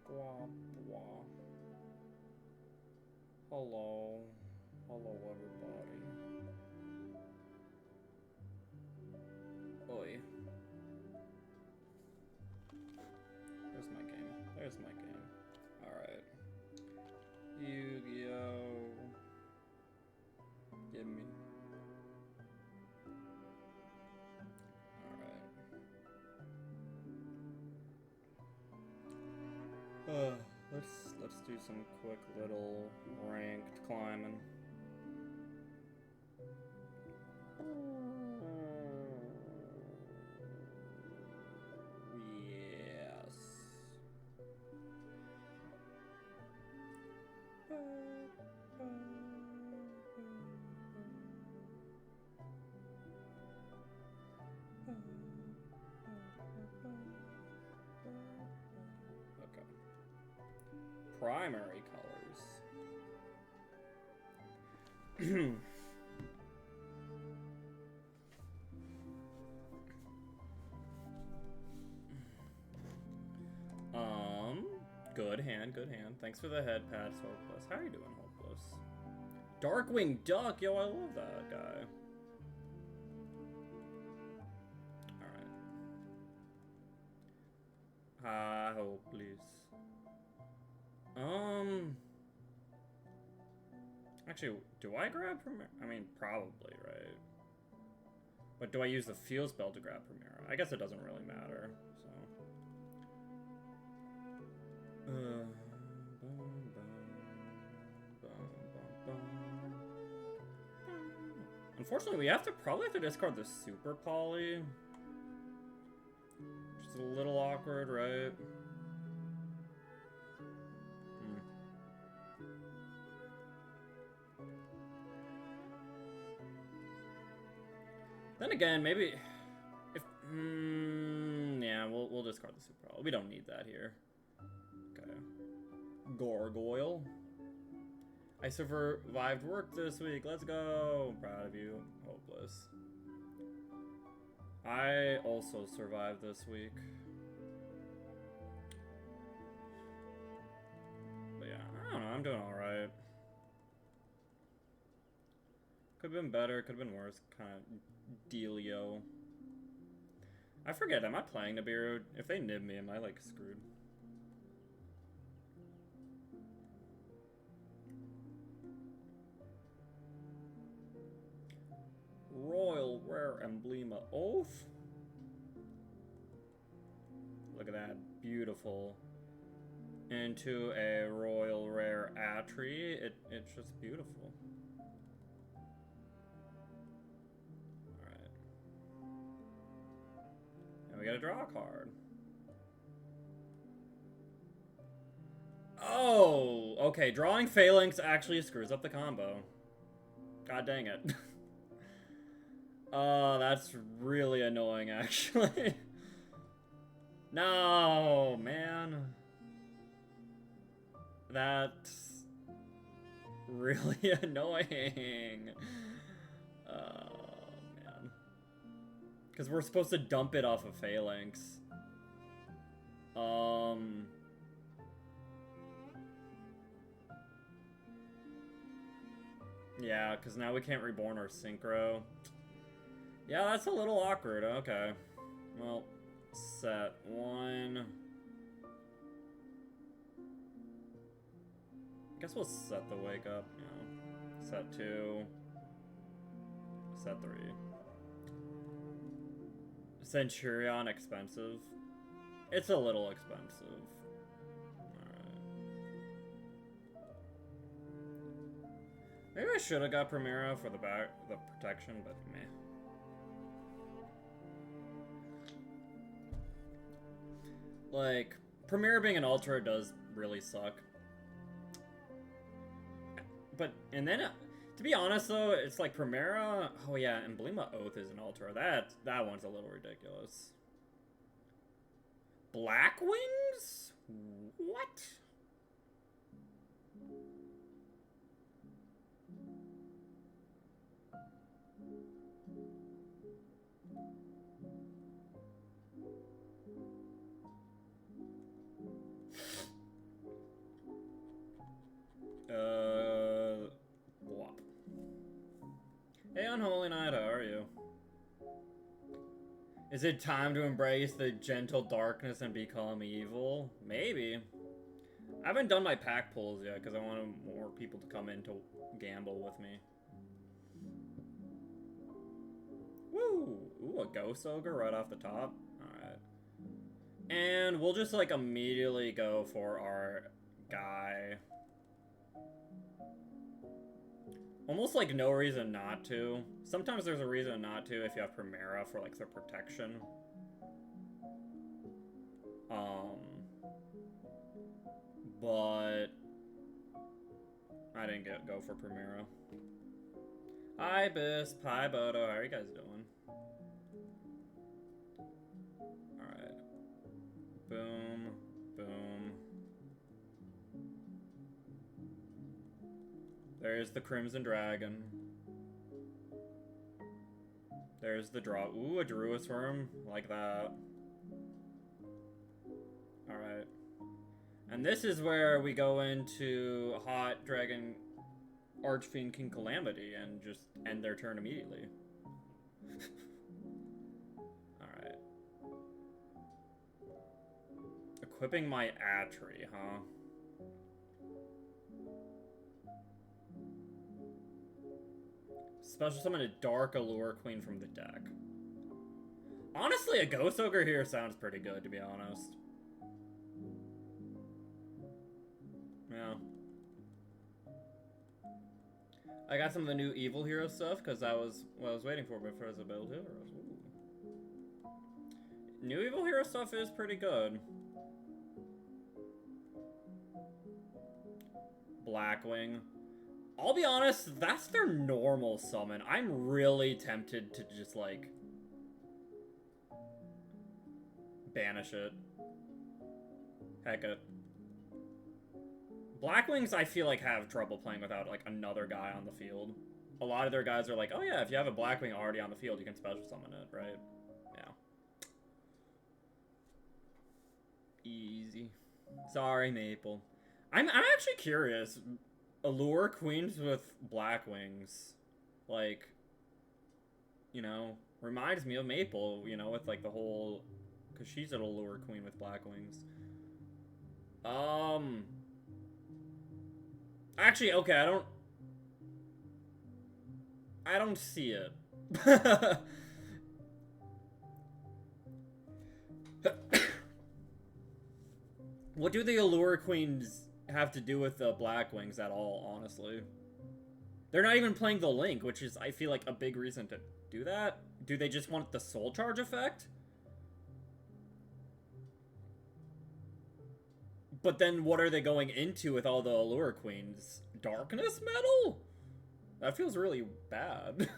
blah, blah. Hello. Hello, everybody. Oi. There's my game. There's my game. Alright. YGO. Give me. Alright. Let's do some quick little ranked climbing. Yes. Okay. Primary colors. Good hand, good hand. Thanks for the head pats, Hopeless. How are you doing, Hopeless? Darkwing Duck, yo, I love that guy. Alright. Hopeless. Actually, do I grab Primera? I mean, probably, right? But do I use the field spell to grab Primera? I guess it doesn't really matter, so. Unfortunately, we probably have to discard the Super Poly. Which is a little awkward, right? Then again, maybe if yeah, we'll discard the Super Poly. We don't need that here. Okay. Gargoyle. I survived work this week. Let's go. Proud of you. Hopeless. I also survived this week. But yeah, I don't know. I'm doing alright. Could have been better. Could have been worse. Kind of dealio. I forget. Am I playing Nibiru? If they nib me, am I like screwed? Royal Rare Emblema Oath. Look at that. Beautiful. Into a Royal Rare Atri. It's just beautiful. Alright. And we gotta draw a card. Oh! Okay, drawing Phalanx actually screws up the combo. God dang it. Oh, that's really annoying, actually. No, man. That's really annoying. Oh, man. Because we're supposed to dump it off of Phalanx. Yeah, because now we can't reborn our Synchro. Yeah, that's a little awkward. Okay. Well, set 1. I guess we'll set the wake up, you know. Set 2. Set 3. Centurion expensive. It's a little expensive. Alright. Maybe I should have got Primera for the protection, but meh. Like, Primera being an Ultra does really suck. But, and then, to be honest though, it's like Primera, oh yeah, Emblema Oath is an Ultra. That one's a little ridiculous. Black Wings? What? Is it time to embrace the gentle darkness and become evil? Maybe. I haven't done my pack pulls yet because I want more people to come in to gamble with me. Woo! Ooh, a Ghost Ogre right off the top. Alright. And we'll just, like, immediately go for our guy. Almost, like, no reason not to. Sometimes there's a reason not to if you have Primera for, like, the protection. But I didn't go for Primera. Hi, Bisp. Hi, Bodo. How are you guys doing? Alright. Boom. Boom. There's the Crimson Dragon. There's the draw. Ooh, a Druid's Worm. Like that. Alright. And this is where we go into Hot Dragon Archfiend King Calamity and just end their turn immediately. Alright. Equipping my Atri, huh? Special summon a Dark Allure Queen from the deck. Honestly, a Ghost Ogre here sounds pretty good, to be honest. Yeah. I got some of the new Evil Hero stuff, because that was what I was waiting for before the build here. New Evil Hero stuff is pretty good. Blackwing. I'll be honest, that's their normal summon. I'm really tempted to just, like, banish it. Heck it. Blackwings, I feel like, have trouble playing without, like, another guy on the field. A lot of their guys are like, oh yeah, if you have a Blackwing already on the field, you can special summon it, right? Yeah. Easy. Sorry, Maple. I'm actually curious. Allure Queens with Blackwings, like, you know, reminds me of Maple, you know, with, like, the whole, because she's an Allure Queen with Blackwings. Actually, okay, I don't see it. What do the Allure Queens have to do with the Blackwings at all, honestly? They're not even playing the Link, which is, I feel like, a big reason to do that. Do they just want the Soul Charge effect? But then what are they going into with all the Allure Queens? Darkness Metal? That feels really bad.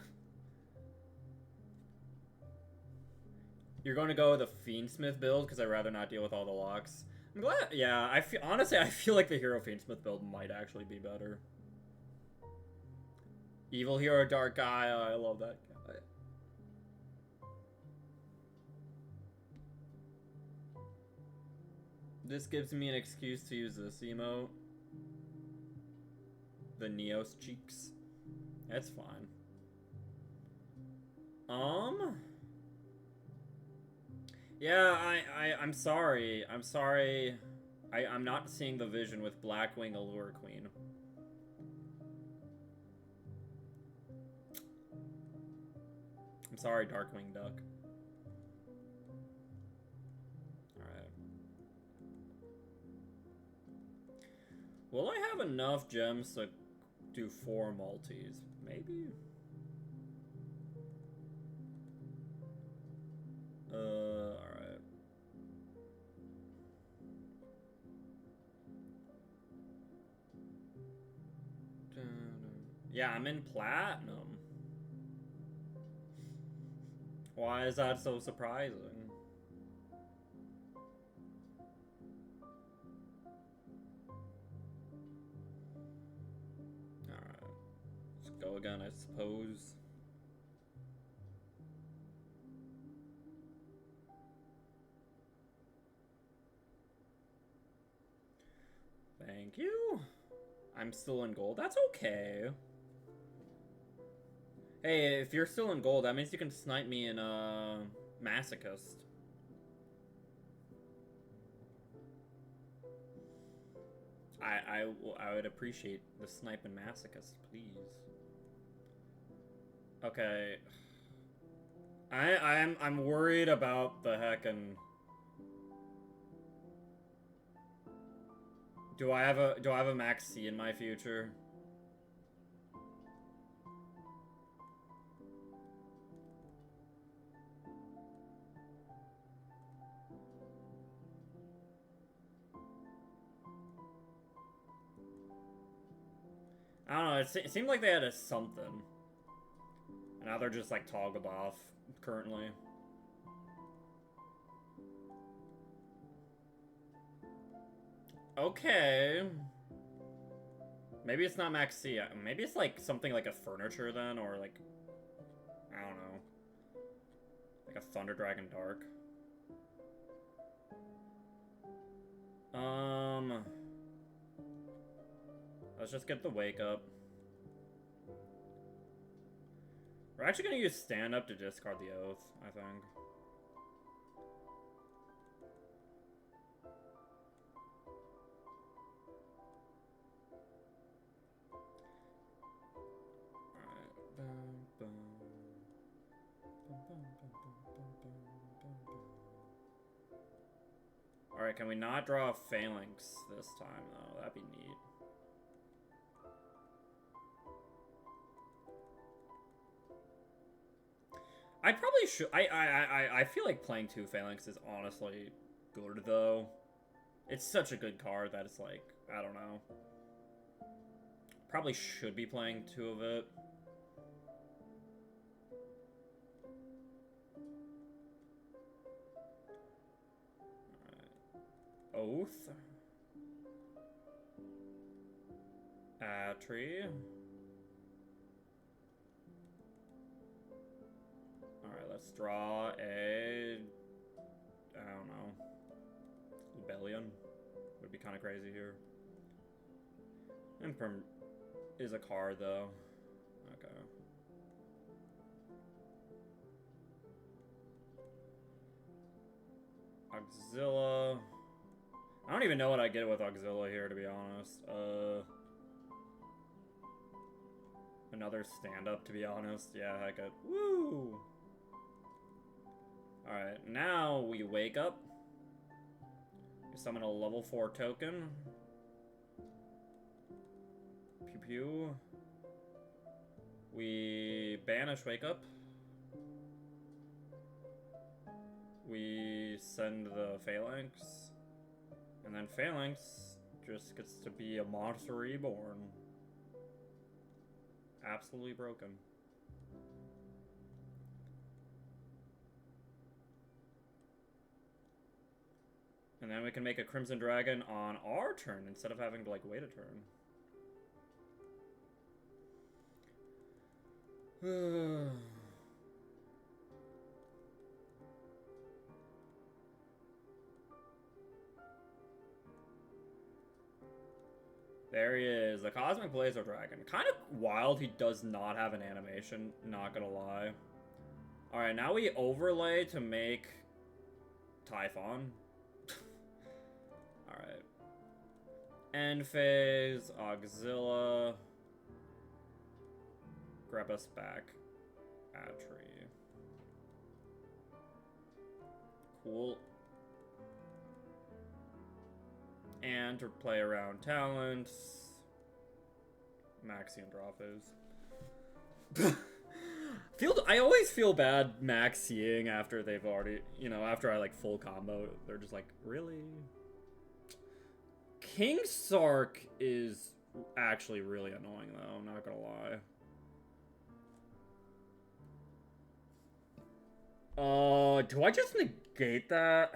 You're going to go with a Fiendsmith build because I'd rather not deal with all the locks. I'm glad. Yeah, honestly, I feel like the Hero Fiendsmith build might actually be better. Evil Hero Dark Guy. I love that guy. This gives me an excuse to use this emote. The Neos cheeks. That's fine. Yeah, I'm sorry. I'm sorry. I'm not seeing the vision with Blackwing Allure Queen. I'm sorry, Darkwing Duck. Alright. Will I have enough gems to do 4 multis? Maybe? Alright. Yeah, I'm in Platinum. Why is that so surprising? Alright. Let's go again, I suppose. Thank you. I'm still in gold. That's okay. Hey, if you're still in gold, that means you can snipe me in Masochist. I would appreciate the sniping masochist, please. Okay. I'm worried about the heckin'. Do I have a Max C in my future? I don't know, it seemed like they had a something. And now they're just like toggled off currently. Okay. Maybe it's not Max C. Maybe it's like something like a furniture then, or like, I don't know. Like a Thunder Dragon Dark. Let's just get the wake up. We're actually gonna use stand up to discard the oath, I think. Alright, can we not draw a phalanx this time though? That'd be neat. I probably should. I feel like playing 2 Phalanx is honestly good, though. It's such a good card that it's like, I don't know. Probably should be playing 2 of it. Alright. Oath. Tree. Alright, let's draw a... I don't know. Rebellion. Would be kind of crazy here. Imperm is a card, though. Okay. Auxilla. I don't even know what I get with Auxilla here, to be honest. Another stand-up, to be honest. Yeah, heck it. Woo! Alright, now we wake up. We summon a level 4 token. Pew pew. We banish wake up. We send the Phalanx. And then Phalanx just gets to be a monster reborn. Absolutely broken. And then we can make a Crimson Dragon on our turn instead of having to, like, wait a turn. There he is, the Cosmic Blazer Dragon. Kind of wild he does not have an animation, not gonna lie. Alright, now we overlay to make Typhon. Alright. End phase, Auxilla. Grab us back. Add tree. Cool. And to play around talents. Maxi and draw phase. I always feel bad Maxiing after they've already, you know, after I like full combo. They're just like, really? King Sark is actually really annoying though, I'm not gonna lie. Do I just negate that?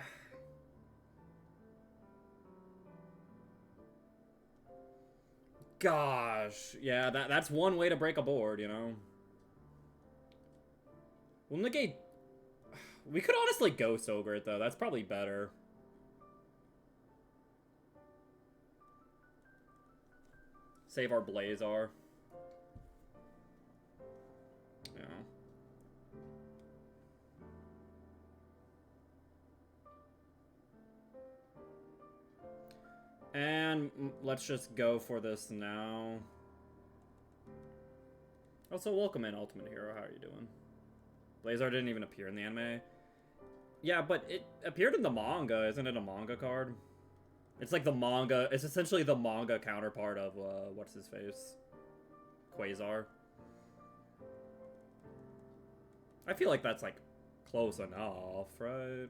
Gosh, yeah, that's one way to break a board, you know? We'll negate... We could honestly Ghost Ogre it, though. That's probably better. Save our Blazar. Yeah. And let's just go for this now. Also, welcome in, Ultimate Hero. How are you doing? Blazar didn't even appear in the anime. Yeah, but it appeared in the manga. Isn't it a manga card? It's like the manga. It's essentially the manga counterpart of, what's his face? Quasar. I feel like that's, like, close enough, right?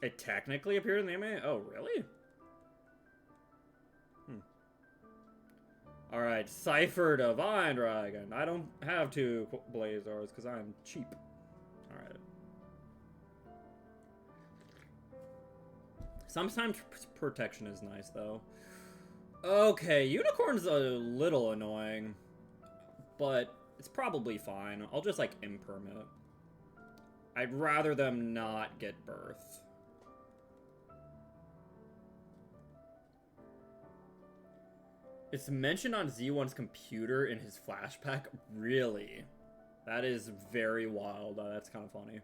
It technically appeared in the anime? Oh, really? Alright, Cypher Divine Dragon. I don't have two Blazars because I'm cheap. Alright. Sometimes protection is nice, though. Okay, Unicorn's a little annoying. But it's probably fine. I'll just, like, impermit. I'd rather them not get birth. It's mentioned on Z1's computer in his flashback? Really? That is very wild. That's kind of funny.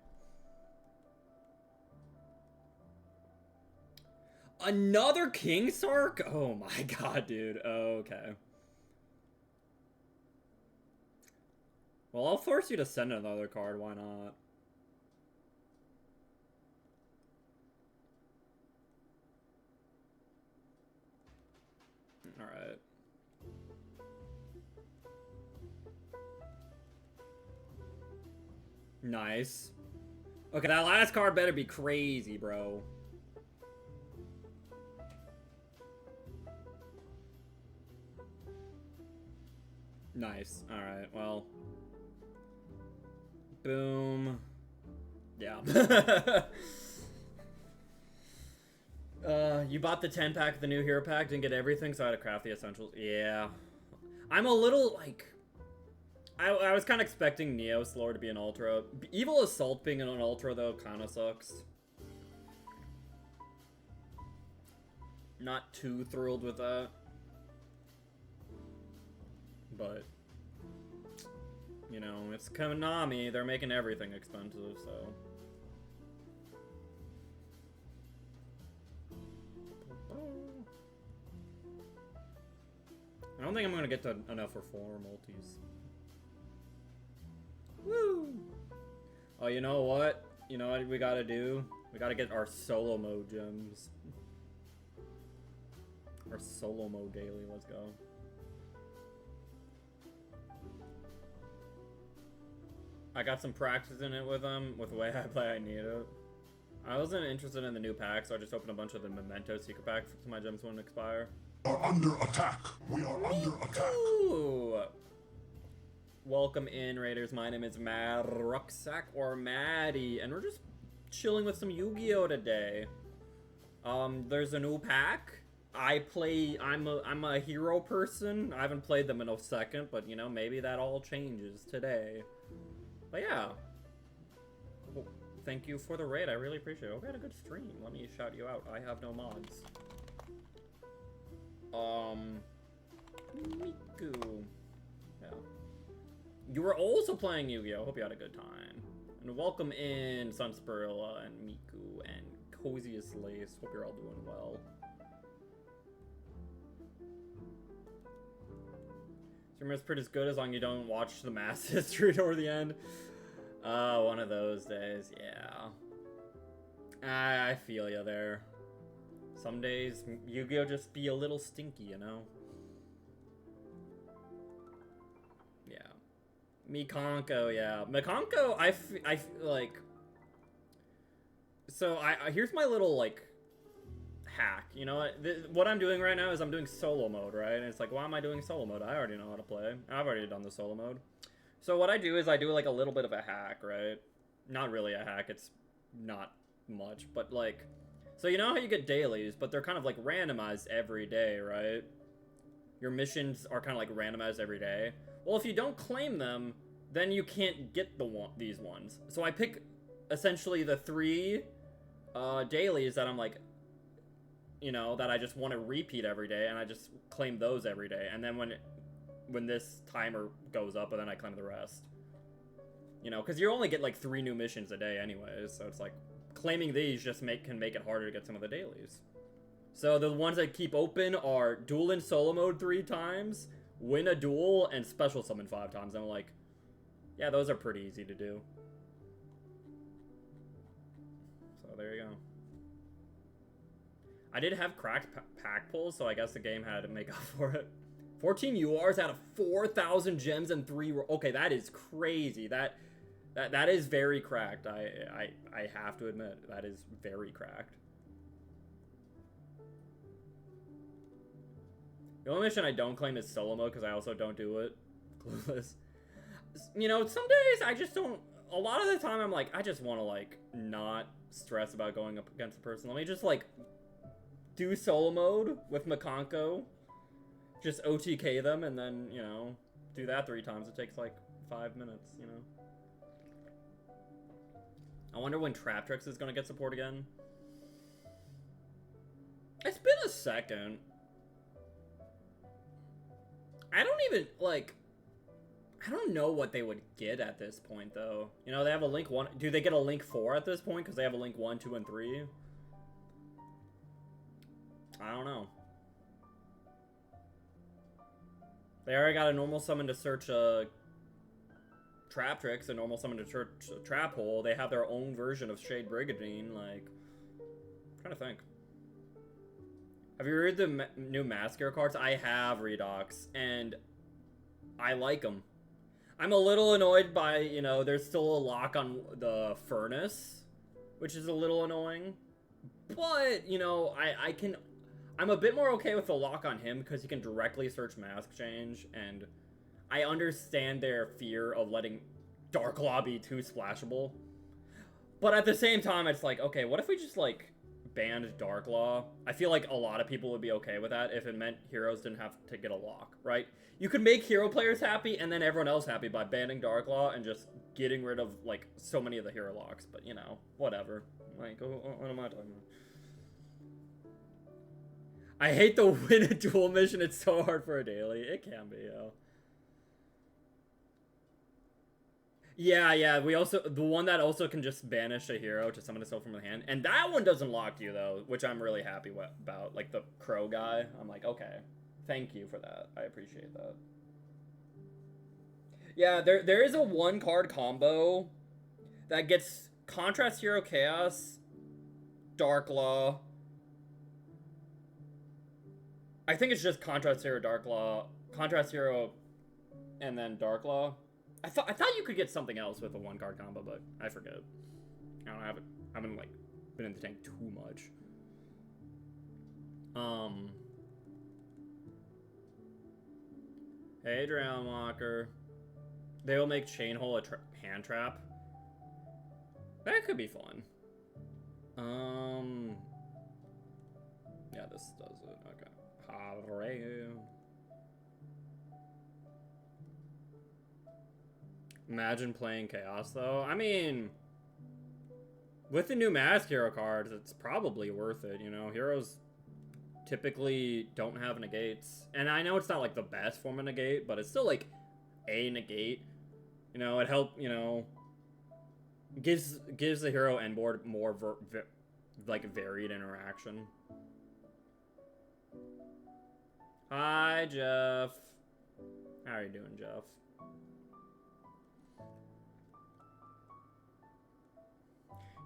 Another King Sark? Oh my god, dude. Okay. Well, I'll force you to send another card. Why not? Alright. Nice. Okay, that last card better be crazy, bro. Nice. Alright, well. Boom. Yeah. You bought the 10-pack of the new hero pack, didn't get everything, so I had to craft the essentials. Yeah. I'm a little, like... I was kind of expecting Neo Slore to be an Ultra. Evil Assault being an Ultra, though, kind of sucks. Not too thrilled with that. But... you know, it's Konami. They're making everything expensive, so... I don't think I'm gonna get to enough for 4 multis. Woo! Oh, you know what? You know what we gotta do? We gotta get our solo mode gems. Our solo mode daily, let's go. I got some practice in it with them. With the way I play, I need it. I wasn't interested in the new pack, so I just opened a bunch of the Memento secret packs so my gems wouldn't expire. We are under attack. We are under attack. Ooh. Welcome in, Raiders. My name is Mad Rucksack or Maddie, and we're just chilling with some Yu-Gi-Oh today. There's a new pack. I'm a hero person. I haven't played them in a second, but you know, maybe that all changes today. But yeah. Well, thank you for the raid. I really appreciate it. Hope you had a good stream. Let me shout you out. I have no mods. Miku. Yeah. You were also playing Yu-Gi-Oh! Hope you had a good time. And welcome in Sunspurla and Miku and Coziest Lace. Hope you're all doing well. Streamer's pretty good as long as you don't watch the mass history toward the end. One of those days, yeah. I feel you there. Some days, Yu-Gi-Oh! Just be a little stinky, you know? Yeah. Mikanko, yeah. Mikanko, I feel like... So, here's my little, like, hack. You know what I'm doing right now is I'm doing solo mode, right? And it's like, why am I doing solo mode? I already know how to play. I've already done the solo mode. So what I do is I do, like, a little bit of a hack, right? Not really a hack. It's not much, but, like... So you know how you get dailies, but they're kind of like randomized every day, right? Your missions are kind of like randomized every day. Well, if you don't claim them, then you can't get these ones. So I pick essentially the 3 dailies that I'm like, you know, that I just want to repeat every day, and I just claim those every day. And then when this timer goes up, and then I claim the rest. You know, because you only get like 3 new missions a day anyways, so it's like claiming these just can make it harder to get some of the dailies. So the ones that keep open are duel in solo mode 3 times, win a duel, and special summon 5 times. And I'm like, yeah, those are pretty easy to do. So there you go. I did have cracked pack pulls, so I guess the game had to make up for it. 14 URs out of 4,000 gems and 3... Okay, that is crazy. That is very cracked. I have to admit, that is very cracked. The only mission I don't claim is solo mode, because I also don't do it. Clueless. You know, some days I just don't... A lot of the time I'm like, I just want to, like, not stress about going up against a person. Let me just, like, do solo mode with Makonko. Just OTK them, and then, you know, do that 3 times. It takes, like, 5 minutes, you know. I wonder when Traptrix is going to get support again. It's been a second. I don't even, like... I don't know what they would get at this point, though. You know, they have a Link 1... Do they get a Link 4 at this point? Because they have a Link 1, 2, and 3? I don't know. They already got a normal summon to search Traptrix, a normal summon to search Trap Hole. They have their own version of Shade Brigandine. Like, I'm trying to think. Have you read the new Mask Hero cards? I have, Redox, and I like them. I'm a little annoyed by, you know, there's still a lock on the Furnace, which is a little annoying. But, you know, I'm a bit more okay with the lock on him because he can directly search Mask Change, and I understand their fear of letting Darklaw be too splashable. But at the same time, it's like, okay, what if we just, like, banned Darklaw? I feel like a lot of people would be okay with that if it meant heroes didn't have to get a lock, right? You could make hero players happy and then everyone else happy by banning Darklaw and just getting rid of, like, so many of the hero locks. But, you know, whatever. Like, what am I talking about? I hate the win a duel mission. It's so hard for a daily. It can be, yo. Yeah, we also... The one that also can just banish a hero to summon itself from the hand. And that one doesn't lock you, though, which I'm really happy about. Like, the crow guy. I'm like, okay. Thank you for that. I appreciate that. Yeah, there is a 1-card combo that gets Contrast Hero Chaos, Darklaw. I think it's just Contrast Hero, Darklaw, Contrast Hero, and then Darklaw. I thought you could get something else with a 1-card combo, but I forget. I don't know, I haven't like been in the tank too much. Hey, Drownwalker. They will make Chain Hole a hand trap. That could be fun. Yeah, this does it. Okay. Hooray. Imagine playing Chaos, though. I mean, with the new Mask Hero cards, it's probably worth it, you know? Heroes typically don't have negates. And I know it's not, like, the best form of negate, but it's still, like, a negate. You know, it you know, gives the hero end board more, like, varied interaction. Hi, Jeff. How are you doing, Jeff?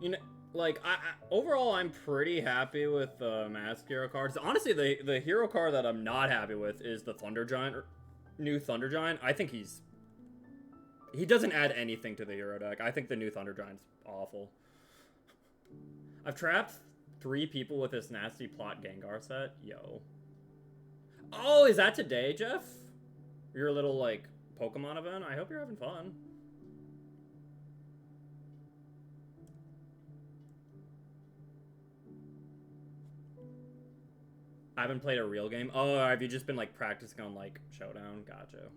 You know, like, overall, I'm pretty happy with the Mask Hero cards. Honestly, the hero card that I'm not happy with is the Thunder Giant, new Thunder Giant. I think he doesn't add anything to the hero deck. I think the new Thunder Giant's awful. I've trapped 3 people with this nasty plot Gengar set. Yo. Oh, is that today, Jeff? Your little, like, Pokemon event? I hope you're having fun. I haven't played a real game. Oh, have you just been, like, practicing on, like, Showdown? Gotcha.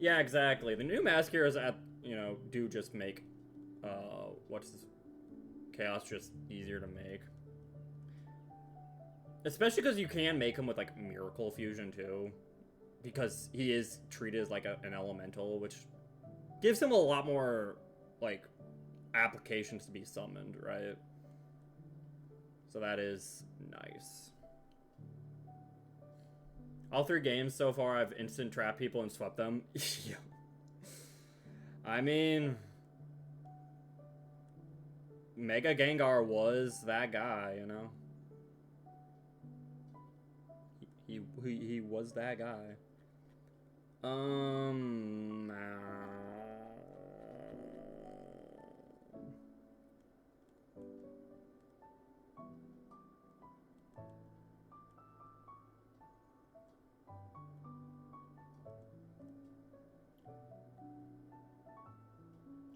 Yeah, exactly. The new Mask Heroes, you know, do just make, what's this? Chaos just easier to make. Especially because you can make him with, like, Miracle Fusion, too. Because he is treated as, like, an elemental, which gives him a lot more, like, applications to be summoned, right? So that is nice. All 3 games so far, I've instant trapped people and swept them. Yeah. I mean... Mega Gengar was that guy, you know? He was that guy.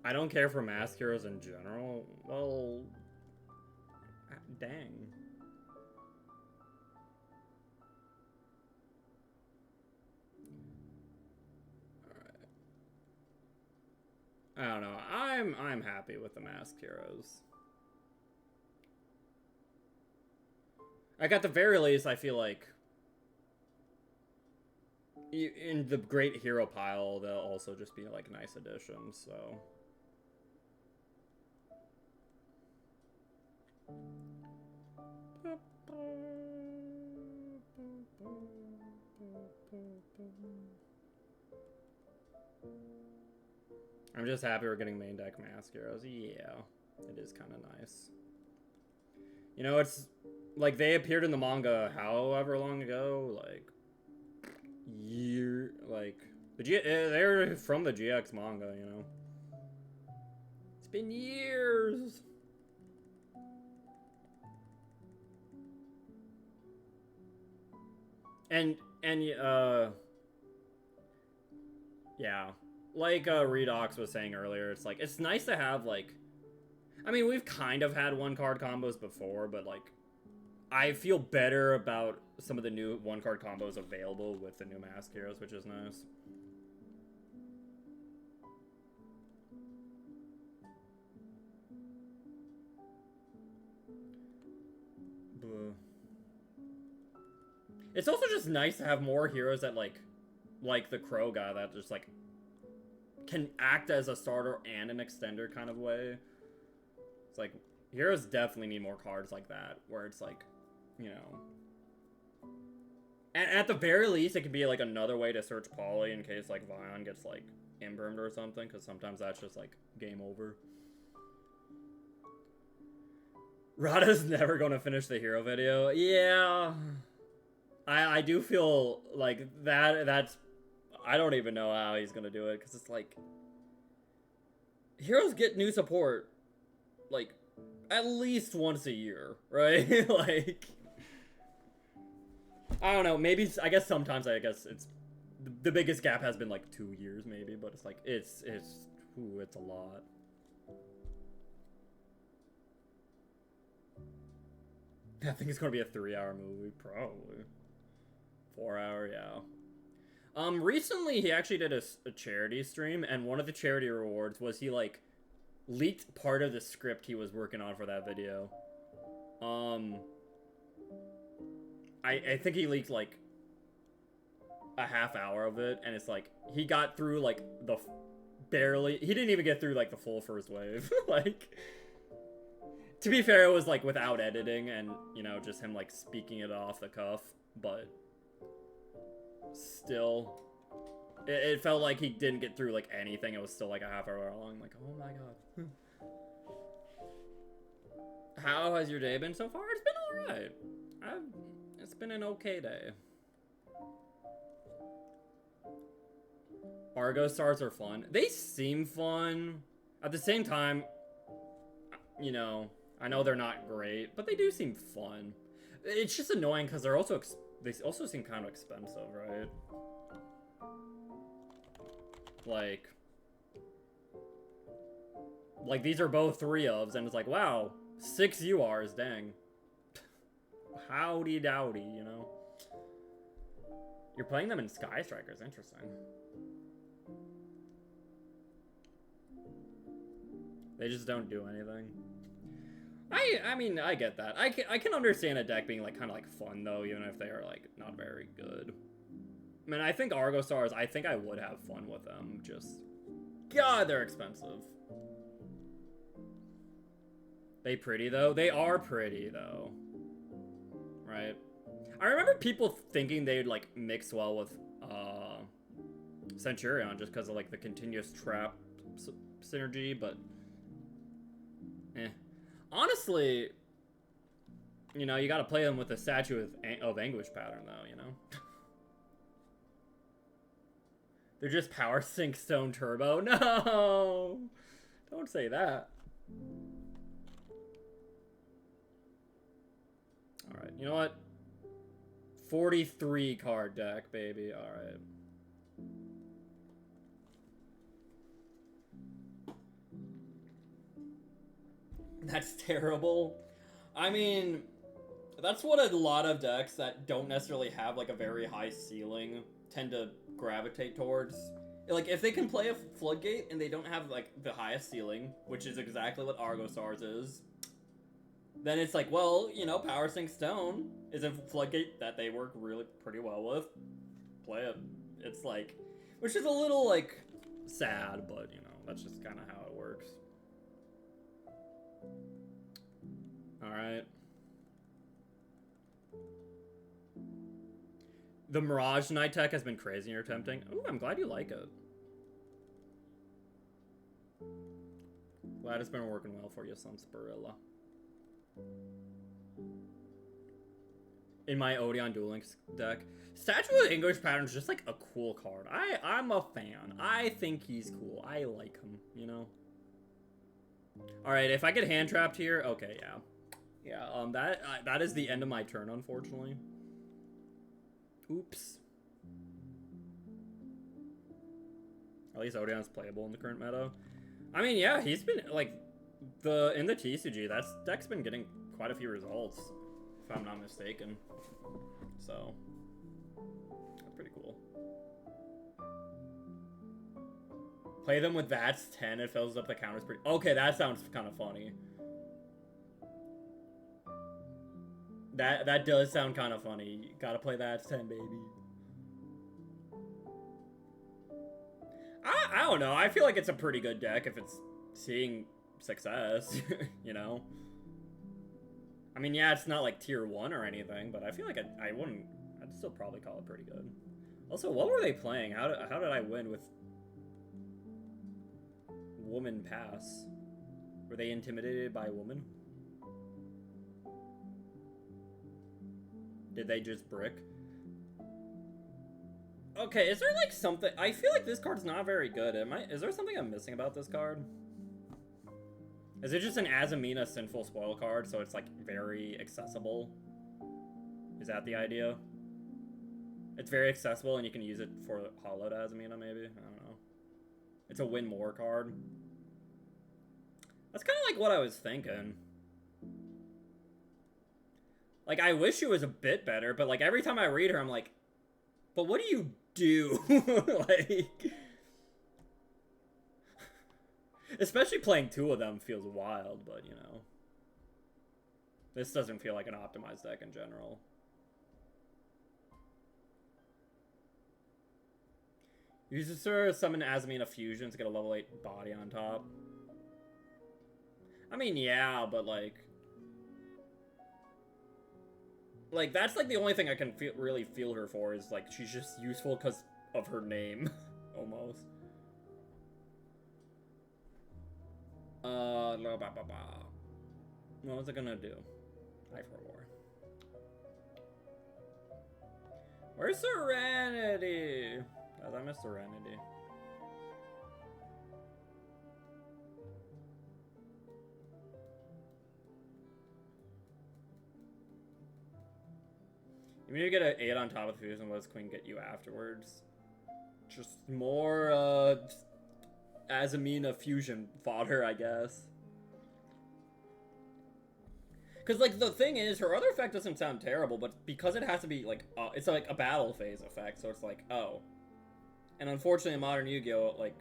I don't care for mask heroes in general. Well, dang. I don't know. I'm happy with the masked heroes. Like, at the very least, I feel like in the great hero pile, they'll also just be like nice additions. So. I'm just happy we're getting main deck mask heroes. Yeah, it is kind of nice. You know, it's like they appeared in the manga however long ago, like they're from the GX manga, you know. It's been years. And yeah, like Redox was saying earlier, it's like it's nice to have like, I mean, we've kind of had 1-card combos before, but like I feel better about some of the new 1-card combos available with the new mask heroes, which is nice. It's also just nice to have more heroes that like the Crow guy that just like can act as a starter and an extender kind of way. It's like heroes definitely need more cards like that, where it's like, you know, and at the very least it could be like another way to search Poly in case like Vion gets like impermed or something, because sometimes that's just like game over. Rada's never gonna finish the hero video. Yeah, I do feel like that's I don't even know how he's gonna do it, because it's like heroes get new support like at least once a year, right? Like I don't know, maybe I guess sometimes it's the biggest gap has been like 2 years maybe, but it's like it's a lot. I think it's gonna be a 3-hour movie, probably 4-hour, yeah. Recently he actually did a charity stream, and one of the charity rewards was he like leaked part of the script he was working on for that video. I think he leaked like a half hour of it, and it's like he got through like he didn't even get through like the full first wave. Like, to be fair, it was like without editing and, you know, just him like speaking it off the cuff, but still it felt like he didn't get through like anything. It was still like a half hour long. Like, oh my god. How has your day been so far? It's been alright. It's been an okay day. Argo stars are fun. They seem fun. At the same time, you know, I know they're not great, but they do seem fun. It's just annoying because they also seem kind of expensive, right? Like these are both 3-ofs, and it's like, wow, 6 URs, dang. Howdy dowdy, you know? You're playing them in Sky Strikers, interesting. They just don't do anything. I mean, I get that. I can understand a deck being like kind of like fun though, even if they are like not very good. I mean, I think Argo Stars, I think I would have fun with them. Just, God, they're expensive. They pretty though? They are pretty though. Right? I remember people thinking they'd like mix well with Centurion just because of like the continuous trap synergy, but honestly, you know, you got to play them with the Statue of Anguish pattern though, you know. They're just Power Sync Stone Turbo. No, don't say that. All right, you know what? 43 card deck, baby. All right. That's terrible. I mean, that's what a lot of decks that don't necessarily have like a very high ceiling tend to gravitate towards. Like, if they can play a Floodgate and they don't have like the highest ceiling, which is exactly what Argo Stars is, then it's like, well, you know, Power Sync Stone is a Floodgate that they work really pretty well with. Play it. It's like, which is a little like sad, but you know, that's just kind of how it works. Alright. The Mirage Knight tech has been crazy and tempting. Ooh, I'm glad you like it. Glad it's been working well for you, Sunspirilla. In my Odeon Duel Links deck, Statue of English Pattern is just like a cool card. I'm a fan. I think he's cool. I like him, you know? Alright, if I get hand trapped here, okay, yeah. Yeah, that is the end of my turn, unfortunately. Oops. At least Odeon's playable in the current meta. I mean, yeah, he's been, like, in the TCG, that deck's been getting quite a few results, if I'm not mistaken. So, that's pretty cool. Play them with VATS 10, it fills up the counters pretty... Okay, that sounds kind of funny. That does sound kind of funny. You gotta play VATS 10, baby. I don't know. I feel like it's a pretty good deck if it's seeing success, you know? I mean, yeah, it's not like tier 1 or anything, but I feel like I'd still probably call it pretty good. Also, what were they playing? How did I win with Woman Pass? Were they intimidated by woman? Did they just brick? Okay, is there like something? I feel like this card's not very good. Is there something I'm missing about this card? Is it just an Azamina Sinful Spoil card, so it's like very accessible? Is that the idea? It's very accessible and you can use it for Hollowed Azamina, maybe? I don't know. It's a win more card. That's kind of like what I was thinking. Like, I wish it was a bit better, but like every time I read her, I'm like, but what do you do? Like, especially playing two of them feels wild, but you know, this doesn't feel like an optimized deck in general. Uses her summon Azamina Fusion to get a level 8 body on top. I mean, yeah, but like that's like the only thing I can really feel her for is like she's just useful because of her name, almost. What was it gonna do? Eye for War. Where's Serenity? Guys, I miss Serenity. You need to get an 8 on top of the Fusion. What does Queen get you afterwards? Just more, Azamina Fusion fodder, I guess. Because, like, the thing is, her other effect doesn't sound terrible, but because it has to be, like, it's like a battle phase effect, so it's like, oh. And unfortunately, in modern Yu-Gi-Oh, like,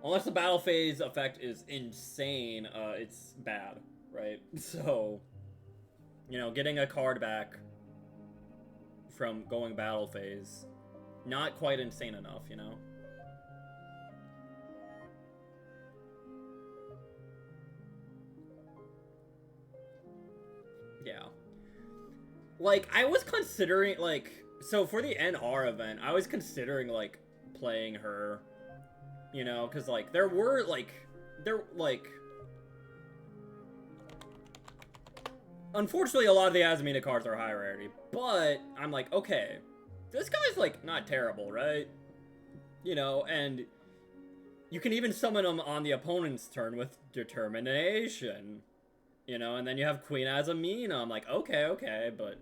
unless the battle phase effect is insane, it's bad, right? So, you know, getting a card back from going battle phase, not quite insane enough, you know? Yeah. Like, I was considering, like, so for the NR event, I was considering, like, playing her, you know, because, like, unfortunately, a lot of the Azamina cards are high rarity, but I'm like, okay, this guy's, like, not terrible, right? You know, and you can even summon him on the opponent's turn with Determination, you know, and then you have Queen Azamina. I'm like, okay, but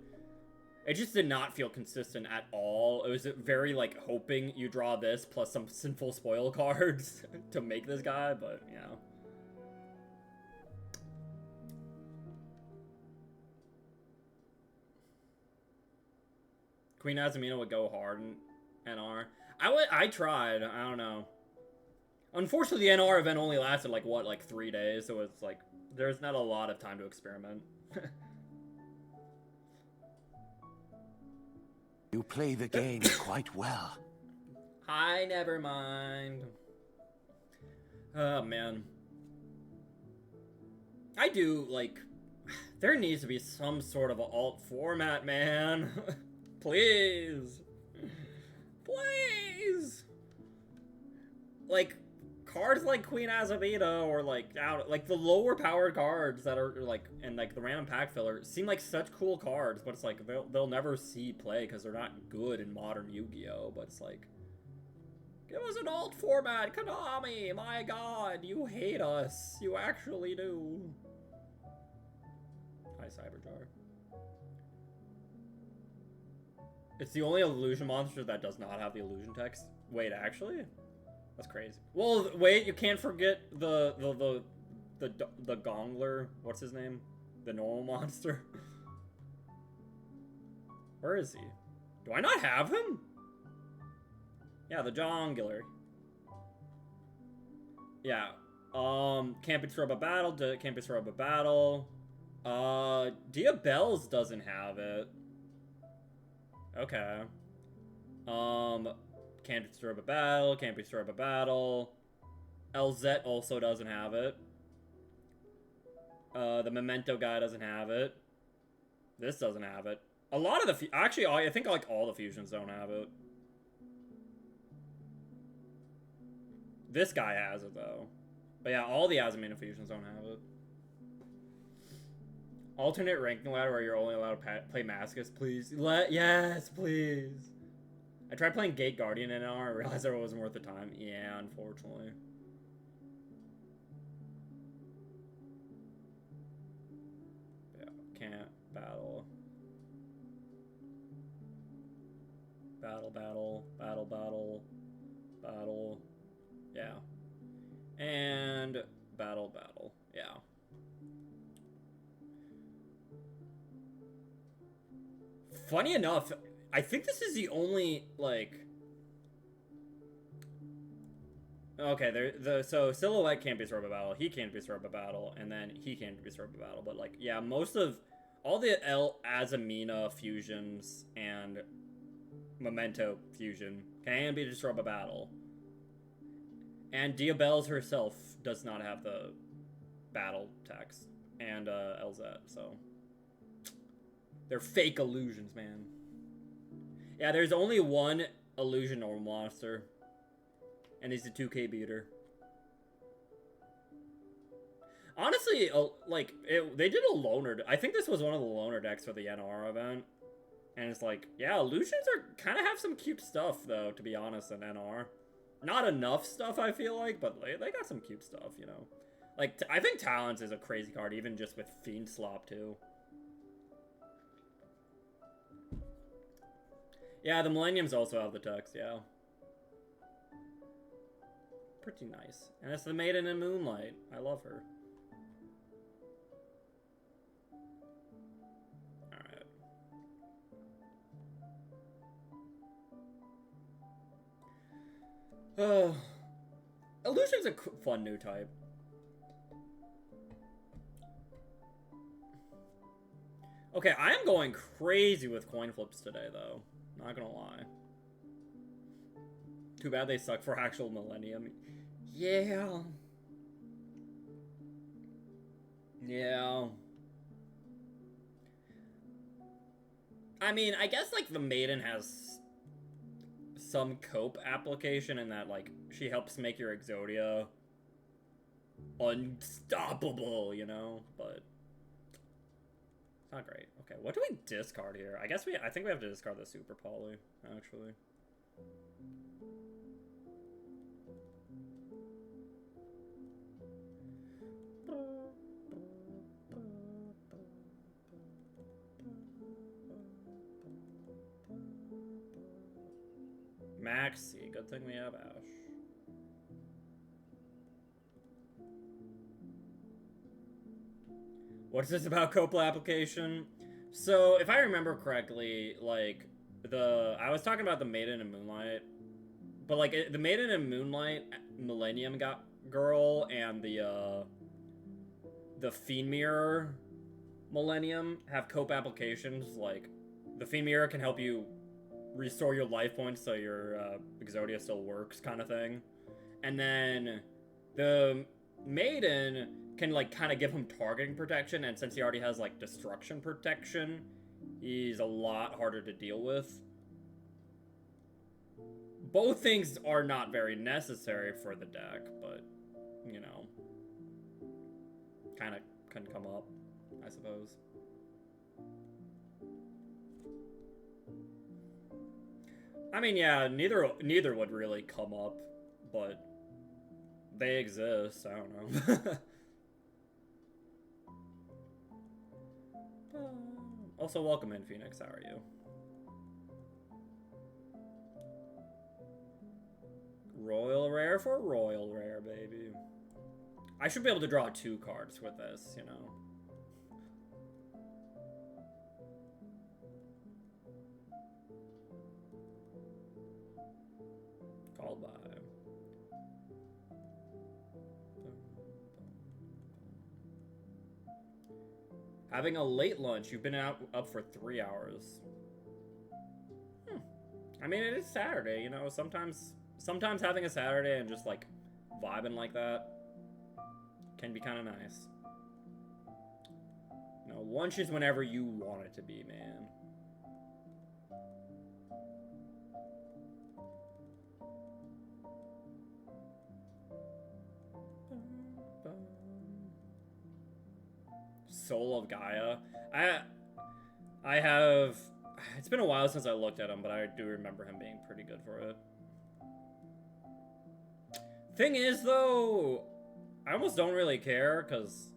it just did not feel consistent at all. It was very, like, hoping you draw this plus some Sinful Spoil cards to make this guy, but, you know. Queen Azamina would go hard in NR. I tried. I don't know. Unfortunately, the NR event only lasted, like, what, like 3 days? So it's, like, there's not a lot of time to experiment. You play the game quite well. Hi, never mind. Oh, man. I do, like, there needs to be some sort of alt format, man. Please. Please. Like, cards like Queen Azamina or, like, the lower powered cards that are, like, and, like, the random pack filler seem like such cool cards, but it's like, they'll never see play because they're not good in modern Yu-Gi-Oh! But it's like, give us an alt format, Konami! My god, you hate us. You actually do. Hi, Cyberjar. It's the only illusion monster that does not have the illusion text. Wait, actually? That's crazy. Well, wait, you can't forget the Gongler. What's his name? The normal monster. Where is he? Do I not have him? Yeah, the Jongler. Yeah. Can't be thrown a battle. Can't be thrown a battle. Diabells doesn't have it. Okay. Can't disturb a battle. Can't disturb a battle. LZ also doesn't have it. The Memento guy doesn't have it. This doesn't have it. A lot of the... Actually, I think like all the fusions don't have it. This guy has it, though. But yeah, all the Azamina fusions don't have it. Alternate ranking ladder where you're only allowed to play Mascus, please. Yes, please. I tried playing Gate Guardian in NR. I realized it wasn't worth the time. Yeah, unfortunately. Yeah, can't battle. Battle. Yeah. And battle. Yeah. Funny enough, I think this is the only, like... Okay, so Silhouette can't be Sorba Battle, he can't be Sorba Battle, and then he can't be Sorba Battle, but, like, yeah, most of... All the Azamina fusions and Memento fusion can be Sorba Battle. And Diabells herself does not have the battle text. And, LZ, so... They're fake illusions, man. Yeah, there's only one illusion or monster. And he's a 2K beater. Honestly, like, they did a loner... I think this was one of the loner decks for the NR event. And it's like, yeah, illusions are kind of have some cute stuff, though, to be honest, in NR. Not enough stuff, I feel like, but they got some cute stuff, you know. Like, I think Talons is a crazy card, even just with Fiend Slop, too. Yeah, the Millenniums also have the text, yeah. Pretty nice. And it's the Maiden in Moonlight. I love her. Alright. Illusion's a fun new type. Okay, I am going crazy with coin flips today, though. Not gonna lie. Too bad they suck for actual Millennium. Yeah. Yeah. I mean, I guess, like, the Maiden has some cope application in that, like, she helps make your Exodia unstoppable, you know? But it's not great. Okay, what do we discard here? I think we have to discard the Super Poly, actually. Maxi, good thing we have Ash. What's this about Copla application? So, if I remember correctly, like, I was talking about the Maiden and Moonlight, but, like, the Maiden and Moonlight Millennium Girl and the Fiend Mirror Millennium have cope applications. Like, the Fiend Mirror can help you restore your life points so your Exodia still works, kind of thing. And then the Maiden can, like, kind of give him targeting protection, and since he already has, like, destruction protection, he's a lot harder to deal with. Both things are not very necessary for the deck, but, you know, kind of can come up, I suppose. I mean, yeah, neither would really come up, but they exist. I don't know. Also, welcome in, Phoenix. How are you? Royal Rare for Royal Rare, baby. I should be able to draw 2 cards with this, you know. Called by. Having a late lunch. You've been up for 3 hours. I mean, it is Saturday, you know. Sometimes having a Saturday and just, like, vibing like that can be kind of nice. You know, lunch is whenever you want it to be, man. Soul of Gaia. I have... It's been a while since I looked at him, but I do remember him being pretty good for it. Thing is, though, I almost don't really care, because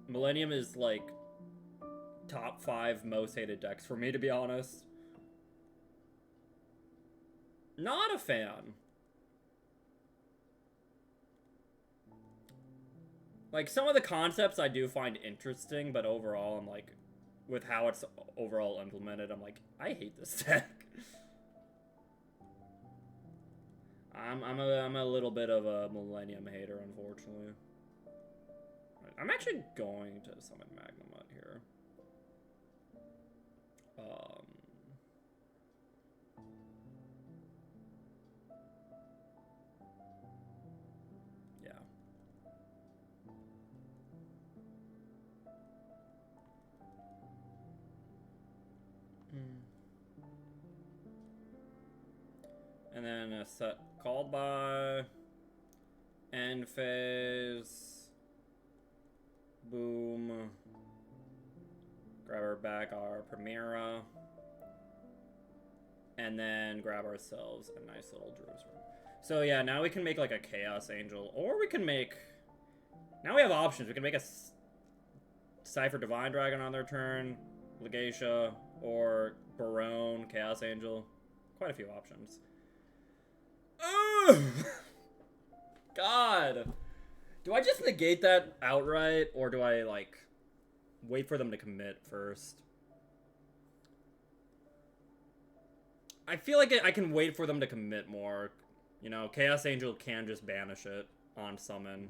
Millennium is, like, top 5 most hated decks for me, to be honest. Not a fan. Like, some of the concepts I do find interesting, but overall, I'm like, with how it's overall implemented, I'm like, I hate this deck. I'm a little bit of a Millennium hater, unfortunately. I'm actually going to summon Magnemite here. Yeah. And then a set called by end phase. Boom. Grab our back our Primera. And then grab ourselves a nice little Druid's Room. So yeah, now we can make like a Chaos Angel. Or we can make... Now we have options. We can make a Cypher Divine Dragon on their turn. Legacia. Or Barone, Chaos Angel. Quite a few options. God. Do I just negate that outright, or do I, like, wait for them to commit first? I feel like I can wait for them to commit more. You know, Chaos Angel can just banish it on summon.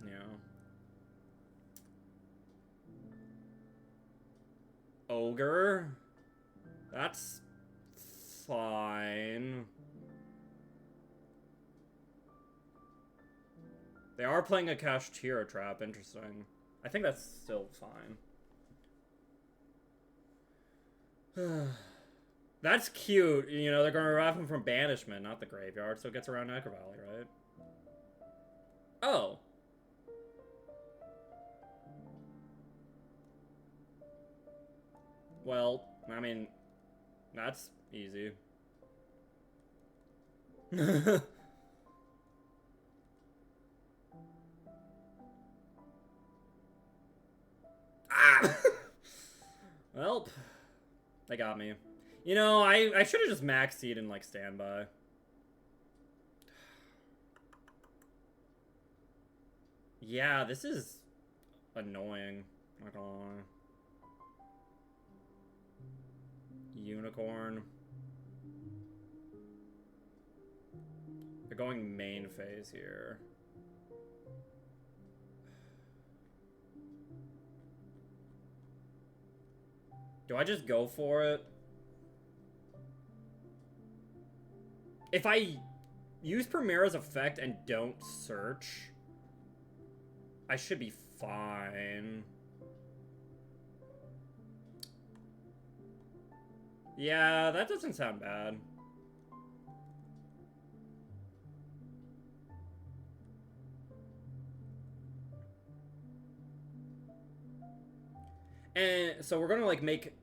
Yeah. Ogre. That's fine. They are playing a Kashtira trap. Interesting. I think that's still fine. That's cute. You know, they're going to revive him from banishment, not the graveyard, so it gets around Necro Valley, right? Oh. Well, I mean, that's easy. Ah! Well, they got me. You know, I should have just maxed seed and, like, standby. Yeah, this is annoying. Not gonna lie. Unicorn. They're going main phase here. Do I just go for it? If I use Primera's effect and don't search, I should be fine. Yeah, that doesn't sound bad. And so we're gonna like make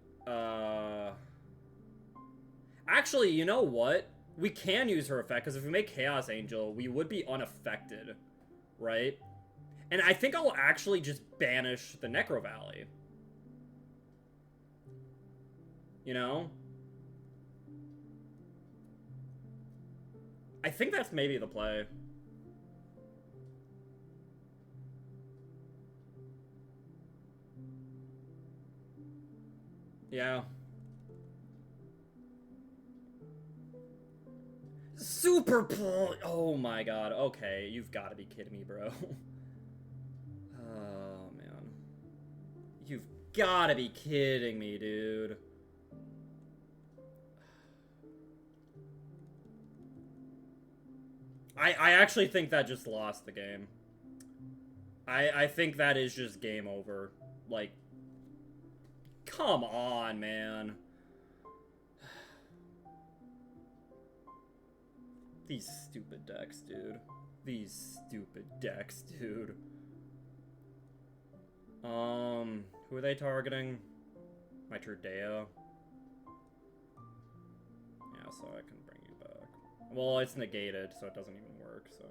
actually, you know what? We can use her effect, because if we make Chaos Angel, we would be unaffected, right? And I think I'll actually just banish the Necro Valley. You know? I think that's maybe the play. Yeah. Super pull! Oh my god. Okay, you've got to be kidding me, bro. Oh, man. You've got to be kidding me, dude. I actually think that just lost the game. I think that is just game over. Like, come on, man. These stupid decks, dude. These stupid decks, dude. Who are they targeting? My Turdea. Yeah, so I can bring you back. Well, it's negated, so it doesn't even work, so.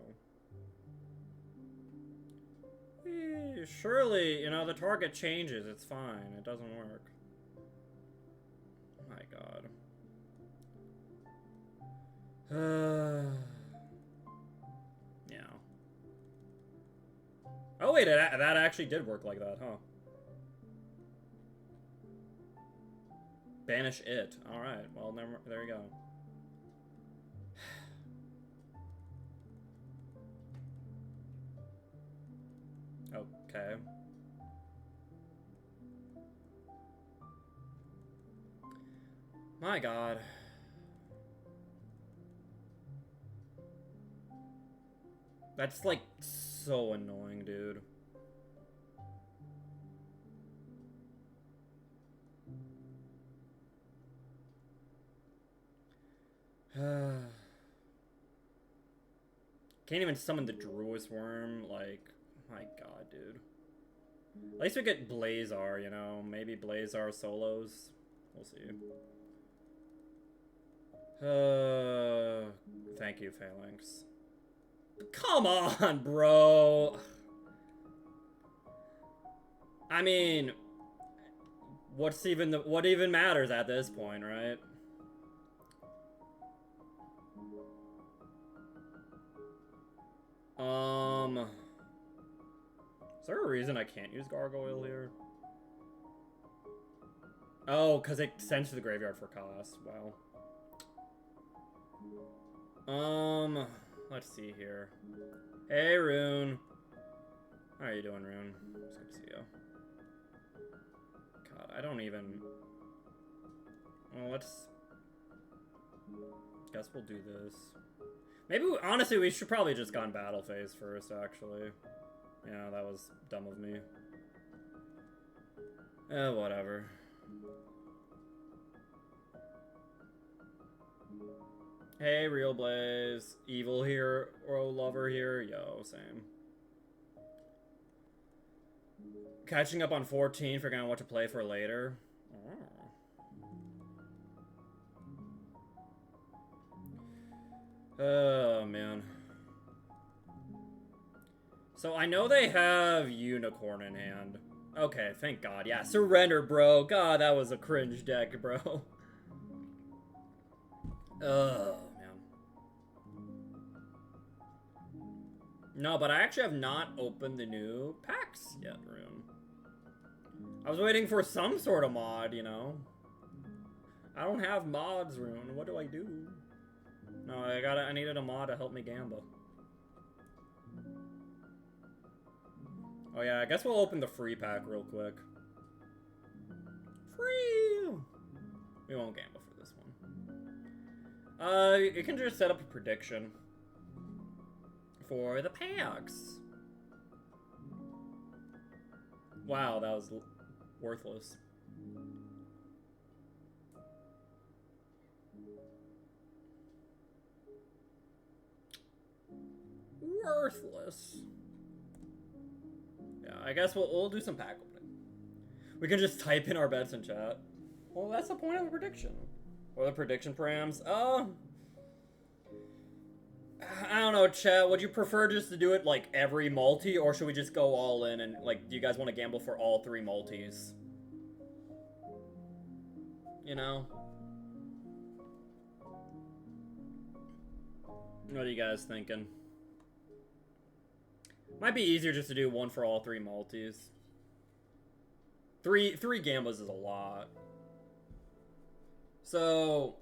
Surely, you know, the target changes. It's fine. It doesn't work. My god. Yeah. Oh wait, that actually did work like that, huh? Banish it. All right. Well, there you go. Okay. My god. That's like so annoying, dude. Can't even summon the Druid's Worm, like, my god, dude. At least we get Blazar, you know? Maybe Blazar solos. We'll see. Thank you, Phalanx. Come on, bro! I mean, what even matters at this point, right? Is there a reason I can't use Gargoyle here? Oh, because it sends to the graveyard for cost. Wow. Let's see here. Hey, Rune. How are you doing, Rune? It's good to see you. God, I don't even... Well, let's... Guess we'll do this. Maybe, honestly, we should probably just gone battle phase first, actually. Yeah, that was dumb of me. Whatever. Hey, Real Blaze. Evil here, or Lover here. Yo, same. Catching up on 14, figuring out what to play for later. Oh, man. So I know they have Unicorn in hand. Okay, thank God. Yeah, Surrender, bro. God, that was a cringe deck, bro. Oh, man. No, but I actually have not opened the new packs yet, Rune. I was waiting for some sort of mod, you know? I don't have mods, Rune. What do I do? No, I needed a mod to help me gamble. Oh yeah, I guess we'll open the free pack real quick. Free! We won't gamble for this one. You can just set up a prediction for the packs. Wow, that was worthless. Worthless. Yeah, I guess we'll do some pack opening. We can just type in our bets in chat. Well, that's the point of the prediction. Or the prediction params. I don't know, chat. Would you prefer just to do it like every multi, or should we just go all in and like, do you guys want to gamble for all 3 multis? You know? What are you guys thinking? Might be easier just to do one for all 3 multis. Three gambles is a lot. So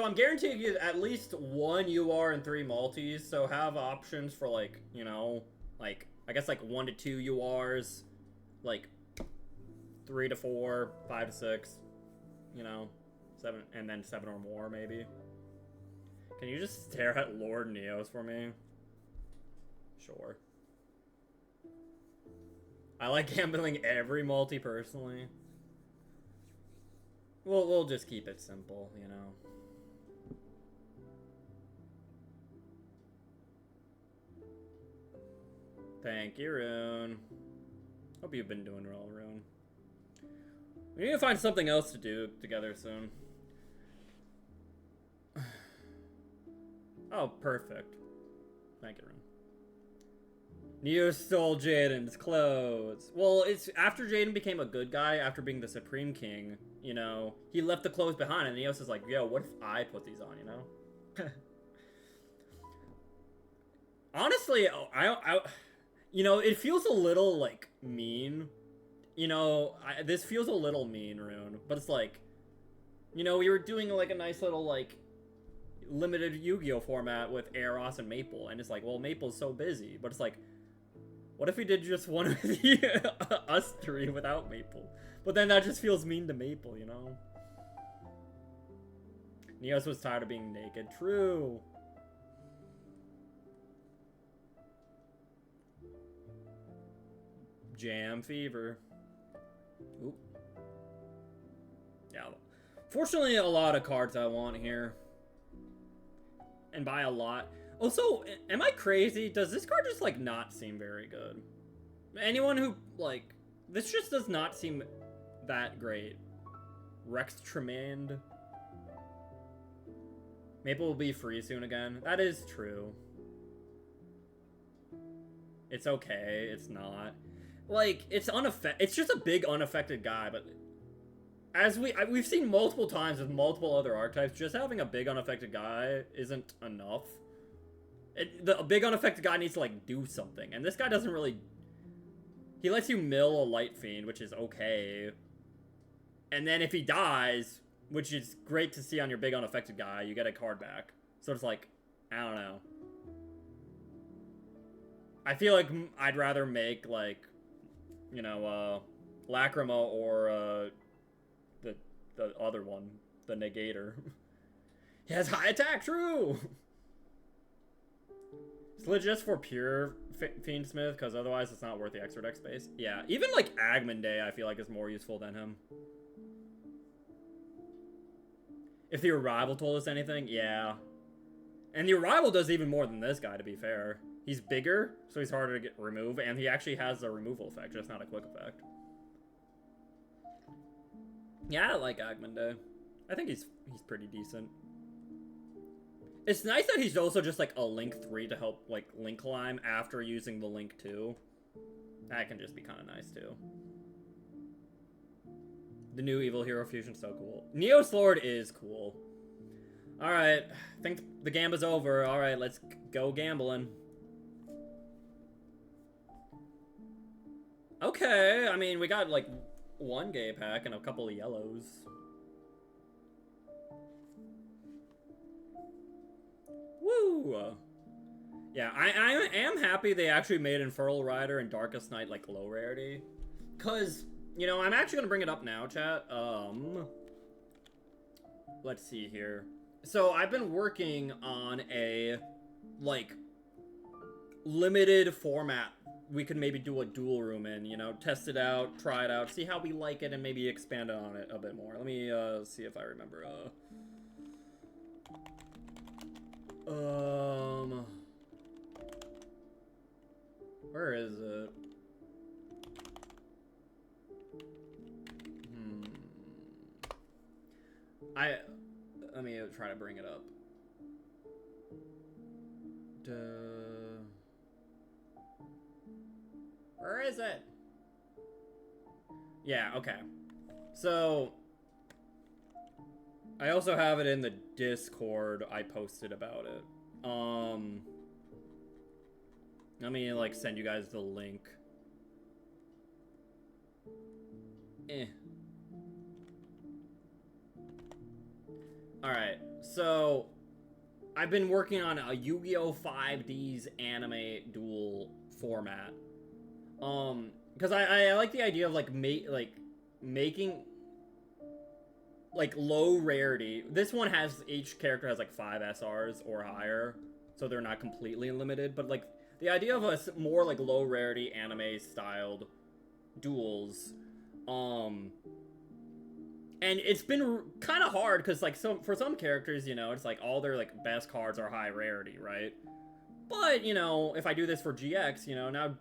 I'm guaranteeing you at least 1 UR and 3 multis. So have options for like, you know, like I guess like 1 to 2 URs, like 3 to 4, 5 to 6, you know, 7 and then 7 or more maybe. Can you just stare at Lord Neos for me? Sure. I like gambling every multi personally. We'll just keep it simple, you know. Thank you, Rune. Hope you've been doing well, Rune. We need to find something else to do together soon. Oh, perfect. Thank you, Rune. Neo stole Jaden's clothes. Well, it's after Jaden became a good guy, after being the Supreme King, you know, he left the clothes behind, and Neos is like, yo, what if I put these on, you know? Honestly, you know, it feels a little, like, mean. You know, this feels a little mean, Rune, but it's like, you know, we were doing, like, a nice little, like, limited Yu-Gi-Oh format with Eros and Maple, and it's like, well, Maple's so busy, but it's like, what if we did just one of the us 3 without Maple? But then that just feels mean to Maple, you know? Neos was tired of being naked. True. Jam fever. Oop. Yeah. Fortunately, a lot of cards I want here. And by a lot... Also, am I crazy? Does this card just, like, not seem very good? Anyone who, like... This just does not seem that great. Rex Tremand. Maple will be free soon again. That is true. It's okay. It's not. Like, it's just a big unaffected guy, but... As we've seen multiple times with multiple other archetypes, just having a big unaffected guy isn't enough. The big unaffected guy needs to, like, do something. And this guy doesn't really... He lets you mill a Light Fiend, which is okay. And then if he dies, which is great to see on your big unaffected guy, you get a card back. So it's like, I don't know. I feel like I'd rather make, like, you know, Lacrima or the other one, the Negator. He has high attack, true! It's legit just for pure Fiendsmith, because otherwise it's not worth the extra deck space. Yeah, even like Agony, I feel like is more useful than him. If the Arrival told us anything, yeah. And the Arrival does even more than this guy, to be fair. He's bigger, so he's harder to remove, and he actually has a removal effect, just not a quick effect. Yeah, I like Agony. I think he's pretty decent. It's nice that he's also just like a Link 3 to help like Link climb after using the Link 2. That can just be kind of nice too. The new Evil Hero Fusion's so cool. Neos Lord is cool. Alright, I think the gamba's over. Alright, let's go gambling. Okay, I mean, we got like one gay pack and a couple of yellows. Woo! Yeah, I am happy they actually made Infernal Rider and Darkest Night like low rarity. Cause, you know, I'm actually gonna bring it up now, chat. Let's see here. So I've been working on a like limited format we could maybe do a dual room in, you know, test it out, try it out, see how we like it, and maybe expand on it a bit more. Let me see if I remember. Where is it? Let me try to bring it up. Where is it? Yeah, okay. So, I also have it in the Discord. I posted about it. Let me, like, send you guys the link. Alright, so I've been working on a Yu-Gi-Oh! 5D's anime duel format. Because I like the idea of, like, making, like, low rarity. This one has, each character has, like, 5 SRs or higher, so they're not completely limited, but, like, the idea of a more, like, low rarity anime-styled duels, and it's been kind of hard, because, like, for some characters, you know, it's like, all their, like, best cards are high rarity, right? But, you know, if I do this for GX, you know, now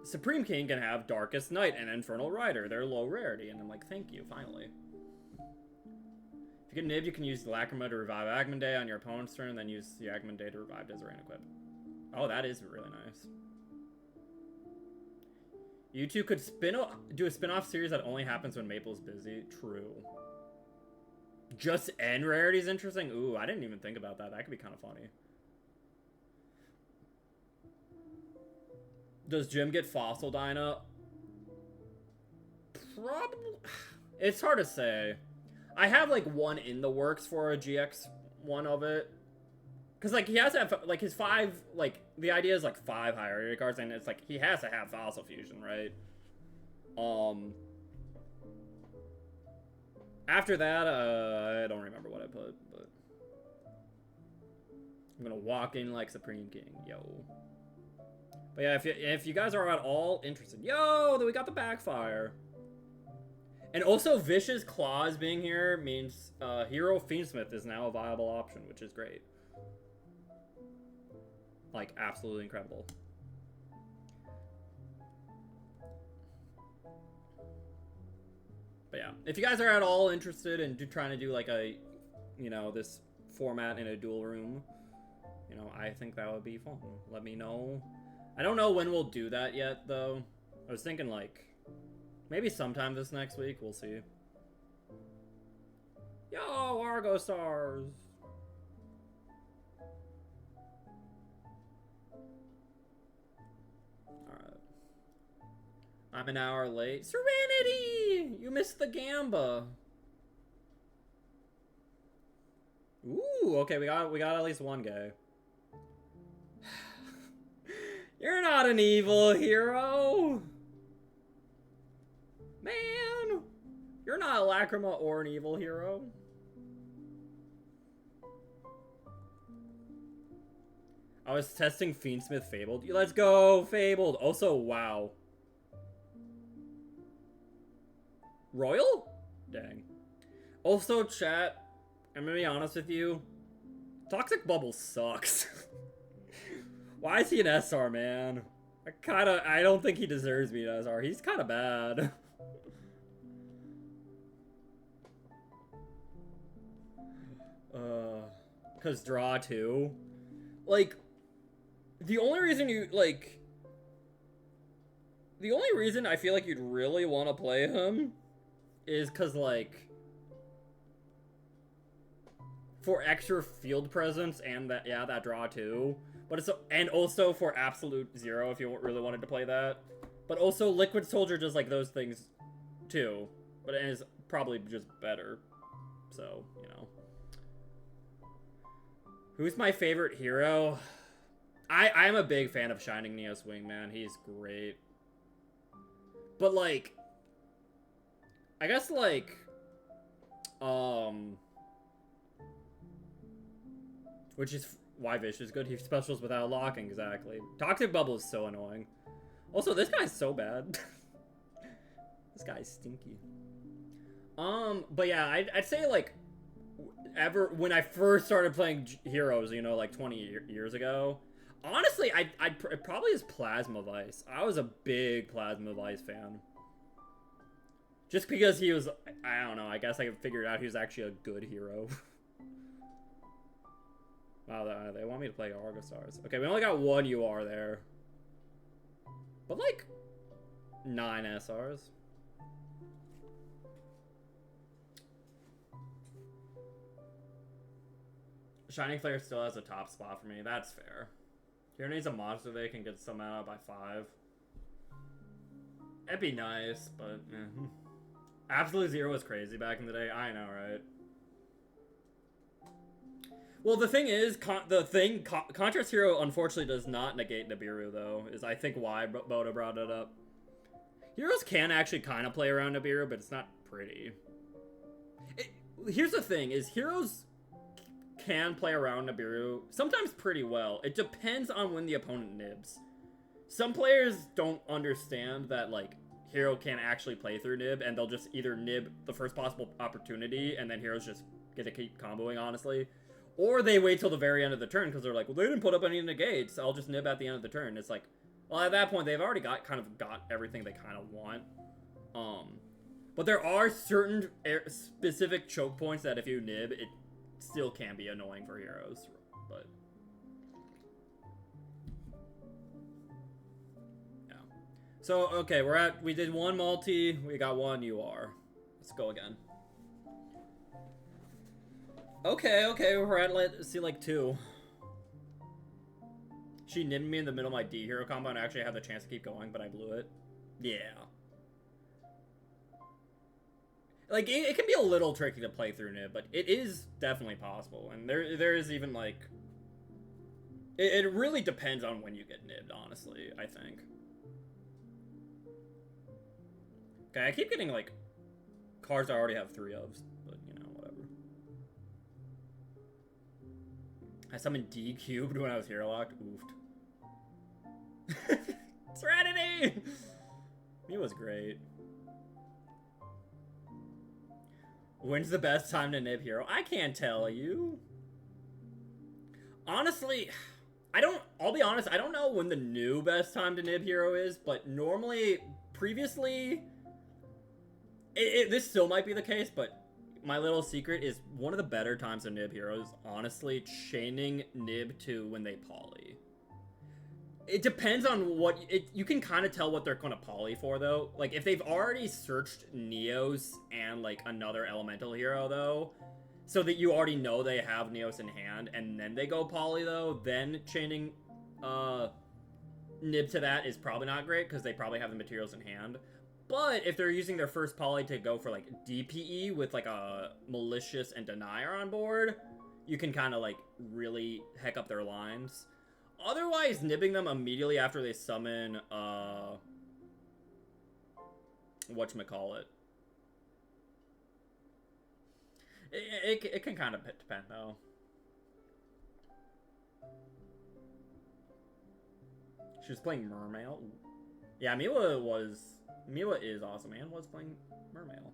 Supreme King can have Darkest Night and Infernal Rider. They're low rarity, and I'm like, thank you, finally. If you get Nib, you can use Lacrima to revive Agony on your opponent's turn, then use the Agony to revive Desiree and equip. Oh, that is really nice. You two could do a spin-off series that only happens when Maple's busy. True. Just N rarity is interesting? Ooh, I didn't even think about that. That could be kind of funny. Does Jim get Fossil Dyna? Probably. It's hard to say. I have, like, one in the works for a GX one of it. Because, like, he has to have, like, his 5, like, the idea is, like, 5 high rarity cards, and it's, like, he has to have Fossil Fusion, right? After that, I don't remember what I put, but I'm gonna walk in like Supreme King, yo. But yeah, if you guys are at all interested, yo, we got the backfire. And also, Vicious Claws being here means Hero Fiendsmith is now a viable option, which is great. Like, absolutely incredible. But yeah, if you guys are at all interested in trying to do like a, you know, this format in a dual room, you know, I think that would be fun. Let me know. I don't know when we'll do that yet, though. I was thinking, like, maybe sometime this next week. We'll see. Yo, Argo Stars! Alright. I'm an hour late. Serenity! You missed the Gamba. Ooh, okay, we got at least one guy. You're not an evil hero! You're not a Lacrima or an evil hero. I was testing Fiendsmith Fabled. Let's go, Fabled. Also, wow. Royal? Dang. Also, chat, I'm gonna be honest with you. Toxic Bubble sucks. Why is he an SR, man? I don't think he deserves me an SR. He's kind of bad. Cause draw 2. Like, the only reason I feel like you'd really want to play him is cause, like, for extra field presence and that draw 2. But it's, and also for absolute 0 if you really wanted to play that. But also Liquid Soldier does, like, those things too. But it is probably just better. So, you know. Who's my favorite hero? I'm a big fan of Shining Neos Wingman. He's great. But, like, I guess, like, which is why Vish is good. He specials without locking, exactly. Toxic Bubble is so annoying. Also, this guy's so bad. This guy's stinky. But yeah, I'd say, like, when I first started playing heroes, you know, like 20 years ago, honestly, it probably is Plasma Vice. I was a big Plasma Vice fan. Just because he was, I don't know, I guess I figured out he was actually a good hero. Wow, they want me to play Argostars. Okay, we only got 1 UR there. But, like, 9 SRs. Shining Flare still has a top spot for me. That's fair. Here needs a monster they can get some out by 5. That'd be nice, but Absolute Zero was crazy back in the day. I know, right? Well, the thing is, Contrast Hero unfortunately does not negate Nibiru, though, is I think why Boda brought it up. Heroes can actually kind of play around Nibiru, but it's not pretty. Here's the thing, is heroes can play around Nibiru sometimes pretty well. It depends on when the opponent nibs. Some players don't understand that, like, hero can't actually play through nib, and they'll just either nib the first possible opportunity, and then heroes just get to keep comboing, honestly. Or they wait till the very end of the turn, because they're like, well, they didn't put up any negates, I'll just nib at the end of the turn. It's like, well, at that point, they've already got everything they kind of want. But there are certain specific choke points that if you nib, it still can be annoying for heroes. But yeah. So okay, we did 1 multi, we got 1 UR. Let's go again. Okay, we're at, let's see, like 2. She nibbed me in the middle of my D hero combo and I actually had the chance to keep going, but I blew it. Yeah. Like, it can be a little tricky to play through nib, but it is definitely possible. And there is even, like... It really depends on when you get nibbed, honestly, I think. Okay, I keep getting, like, cards I already have 3 of, but, you know, whatever. I summoned D cubed when I was hero locked. Oofed. Serenity! He was great. When's the best time to nib hero? I can't tell you. Honestly, I'll be honest, I don't know when the new best time to nib hero is, but normally, previously, this still might be the case, but my little secret is one of the better times to nib heroes, honestly, chaining nib to when they poly. It depends on what... you can kind of tell what they're going to poly for, though. Like, if they've already searched Neos and, like, another elemental hero, though, so that you already know they have Neos in hand, and then they go poly, though, then chaining nib to that is probably not great, because they probably have the materials in hand. But if they're using their first poly to go for, like, DPE with, like, a Malicious and Denier on board, you can kind of, like, really heck up their lines. Otherwise, nibbing them immediately after they summon, whatchamacallit. It can kind of depend, though. She was playing Mermail. Yeah, Mila is awesome, and was playing Mermail.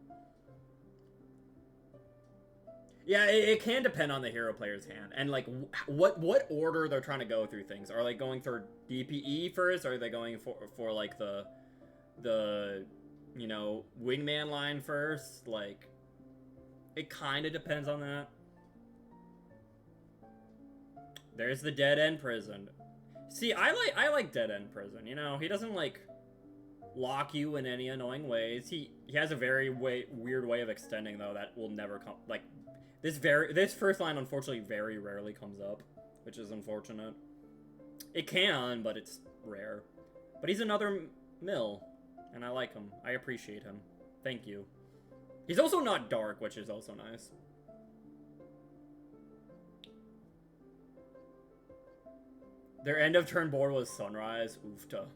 Yeah, it can depend on the hero player's hand, and like what order they're trying to go through things. Are they going for DPE first? Or are they going for like the you know, wingman line first? Like, it kind of depends on that. There's the dead end prison. See, I like dead end prison. You know, he doesn't like lock you in any annoying ways. He has a very weird way of extending though that will never come. Like, this first line unfortunately very rarely comes up, which is unfortunate. It can, but it's rare. But he's another mill, and I like him. I appreciate him. Thank you. He's also not dark, which is also nice. Their end of turn board was Sunrise. Oofta.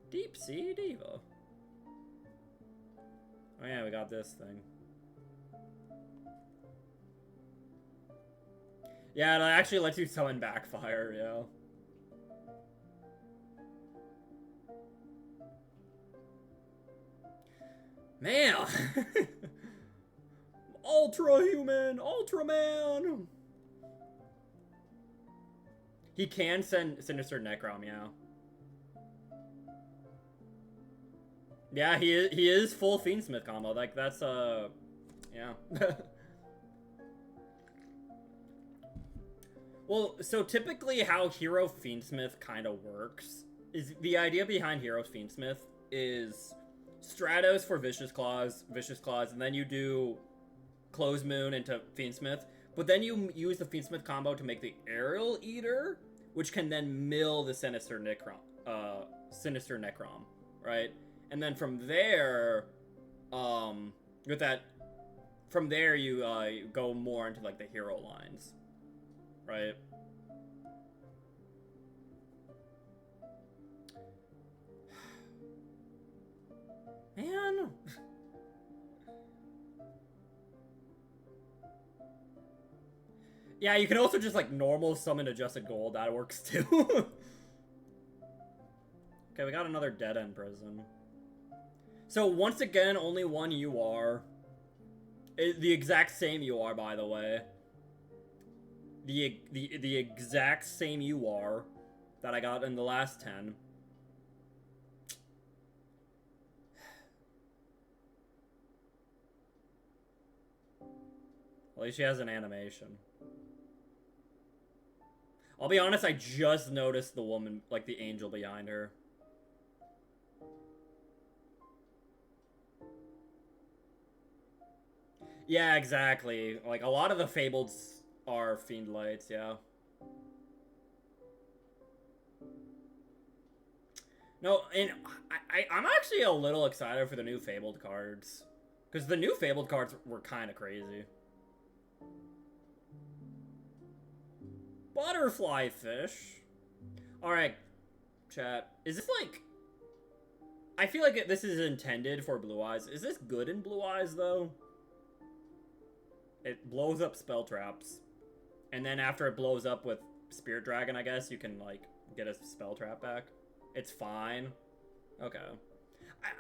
Deep Sea Diva. Oh yeah, we got this thing. Yeah, it actually lets you summon Backfire, yeah. Man! Ultra-human! Ultraman! He can send Sinister Necrom, yeah. Yeah, he is full Fiendsmith combo. Like, that's, yeah. Well, so typically how Hero Fiendsmith kind of works is the idea behind Hero Fiendsmith is Stratos for Vicious Claws, and then you do Close Moon into Fiendsmith, but then you use the Fiendsmith combo to make the Aerial Eater, which can then mill the Sinister Necrom, right? And then from there, from there you go more into like the hero lines, right? Man. Yeah, you can also just like normal summon Adjusted Gold. That works too. Okay, we got another dead end prison. So once again, only one UR. The exact same UR, by the way. The exact same UR that I got in the last 10. At least she has an animation. I'll be honest, I just noticed the woman, like the angel behind her. Yeah, exactly. Like, a lot of the Fableds are Fiend Lights, yeah. No, and I'm actually a little excited for the new Fabled cards. Because the new Fabled cards were kind of crazy. Butterfly fish. Alright, chat. Is this like... I feel like this is intended for Blue Eyes. Is this good in Blue Eyes, though? It blows up spell traps. And then after it blows up with Spirit Dragon, I guess, you can, like, get a spell trap back. It's fine. Okay.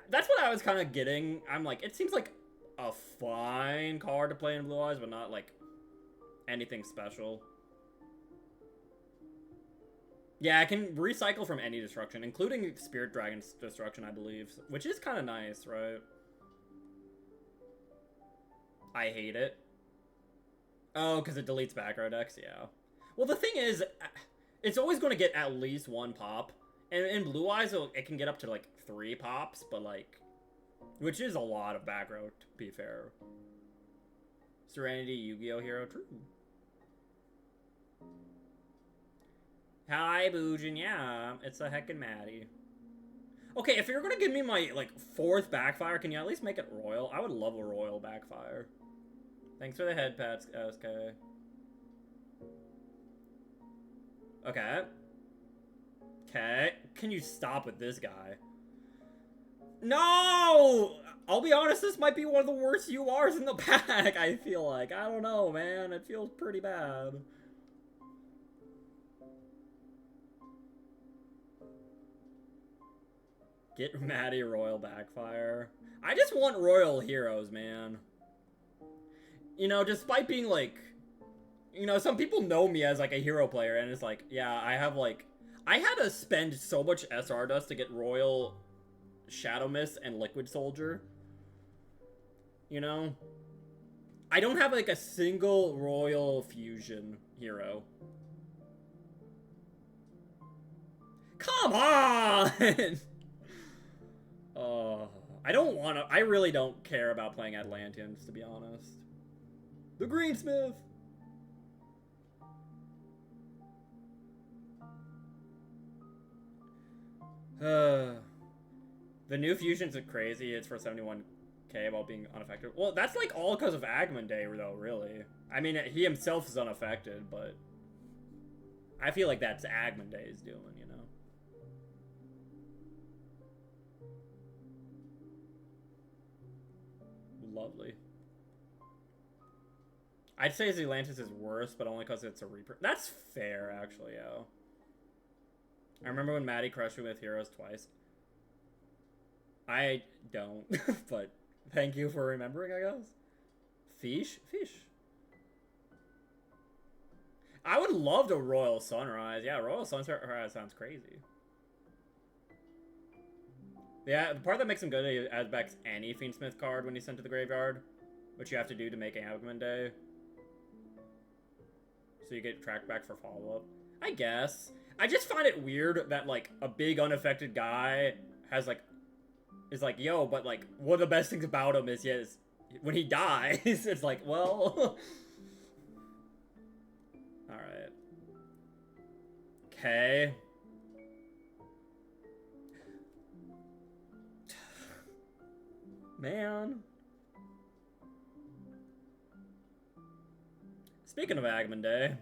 That's what I was kind of getting. I'm like, it seems like a fine card to play in Blue Eyes, but not, like, anything special. Yeah, I can recycle from any destruction, including Spirit Dragon's destruction, I believe. Which is kind of nice, right? I hate it. Oh, because it deletes back row decks? Yeah. Well, the thing is, it's always going to get at least one pop. And in Blue Eyes, it can get up to, like, 3 pops, but, like... Which is a lot of back row, to be fair. Serenity, Yu-Gi-Oh! Hero, true. Hi, Boojin, yeah. It's a heckin' Maddie. Okay, if you're going to give me my, like, 4th backfire, can you at least make it royal? I would love a royal backfire. Thanks for the head pats, SK. Okay. Okay. Can you stop with this guy? No! I'll be honest, this might be one of the worst URs in the pack, I feel like. I don't know, man. It feels pretty bad. Get Maddie Royal Backfire. I just want Royal Heroes, man. You know, despite being like... You know, some people know me as like a hero player, and it's like, yeah, I have like... I had to spend so much SR dust to get Royal Shadow Mist and Liquid Soldier. You know? I don't have like a single Royal Fusion hero. Come on! I don't want to... I really don't care about playing Atlanteans, to be honest. The Greensmith! The new fusions are crazy. It's for 71k while being unaffected. Well, that's like all because of Agman Day, though, really. I mean, he himself is unaffected, but... I feel like that's Agman Day's doing, you know? Lovely. I'd say Zelantis is worse, but only because it's a Reaper. That's fair, actually, yo. I remember when Maddie crushed me with heroes twice. I don't, but thank you for remembering, I guess. Fish? Fish. I would love the Royal Sunrise. Yeah, Royal Sunrise sounds crazy. Yeah, the part that makes him good is adds back any Fiendsmith card when he's sent to the graveyard, which you have to do to make a Agman Day. So you get track back for follow-up. I guess. I just find it weird that, like, a big unaffected guy has, like, is like, yo, but, like, one of the best things about him is, yes, when he dies, it's like, well... Alright. Okay. Man. Speaking of Agman Day.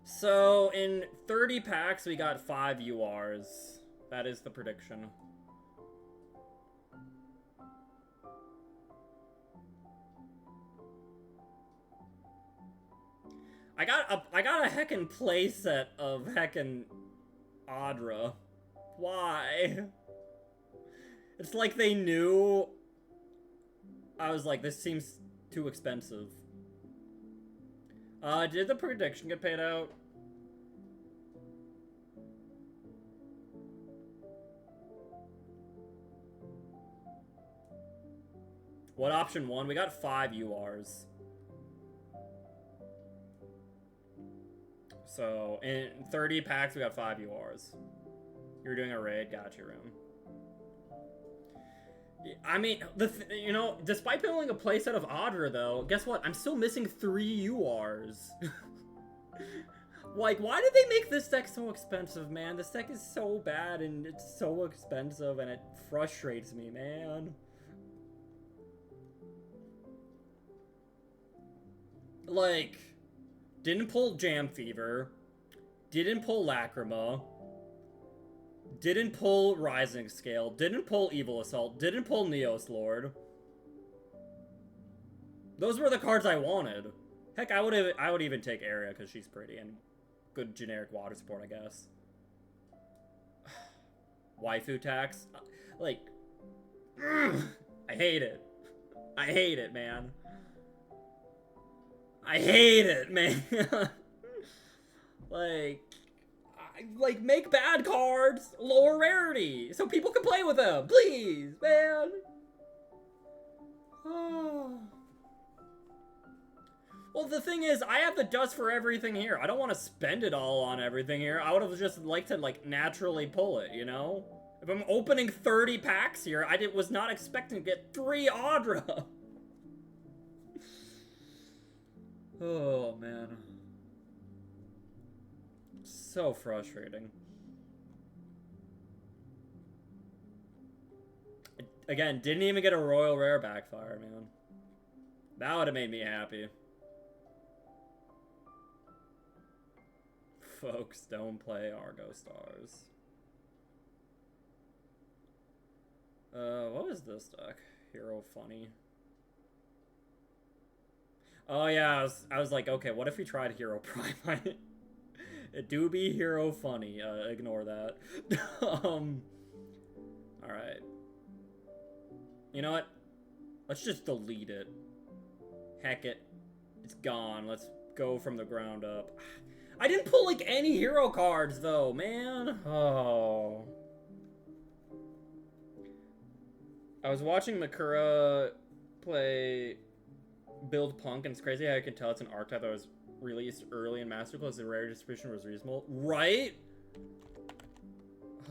So, in 30 packs, we got 5 URs. That is the prediction. I got a heckin' playset of heckin' Audra. Why? It's like they knew. I was like, this seems too expensive. Did the prediction get paid out? What option won? We got 5 URs. So, in 30 packs, we got 5 URs. You were doing a raid? Gotcha, room. I mean, you know, despite building a playset of Audra, though, guess what? I'm still missing 3 URs. Like, why did they make this deck so expensive, man? This deck is so bad, and it's so expensive, and it frustrates me, man. Like, didn't pull Jam Fever, didn't pull Lacrima, didn't pull Rising Scale, didn't pull Evil Assault, didn't pull Neos Lord. Those were the cards I wanted. Heck, I would even take Area because she's pretty and good generic water support, I guess. Waifu tax, like, I hate it. I hate it, man. I hate it, man. Like, make bad cards lower rarity so people can play with them, please, man. Oh. Well, the thing is, I have the dust for everything here. I don't want to spend it all on everything here. I would have just liked to, like, naturally pull it, you know? If I'm opening 30 packs here, I was not expecting to get 3 Audra. Oh, man. So frustrating. Again, didn't even get a Royal Rare Backfire, man. That would have made me happy. Folks, don't play Argo Stars. What was this deck? Hero Funny. Oh yeah, I was like, okay, what if we tried Hero Primite? It do be Hero Funny. Ignore that. Alright. You know what? Let's just delete it. Heck it. It's gone. Let's go from the ground up. I didn't pull, like, any hero cards, though, man. Oh. I was watching Makura play Build Punk, and it's crazy how I can tell it's an archetype that was released early in Master Class. The rare distribution was reasonable. Right?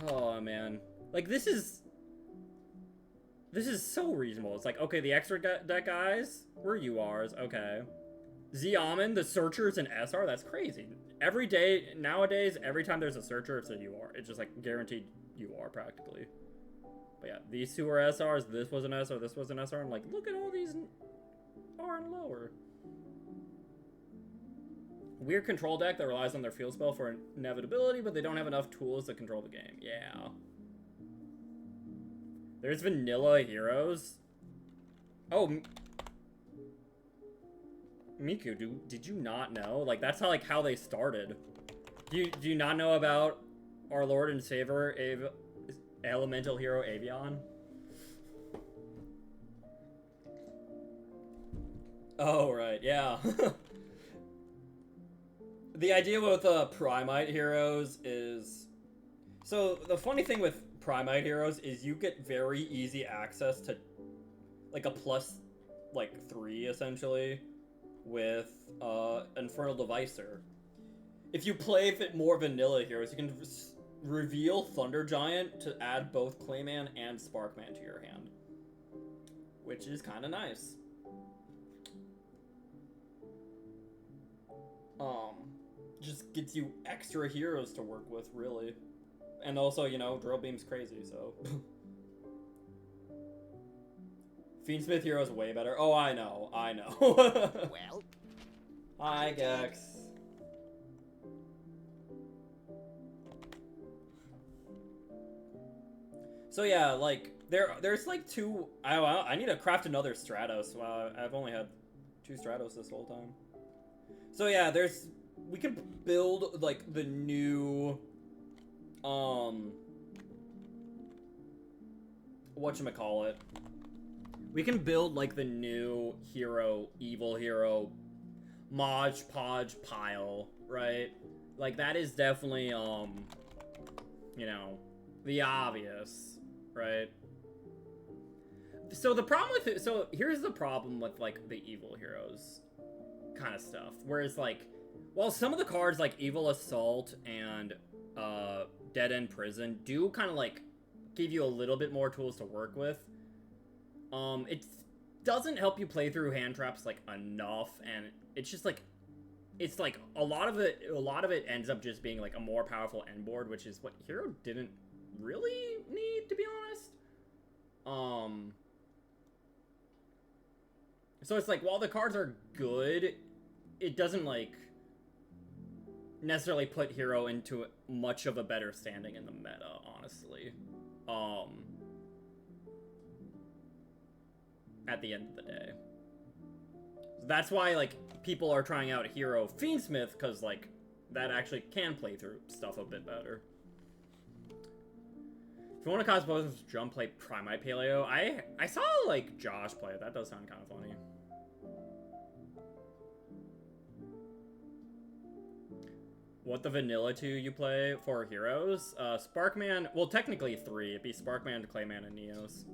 Oh, man. Like, this is so reasonable. It's like, okay, the extra deck guys were URs. Okay. Xiamen, the searchers, and SR. That's crazy. Every day, nowadays, every time there's a searcher, it's a UR. It's just, like, guaranteed UR, practically. But yeah, these two are SRs. This was an SR. This was an SR. I'm like, look at all these R and lower. Weird control deck that relies on their field spell for inevitability, but they don't have enough tools to control the game. Yeah. There's vanilla heroes. Oh, Miku, did you not know? Like, that's how, like, how they started. Do you not know about our Lord and Savior, Elemental Hero Avion? Oh, right, yeah. The idea with Primite heroes is... So, the funny thing with Primite heroes is you get very easy access to, like, a plus, like, 3, essentially, with Infernal Devicer. If you play more vanilla heroes, you can reveal Thunder Giant to add both Clayman and Sparkman to your hand, which is kind of nice. Just gets you extra heroes to work with, really. And also, you know, Drill Beam's crazy, so... Fiendsmith hero is way better. Oh, I know. Well... Hi, Gex. So yeah, like, there's like two... I need to craft another Stratos. Wow, I've only had 2 Stratos this whole time. So yeah, we can build, like, the new, whatchamacallit. We can build, like, the new hero, evil hero, Modge Podge pile, right? Like, that is definitely, you know, the obvious, right? So the problem with it, so here's the problem with, like, the evil heroes kind of stuff. Whereas, like, while some of the cards, like Evil Assault and Dead End Prison, do kind of, like, give you a little bit more tools to work with, it doesn't help you play through hand traps, like, enough, and it's just, like, it's, like, a lot of it ends up just being, like, a more powerful end board, which is what Hero didn't really need, to be honest. So it's, like, while the cards are good, it doesn't, like, necessarily put Hero into much of a better standing in the meta, honestly. At the end of the day. That's why, like, people are trying out Hero Fiendsmith, because, like, that actually can play through stuff a bit better. If you want to cause both jump, play Primite Paleo. I saw, like, Josh play it. That does sound kind of funny. What the vanilla 2 you play for heroes? Sparkman, well, technically 3. It'd be Sparkman, Clayman, and Neos.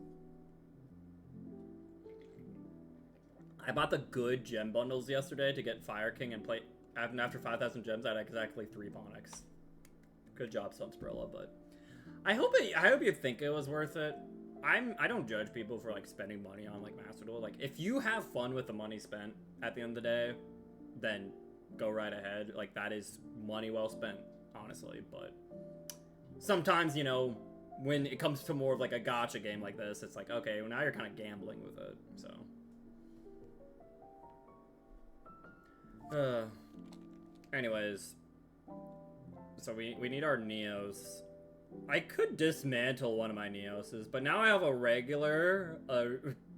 I bought the good gem bundles yesterday to get Fire King and play. After 5,000 gems, I had exactly 3 Bonix. Good job, Sunsprilla, but I hope you think it was worth it. I don't judge people for, like, spending money on, like, Master Duel. Like, if you have fun with the money spent at the end of the day, then go right ahead. Like, that is money well spent, honestly. But sometimes, you know, when it comes to more of, like, a gacha game like this, it's like, okay, well, now you're kind of gambling with it, so. Anyways, so we need our Neos. I could dismantle one of my Neoses, but now I have a regular, a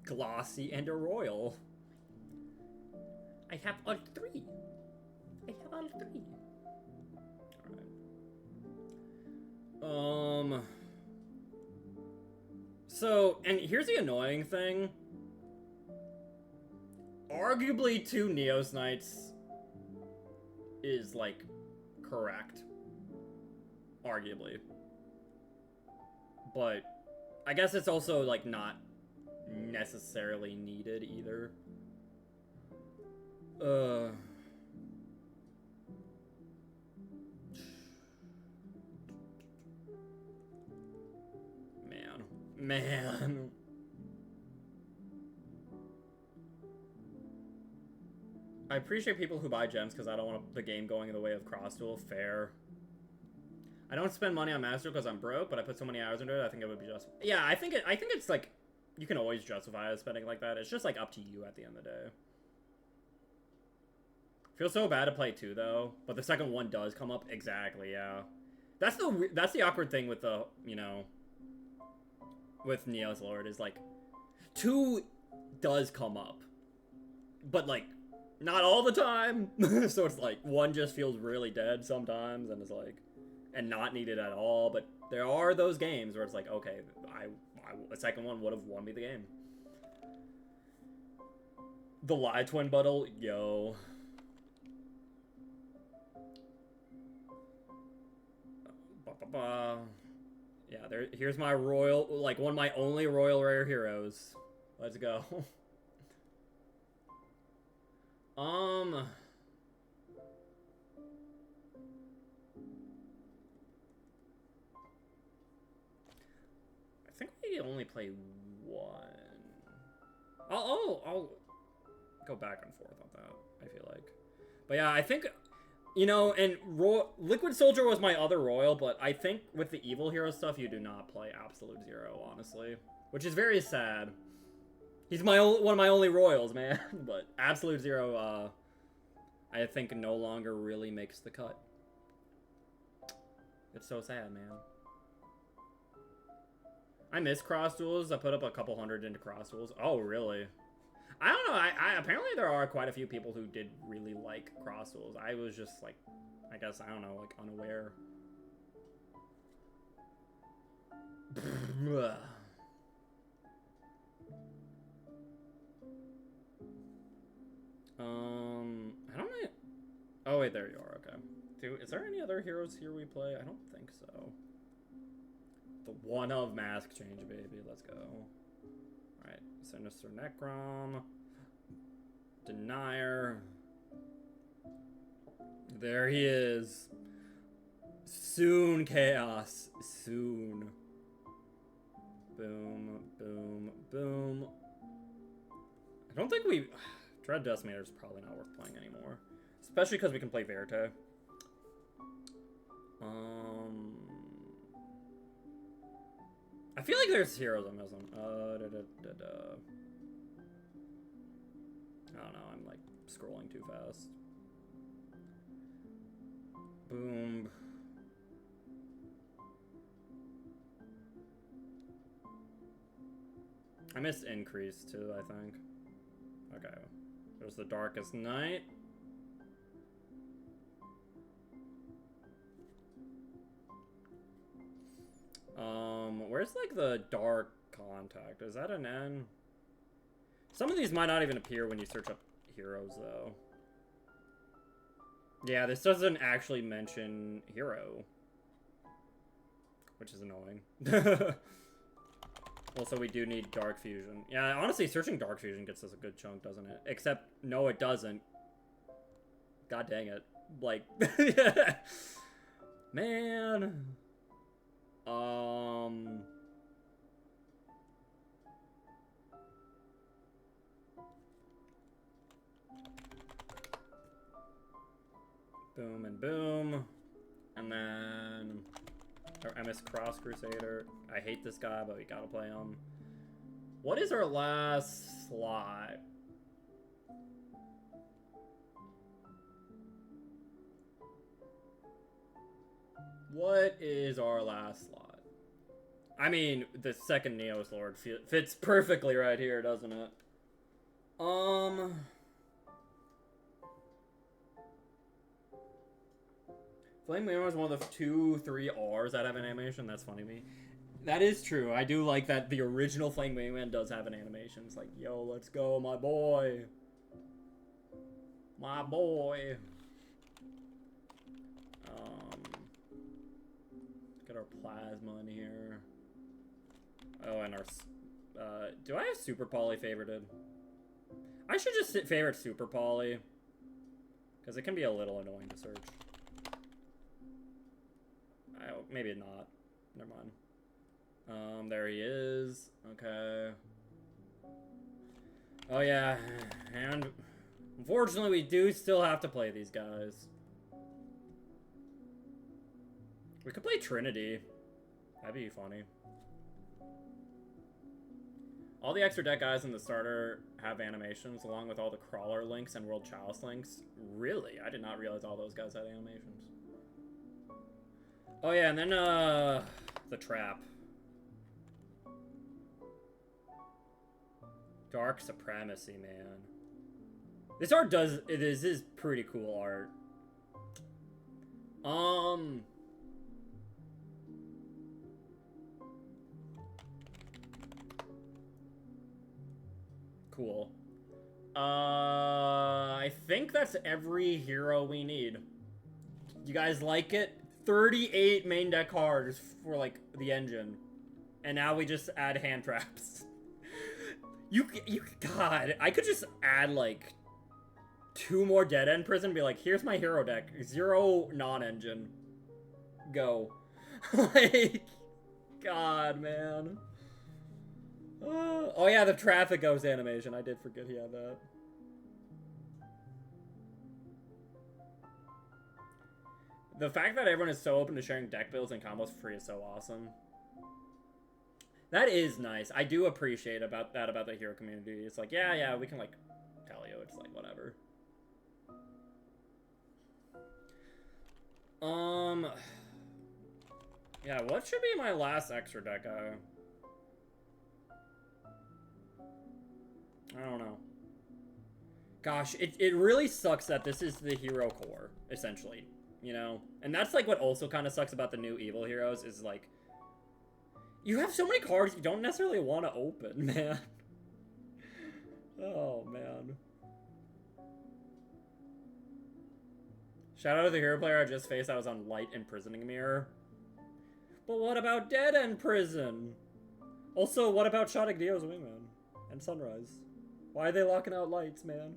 glossy, and a royal. I have all three. I have all three. Alright. So, and here's the annoying thing. Arguably 2 Neos Knights is, like, correct. Arguably. But I guess it's also, like, not necessarily needed either. Man. I appreciate people who buy gems because I don't want the game going in the way of cross duel. Fair. I don't spend money on Master because I'm broke, but I put so many hours into it. I think it would be just. Yeah, I think it's like you can always justify spending like that. It's just like up to you at the end of the day. Feels so bad to play 2 though, but the second one does come up. Exactly. Yeah. That's the awkward thing with the with Neos Lord is like 2 does come up, but like not all the time. So it's like 1 just feels really dead sometimes, and it's like and not needed at all. But there are those games where it's like, okay, the second one would have won me the game. The Lie Twin Buttle, yo. Yeah, here's my royal, like one of my only royal rare heroes. Let's go. I think we only play 1. I'll go back and forth on that, I feel like. But yeah, I think, you know, and Liquid Soldier was my other royal, but I think with the evil hero stuff, you do not play Absolute Zero, honestly. Which is very sad. He's one of my only royals, man. But Absolute Zero, I think no longer really makes the cut. It's so sad, man. I miss cross duels. I put up a couple hundred into cross duels. Oh, really? I don't know. I apparently there are quite a few people who did really like cross duels. I was just like, I guess, I don't know, like unaware. I don't know. Oh wait, there you are. Okay. Is there any other heroes here we play? I don't think so. The one of mask change, baby. Let's go. Alright. Sinister Necrom. Denier. There he is. Soon, Chaos. Soon. Boom, boom, boom. I don't think we... Dread Decimator is probably not worth playing anymore. Especially because we can play Verte. I feel like there's heroes I'm missing. I don't know, I'm like scrolling too fast. Boom. I missed Increase too, I think. Okay. There's the Darkest Night. Where's like the Dark Contact? Is that an N? Some of these might not even appear when you search up heroes, though. Yeah, this doesn't actually mention hero, which is annoying. Also, we do need Dark Fusion. Yeah, honestly, searching Dark Fusion gets us a good chunk, doesn't it? Except, no, it doesn't. God dang it. Like, man. Boom and boom. And then our MS Cross Crusader. I hate this guy, but we gotta play him. What is our last slot? What is our last slot? I mean, the second Neos Lord fits perfectly right here, doesn't it? Flame Wayman was one of the 2-3 R's that have an animation. That's funny to me. That is true. I do like that the original Flame Wayman does have an animation. It's like, yo, let's go, my boy. My boy. Get our plasma in here. Oh, and our... do I have Super Poly favorited? I should just favorite Super Poly. Because it can be a little annoying to search. Maybe not. Never mind. There he is. Okay. Oh yeah, and unfortunately we do still have to play these guys. We could play Trinity. That'd be funny. All the extra deck guys in the starter have animations, along with all the Crawler links and World Chalice links. Really? I did not realize all those guys had animations. Oh yeah, and then the Trap. Dark Supremacy, man. This art is pretty cool art. Cool. I think that's every hero we need. You guys like it? 38 main deck cards for, like, the engine. And now we just add hand traps. God, I could just add, like, 2 more Dead End Prison and be like, here's my hero deck. 0 non-engine. Go. Like, God, man. Oh, yeah, the Traffic Ghost animation. I did forget he had that. The fact that everyone is so open to sharing deck builds and combos for free is so awesome. That is nice. I do appreciate about the hero community. It's like, yeah, we can, like, tell you. It's like, whatever. Yeah, what should be my last extra deck? I don't know. Gosh, it really sucks that this is the hero core, essentially. You know? And that's, like, what also kind of sucks about the new evil heroes is, like, you have so many cards you don't necessarily want to open, man. Oh, man. Shout out to the hero player I just faced. I was on Light Imprisoning Mirror. But what about Dead End Prison? Also, what about Shotic Dio's Wingman? And Sunrise? Why are they locking out lights, man?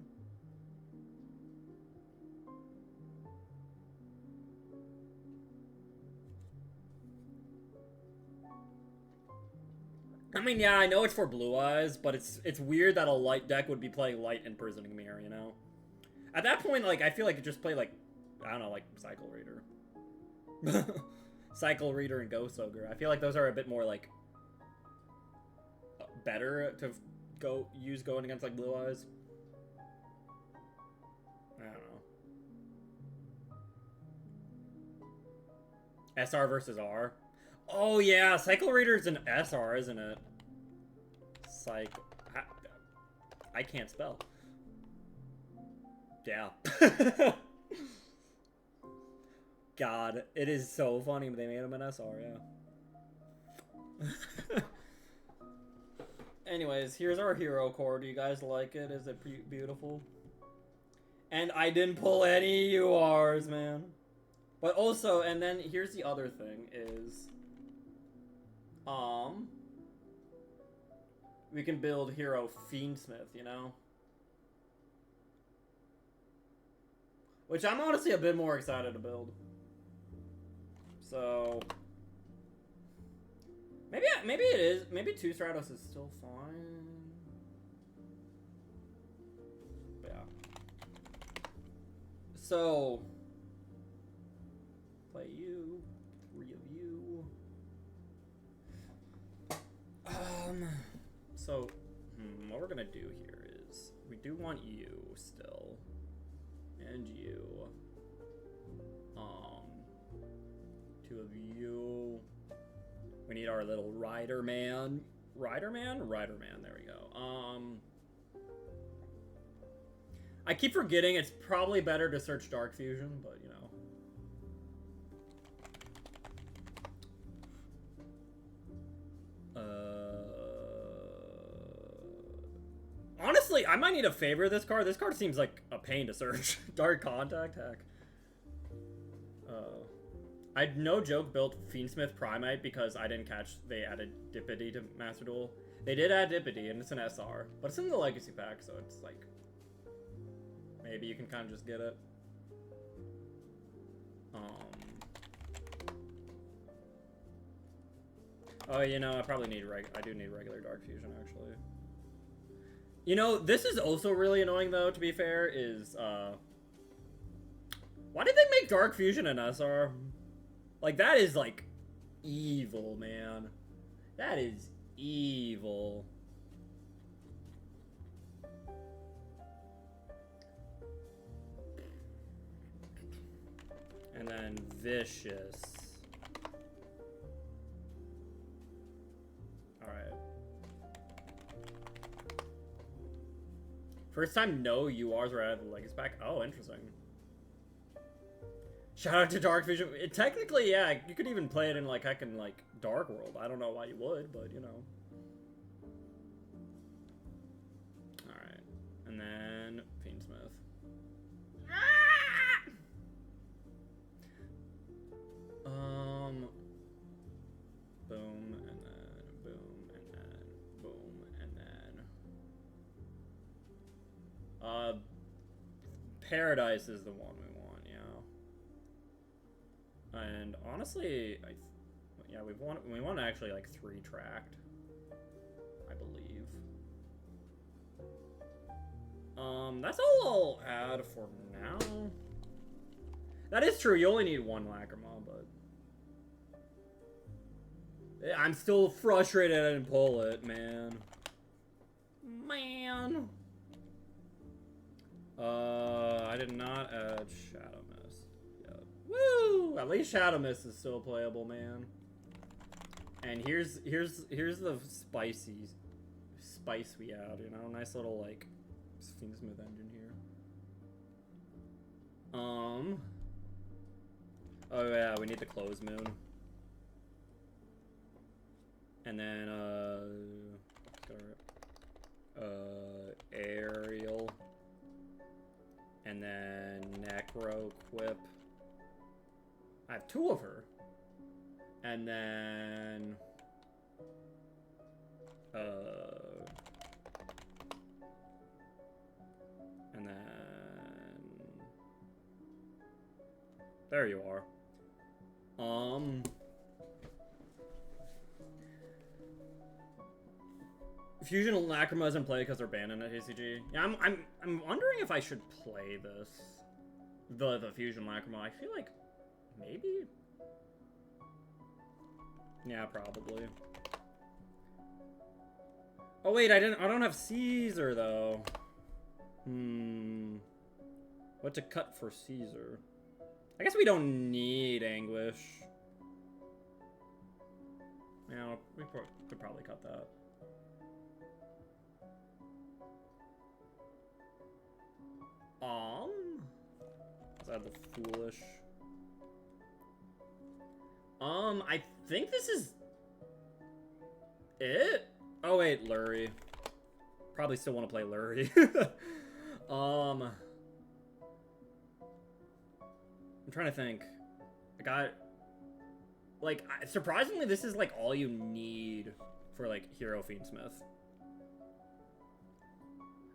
I mean, yeah, I know it's for Blue Eyes, but it's weird that a light deck would be playing Light Imprisoning Mirror, you know? At that point, like, I feel like it just play, like, I don't know, like, Cycle Reader. Cycle Reader and Ghost Ogre. I feel like those are a bit more, like, better to use going against, like, Blue Eyes. I don't know. SR versus R. Oh, yeah, Cycle Reader's an SR, isn't it? I can't spell. Yeah. God, it is so funny they made him an SR, yeah. Anyways, here's our hero core. Do you guys like it? Is it beautiful? And I didn't pull any URs, man. But also, and then here's the other thing is... we can build hero Fiendsmith, you know? Which I'm honestly a bit more excited to build. So... Maybe it is. Maybe 2 Stratos is still fine. But yeah. So... play you. 3 of you. So, what we're gonna do here is, we do want you still, and you, 2 of you, We need our little Rider Man. Rider Man? Rider Man, there we go. I keep forgetting it's probably better to search Dark Fusion, but you know. Honestly, I might need a favor of this card. This card seems like a pain to search. Dark Contact, heck. I no joke built Fiendsmith Primite because I didn't catch they added Dippity to Master Duel. They did add Dippity and it's an SR, but it's in the Legacy pack, so it's like maybe you can kind of just get it. Oh, you know, I probably need I do need regular Dark Fusion actually. You know, this is also really annoying though, to be fair, is why did they make Dark Fusion an SR? Like, that is, like, evil, man. That is evil. And then Vicious. Alright. First time no URs were added to the Legacy pack? Oh, interesting. Shout out to Dark Fusion. Technically, yeah, you could even play it in, like, heckin', like, Dark World. I don't know why you would, but, you know. Alright. And then Fiendsmith. Boom, and then boom, and then boom, and then... Paradise is the one we want, yeah. And honestly, yeah, we want actually like 3-tracked, I believe. That's all I'll add for now. That is true. You only need one Lacrima, but I'm still frustrated I didn't pull it, man. Man. I did not add Shadow Mist. Yep. Woo! At least Shadow Mist is still playable, man. And here's the spice we add, you know, nice little like Fiendsmith engine here. Oh yeah, we need the Close Moon. And then Aerial. And then Necro Quip. I have 2 of her. And then there you are. Fusion Lacrima isn't played because they're banned in the TCG. Yeah, I'm wondering if I should play this. The Fusion Lacrima. I feel like maybe. Yeah, probably. Oh wait, I don't have Caesar though. What to cut for Caesar? I guess we don't need Anguish. Yeah, we could probably cut that. Is that the Foolish? I think this is it. Oh wait, Lurie. Probably still want to play Lurie. I'm trying to think. I got like surprisingly, this is like all you need for like Hero Fiendsmith.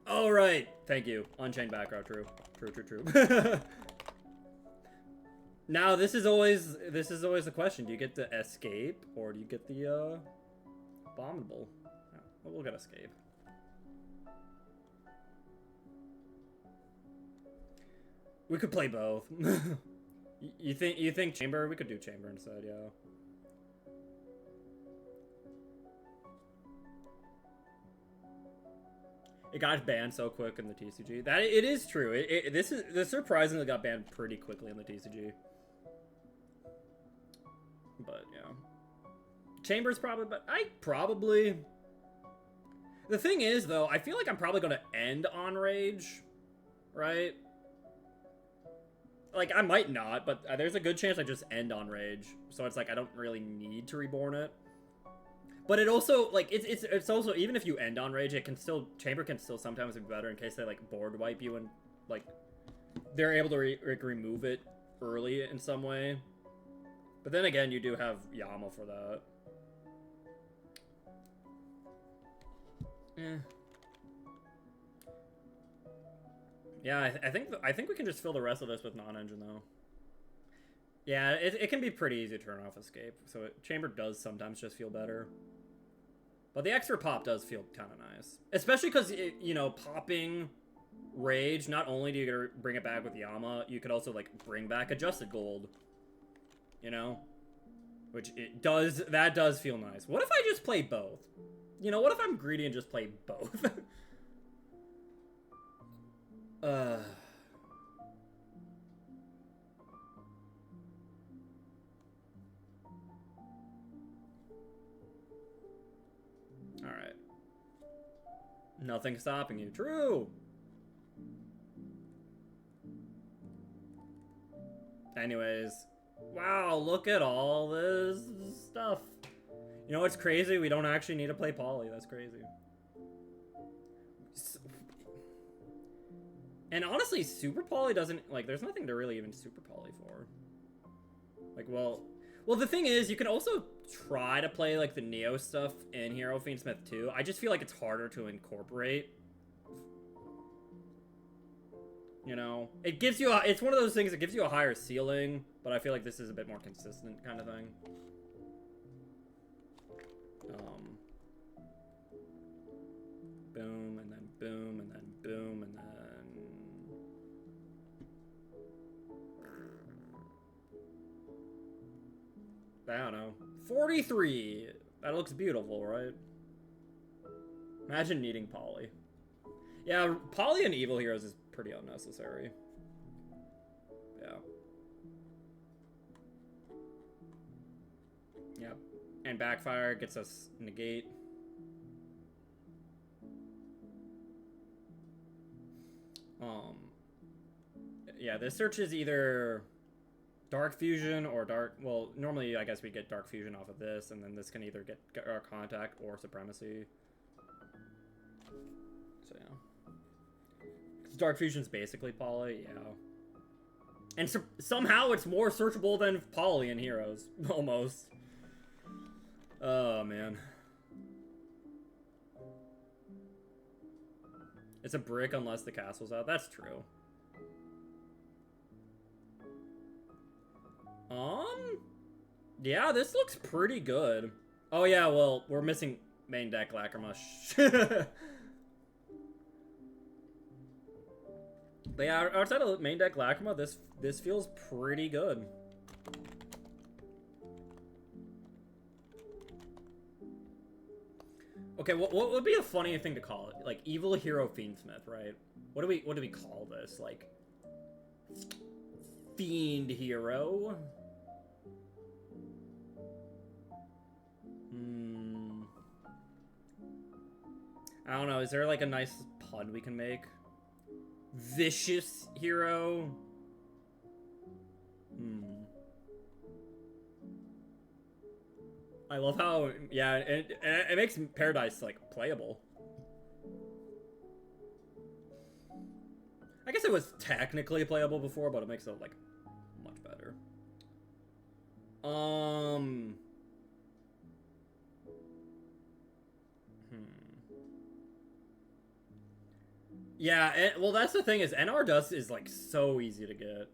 Oh right, thank you. Unchained Background, true. Now this is always the question: do you get the Escape or do you get the Abominable? Yeah, we'll get Escape. We could play both. You think Chamber? We could do Chamber instead, yeah. It got banned so quick in the TCG. That it is true. This surprisingly got banned pretty quickly in the TCG. But yeah, Chamber's probably, but I probably... The thing is, though, I feel like I'm probably going to end on Rage, right? Like, I might not, but there's a good chance I just end on Rage. So it's like, I don't really need to reborn it. But it also, like, it's also, even if you end on Rage, it can still, Chamber can still sometimes be better in case they, like, board wipe you and, like, they're able to remove it early in some way. But then again, you do have Yama for that. Eh. Yeah, I think we can just fill the rest of this with non-engine, though. Yeah, it can be pretty easy to turn off Escape, so Chamber does sometimes just feel better. But the extra pop does feel kind of nice. Especially because, you know, popping Rage, not only do you bring it back with Yama, you could also, like, bring back Adjusted Gold. You know? Which that does feel nice. What if I just play both? You know, what if I'm greedy and just play both? Alright. Nothing stopping you. True! Anyways. Wow, look at all this stuff. You know what's crazy? We don't actually need to play Poly. That's crazy. And honestly, Super Poly doesn't... Like, there's nothing to really even Super Poly for. Like, well, the thing is, you can also try to play, like, the Neo stuff in Hero Fiendsmith too. I just feel like it's harder to incorporate. You know? It gives you it's one of those things that gives you a higher ceiling, but I feel like this is a bit more consistent kind of thing. Boom, and then boom, and then boom, and then... I don't know. 43! That looks beautiful, right? Imagine needing Poly. Yeah, Poly and Evil Heroes is pretty unnecessary. Yeah. Yep. And Backfire gets us Negate. Yeah, this search is either Dark Fusion or Dark... Well, normally I guess we get Dark Fusion off of this, and then this can either get our Contact or Supremacy. So, yeah. Dark Fusion's basically Poly, yeah. And somehow it's more searchable than Poly in Heroes, almost. Oh, man. It's a brick unless the castle's out. That's true. Yeah, this looks pretty good. Oh yeah, well, we're missing main deck Lacrima. But yeah, outside of main deck Lacrima, this feels pretty good. Okay, what would be a funny thing to call it? Like Evil Hero Fiendsmith, right? What do we call this? Like Fiend Hero? I don't know, is there like a nice pun we can make? Vicious Hero? I love how, yeah, it makes Paradise, like, playable. I guess it was technically playable before, but it makes it, like, much better. Yeah, well, that's the thing is, NR Dust is, like, so easy to get.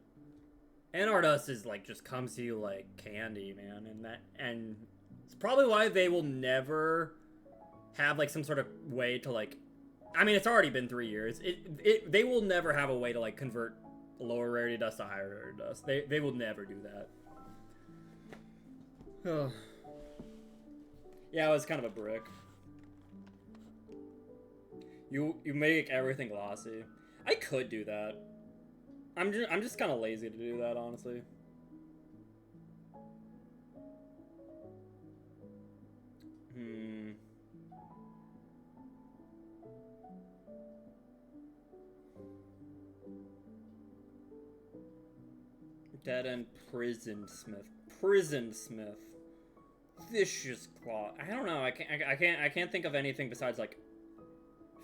NR Dust is, like, just comes to you like candy, man, and it's probably why they will never have, like, some sort of way to, like... I mean, it's already been 3 years. They will never have a way to, like, convert lower rarity dust to higher rarity dust. They will never do that. Yeah, it was kind of a brick. You make everything glossy. I could do that. I'm just kind of lazy to do that, honestly. Dead End Prison Smith. Prison Smith. Vicious Claw. I don't know. I can't think of anything besides like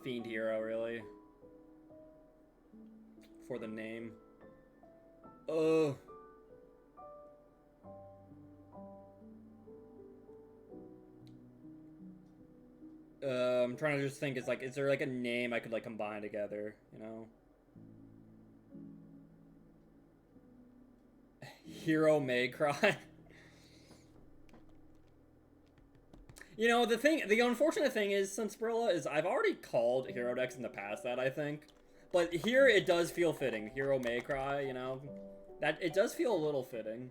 Fiend Hero really. For the name. I'm trying to just think, is there like a name I could like combine together, you know? Hero May Cry. You know, the unfortunate thing is, Sunsprilla, is I've already called hero decks in the past that, I think. But here it does feel fitting. Hero May Cry, you know? That, it does feel a little fitting.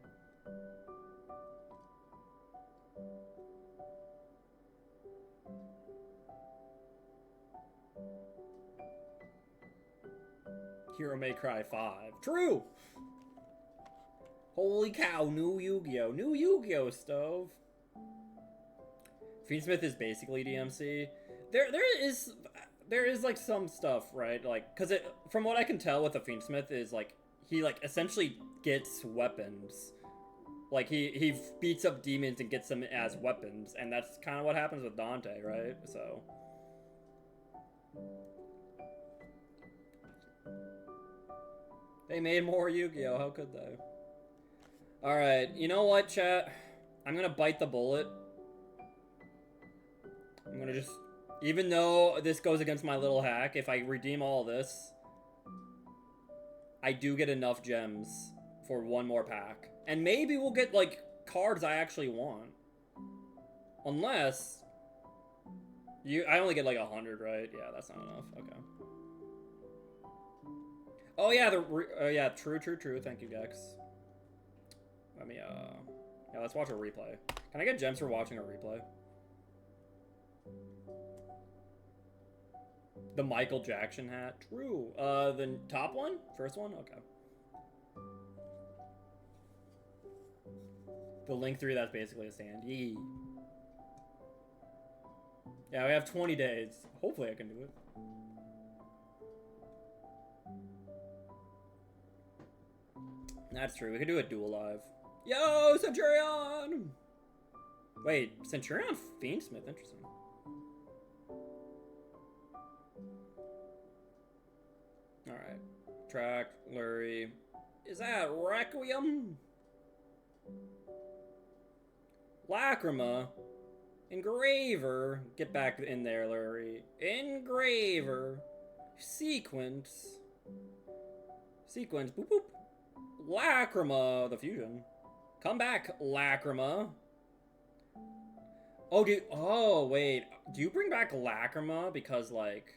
Hero May Cry 5. True! Holy cow, new Yu-Gi-Oh! New Yu-Gi-Oh! Stove. Fiendsmith is basically DMC. There is like some stuff, right? Like, cause from what I can tell with the Fiendsmith is like, he like essentially gets weapons. Like he beats up demons and gets them as weapons, and that's kind of what happens with Dante, right? So. They made more Yu-Gi-Oh! How could they? Alright, you know what, chat? I'm gonna bite the bullet. I'm gonna just... Even though this goes against my little hack, if I redeem all this, I do get enough gems for one more pack. And maybe we'll get, like, cards I actually want. Unless... I only get, like, 100, right? Yeah, that's not enough. Okay. Oh, yeah, yeah, true. Thank you, Gex. Let me, yeah, let's watch a replay. Can I get gems for watching a replay? The Michael Jackson hat. True. The top one? First one? Okay. The Link 3, that's basically a stand. Yee. Yeah, we have 20 days. Hopefully I can do it. That's true. We could do a duel live. Yo, Centurion! Wait, Centurion Fiendsmith? Interesting. Alright. Track, Lurie. Is that Requiem? Lacrima. Engraver. Get back in there, Lurie. Engraver. Sequence. Sequence. Boop boop. Lacrima. The fusion. Come back, Lacrima. Oh, wait. Do you bring back Lacrima because, like...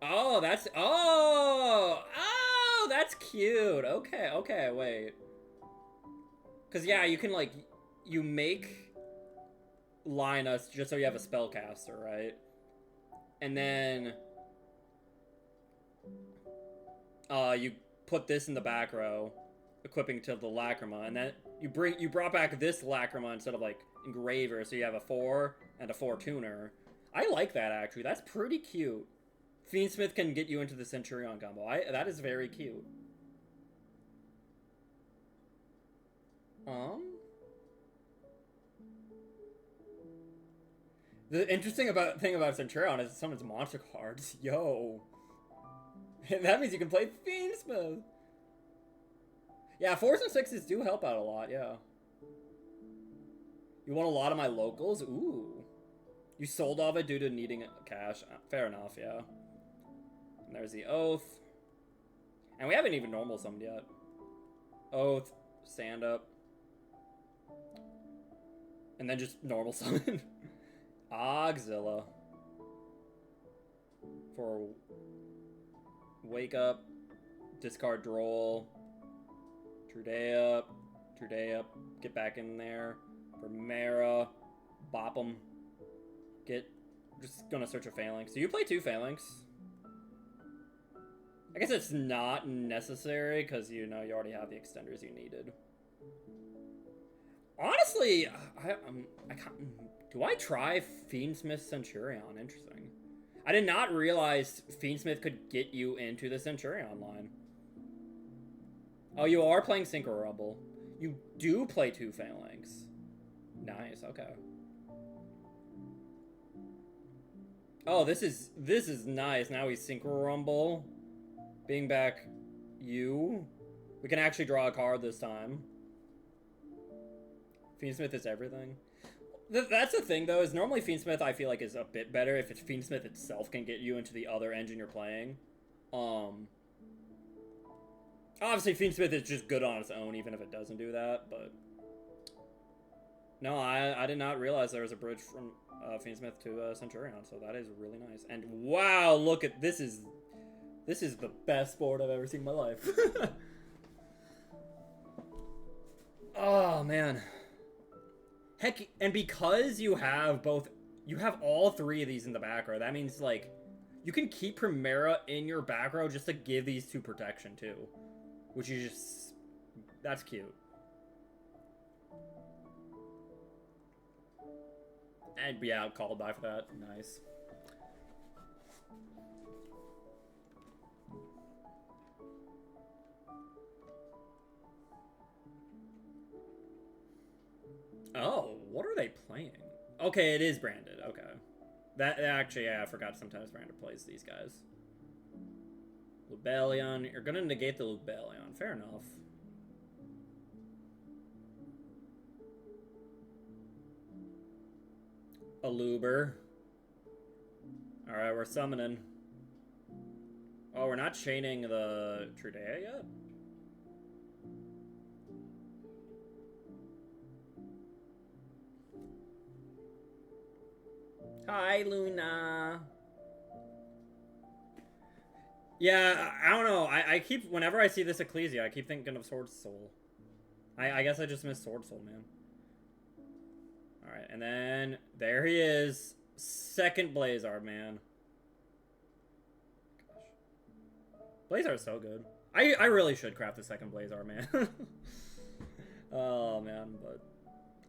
Oh, that's... Oh, that's cute. Okay, wait. Because, yeah, you can, like... You make Linus just so you have a spellcaster, right? And then... you put this in the back row, equipping to the Lacrima, and then you brought back this Lacrima instead of, like, Engraver, so you have a 4 and a 4 tuner. I like that, actually. That's pretty cute. Fiendsmith can get you into the Centurion combo. That is very cute. The interesting thing about Centurion is it summons monster cards. Yo. That means you can play Fiendsmith. Yeah, 4s and 6s do help out a lot, yeah. You want a lot of my locals? Ooh. You sold off it due to needing cash. Fair enough, yeah. And there's the Oath. And we haven't even normal summoned yet. Oath, stand up. And then just normal summon. Auxilla. For wake up, discard droll. Trudea, get back in there. For Mara, bop them. Just gonna search a Phalanx. Do you play 2 Phalanx? I guess it's not necessary, because, you know, you already have the extenders you needed. Honestly, do I try Fiendsmith Centurion? Interesting. I did not realize Fiendsmith could get you into the Centurion line. Oh, you are playing Synchro Rumble. You do play 2 Phalanx. Nice, okay. Oh, this is nice. Now we Synchro Rumble. Being back you. We can actually draw a card this time. Fiendsmith is everything. That's the thing, though, is normally Fiendsmith I feel like is a bit better if it's Fiendsmith itself can get you into the other engine you're playing. Obviously, Fiendsmith is just good on its own, even if it doesn't do that, but... No, I did not realize there was a bridge from Fiendsmith to Centurion, so that is really nice. And wow, look at... This is the best board I've ever seen in my life. Oh, man. Heck, and because you have all 3 of these in the back row, that means, like, you can keep Primera in your back row just to give these 2 protection, too. Which is just... That's cute. And, yeah, called by for that. Nice. Oh, what are they playing? Okay, it is branded. Okay. That actually, yeah, I forgot sometimes Branded plays these guys. Lubellion. You're gonna negate the Lubellion. Fair enough. A Luber. Alright, we're summoning. Oh, we're not chaining the Trudea yet? Hi, Luna. Yeah, I don't know. I keep, whenever I see this Ecclesia, I keep thinking of Sword Soul. I guess I just missed Sword Soul, man. Alright, and then there he is. Second Blazar, man. Gosh. Blazar is so good. I really should craft the second Blazar, man. Oh, man, but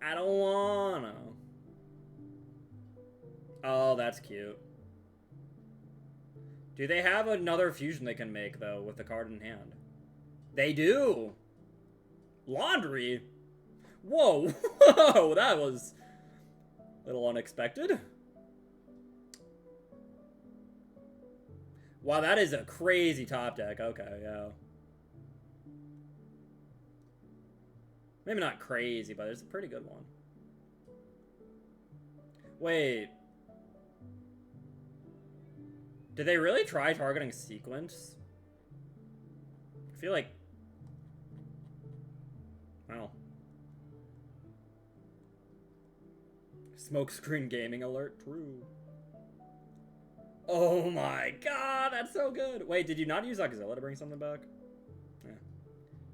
I don't wanna. Oh, that's cute. Do they have another fusion they can make, though, with the card in hand? They do! Laundry? Whoa! Whoa! That was a little unexpected. Wow, that is a crazy top deck. Okay, yeah. Maybe not crazy, but it's a pretty good one. Wait. Did they really try targeting Sequence? I feel like... Wow. Smokescreen gaming alert, true. Oh my god, that's so good! Wait, did you not use Auxilla to bring something back? Yeah.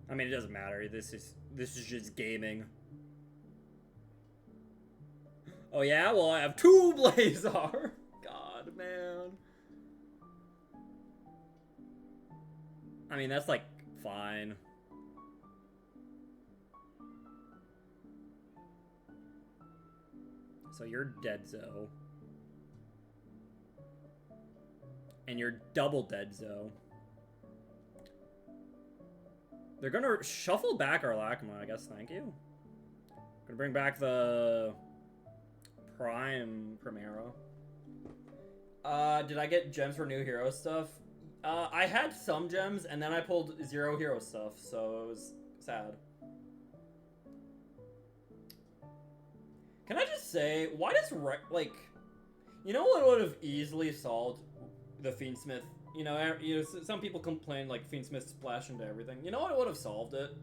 I mean, it doesn't matter. This is just gaming. Oh yeah? Well, I have 2 Blazar! God, man. I mean, that's, like, fine. So you're dead, Zo. And you're double dead, Zo. They're gonna shuffle back our Lacma, I guess, thank you. Gonna bring back the Prime Primera. Did I get gems for new hero stuff? I had some gems, and then I pulled 0 hero stuff, so it was sad. Can I just say, why does, like, you know what would have easily solved the Fiendsmith? You know, some people complain, like, Fiendsmith splash into everything. You know what would have solved it?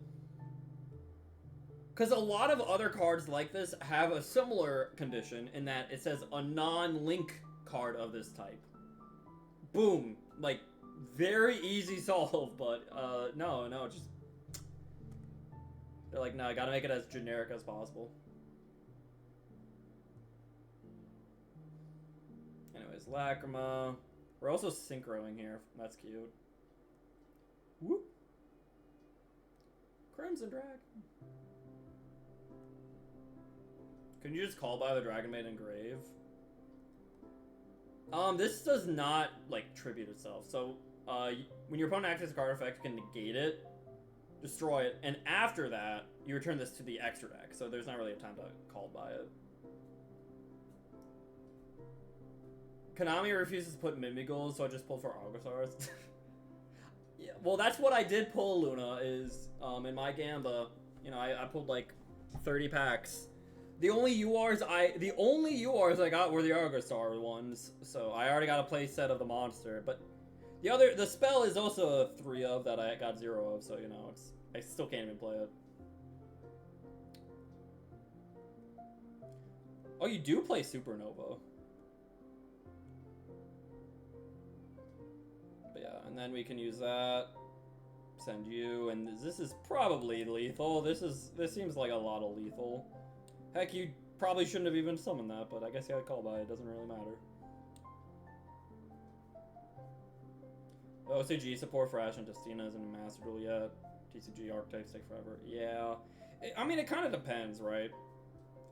Because a lot of other cards like this have a similar condition in that it says a non-link card of this type. Boom. Like, very easy solve, but, no, just... They're like, no, I gotta make it as generic as possible. Anyways, Lacrima. We're also synchroing here. That's cute. Whoop. Crimson Dragon. Can you just call by the Dragon Maiden Grave? This does not, like, tribute itself. So, when your opponent activates a card effect, you can negate it. destroy it, and after that, you return this to the extra deck, so there's not really a time to call by it. Konami refuses to put Mimigles, so I just pulled for Argosars. Yeah, well, that's what I did pull, Luna, is, in my Gamba, you know, I pulled, like, 30 packs. The only URs I got were the Argosar ones, so I already got a play set of the monster, but the spell is also a 3 of that I got 0 of, so, you know, I still can't even play it. Oh, you do play Supernova. But yeah, and then we can use that. Send you, and this is probably lethal. This seems like a lot of lethal. Heck, you probably shouldn't have even summoned that, but I guess you had to call by it. Doesn't really matter. OCG support for Ash and Testina isn't a Master Duel yet. TCG archetypes take forever. Yeah. I mean, it kind of depends, right?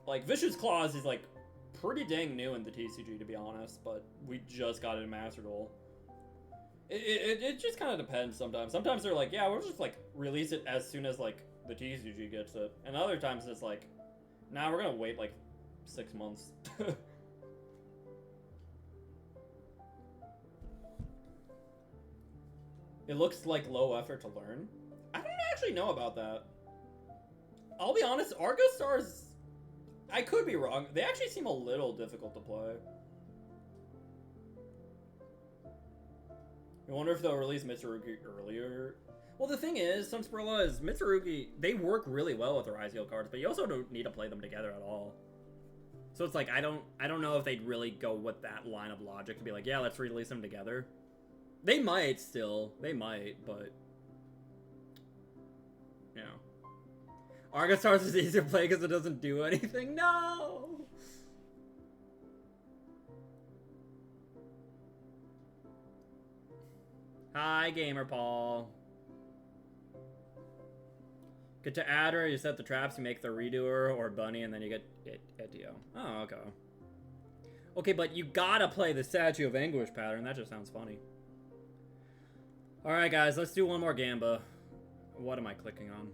Like, Vicious Claws is, like, pretty dang new in the TCG, to be honest, but we just got it in Master Duel. It just kind of depends sometimes. Sometimes they're like, yeah, we'll just, like, release it as soon as, like, the TCG gets it. And other times it's like, nah, we're gonna wait, like, 6 months. It looks like low effort to learn. I don't actually know about that. I'll be honest, Argostars, I could be wrong. They actually seem a little difficult to play. I wonder if they'll release Mitsurugi earlier. Well, the thing is, Sunsperla is Mitsurugi, they work really well with the YGO cards, but you also don't need to play them together at all. So it's like, I don't know if they'd really go with that line of logic to be like, yeah, let's release them together. They might still. They might, but... You know. Argostars is easy to play because it doesn't do anything. No! Hi, Gamer Paul. Get to Adder, you set the traps, you make the Redoer or Bunny, and then you get Etio. Oh, okay. Okay, but you gotta play the Statue of Anguish pattern. That just sounds funny. Alright, guys, let's do one more Gamba. What am I clicking on?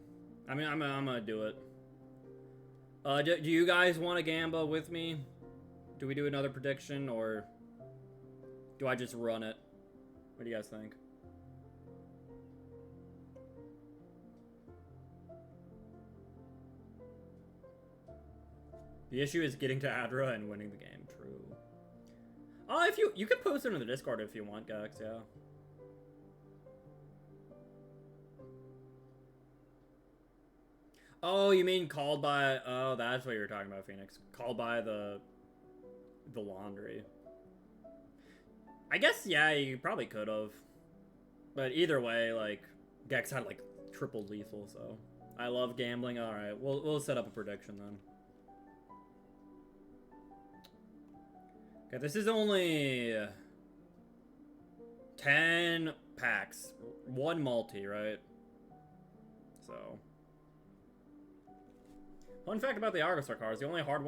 I mean, I'm gonna do it. Do you guys want a Gamba with me? Do we do another prediction, or do I just run it? What do you guys think? The issue is getting to Adra and winning the game. True. Oh, if you can post it in the Discord if you want, Gax, yeah. Oh, you mean called by... Oh, that's what you were talking about, Phoenix. Called by the laundry. I guess, yeah, you probably could have. But either way, like, Gex had, like, triple lethal, so... I love gambling. Alright, we'll set up a prediction, then. Okay, this is only... 10 packs. 1 multi, right? So... Fun fact about the Argosar cards, the only hard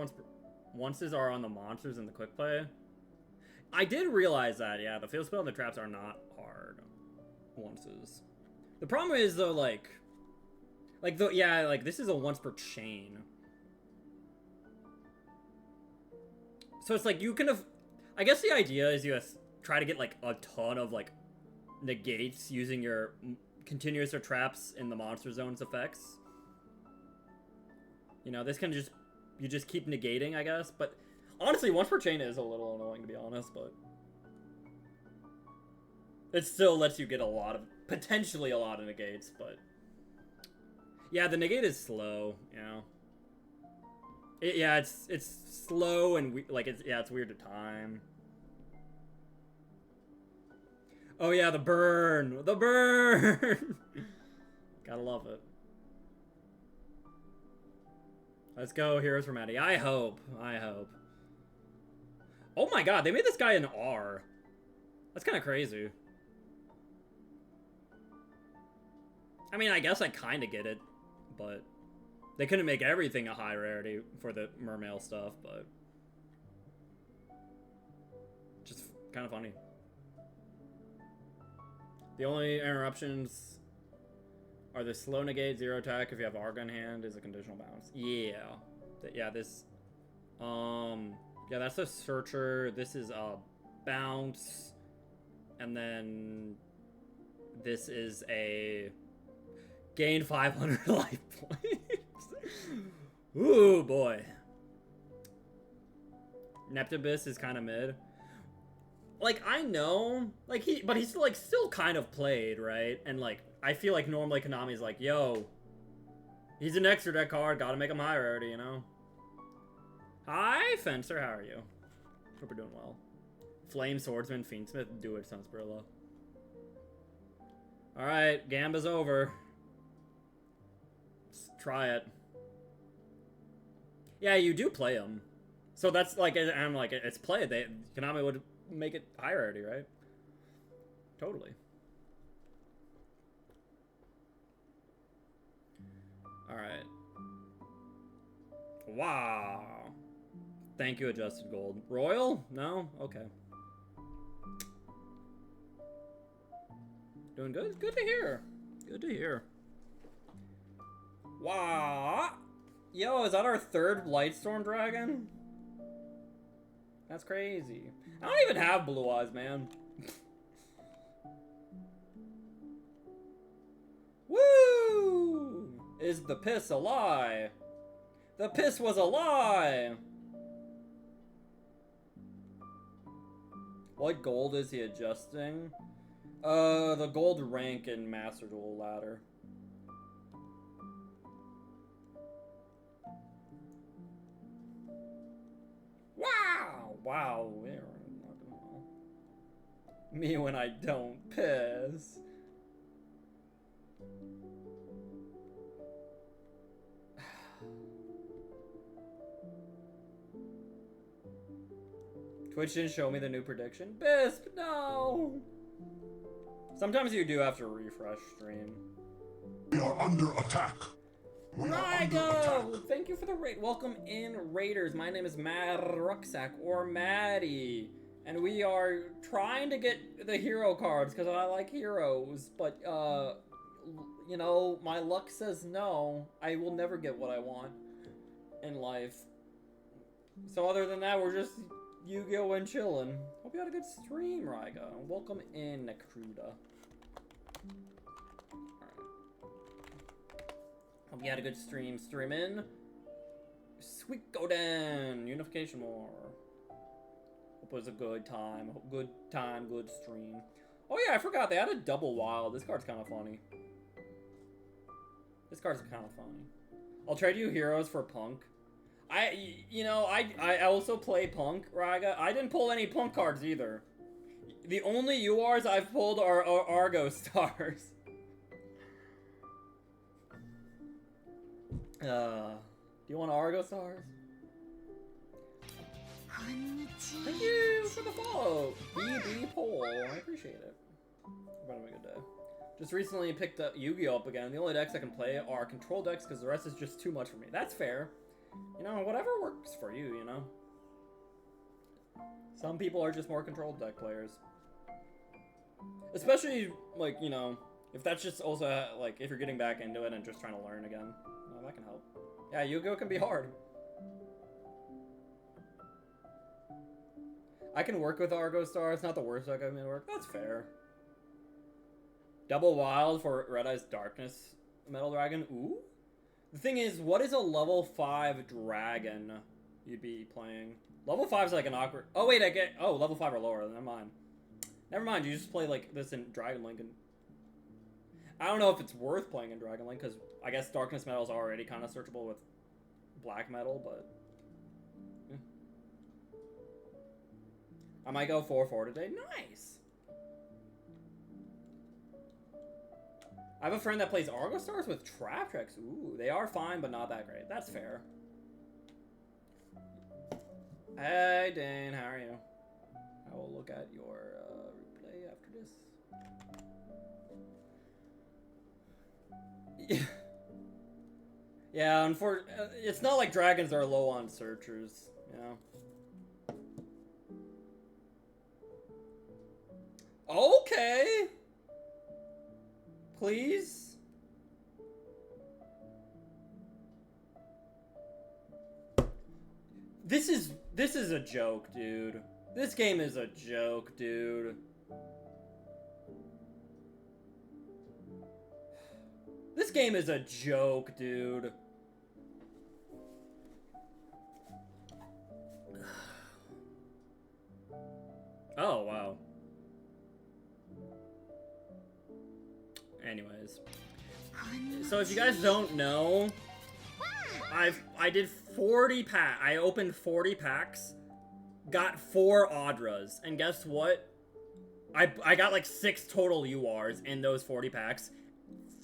onces are on the monsters in the quick play. I did realize that, yeah, the field spell and the traps are not hard onces. The problem is, though, like, this is a once per chain. So it's like, you can have, I guess the idea is you try to get, like, a ton of, like, negates using your continuous or traps in the monster zone's effects. You know, this can you just keep negating, I guess. But honestly, once per chain is a little annoying, to be honest, but it still lets you get potentially a lot of negates, but yeah, the negate is slow, you know. It's slow and it's weird to time. Oh yeah, the burn! The burn! Gotta love it. Let's go, Heroes for Maddie. I hope. Oh my god, they made this guy an R. That's kind of crazy. I mean, I guess I kind of get it, but they couldn't make everything a high rarity for the Mermail stuff, but just kind of funny. The only interruptions Are the slow negate 0 attack if you have Argon hand is a conditional bounce. Yeah. Yeah, this... Yeah, that's a searcher. This is a bounce. And then... This is a... Gain 500 life points. Ooh, boy. Neptibus is kind of mid. Like, I know, like, but he's like still kind of played, right? And like, I feel like normally Konami's like, yo, he's an extra deck card, gotta make him high rarity, you know? Hi, Fencer, how are you? Hope we're doing well. Flame Swordsman, Fiendsmith, do it, Sunsperilla. Alright, Gamba's over. Let's try it. Yeah, you do play him. So that's like, I'm like, it's played. Konami would make it high rarity, right? Totally. Alright. Wow. Thank you, Adjusted Gold. Royal? No? Okay. Doing good? Good to hear. Good to hear. Wow. Yo, is that our third Lightstorm Dragon? That's crazy. I don't even have blue eyes, man. Woo! Is the piss a lie? The piss was a lie! What gold is he adjusting? The gold rank in Master Duel ladder. Wow! Wow, we're not doing well. Me when I don't piss. Twitch didn't show me the new prediction. Bisp, no! Sometimes you do have to refresh stream. We are under attack. We are under attack. YGO! Thank you for the raid. Welcome in, Raiders. My name is Mad Rucksack, or Maddie. And we are trying to get the hero cards, because I like heroes. But, you know, my luck says no. I will never get what I want in life. So other than that, we're just Yu-Gi-Oh! And chillin'. Hope you had a good stream, Ryga. Welcome in, Necruda. Hope you had a good stream. Stream in. Sweet Goden. Unification War. Hope it was a good time. Good time, good stream. Oh yeah, I forgot. They had a double wild. This card's kind of funny. This card's kind of funny. I'll trade you heroes for Punk. I also play Punk, Raga. I didn't pull any Punk cards either. The only URs I've pulled are Argo stars. Do you want Argo stars? Thank you for the follow, BB Poll. I appreciate it. Hope having a good day. Just recently picked up Yu-Gi-Oh! Up again. The only decks I can play are control decks because the rest is just too much for me. That's fair. You know, whatever works for you, you know? Some people are just more controlled deck players. Especially, like, you know, if that's just also, like, if you're getting back into it and just trying to learn again. Well, that can help. Yeah, Yu-Gi-Oh! Can be hard. I can work with Argo Star. It's not the worst deck I've made work. That's fair. Double Wild for Red Eyes Darkness Metal Dragon. Ooh. The thing is, what is a level 5 dragon you'd be playing? Level 5 is like an awkward... Oh, wait, Oh, level 5 or lower. Never mind. Never mind, you just play like this in Dragon Link. And I don't know if it's worth playing in Dragon Link, because I guess Darkness Metal is already kind of searchable with Black Metal, but... Yeah. I might go 4-4 today. Nice! I have a friend that plays Argo Stars with Trap Tracks. Ooh, they are fine, but not that great. That's fair. Hey, Dane, how are you? I will look at your replay after this. Yeah, unfortunately, it's not like dragons are low on searchers, you know? Okay! Please? This is a joke, dude. This game is a joke, dude. This game is a joke, dude. Oh, wow. Anyways. So if you guys don't know, I did 40 pack. I opened 40 packs, got 4 Audras, and guess what? I got like 6 total URs in those 40 packs.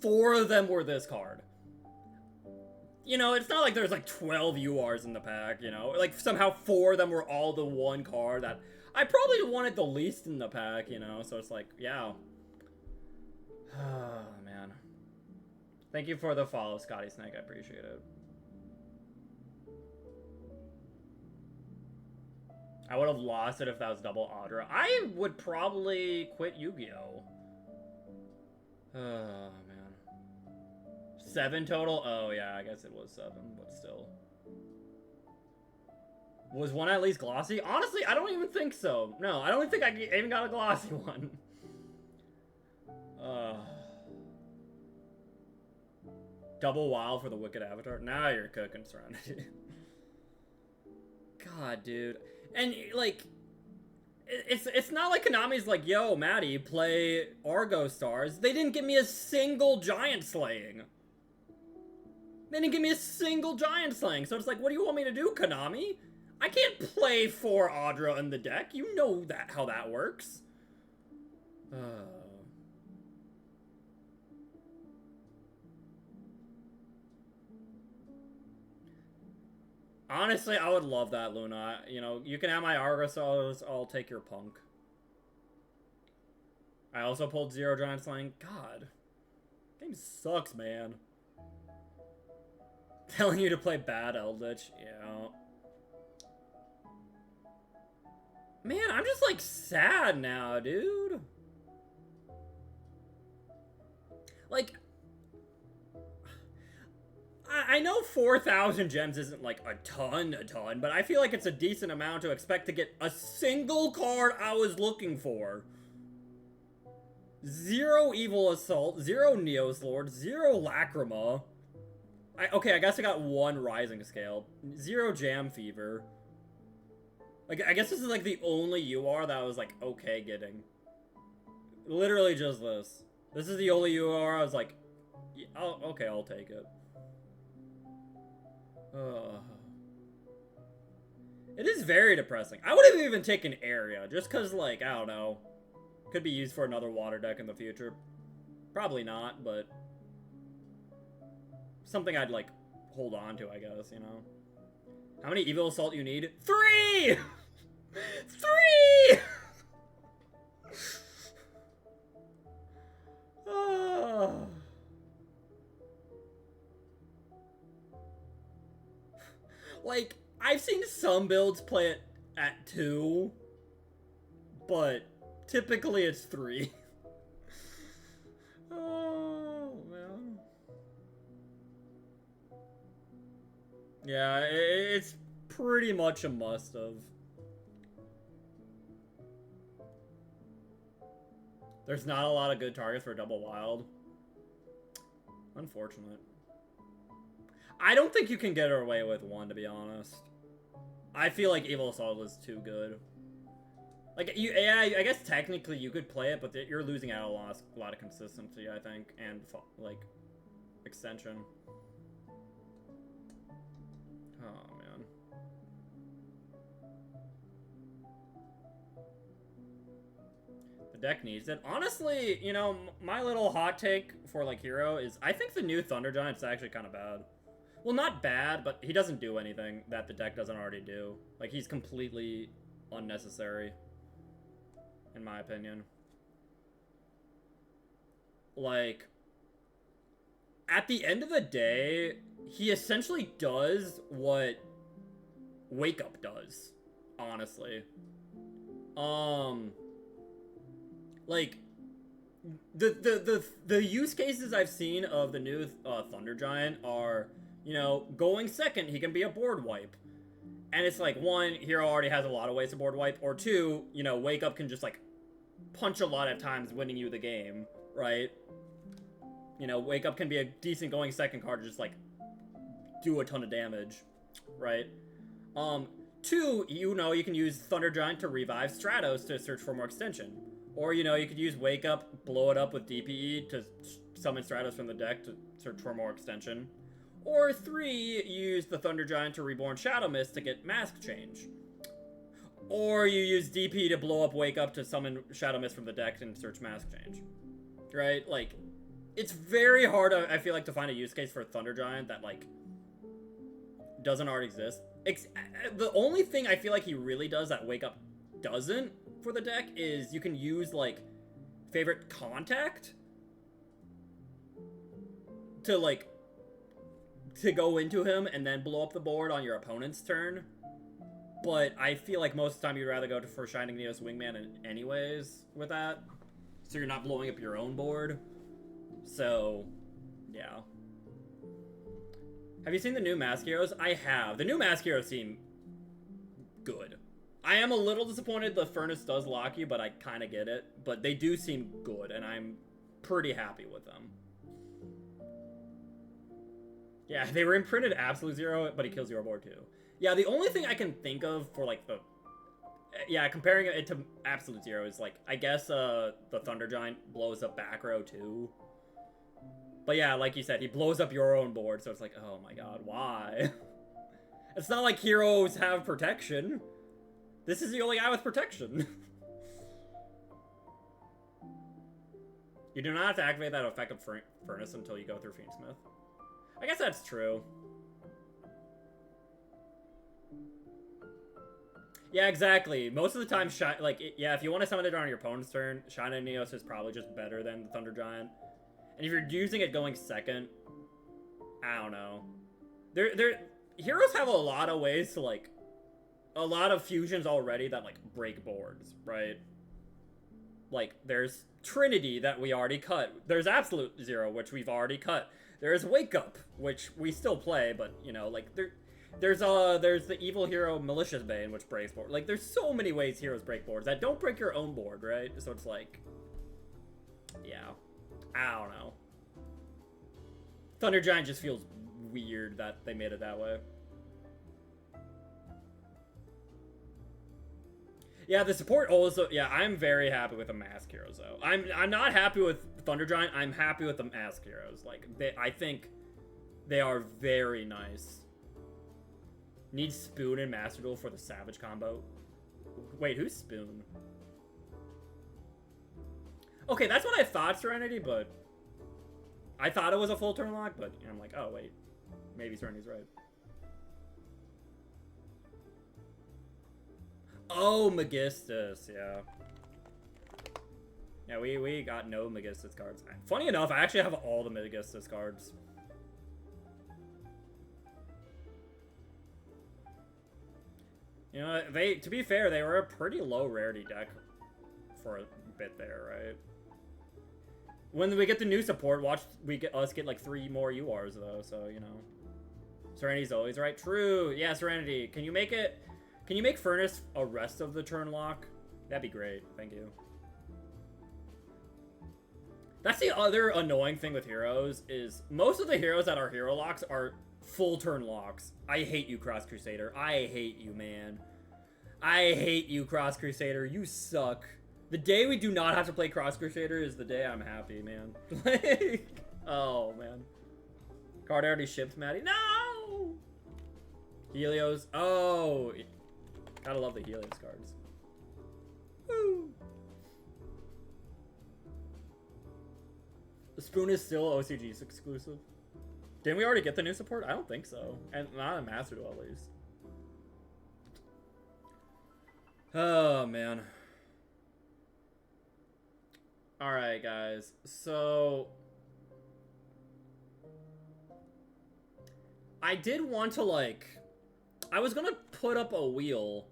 4 of them were this card. You know, it's not like there's like 12 URs in the pack, you know? Like somehow 4 of them were all the one card that I probably wanted the least in the pack, you know? So it's like, yeah. Oh, man. Thank you for the follow, Scotty Snake. I appreciate it. I would have lost it if that was double Audra. I would probably quit Yu-Gi-Oh! Oh, man. 7 total? Oh, yeah, I guess it was 7, but still. Was one at least glossy? Honestly, I don't even think so. No, I don't think I even got a glossy one. Double wild for the Wicked Avatar? Now you're cooking, Serenity. God, dude. And, like, it's not like Konami's like, yo, Maddie, play Argo Stars. They didn't give me a single giant slaying. They didn't give me a single giant slaying. So it's like, what do you want me to do, Konami? I can't play 4 Audra in the deck. You know that how that works. Honestly, I would love that, Luna. You know, you can have my Argos, I'll take your Punk. I also pulled 0 Giant Slaying. God. Game sucks, man. Telling you to play bad Eldritch. Yeah. Man, I'm just, like, sad now, dude. Like, I know 4,000 gems isn't, like, a ton, but I feel like it's a decent amount to expect to get a single card I was looking for. 0 Evil Assault, 0 Neos Lord, 0 Lacrima. Okay, I guess I got 1 Rising Scale. 0 Jam Fever. Like, I guess this is, like, the only UR that I was, like, okay getting. Literally just this. This is the only UR I was like, yeah, okay, I'll take it. It is very depressing. I would have even taken Area, just because, like, I don't know. Could be used for another water deck in the future. Probably not, but something I'd, like, hold on to, I guess, you know? How many Evil Assault you need? 3! 3! Like, I've seen some builds play it at 2, but typically it's 3. Oh, man. Yeah, it's pretty much a must-have. There's not a lot of good targets for double wild. Unfortunate. I don't think you can get away with 1, to be honest. I feel like Evil Assault is too good. Like, yeah, I guess technically you could play it, but you're losing out a lot of consistency, I think, and, like, extension. Oh, man. The deck needs it. Honestly, you know, my little hot take for, like, Hero is I think the new Thunder Giant's actually kind of bad. Well, not bad, but he doesn't do anything that the deck doesn't already do. Like, he's completely unnecessary, in my opinion. Like, at the end of the day, he essentially does what Wake Up does, honestly. Like, the use cases I've seen of the new Thunder Giant are, you know, going second, he can be a board wipe. And it's like, one, hero already has a lot of ways to board wipe, or two, you know, Wake Up can just, like, punch a lot of times, winning you the game, right? You know, Wake Up can be a decent going second card to just, like, do a ton of damage, right? Two, you know, you can use Thunder Giant to revive Stratos to search for more extension. Or, you know, you could use Wake Up, blow it up with DPE to summon Stratos from the deck to search for more extension. Or three, you use the Thunder Giant to reborn Shadow Mist to get Mask Change. Or you use DP to blow up Wake Up to summon Shadow Mist from the deck and search Mask Change. Right? Like, it's very hard, I feel like, to find a use case for Thunder Giant that, like, doesn't already exist. The only thing I feel like he really does that Wake Up doesn't for the deck is you can use, like, Favorite Contact to, like, to go into him and then blow up the board on your opponent's turn. But I feel like most of the time you'd rather go for Shining Neos Wingman anyways with that. So you're not blowing up your own board. So, yeah. Have you seen the new Mask Heroes? I have. The new Mask Heroes seem good. I am a little disappointed the Furnace does lock you, but I kind of get it. But they do seem good, and I'm pretty happy with them. Yeah, they were imprinted Absolute Zero, but he kills your board too. Yeah, the only thing I can think of for, like, the... Yeah, comparing it to Absolute Zero is, like, I guess the Thunder Giant blows up back row too. But yeah, like you said, he blows up your own board, so it's like, oh my god, why? It's not like heroes have protection. This is the only guy with protection. You do not have to activate that effective Furnace until you go through Fiendsmith. I guess that's true. Yeah, exactly. Most of the time, yeah, if you want to summon it on your opponent's turn, Shining Neos is probably just better than the Thunder Giant. And if you're using it going second, I don't know. Heroes have a lot of ways to, like, a lot of fusions already that, like, break boards, right? Like, there's Trinity that we already cut. There's Absolute Zero, which we've already cut. There's Wake Up, which we still play, but, you know, like, there's the evil hero Malicious Bane, which breaks board. Like, there's so many ways heroes break boards that don't break your own board, right? So it's like, yeah, I don't know. Thunder Giant just feels weird that they made it that way. Yeah, the support also, yeah, I'm very happy with the Mask Heroes, though. I'm not happy with Thunder Giant, I'm happy with the Mask Heroes. Like, I think they are very nice. Need Spoon and Master Duel for the Savage combo. Wait, who's Spoon? Okay, that's what I thought, Serenity, but... I thought it was a full turn lock, but I'm like, oh, wait. Maybe Serenity's right. Oh, Magistus, yeah. Yeah, we got no Magistus cards. Funny enough, I actually have all the Magistus cards. You know, to be fair, they were a pretty low rarity deck for a bit there, right? When we get the new support, watch us get like 3 more URs though, so you know. Serenity's always right. True. Yeah, Serenity. Can you make Furnace a rest of the turn lock? That'd be great. Thank you. That's the other annoying thing with heroes is most of the heroes that are hero locks are full turn locks. I hate you, Cross Crusader. I hate you, man. I hate you, Cross Crusader. You suck. The day we do not have to play Cross Crusader is the day I'm happy, man. Like, oh, man. Card already shipped, Maddie. No! Helios. Oh. Gotta love the Helios cards. Woo! The Spoon is still OCG's exclusive. Didn't we already get the new support? I don't think so. And not a Master Duel, at least. Oh, man. Alright, guys. So... I did want to, like... I was gonna put up a wheel.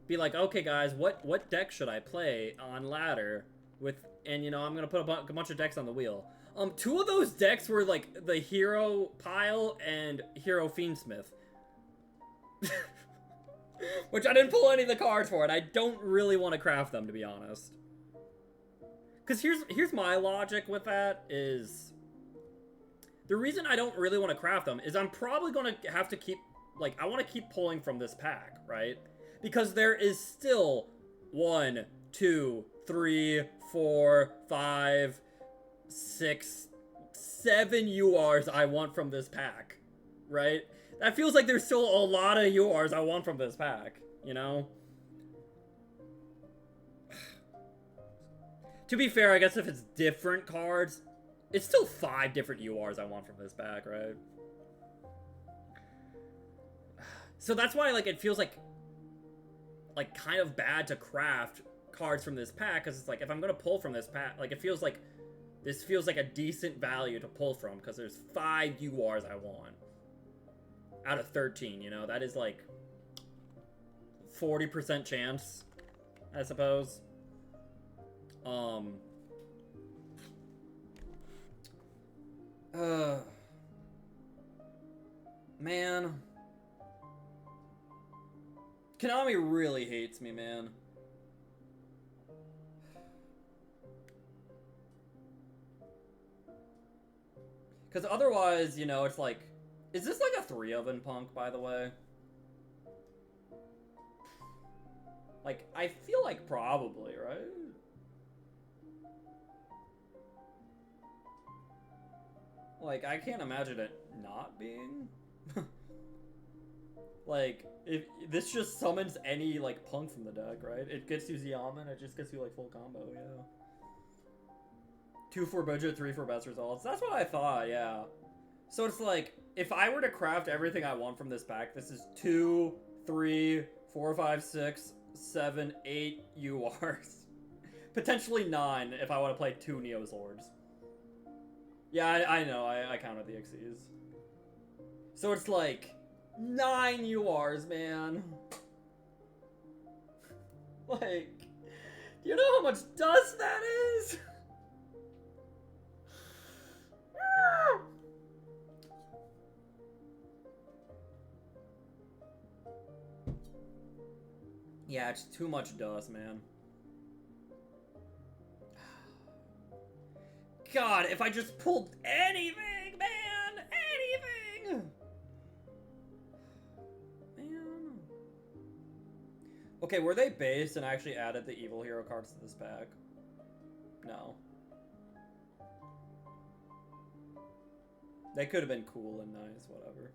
Be like, okay, guys, what deck should I play on ladder? And, you know, I'm gonna put a bunch of decks on the wheel. 2 of those decks were, like, the Hero Pile and Hero Fiendsmith. Which I didn't pull any of the cards for, and I don't really want to craft them, to be honest. Because here's my logic with that is... The reason I don't really want to craft them is I'm probably going to have to keep... Like, I want to keep pulling from this pack, right? Because there is still 1, 2, 3, 4, 5, 6, 7 URs I want from this pack, right? That feels like there's still a lot of URs I want from this pack, you know? To be fair, I guess if it's different cards, it's still 5 different URs I want from this pack, right? So that's why, like, it feels like kind of bad to craft cards from this pack, because it's like, if I'm going to pull from this pack, like, it feels like, this feels like a decent value to pull from, because there's 5 URs I want. Out of 13, you know? That is, like, 40% chance, I suppose. Man. Konami really hates me, man. Because otherwise, you know, it's like... Is this like a 3-oven punk, by the way? Like, I feel like probably, right? Like, I can't imagine it not being. Like, if this just summons any, like, punk from the deck, right? It gets you Ziaman, it just gets you, like, full combo, yeah. 2 for budget, 3 for best results. That's what I thought, yeah. So it's like, if I were to craft everything I want from this pack, this is 2, 3, 4, 5, 6, 7, 8 URs. Potentially 9 if I want to play 2 Neozords. Yeah, I know, I counted the Xyz. So it's like, 9 URs, man. Like, do you know how much dust that is? Yeah, it's too much dust, man. God, if I just pulled anything, man! Anything! Man. Okay, were they based and actually added the evil hero cards to this pack? No. They could have been cool and nice, whatever.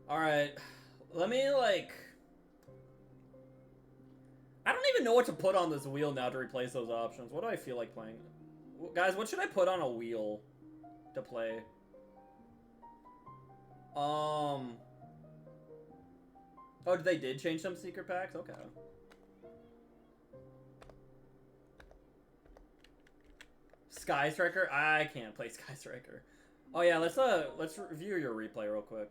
Alright. Let me, like... I don't even know what to put on this wheel now to replace those options. What do I feel like playing? Guys, what should I put on a wheel to play? Oh, they did change some secret packs? Okay. Sky Striker? I can't play Sky Striker. Oh yeah, let's review your replay real quick.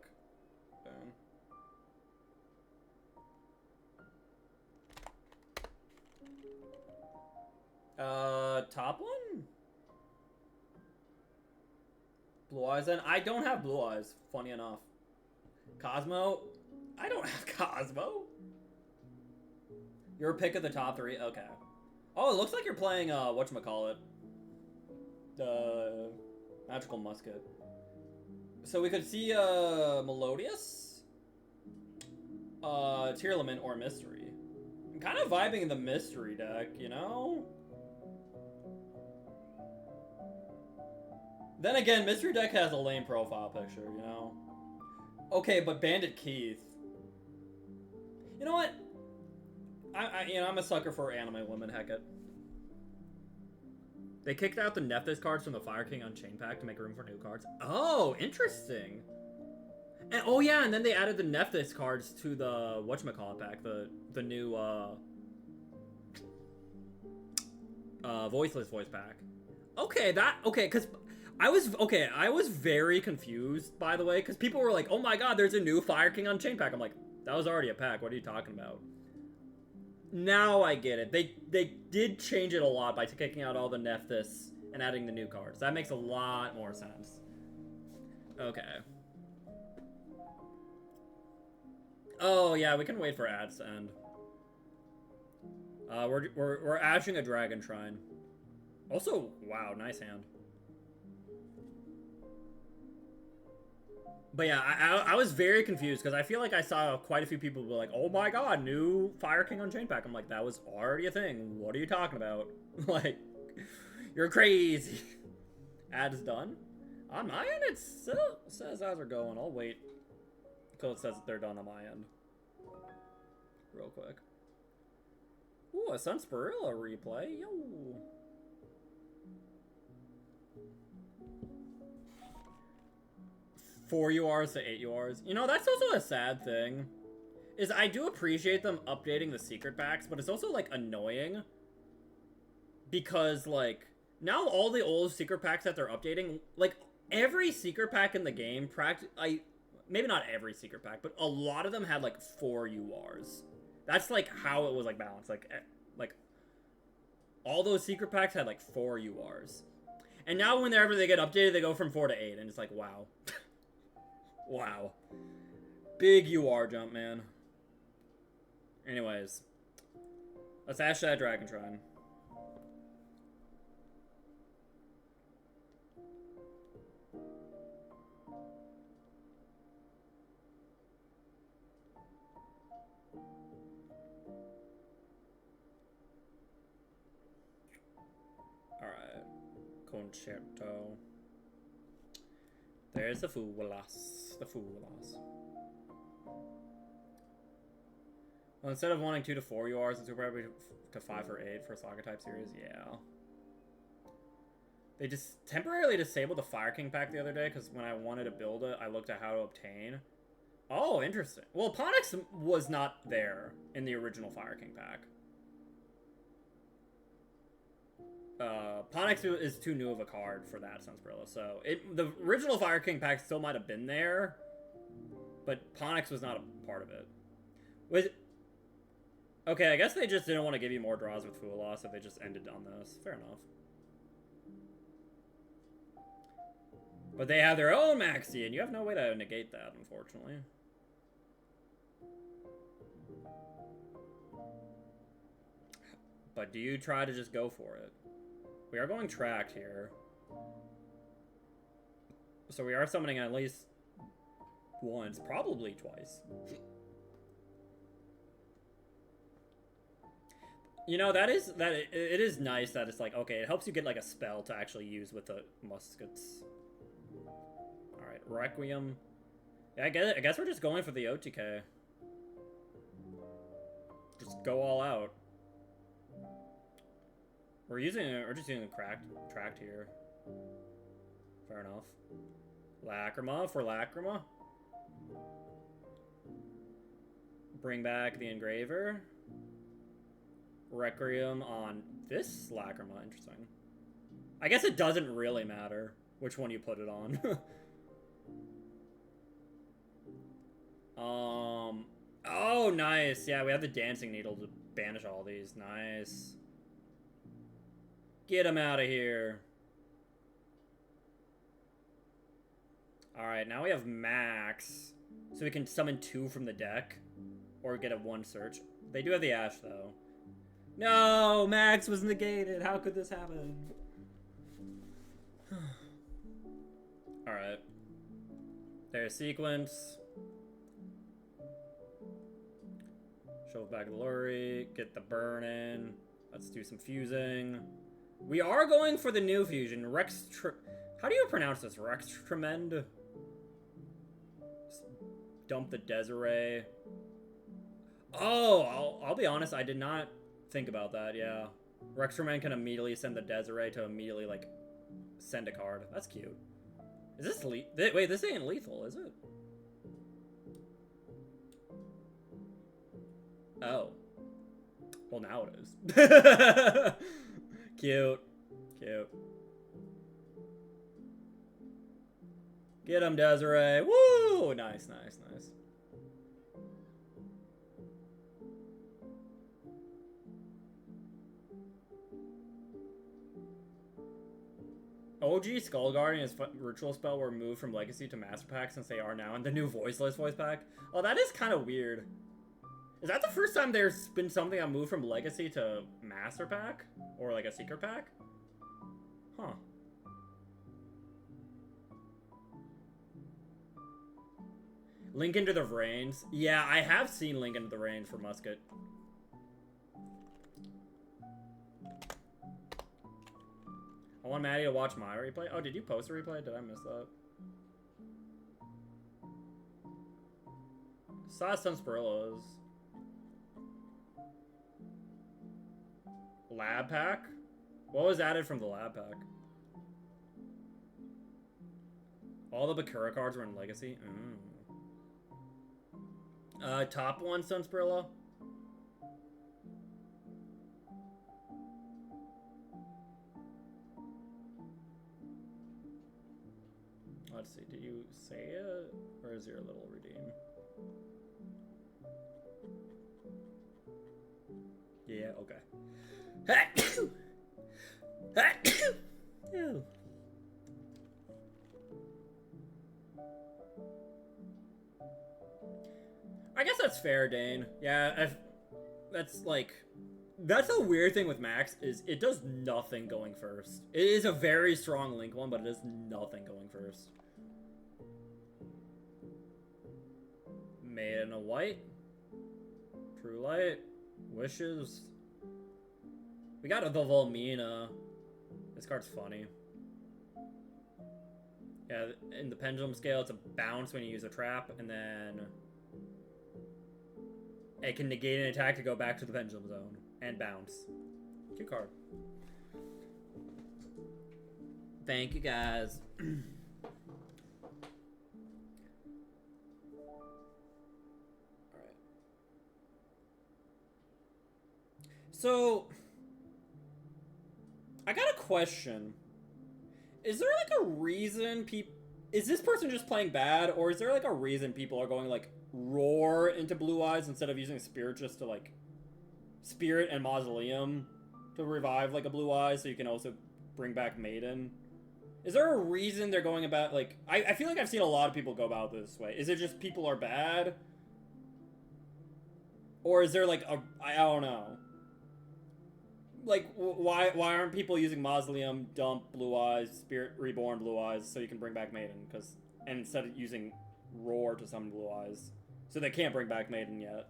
Top one? Blue Eyes then? I don't have Blue Eyes, funny enough. Cosmo? I don't have Cosmo. Your pick of the top 3? Okay. Oh, it looks like you're playing, whatchamacallit. Magical Musket. So we could see, Melodious? Tearlament or Mystery. I'm kind of vibing in the Mystery deck, you know? Then again, Mystery deck has a lame profile picture, you know? Okay, but Bandit Keith. You know what? I'm a sucker for anime women, heck it. They kicked out the Nephthys cards from the Fire King Unchained pack to make room for new cards. Oh, interesting. And oh yeah, and then they added the Nephthys cards to the whatchamacallit pack, the new voiceless voice pack. Okay, because I was very confused, by the way, because people were like, oh my god, there's a new Fire King Unchained pack. I'm like, that was already a pack, what are you talking about? Now I get it. They did change it a lot by kicking out all the Nephthys and adding the new cards. That makes a lot more sense. Okay. Oh yeah, we can wait for ads to end. We're ashing a dragon shrine. Also, wow, nice hand. But yeah, I was very confused because I feel like I saw quite a few people be like, "Oh my god, new Fire King on Chain Pack." I'm like, that was already a thing. What are you talking about? Like, you're crazy. Ads done. On my end, it still says as are going. I'll wait until it says that they're done on my end. Real quick. Ooh, a Sunspirilla replay. Yo. Four URs to 8 URs. You know, that's also a sad thing. Is I do appreciate them updating the secret packs, but it's also, like, annoying. Because, like, now all the old secret packs that they're updating, like, every secret pack in the game, maybe not every secret pack, but a lot of them had, like, 4 URs. That's, like, how it was, like, balanced. Like, all those secret packs had, like, 4 URs. And now whenever they get updated, they go from 4 to 8, and it's like, wow. Wow. Big UR jump, man. Anyways. Let's ash that Dragon Shrine. Alright. Concerto. There's the Foolas. The Foolas. Well, instead of wanting 2 to 4 URs, it's probably to 5 or 8 for a Saga type series. Yeah. They just temporarily disabled the Fire King pack the other day because when I wanted to build it, I looked at how to obtain. Oh, interesting. Well, Ponix was not there in the original Fire King pack. Ponix is too new of a card for that Sunspirilla, so the original Fire King pack still might have been there, but Ponix was not a part of it. Okay, I guess they just didn't want to give you more draws with Foolas if they just ended on this. Fair enough. But they have their own Maxi, and you have no way to negate that, unfortunately. But do you try to just go for it? We are going tracked here. So we are summoning at least once, probably twice. You know, it is nice that it's like, okay, it helps you get like a spell to actually use with the muskets. Alright, Requiem. Yeah, I guess we're just going for the OTK. Just go all out. We're just using a tracked here. Fair enough. Lacrima for Lacrima. Bring back the Engraver. Requiem on this Lacrima. Interesting. I guess it doesn't really matter which one you put it on. Oh, nice. Yeah, we have the Dancing Needle to banish all these. Nice. Get him out of here. Alright, now we have Max. So we can summon 2 from the deck. Or get a 1 search. They do have the Ash, though. No! Max was negated! How could this happen? Alright. There's Sequence. Shove back the Lurry. Get the burn in. Let's do some fusing. We are going for the new fusion. How do you pronounce this? Rex Tremend? Dump the Desiree. Oh, I'll be honest. I did not think about that, yeah. Rex Tremend can immediately send the Desiree to immediately, like, send a card. That's cute. Is this wait, this ain't lethal, is it? Oh. Well, now it is. Cute. Cute. Get him, Desiree. Woo! Nice, nice, nice. OG Skull Guardian is ritual spell were moved from Legacy to Master Pack since they are now in the new voiceless voice pack. Oh, that is kind of weird. Is that the first time there's been something that moved from Legacy to Master Pack? Or like a Secret Pack? Huh. Link into the Range. Yeah, I have seen Link into the Range for Musket. I want Maddie to watch my replay. Oh, did you post a replay? Did I miss that? Saw some Spirullas. Lab pack? What was added from the lab pack? All the Bakura cards were in Legacy? Top one, Sunspirilla. Let's see, did you say it? Or is there a little redeem? Yeah, okay. Ew. I guess that's fair, Dane. Yeah, that's like... That's a weird thing with Max, is it does nothing going first. It is a very strong Link one, but it does nothing going first. Made in a white. True Light. Wishes. We got the Volmina. This card's funny. Yeah, in the Pendulum Scale, it's a bounce when you use a trap, and then... it can negate an attack to go back to the Pendulum Zone. And bounce. Cute card. Thank you, guys. Alright. So... I got a question. Is there, like, a reason people... Is this person just playing bad, or is there, like, a reason people are going, like, Roar into Blue Eyes instead of using Spirit just to, like... Spirit and Mausoleum to revive, like, a Blue Eyes so you can also bring back Maiden? Is there a reason they're going about, like... I feel like I've seen a lot of people go about this way. Is it just people are bad? Or is there, like, a... I don't know. Like, why aren't people using Mausoleum, Dump, Blue Eyes, Spirit Reborn, Blue Eyes, so you can bring back Maiden? And instead of using Roar to summon Blue Eyes. So they can't bring back Maiden yet.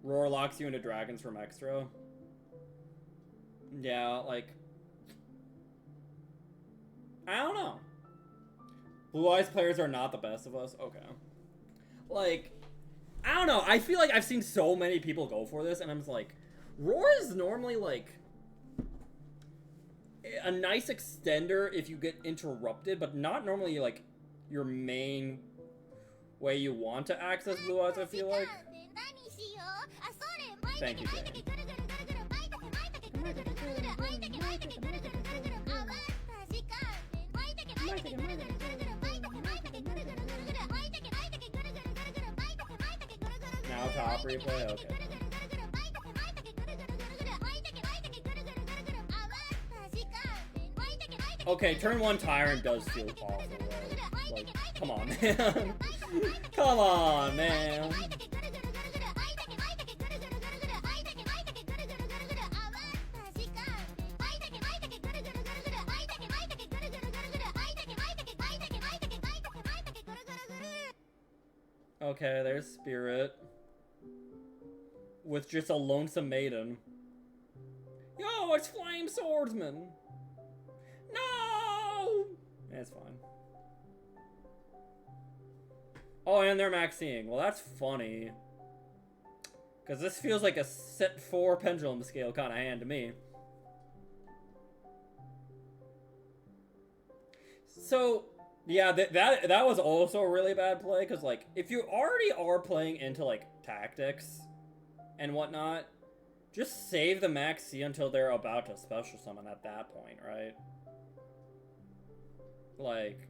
Roar locks you into dragons from extra. Yeah, like... I don't know. Blue Eyes players are not the best of us? Okay. Like... I don't know. I feel like I've seen so many people go for this, and I'm just like... Roar is normally, like... a nice extender if you get interrupted, but not normally, like, your main way you want to access Blue Eyes, I feel like. Thank you, Jane. Now top replay? Okay. Okay, turn one Tyrant does feel awful, though. Like, come on, man. Come on, man. Okay, there's Spirit. With just a lonesome Maiden. Yo, it's Flame Swordsman! No! It's fine. Oh, and they're maxing. Well, that's funny. Because this feels like a set 4 pendulum scale kind of hand to me. So, yeah, that was also a really bad play. Because, like, if you already are playing into, like, tactics and whatnot, just save the Max C until they're about to special summon at that point, right? Like...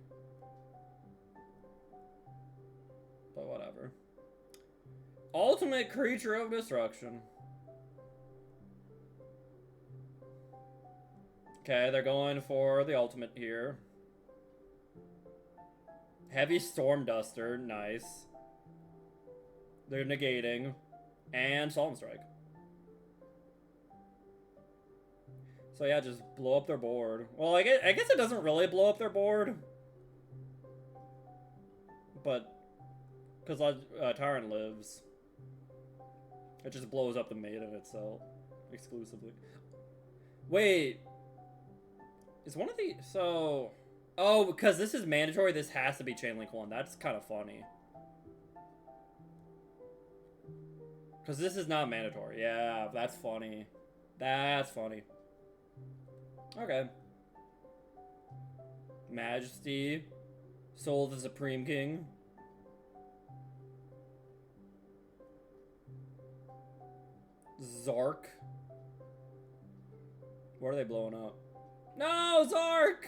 But whatever. Ultimate Creature of Destruction. Okay, they're going for the ultimate here. Heavy Storm Duster, nice. They're negating. And Solemn Strike. So yeah, just blow up their board. Well, I guess it doesn't really blow up their board. But, because Tyrant lives. It just blows up the Maiden itself. Exclusively. Wait. Is one of the... So... Oh, because this is mandatory, this has to be Chain Link 1. That's kind of funny. Because this is not mandatory. Yeah, that's funny. That's funny. Okay. Majesty. Soul of the Supreme King. Zark. What are they blowing up? No, Zark!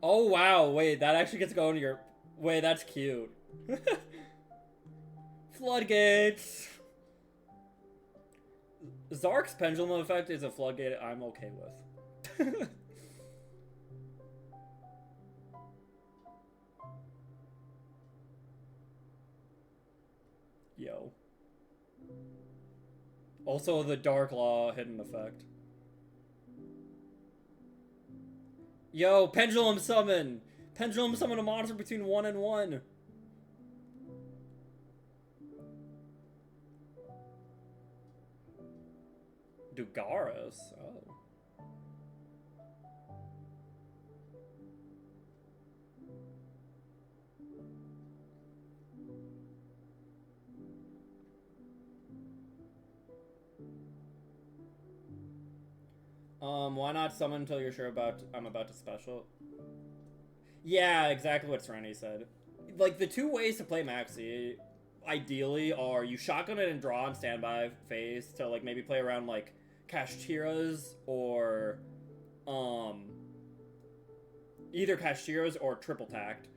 Oh, wow. Wait, that actually gets to go into your... Wait, that's cute. Floodgates. Zark's pendulum effect is a floodgate I'm okay with. Yo. Also the Dark Law hidden effect. Yo, pendulum summon! Pendulum summon a monster between 1 and 1. Dugaris? Oh. Why not summon until you're sure I'm about to special? Yeah, exactly what Serenity said. Like, the two ways to play Maxi, ideally, are you shotgun it and draw on standby phase to, like, maybe play around, like, Kashtiras or, either Kashtiras or Triple Tact.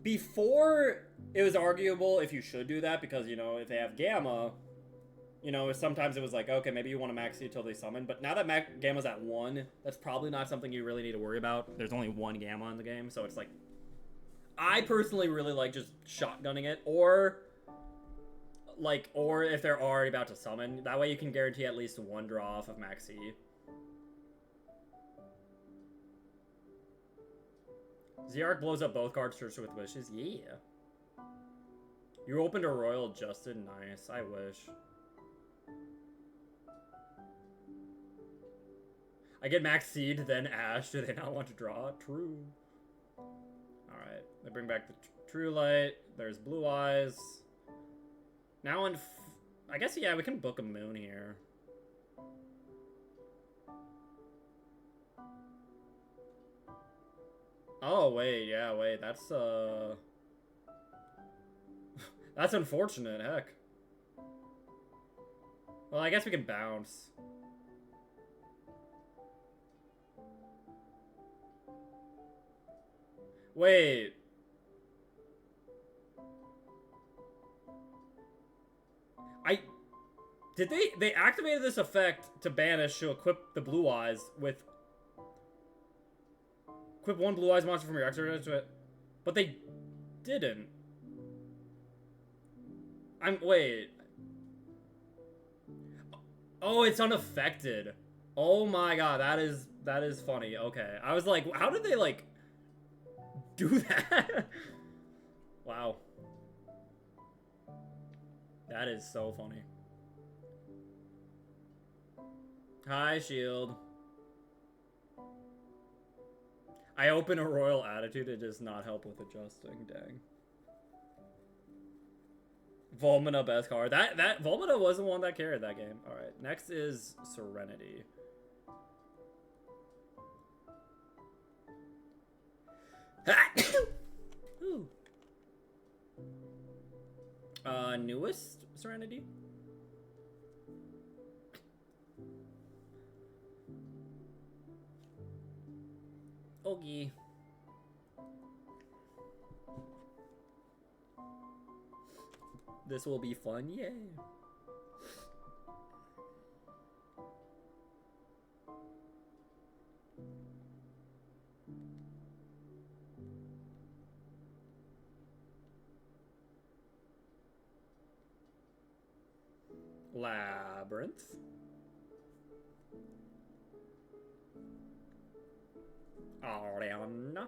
Before, it was arguable if you should do that, because, you know, if they have Gamma... You know, sometimes it was like, okay, maybe you want to maxi until they summon. But now that Gamma's at 1, that's probably not something you really need to worry about. There's only 1 Gamma in the game, so it's like... I personally really like just shotgunning it. Or if they're already about to summon. That way you can guarantee at least 1 draw off of maxi. Zerark blows up both cards first with wishes. Yeah. You opened a Royal Justin. Nice. I wish. I get Max Seed, then Ash. Do they not want to draw? True. Alright. They bring back the True Light. There's Blue Eyes. Now I guess, yeah, we can book a Moon here. Oh, wait. Yeah, wait. That's, That's unfortunate. Heck. Well, I guess we can bounce. Wait. They activated this effect to banish to equip the Blue Eyes with... Equip 1 Blue Eyes monster from your extra to it. But they didn't. Wait. Oh, it's unaffected. Oh my god, that is funny. Okay. I was like, how did they, like... do that? Wow. That is so funny. Hi, Shield. I open a Royal Attitude, it does not help with adjusting, dang. Volmina, best card. That Volmina was the one that carried that game. Alright, next is Serenity. Ooh. Newest Serenity? Ogie. This will be fun, yay. Labyrinth. Ariana.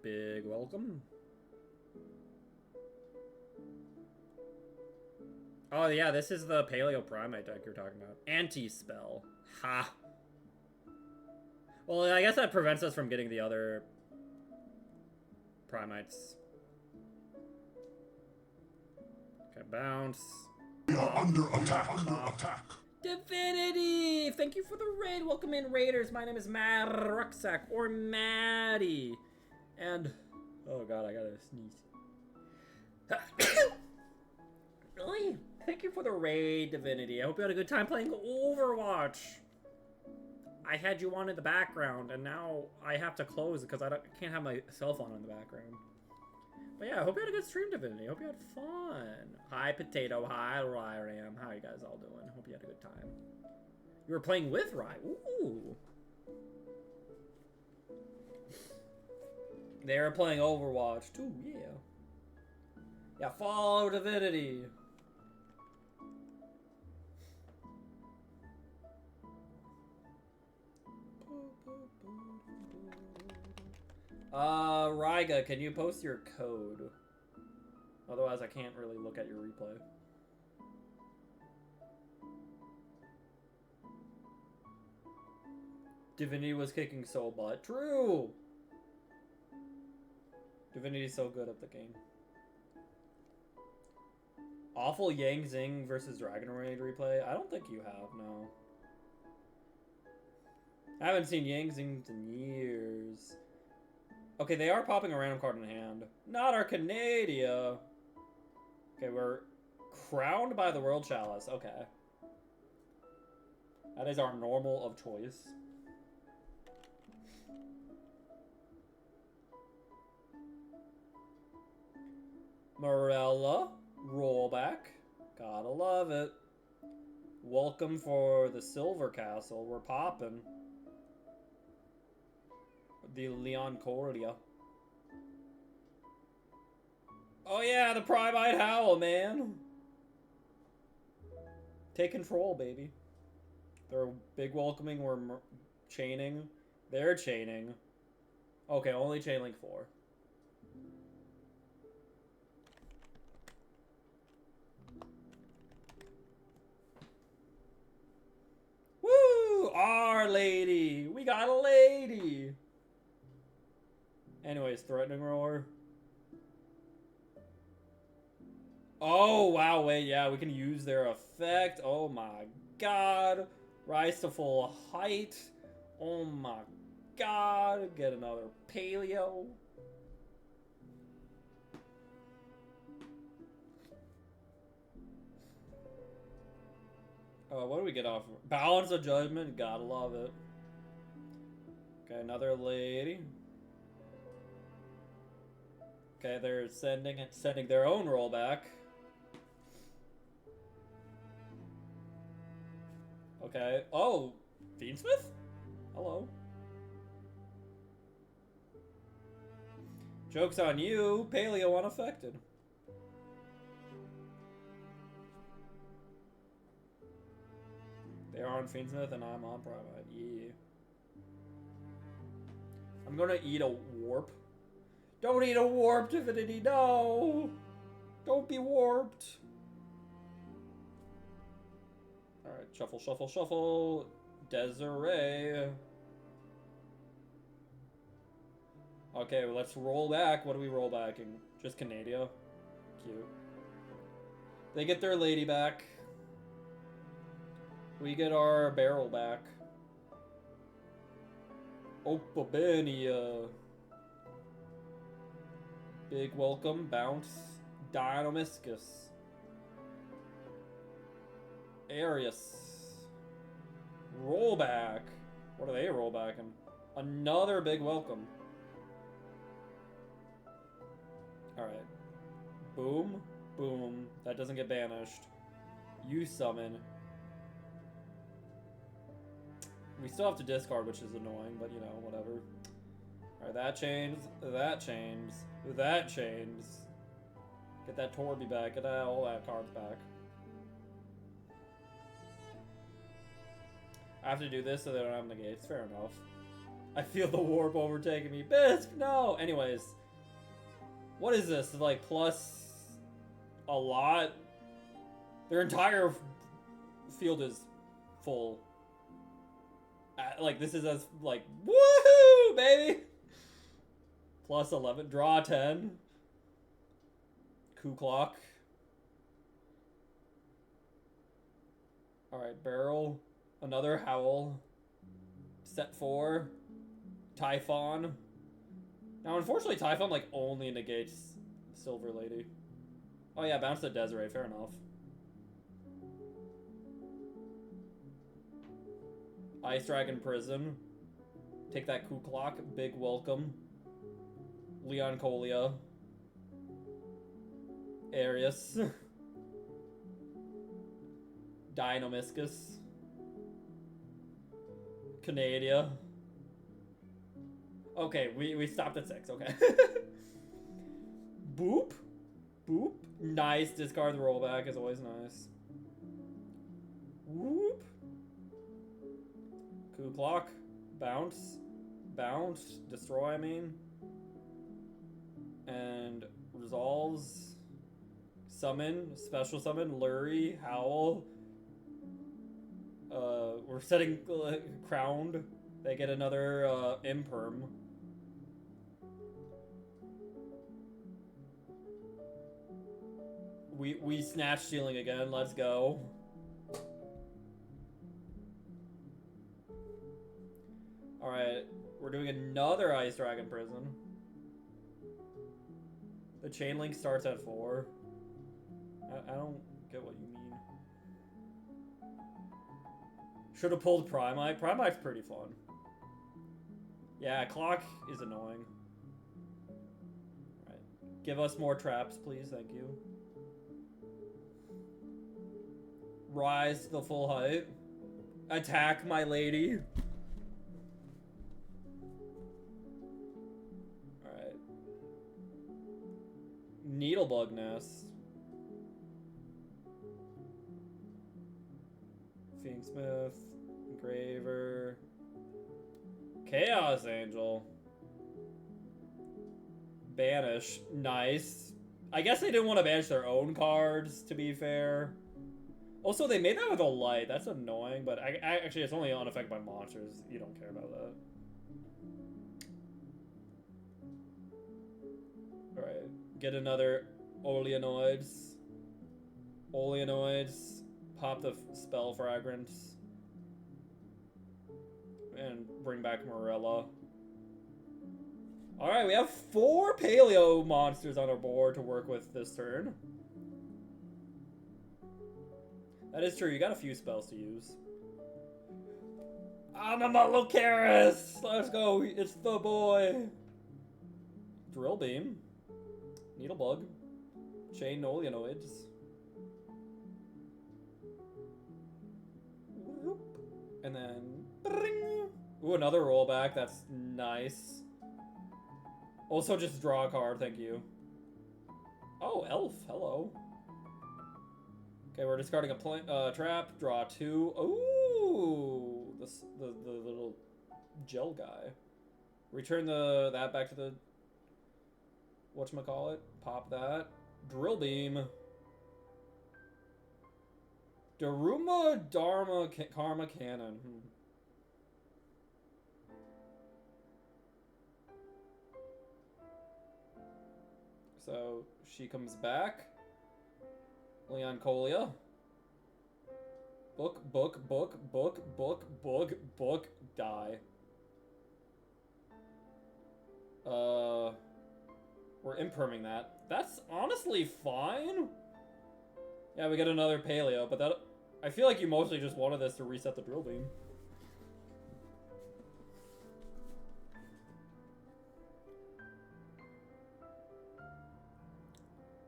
Big welcome. Oh yeah, this is the Paleo Primate deck you're talking about. Anti-spell. Ha. Well, I guess that prevents us from getting the other Primates. Okay, bounce. We are under attack. Under attack. Divinity! Thank you for the raid. Welcome in, Raiders. My name is Mad Rucksack, or Maddie. And, oh god, I gotta sneeze. Really? Thank you for the raid, Divinity. I hope you had a good time playing Overwatch. I had you on in the background, and now I have to close because I can't have my cell phone in the background. But yeah, I hope you had a good stream, Divinity. I hope you had fun. Hi, Potato. Hi, Ryram. How are you guys all doing? Hope you had a good time. You were playing with Ry. Ooh. They were playing Overwatch, too. Yeah. Yeah, follow Divinity. Ryga, can you post your code? Otherwise, I can't really look at your replay. Divinity was kicking so butt. True! Divinity's so good at the game. Awful Yang Zing versus Dragon Raid replay? I don't think you have, no. I haven't seen Yang Zing in years. Okay, they are popping a random card in hand. Not our Canadia. Okay, we're crowned by the World Chalice. Okay. That is our normal of choice. Morella, rollback. Gotta love it. Welcome for the Silver Castle. We're popping. The Leon Cordia. Oh yeah, the Primate Howl, man. Take control, baby. They're big welcoming. We're chaining. They're chaining. Okay, only chain link 4. Woo! Our lady! We got a lady! Anyways, threatening roar. Oh, wow, wait, yeah, we can use their effect. Oh my god. Rise to full height. Oh my god. Get another paleo. What do we get off? Balance of Judgment. Gotta love it. Okay, another lady. Okay, they're sending their own rollback. Okay. Oh, Fiendsmith? Hello. Joke's on you. Paleo unaffected. They are on Fiendsmith and I'm on Primate. Yeah. I'm gonna eat a warp. Don't eat a warp, Divinity, no! Don't be warped. Alright, shuffle, shuffle, shuffle. Desiree. Okay, well, let's roll back. What do we roll back in? Just Canadia? Cute. They get their lady back. We get our barrel back. Opabenia. Big welcome, bounce, Dynamiscus. Arius. Rollback. What are they rollbacking? Another big welcome. Alright. Boom, boom. That doesn't get banished. You summon. We still have to discard, which is annoying, but you know, whatever. Alright, that chains, that chains, that chains. Get that Torby back, get all that cards back. I have to do this so they don't have negates, fair enough. I feel the warp overtaking me. Bisp, no! Anyways. What is this? Like, plus a lot? Their entire field is full. Like, this is as, like, woohoo, baby! Plus 11. Draw 10. Coup clock. Alright, barrel. Another howl. Set 4. Typhon. Now, unfortunately, Typhon, like, only negates Silver Lady. Oh, yeah, bounce to Desiree. Fair enough. Ice Dragon Prison. Take that Coup Clock. Big welcome. Leon Colia. Arius. Dynamiscus. Canadia. Okay, we stopped at 6, okay. Boop. Boop. Nice. Discard the rollback is always nice. Whoop. Coup clock. Bounce. Bounce. Destroy, I mean. And resolves. Summon. Special summon. Lurie. Howl. We're setting crowned. They get another imperm. We snatch stealing again. Let's go. All right, we're doing another Ice Dragon Prison. The chain link starts at 4. I don't get what you mean. Should have pulled Primite. Primite's pretty fun. Yeah, clock is annoying. Alright. Give us more traps, please. Thank you. Rise to the full height. Attack my lady. Alright. Needlebug Nest. Fiend Smith. Engraver. Chaos Angel. Banish. Nice. I guess they didn't want to banish their own cards, to be fair. Also, they made that with a light. That's annoying, but actually, it's only unaffected by monsters. You don't care about that. Alright. Get another Oleanoids. Oleanoids. Pop the spell fragrance. And bring back Morella. Alright, we have 4 paleo monsters on our board to work with this turn. That is true, you got a few spells to use. Anamalocaris! Let's go, it's the boy! Drill Beam. Needlebug. Chain Oleanoids. And then... Ooh, another rollback. That's nice. Also, just draw a card. Thank you. Oh, Elf. Hello. Okay, we're discarding a trap. Draw 2. Ooh, the little gel guy. Return that back to the whatchamacallit. Pop that. Drill Beam. Daruma Dharma Karma Cannon. So she comes back. Leon Colia. Book, die. We're imperming that. That's honestly fine. Yeah, we get another paleo, but that... I feel like you mostly just wanted this to reset the drill beam.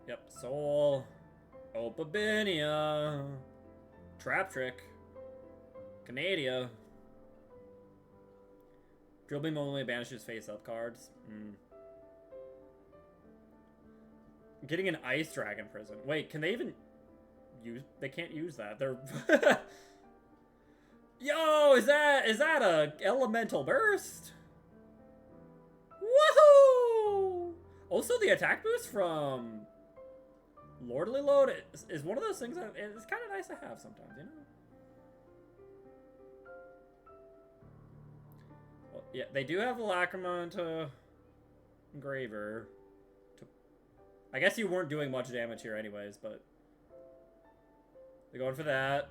Yep, Soul. Opabinia. Trap Trick. Canadia. Drill Beam only banishes face-up cards. Getting an Ice Dragon Prison. Wait, can they even use... They can't use that. They're... Yo, is that a Elemental Burst? Woohoo! Also, the attack boost from Lordly Load is one of those things that it's kind of nice to have sometimes, you know? Well, yeah, they do have the Lacrima into Engraver. I guess you weren't doing much damage here anyways, but... They're going for that.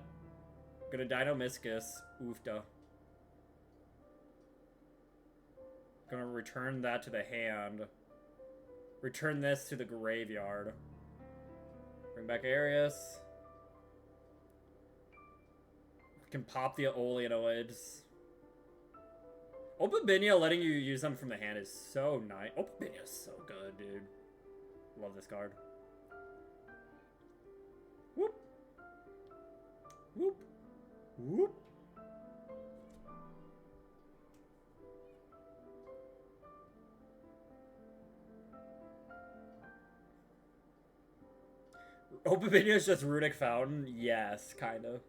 Gonna Dino Miscus. Oofda. Gonna return that to the hand. Return this to the graveyard. Bring back Arius. Can pop the Oleanoids. Opabinia letting you use them from the hand is so nice. Opabinia is so good, dude. Love this card. Whoop. Whoop. Whoop. Opabinia is just Runic Fountain? Yes, kind of.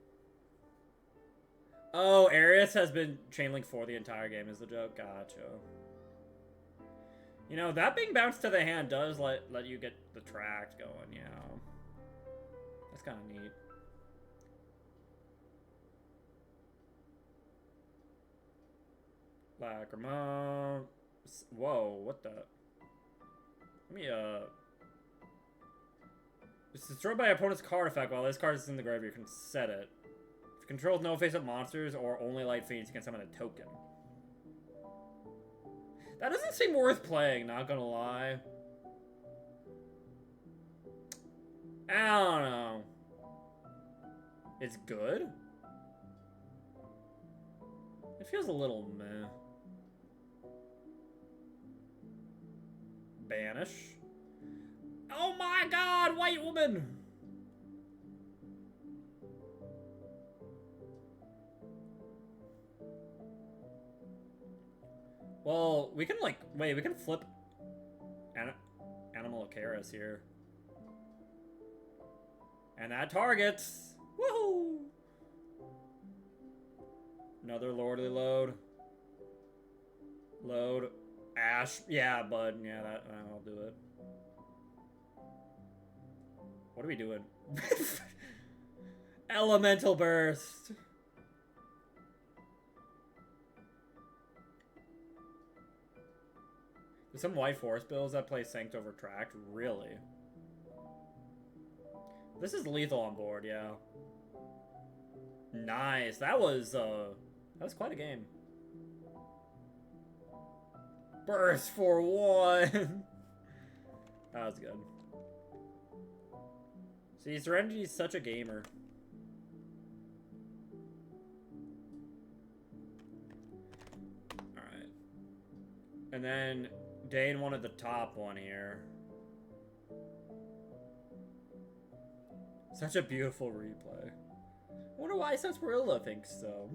Oh, Arius has been Chainlink for the entire game is the joke. Gotcha. You know, that being bounced to the hand does let you get the tract going, yeah. That's kind of neat. Lacrima. Whoa, what the? Let me, It's destroyed by opponent's card effect while this card is in the graveyard. You can set it. If it controls no face-up monsters or only light fiends, you can summon a token. That doesn't seem worth playing, not gonna lie. I don't know. It's good? It feels a little meh. Banish. Oh my god, white woman! Well, we can like, wait, we can flip Animal Icarus here. And that targets! Woohoo! Another Lordly Load. Load. Ash. Yeah, bud. Yeah, I'll do it. What are we doing? Elemental Burst. There's some white forest builds that play Sanct over Tract. Really? This is lethal on board, yeah. Nice. That was quite a game. Burst for 1. That was good. See, Serenity is such a gamer. Alright. And then Dane wanted the top one here. Such a beautiful replay. I wonder why Sarsaparilla thinks so.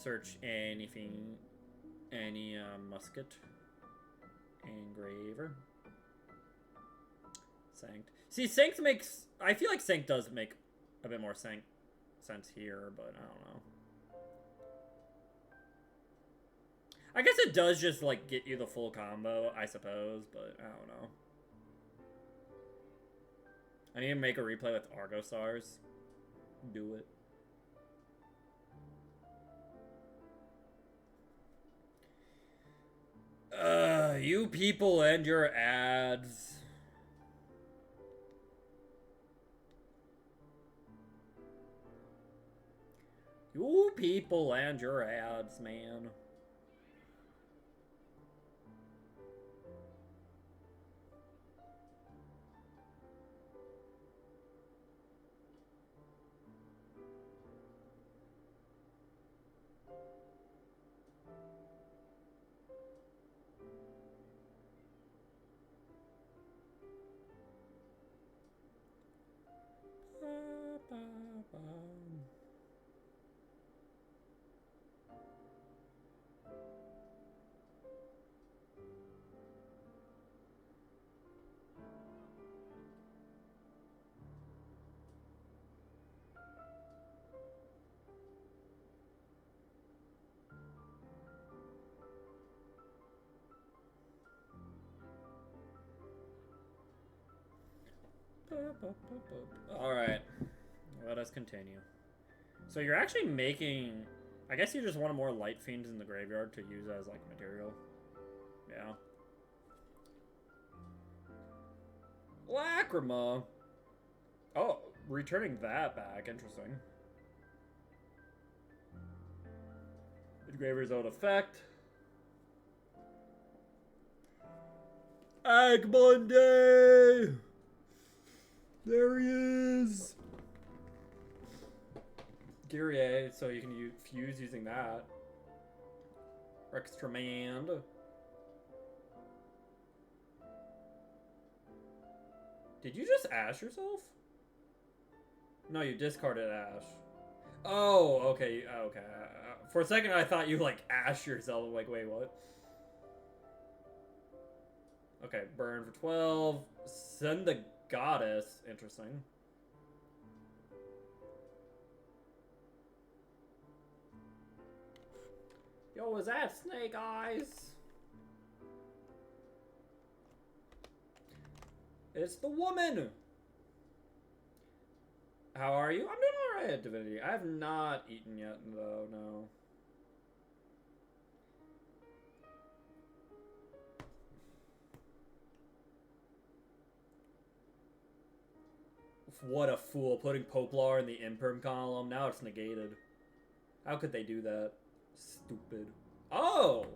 Search anything, any musket, engraver, Sanct. See, Sanct makes, I feel like Sanct does make a bit more sense here, but I don't know. I guess it does just like get you the full combo, I suppose, but I don't know. I need to make a replay with Argosars. Do it. You people and your ads. You people and your ads, man. Alright. Let us continue. So you're actually making... I guess you just wanted more light fiends in the graveyard to use as, like, material. Yeah. Lacrima! Oh, returning that back. Interesting. Engraver's own effect. Ag Monday! There he is! Guerrier, so you can fuse using that. Rextramand. Did you just ash yourself? No, you discarded ash. Oh, okay, okay. For a second, I thought you, like, ash yourself. I'm like, wait, what? Okay, burn for 12. Send the goddess. Interesting. Yo, is that Snake Eyes? It's the woman! How are you? I'm doing alright, Divinity. I have not eaten yet, though, no. What a fool, putting Poplar in the imperm column. Now it's negated. How could they do that? Stupid. Oh!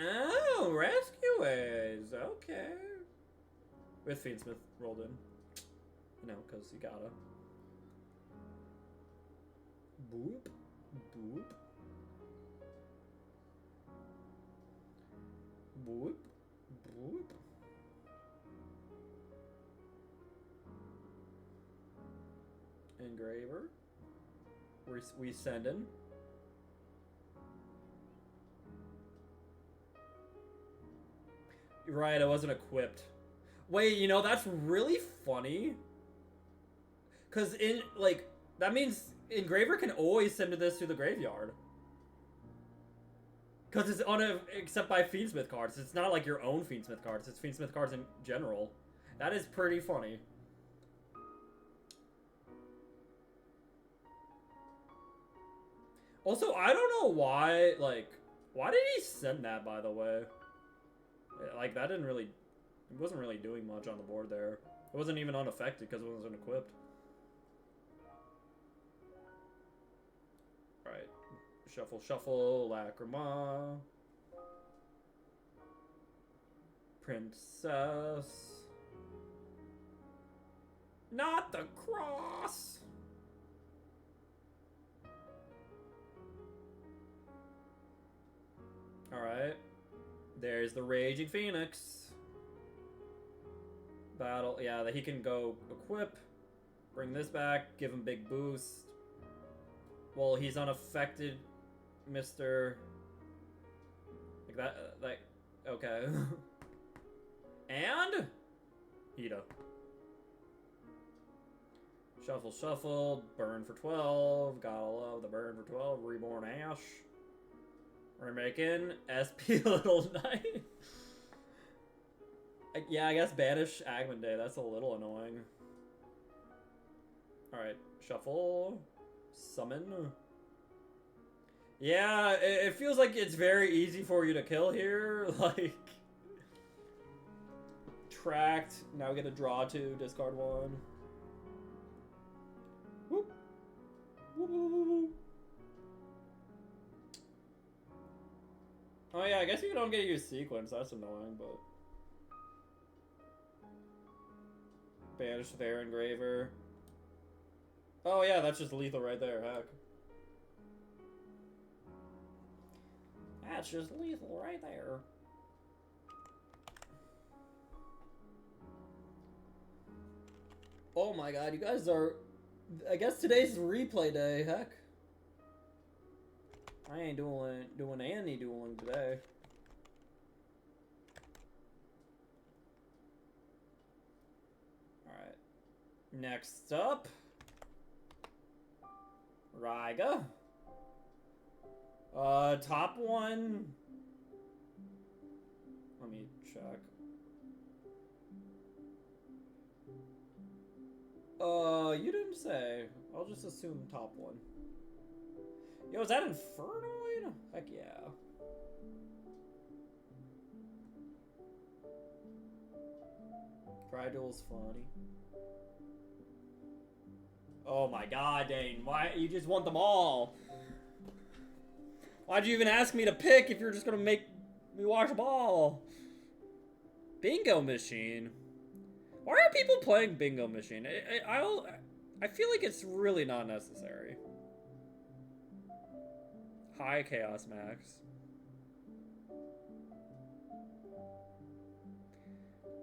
Oh, rescuers. Okay. With Fiendsmith rolled in. You know, because you gotta. Boop. Boop. Boop. Boop. Engraver. We sending. Right, I wasn't equipped. Wait, you know, that's really funny. Because that means Engraver can always send this to the graveyard. Because it's except by Fiendsmith cards. It's not like your own Fiendsmith cards. It's Fiendsmith cards in general. That is pretty funny. Also, I don't know why, why did he send that, by the way? Like, that didn't really... It wasn't really doing much on the board there. It wasn't even unaffected because it wasn't equipped. Alright. Shuffle, shuffle, Lacrima. Princess. Not the cross! Alright. There's the Raging Phoenix. Battle, yeah, that he can go equip. Bring this back, give him big boost. Well, he's unaffected, Mr. Like that, okay. And? Hida. Shuffle, shuffle, burn for 12. Gotta love the burn for 12. Reborn Ash. We're making SP Little Knight. Yeah, I guess banish Agman Day. That's a little annoying. Alright, shuffle. Summon. Yeah, it feels like it's very easy for you to kill here. Like... Tracked. Now we get a draw 2, discard 1. Whoop. Whoop, whoop, whoop, whoop. Oh yeah, I guess you don't get to use sequence. That's annoying, but... Banish their Engraver. Oh yeah, that's just lethal right there, heck. That's just lethal right there. Oh my god, you guys are... I guess today's replay day, heck. I ain't doing any dueling today. Alright. Next up. Ryga. Top one. Let me check. You didn't say. I'll just assume top one. Yo, is that Infernoid? Heck yeah. Cryduel's funny. Oh my god, Dane. Why? You just want them all. Why'd you even ask me to pick if you're just gonna make me watch them all? Bingo Machine. Why are people playing Bingo Machine? I feel like it's really not necessary. High Chaos Max.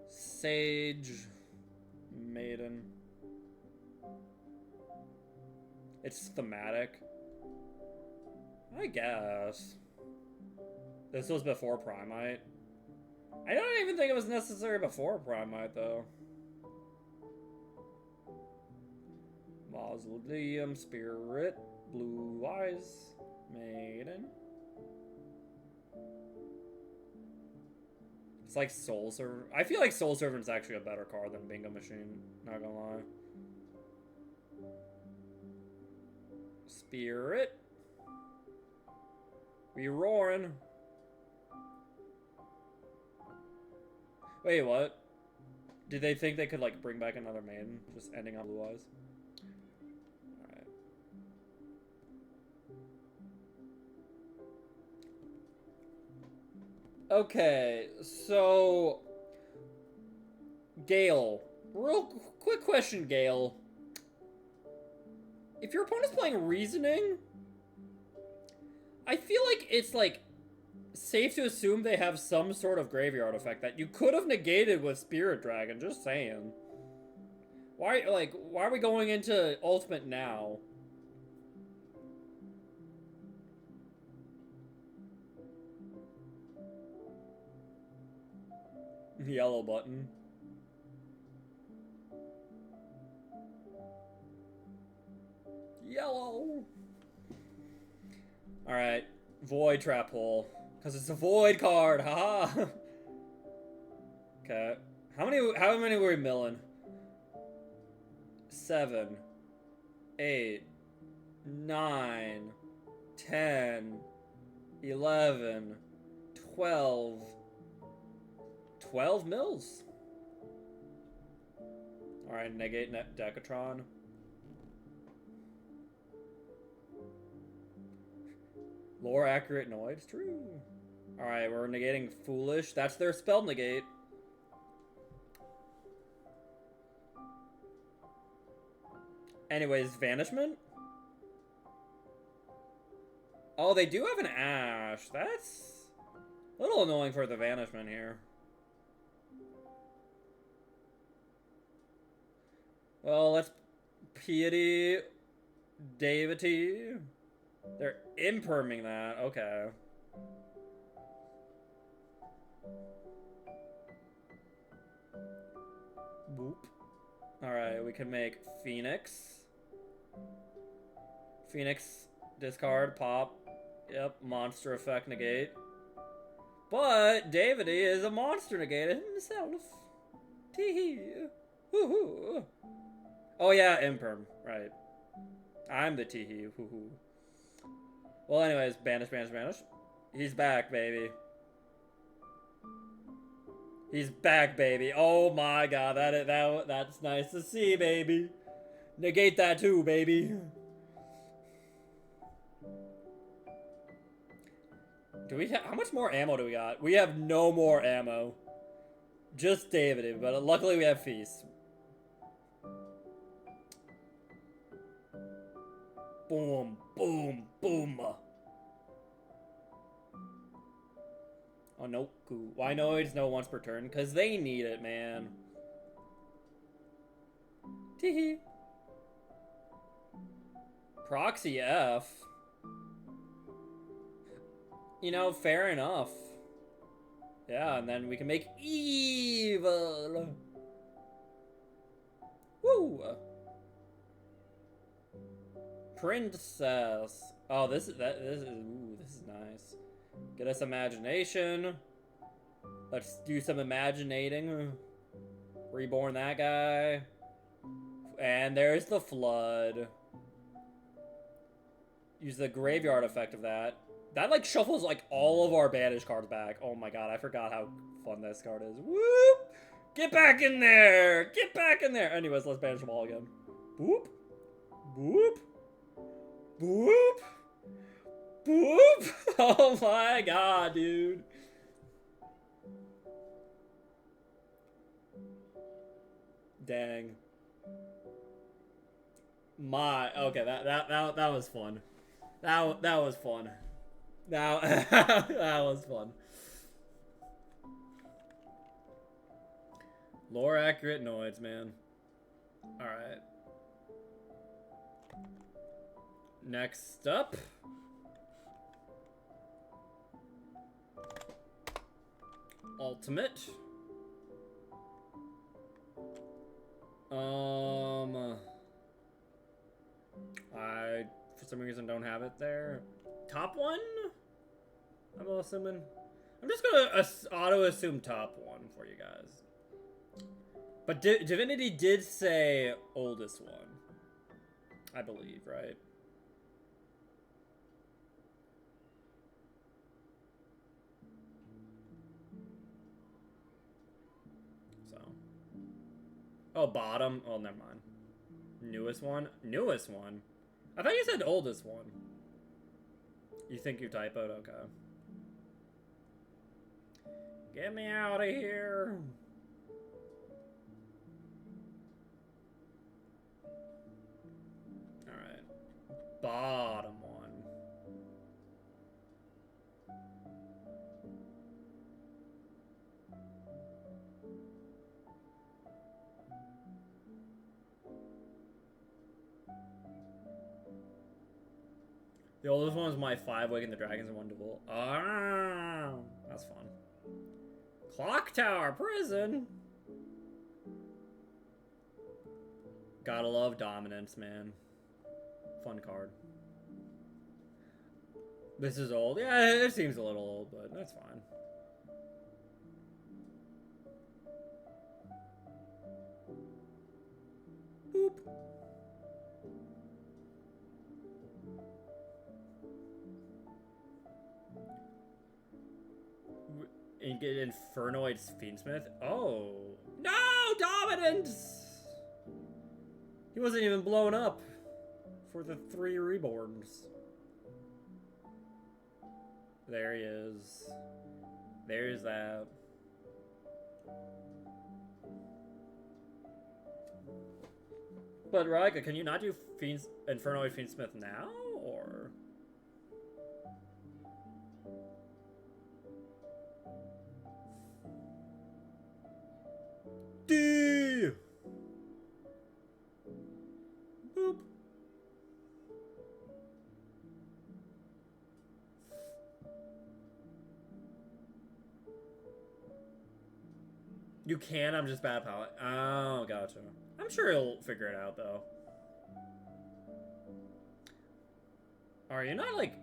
Sage Maiden. It's thematic. I guess. This was before Primite. I don't even think it was necessary before Primite, though. Mausoleum Spirit. Blue Eyes Maiden. It's like Soul Servant. I feel like Soul Servant's actually a better card than Bingo Machine. Not gonna lie. Spirit. We roaring. Wait, what? Did they think they could like bring back another maiden, just ending on Blue Eyes? Alright. Okay, so Gale. Real quick question, Gale. If your opponent's playing Reasoning, I feel like it's like safe to assume they have some sort of graveyard effect that you could have negated with Spirit Dragon, just saying. Why are we going into Ultimate now? Yellow button. Yellow. Alright. Void Trap Hole. Because it's a Void card. Haha. Okay. How many were we milling? 7, 8, 9, 10, 11, 12. 12 mils. Alright, negate Decatron. Lore accurate Noid. True. Alright, we're negating Foolish. That's their spell negate. Anyways, Vanishment? Oh, they do have an Ash. That's a little annoying for the Vanishment here. Well, let's Piety Deity. They're imperming that. Okay. Boop. Alright, we can make Phoenix. Phoenix, discard, pop. Yep, monster effect negate. But Deity is a monster negated himself. Tee-hee. Woohoo. Oh yeah, imperm. Right. I'm the tee-hee. Woohoo. Well, anyways, banish, banish, banish. He's back, baby. He's back, baby. Oh my god, that's nice to see, baby. Negate that too, baby. Do we how much more ammo do we got? We have no more ammo. Just David, but luckily we have Feast. Boom, boom, boom. Oh, no. Why Noids no once per turn? Because they need it, man. Teehee. Proxy F. You know, fair enough. Yeah, and then we can make evil. Woo! Princess. Oh, this is nice. Get us imagination. Let's do some imaginating. Reborn that guy. And there's the flood. Use the graveyard effect of that. That, like, shuffles, like, all of our banish cards back. Oh my god, I forgot how fun this card is. Whoop! Get back in there! Get back in there! Anyways, let's banish them all again. Boop. Boop. Boop. Boop! Oh my god, dude. Dang. Okay, that was fun. That was fun. That was fun. Lore accurate noids, man. Alright. Next up. Ultimate. I, for some reason, don't have it there. Top one? I'm assuming. I'm just gonna auto-assume top one for you guys. But Divinity did say oldest one. I believe, right? So. Oh, bottom. Oh, never mind. Newest one? Newest one? I thought you said oldest one. You think you typoed? Okay. Get me out of here. Alright. Bottom one. The oldest one was my 5 Waking the Dragons and 1 Duel. Ah, that's fun. Clock Tower Prison. Gotta love Dominance, man. Fun card. This is old. Yeah, it seems a little old, but that's fine. Boop. And get Infernoid Fiendsmith. Oh. No! Dominance! He wasn't even blown up for the 3 reborns. There he is. There's that. But Raika, can you not do Infernoid Fiendsmith now? Or... D. Boop. You can, I'm just bad palette. Oh, gotcha. I'm sure he'll figure it out, though. Are you not, like...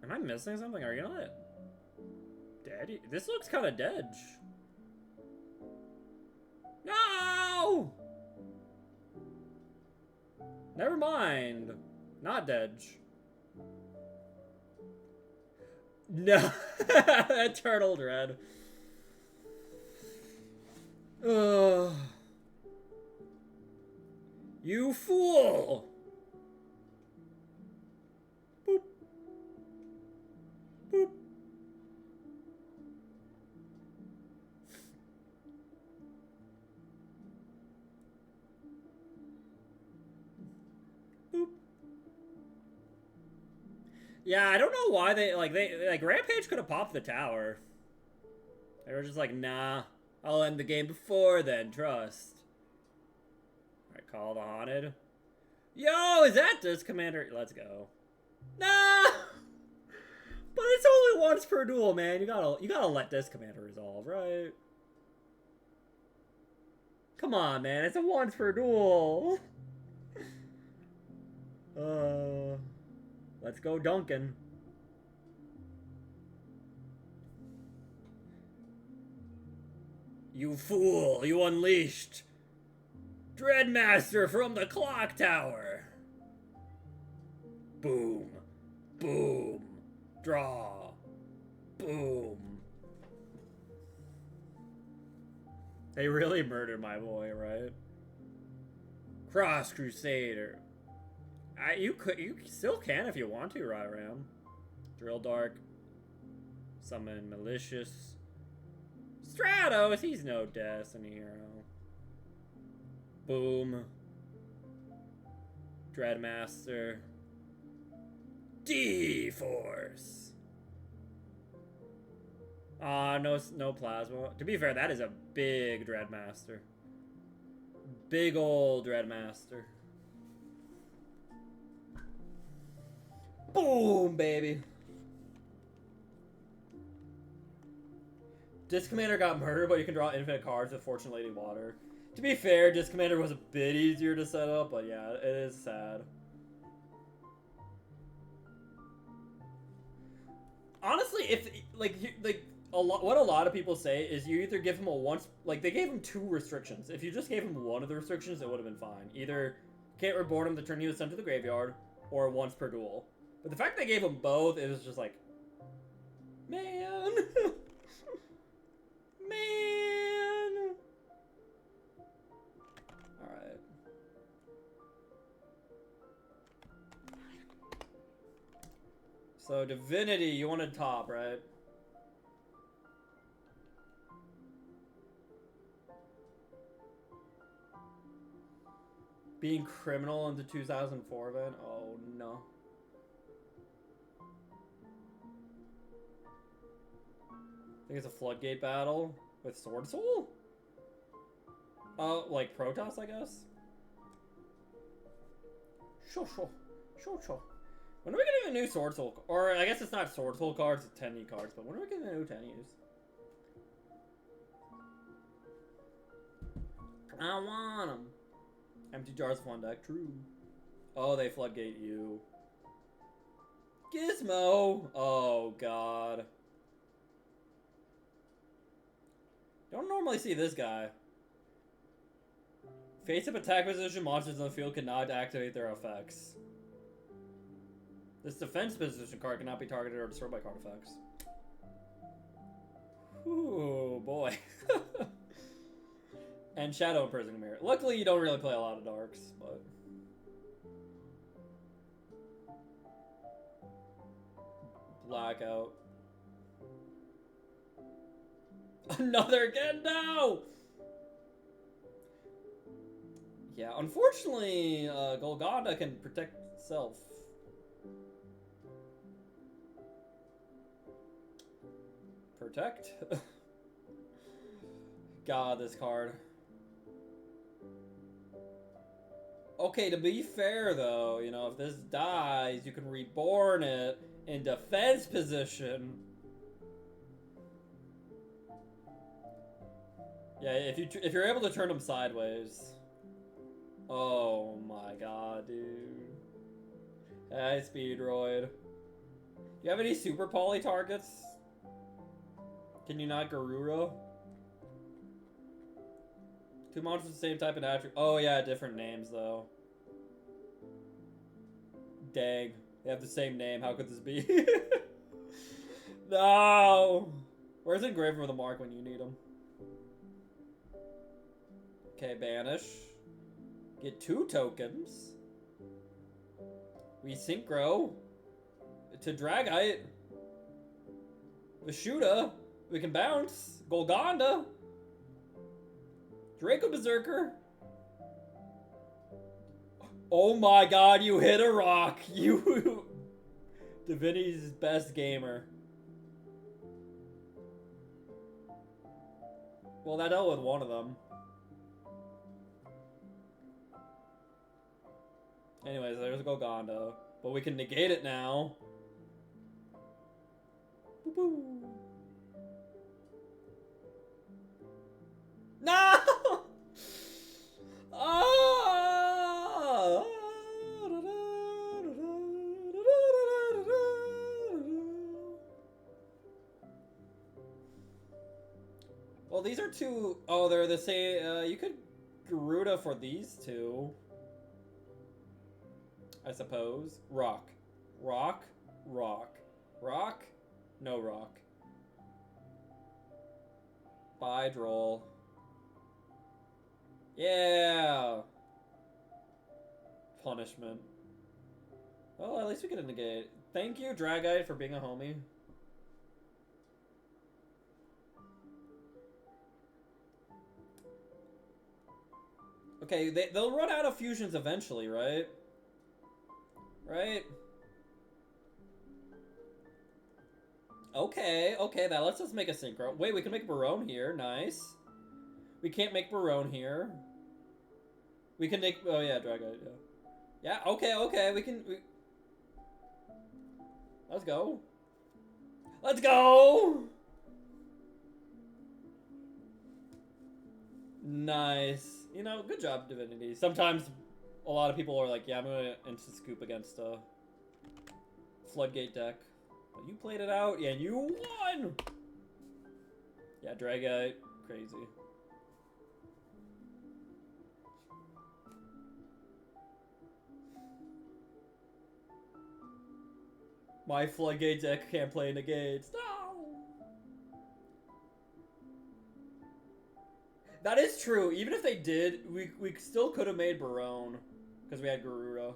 Am I missing something? Are you not... dead? This looks kind of dead. No! Never mind. Not dead. No. Eternal Dread. Ugh. You fool! Boop. Boop. Boop. Yeah, I don't know why they Rampage could have popped the tower. They were just like, nah, I'll end the game before then, trust. Alright, call the haunted. Yo, is that this commander? Let's go. No! But it's only once per duel, man. You gotta let this commander resolve, right? Come on, man. It's a once per duel. Let's go Duncan. You fool! You unleashed! Dreadmaster from the clock tower. Boom. Boom. Draw. Boom. They really murdered my boy, right? Cross Crusader. You still can if you want to, Ryram. Drill Dark. Summon Malicious. Stratos, he's no Destiny hero. Boom. Dreadmaster. D-Force. No plasma. To be fair, that is a big Dreadmaster. Big old Dreadmaster. Boom, baby. Disc Commander got murdered, but you can draw infinite cards with Fortune Lady Water. To be fair, Disc Commander was a bit easier to set up, but yeah, it is sad. Honestly, if what a lot of people say is you either give him a once, like they gave him 2 restrictions. If you just gave him one of the restrictions, it would have been fine. Either can't reborn him the turn he was sent to the graveyard, or once per duel. But the fact they gave him both, it was just like, man, man. All right. So Divinity, you wanted top, right? Being criminal in the 2004 event? Oh no. I think it's a Floodgate battle with Sword Soul? Like Protoss, I guess? Sure. When are we getting a new Sword Soul? Or I guess it's not Sword Soul cards, it's 10E cards, but when are we getting a new 10Es? I want them. Empty jars of one deck, true. Oh, they Floodgate you. Gizmo! Oh, God. Don't normally see this guy. Face-up attack position, monsters on the field cannot activate their effects. This defense position card cannot be targeted or destroyed by card effects. Ooh, boy. And Shadow Imprisoning Mirror. Luckily, you don't really play a lot of darks, but... Blackout. Another Gendo! Yeah, unfortunately, Golgotha can protect itself. Protect? God, this card. Okay, to be fair, though, you know, if this dies, you can reborn it in defense position. Yeah, if you're able to turn them sideways. Oh my god, dude. Hey, Speedroid. Do you have any super poly targets? Can you not Garura? 2 monsters the same type of attribute. Oh yeah, different names though. Dang. They have the same name. How could this be? No! Where's Engraver with a mark when you need him? Okay, banish. Get 2 tokens. We synchro to Dragite. Vishuda. We can bounce. Golgonda. Draco Berserker. Oh my god, you hit a rock. You... Divinity's best gamer. Well, that dealt with one of them. Anyways, there's Golgonda. But we can negate it now. Boop-boo. No! Oh! Well, these are 2... Oh, they're the same... you could Garuda for these two. I suppose. Rock. Rock. Rock. Rock. No rock. Bidroll. Yeah! Punishment. Well, at least we get a negate. Thank you, Dragite, for being a homie. Okay, they'll run out of fusions eventually, right? Right? Okay, okay, that lets us make a synchro. Wait, we can make Barone here. Nice. We can't make Barone here. We can make... Oh, yeah, Dragite, yeah. Yeah, okay, okay, we can... Let's go. Let's go! Nice. You know, good job, Divinity. Sometimes a lot of people are like, yeah, I'm gonna instant scoop against a Floodgate deck. But you played it out, yeah, and you won! Yeah, Dragite, crazy. My Floodgate deck can't play negates. No! That is true. Even if they did, we still could have made Barone. Because we had Garuda.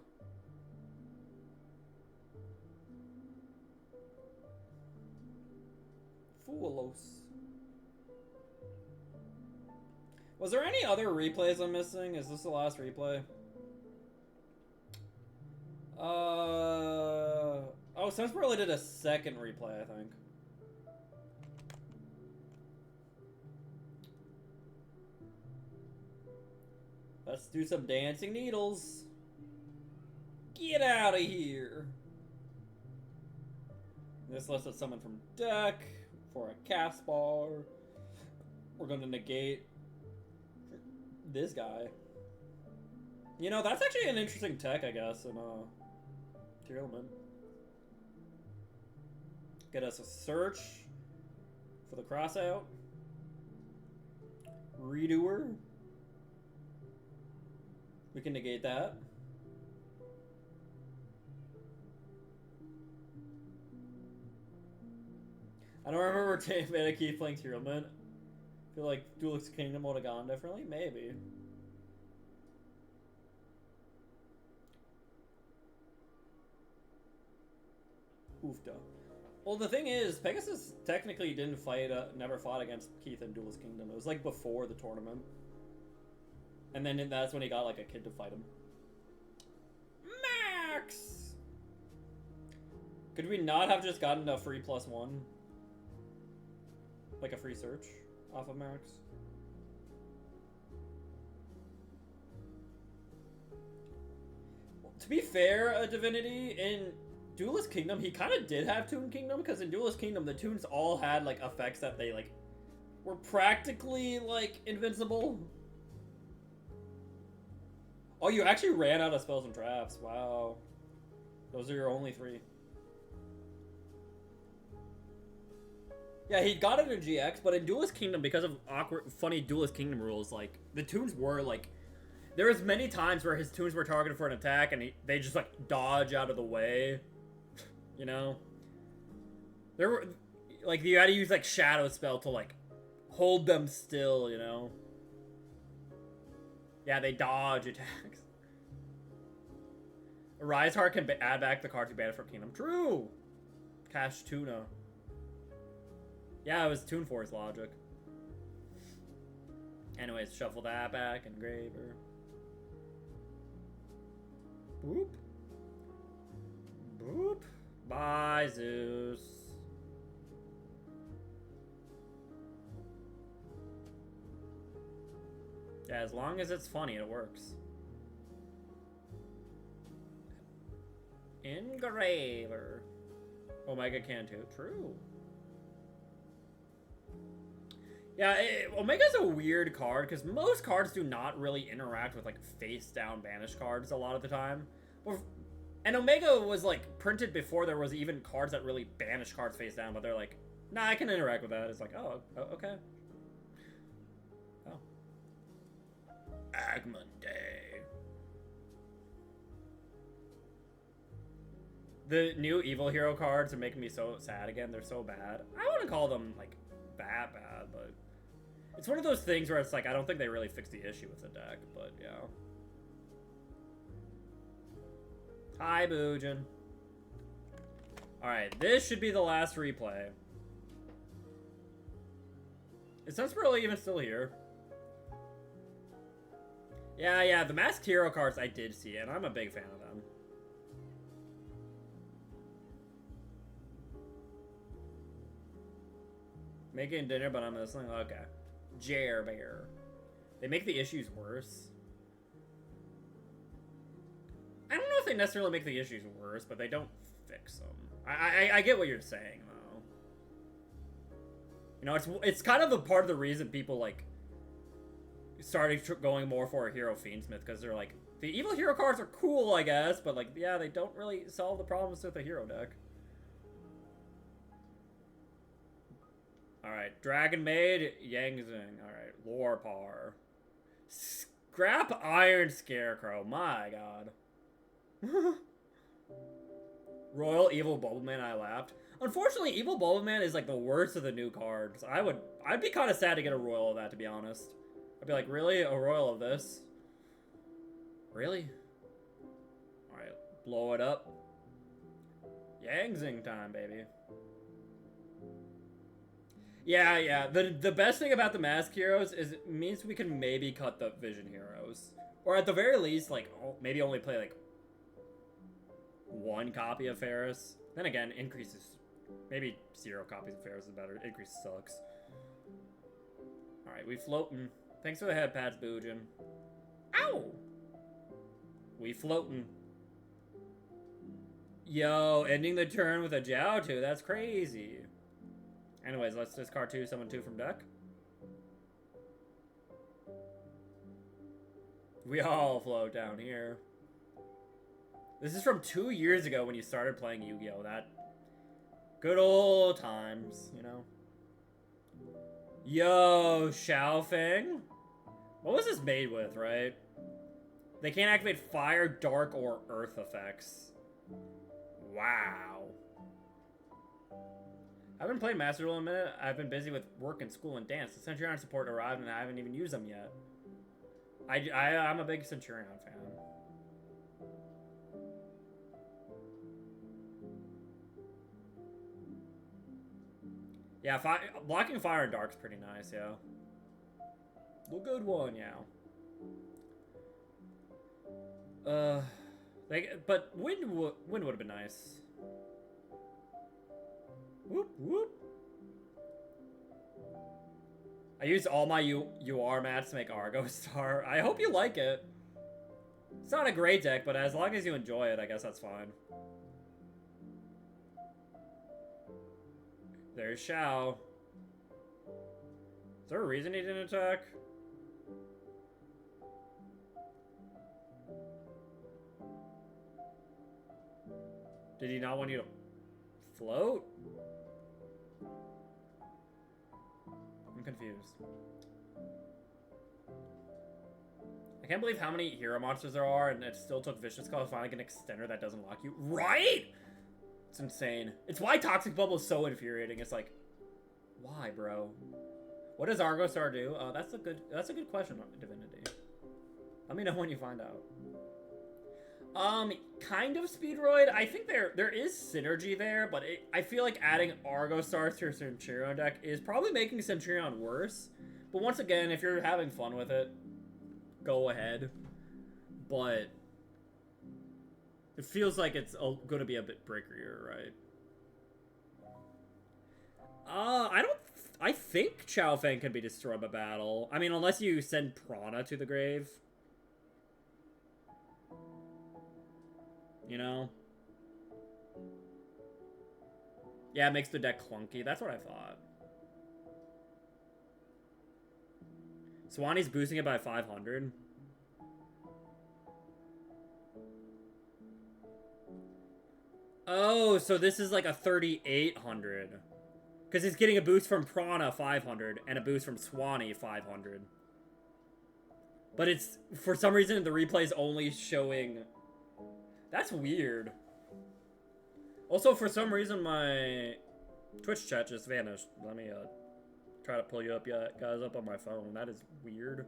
Foolos. Was there any other replays I'm missing? Is this the last replay? Oh, Sunspurly did a second replay, I think. Let's do some dancing needles. Get out of here. This lets us summon from deck for a cast bar. We're going to negate this guy. You know, that's actually an interesting tech, I guess, in Tearlament. Get us a search for the crossout. Redoer. We can negate that. I don't remember Mana Keith playing Tearlament. I feel like Duelix Kingdom would have gone differently. Maybe. Oofda. Well, the thing is, Pegasus technically didn't fight, never fought against Keith in Duelist Kingdom. It was like before the tournament. And then that's when he got like a kid to fight him. Max! Could we not have just gotten a free +1? Like a free search off of Max? To be fair, Divinity, in Duelist Kingdom, he kind of did have Toon Kingdom, because in Duelist Kingdom, the Toons all had, like, effects that they, like, were practically, like, invincible. Oh, you actually ran out of spells and traps. Wow. Those are your only 3. Yeah, he got it in GX, but in Duelist Kingdom, because of awkward, funny Duelist Kingdom rules, like, the Toons were, like... There was many times where his Toons were targeted for an attack, and they just, like, dodge out of the way. You know? There were... Like, you had to use, like, Shadow Spell to, like, hold them still, you know? Yeah, they dodge attacks. Rise Heart can add back the cards you banned from Kingdom. True! Cash Tuna. Yeah, it was Toon Force logic. Anyways, shuffle that back. Engraver. Boop. Boop. Bye, Zeus. Yeah, as long as it's funny, it works. Engraver. Omega can too. True. Yeah, Omega's a weird card, because most cards do not really interact with, like, face-down banish cards a lot of the time. And Omega was, like, printed before there was even cards that really banish cards face-down, but they're like, nah, I can interact with that. It's like, oh okay. Oh. Fragment Day. The new evil hero cards are making me so sad again. They're so bad. I wouldn't call them, like, that bad, but... It's one of those things where it's like, I don't think they really fixed the issue with the deck, but yeah. Hi, Boojin. Alright, this should be the last replay. Is Sunspurl even still here? Yeah, the Masked Hero cards I did see, and I'm a big fan of them. Making dinner, but I'm listening. Okay. Jer Bear. They make the issues worse. I don't know if they necessarily make the issues worse, but they don't fix them. I get what you're saying, though. You know, it's kind of a part of the reason people, like, started going more for a Hero Fiendsmith, because they're like, the evil hero cards are cool, I guess, but, like, yeah, they don't really solve the problems with the hero deck. Alright, Dragon Maid, Yangzing. Alright, Lorpar. Scrap Iron Scarecrow, my god. Royal Evil Bubbleman, I laughed. Unfortunately, Evil Bubbleman is like the worst of the new cards. I'd be kind of sad to get a Royal of that, to be honest. I'd be like, really? A Royal of this? Really? Alright, blow it up. Yangzing time, baby. Yeah. The best thing about the Mask Heroes is it means we can maybe cut the Vision Heroes. Or at the very least, like, maybe only play, like, one copy of Ferris. Then again, increases... Maybe 0 copies of Ferris is better. Increase sucks. Alright, we floating. Thanks for the head pats, Boojin. Ow! We floating. Yo, ending the turn with a Jiaotu. That's crazy. Anyways, let's discard 2, summon 2 from deck. We all float down here. This is from 2 years ago when you started playing Yu-Gi-Oh! That good old times, you know. Yo, Xiaofeng. What was this made with, right? They can't activate fire, dark, or earth effects. Wow. I haven't played Master Duel in a minute. I've been busy with work and school and dance. The Centurion support arrived and I haven't even used them yet. I'm a big Centurion fan. Yeah, blocking fire and dark's pretty nice, yeah. The good one, yeah. But wind would have been nice. Whoop, whoop. I used all my UR mats to make Argo Star. I hope you like it. It's not a great deck, but as long as you enjoy it, I guess that's fine. There's Xiao. Is there a reason he didn't attack? Did he not want you to float? I'm confused. I can't believe how many hero monsters there are, and it still took Vicious Call to finally get an extender that doesn't lock you. Right? It's insane. It's why Toxic Bubble is so infuriating. It's like, why, bro? What does Argo Star do? That's a good question, Divinity. Let me know when you find out. Kind of Speedroid. I think there is synergy there, but I feel like adding Argo Stars to your Centurion deck is probably making Centurion worse. But once again, if you're having fun with it, go ahead. But it feels like it's going to be a bit brickier, right? I think Xiaofeng can be destroyed by battle. I mean, unless you send Prana to the grave. You know? Yeah, it makes the deck clunky. That's what I thought. Swanee's boosting it by 500. Oh, so this is like a 3,800. Because it's getting a boost from Prana 500 and a boost from Swanee 500. But it's, for some reason, the replay is only showing... That's weird. Also, for some reason, my Twitch chat just vanished. Let me try to pull you up, guys, up on my phone. That is weird.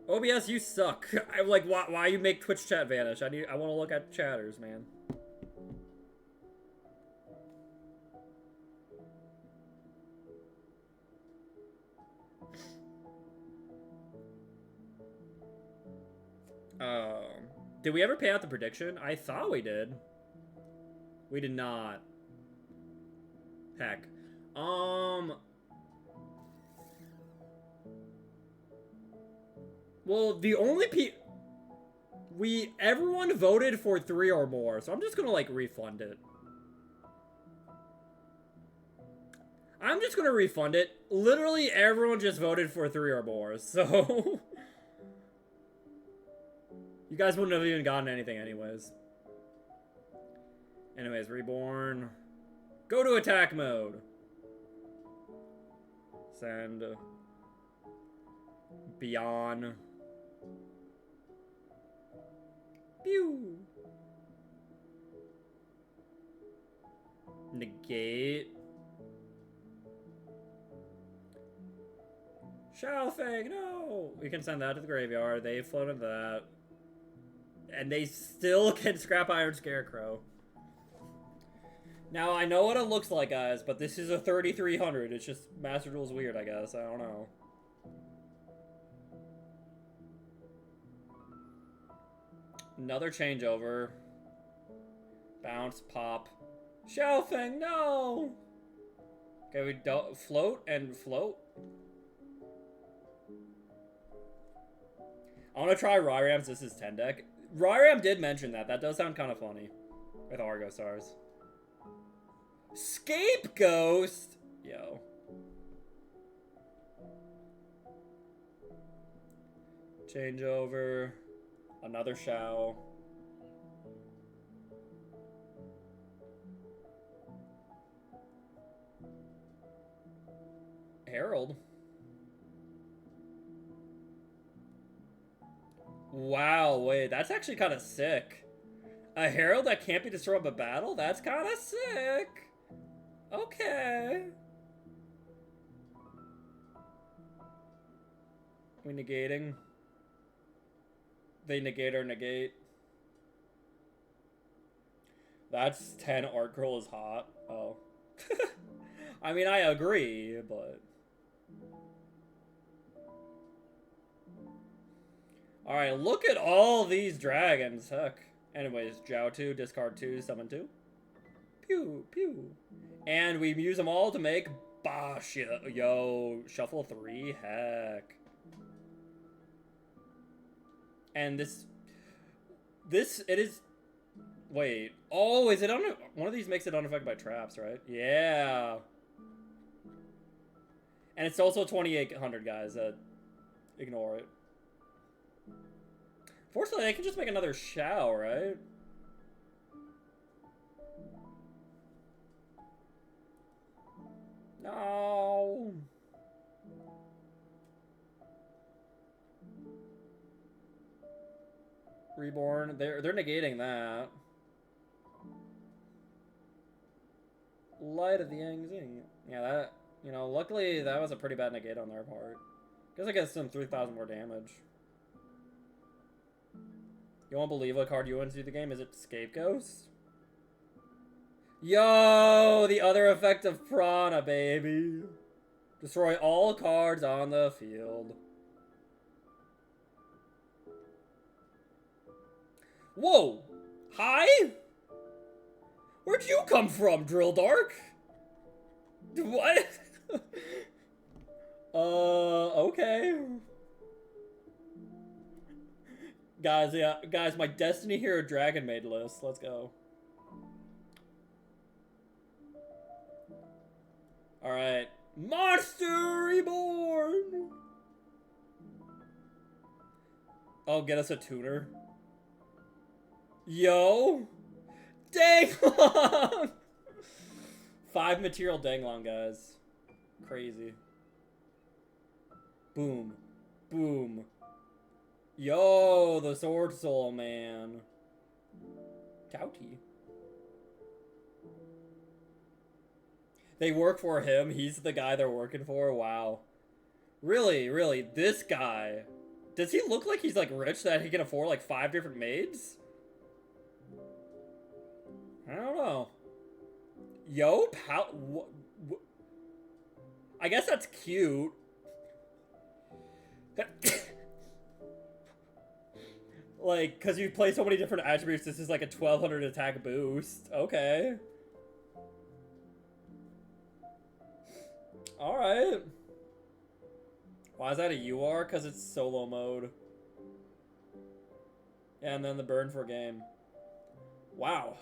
OBS, you suck. I'm like, why you make Twitch chat vanish? I want to look at chatters, man. Did we ever pay out the prediction? I thought we did. We did not. Heck. Well, the only everyone voted for 3 or more, so I'm just gonna, like, refund it. I'm just gonna refund it. Literally everyone just voted for 3 or more, so... You guys wouldn't have even gotten anything anyways. Anyways, reborn. Go to attack mode. Send. Beyond. Pew. Negate. Shelfing, no! We can send that to the graveyard. They floated that. And they still can scrap Iron Scarecrow. Now, I know what it looks like, guys, but this is a 3300. It's just Master Duel's weird, I guess. I don't know. Another changeover. Bounce, pop. Shelfing, no! Okay, we don't float and float. I want to try Ryram's This Is 10 deck. Ryram did mention that. That does sound kind of funny. With Argo Stars. Scapegoat? Yo. Changeover. Another Shao. Herald. Wow, wait, that's actually kind of sick. A Herald that can't be destroyed by battle? That's kind of sick. Okay. We negating. They negate or negate. That's 10 Art Girl is hot. Oh. I mean, I agree, but... Alright, look at all these dragons. Heck. Anyways, Jow 2, discard 2, summon 2. Pew, pew. And we use them all to make Bosh. Yo, shuffle 3. Heck. And it is... Wait. Oh, is it on... One of these makes it unaffected by traps, right? Yeah. And it's also 2800, guys. Ignore it. Fortunately, I can just make another Shao, right? No. Reborn. They're negating that. Light of the Yang Zing. Yeah, that, you know, luckily that was a pretty bad negate on their part. Guess I get some 3,000 more damage. You won't believe what card you went to the game. Is it Scapegoat? Yo, the other effect of Prana, baby. Destroy all cards on the field. Whoa! Hi? Where'd you come from, Drill Dark? What? Okay. Guys, yeah, guys, my Destiny Hero Dragon Maid list. Let's go. Alright. Monster Reborn! Oh, get us a tuner. Yo! Danglong! 5 material Danglong, guys. Crazy. Boom. Boom. Yo, the Sword Soul Man. Couty. They work for him. He's the guy they're working for. Wow. Really, really, this guy. Does he look like he's like rich that he can afford like 5 different maids? I don't know. Yo, I guess that's cute. Like, because you play so many different attributes, this is like a 1200 attack boost. Okay. Alright. Why is that a UR? Because it's solo mode. Yeah, and then the burn for game. Wow.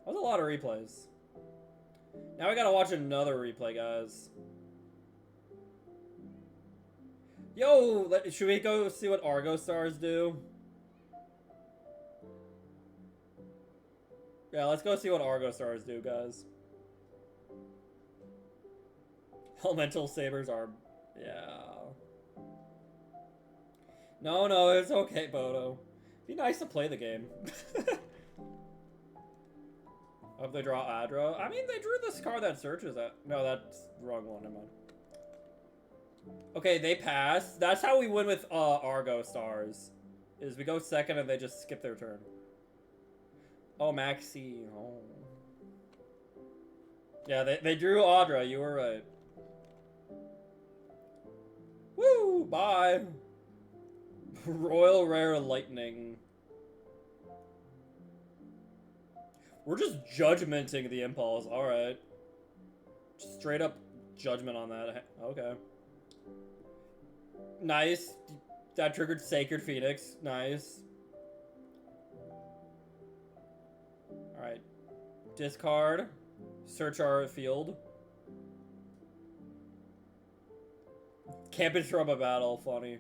That was a lot of replays. Now we gotta watch another replay, guys. Yo, should we go see what Argo stars do? Yeah, let's go see what Argo stars do, guys. Elemental sabers are... yeah. No, no, it's okay, Bodo. Be nice to play the game. Hope they draw Adro. I mean, they drew this card that searches that. No, that's the wrong one. Never mind. Okay, they pass. That's how we win with Argo stars. Is we go second and they just skip their turn. Oh, Maxi. Oh. Yeah, they drew Audra. You were right. Woo! Bye. Royal Rare Lightning. We're just judgmenting the impulse. Alright. Straight up judgment on that. Okay. Nice. That triggered Sacred Phoenix. Nice. Alright. Discard. Search our field. Can't interrupt a battle. Funny.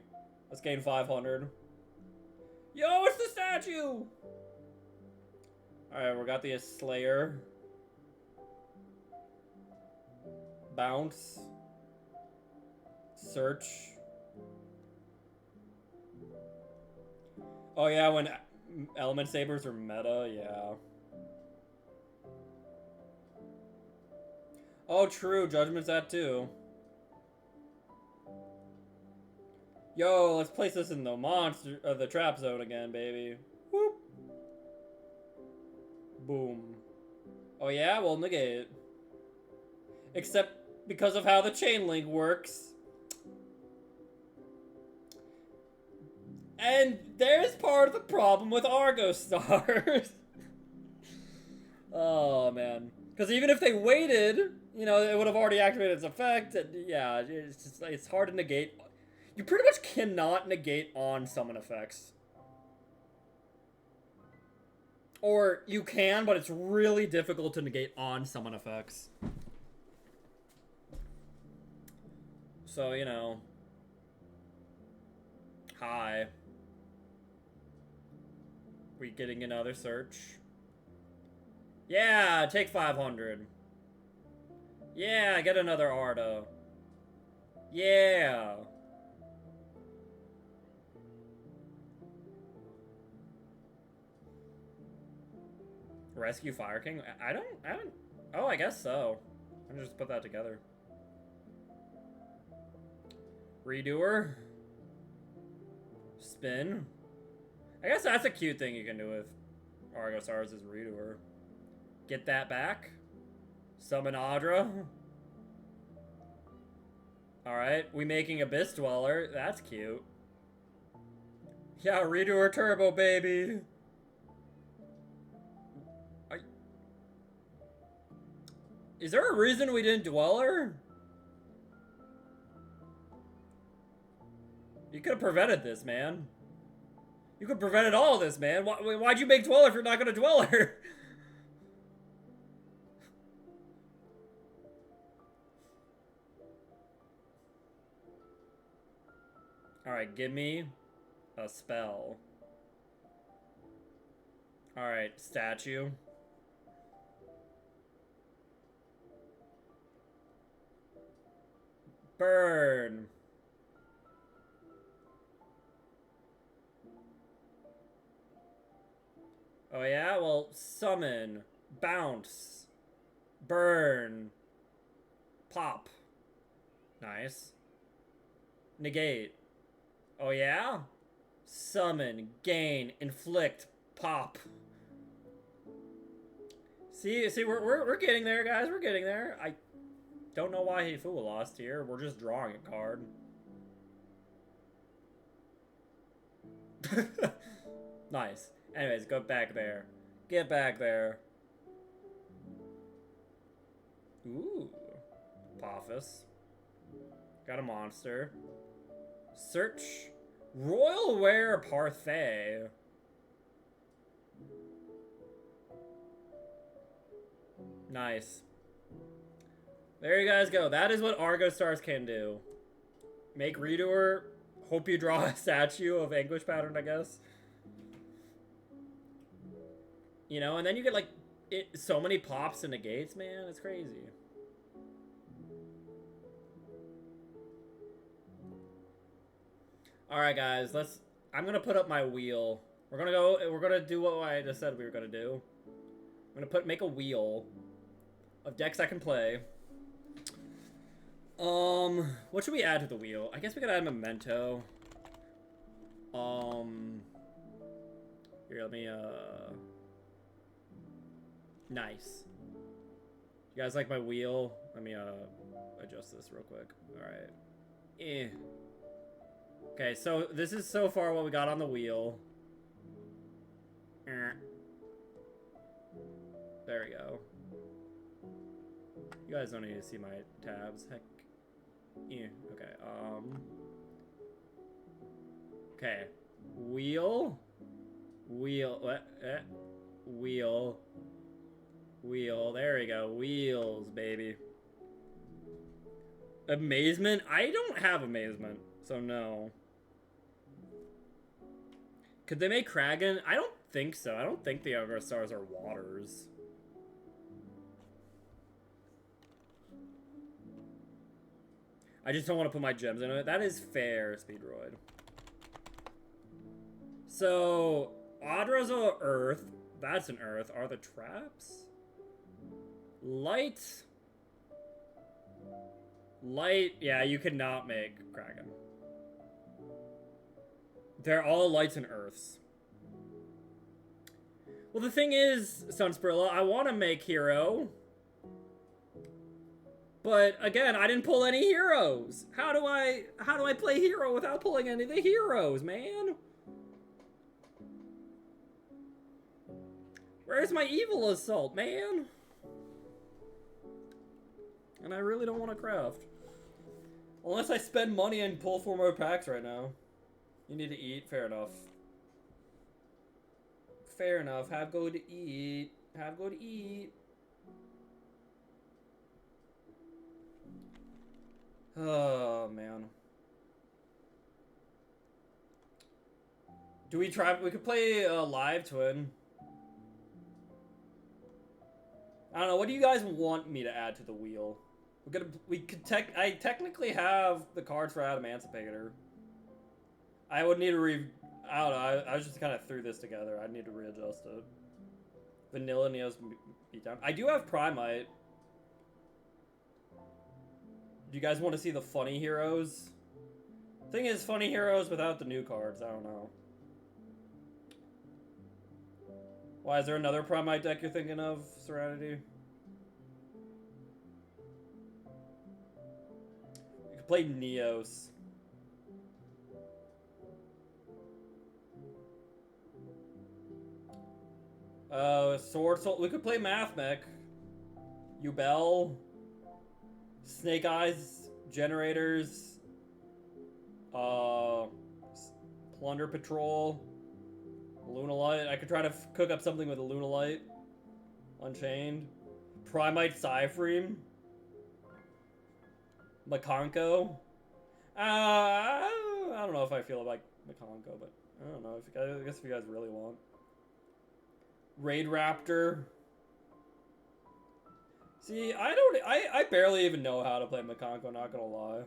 Let's gain 500. Yo, it's the statue! Alright, we got the Slayer. Bounce. Search. Oh yeah, when Element Sabers are meta, yeah. Oh true, Judgment's that too. Yo, let's place this in the monster, the trap zone again, baby. Whoop. Boom. Oh yeah, we'll negate it. Except because of how the chain link works. And there's part of the problem with Argo stars. Oh man. Because even if they waited, you know, it would have already activated its effect. And yeah, it's just, it's hard to negate. You pretty much cannot negate on summon effects. Or you can, but it's really difficult to negate on summon effects. So, you know. Hi. We getting another search? Yeah, take 500. Yeah, get another Arda. Yeah. Rescue Fire King? I haven't... Oh, I guess so. I'm just put that together. Redoer. Spin. I guess that's a cute thing you can do with Argo Stars is Redoer. Get that back. Summon Audra. Alright, we making Abyss Dweller. That's cute. Yeah, Redoer Turbo, baby. Is there a reason we didn't Dweller? You could have prevented this, man. You could have prevented all of this, man. Why'd you make Dweller if you're not going to Dweller? Alright, give me a spell. Alright, statue. Burn. Oh yeah? Well, summon, bounce, burn, pop. Nice. Negate. Oh yeah? Summon, gain, inflict, pop. See, we're getting there, guys. We're getting there. I don't know why he fool lost here. We're just drawing a card. Nice. Anyways, go back there. Get back there. Ooh. Apophis. Got a monster. Search. Royal Wear Parthay. Nice. There you guys go. That is what Argo Stars can do. Make Redoer. Hope you draw a statue of Anguish Pattern, I guess. You know, and then you get like so many pops and negates, man. It's crazy. All right, guys. I'm gonna put up my wheel. We're gonna do what I just said we were gonna do. I'm gonna make a wheel of decks I can play. What should we add to the wheel? I guess we could add Memento. Here, let me, nice. You guys like my wheel? Let me, adjust this real quick. Alright. Okay, so this is so far what we got on the wheel. There we go. You guys don't need to see my tabs. Heck. Yeah. Okay. Okay. Wheel. What? Wheel. There we go. Wheels, baby. Amazement? I don't have amazement, so no. Could they make Kragan? I don't think so. I don't think the Agro Stars are waters. I just don't want to put my gems into it. That is fair, Speedroid. So, Adra's a Earth. That's an Earth. Are the traps? Light. Light. Yeah, you cannot make Kragan. They're all lights and Earths. Well, the thing is, Sunsprilla, I want to make Hero. But again, I didn't pull any heroes. How do I play hero without pulling any of the heroes, man? Where's my evil assault, man? And I really don't want to craft. Unless I spend money and pull 4 more packs right now. You need to eat, fair enough. Fair enough, have go to eat. Have go to eat. Oh, man. Do we try? We could play a live twin. I don't know. What do you guys want me to add to the wheel? I technically have the cards for Adamantipator. I would need to I don't know. I was just kind of threw this together. I need to readjust it. Vanilla Neos Beatdown. I do have Primite. Do you guys want to see the funny heroes? Thing is, funny heroes without the new cards. I don't know. Why, is there another Primite deck you're thinking of, Serenity? You could play Neos. Sword Soul. We could play Math Mech. Ubel. Snake Eyes. Generators. Plunder Patrol. Lunalight. I could try to cook up something with a Lunalight. Unchained. Primite Cyfreme. Makonko. I don't know if I feel like Makonko, but I don't know. I guess if you guys really want. Raid Raptor. See, I barely even know how to play Makonko, not gonna lie.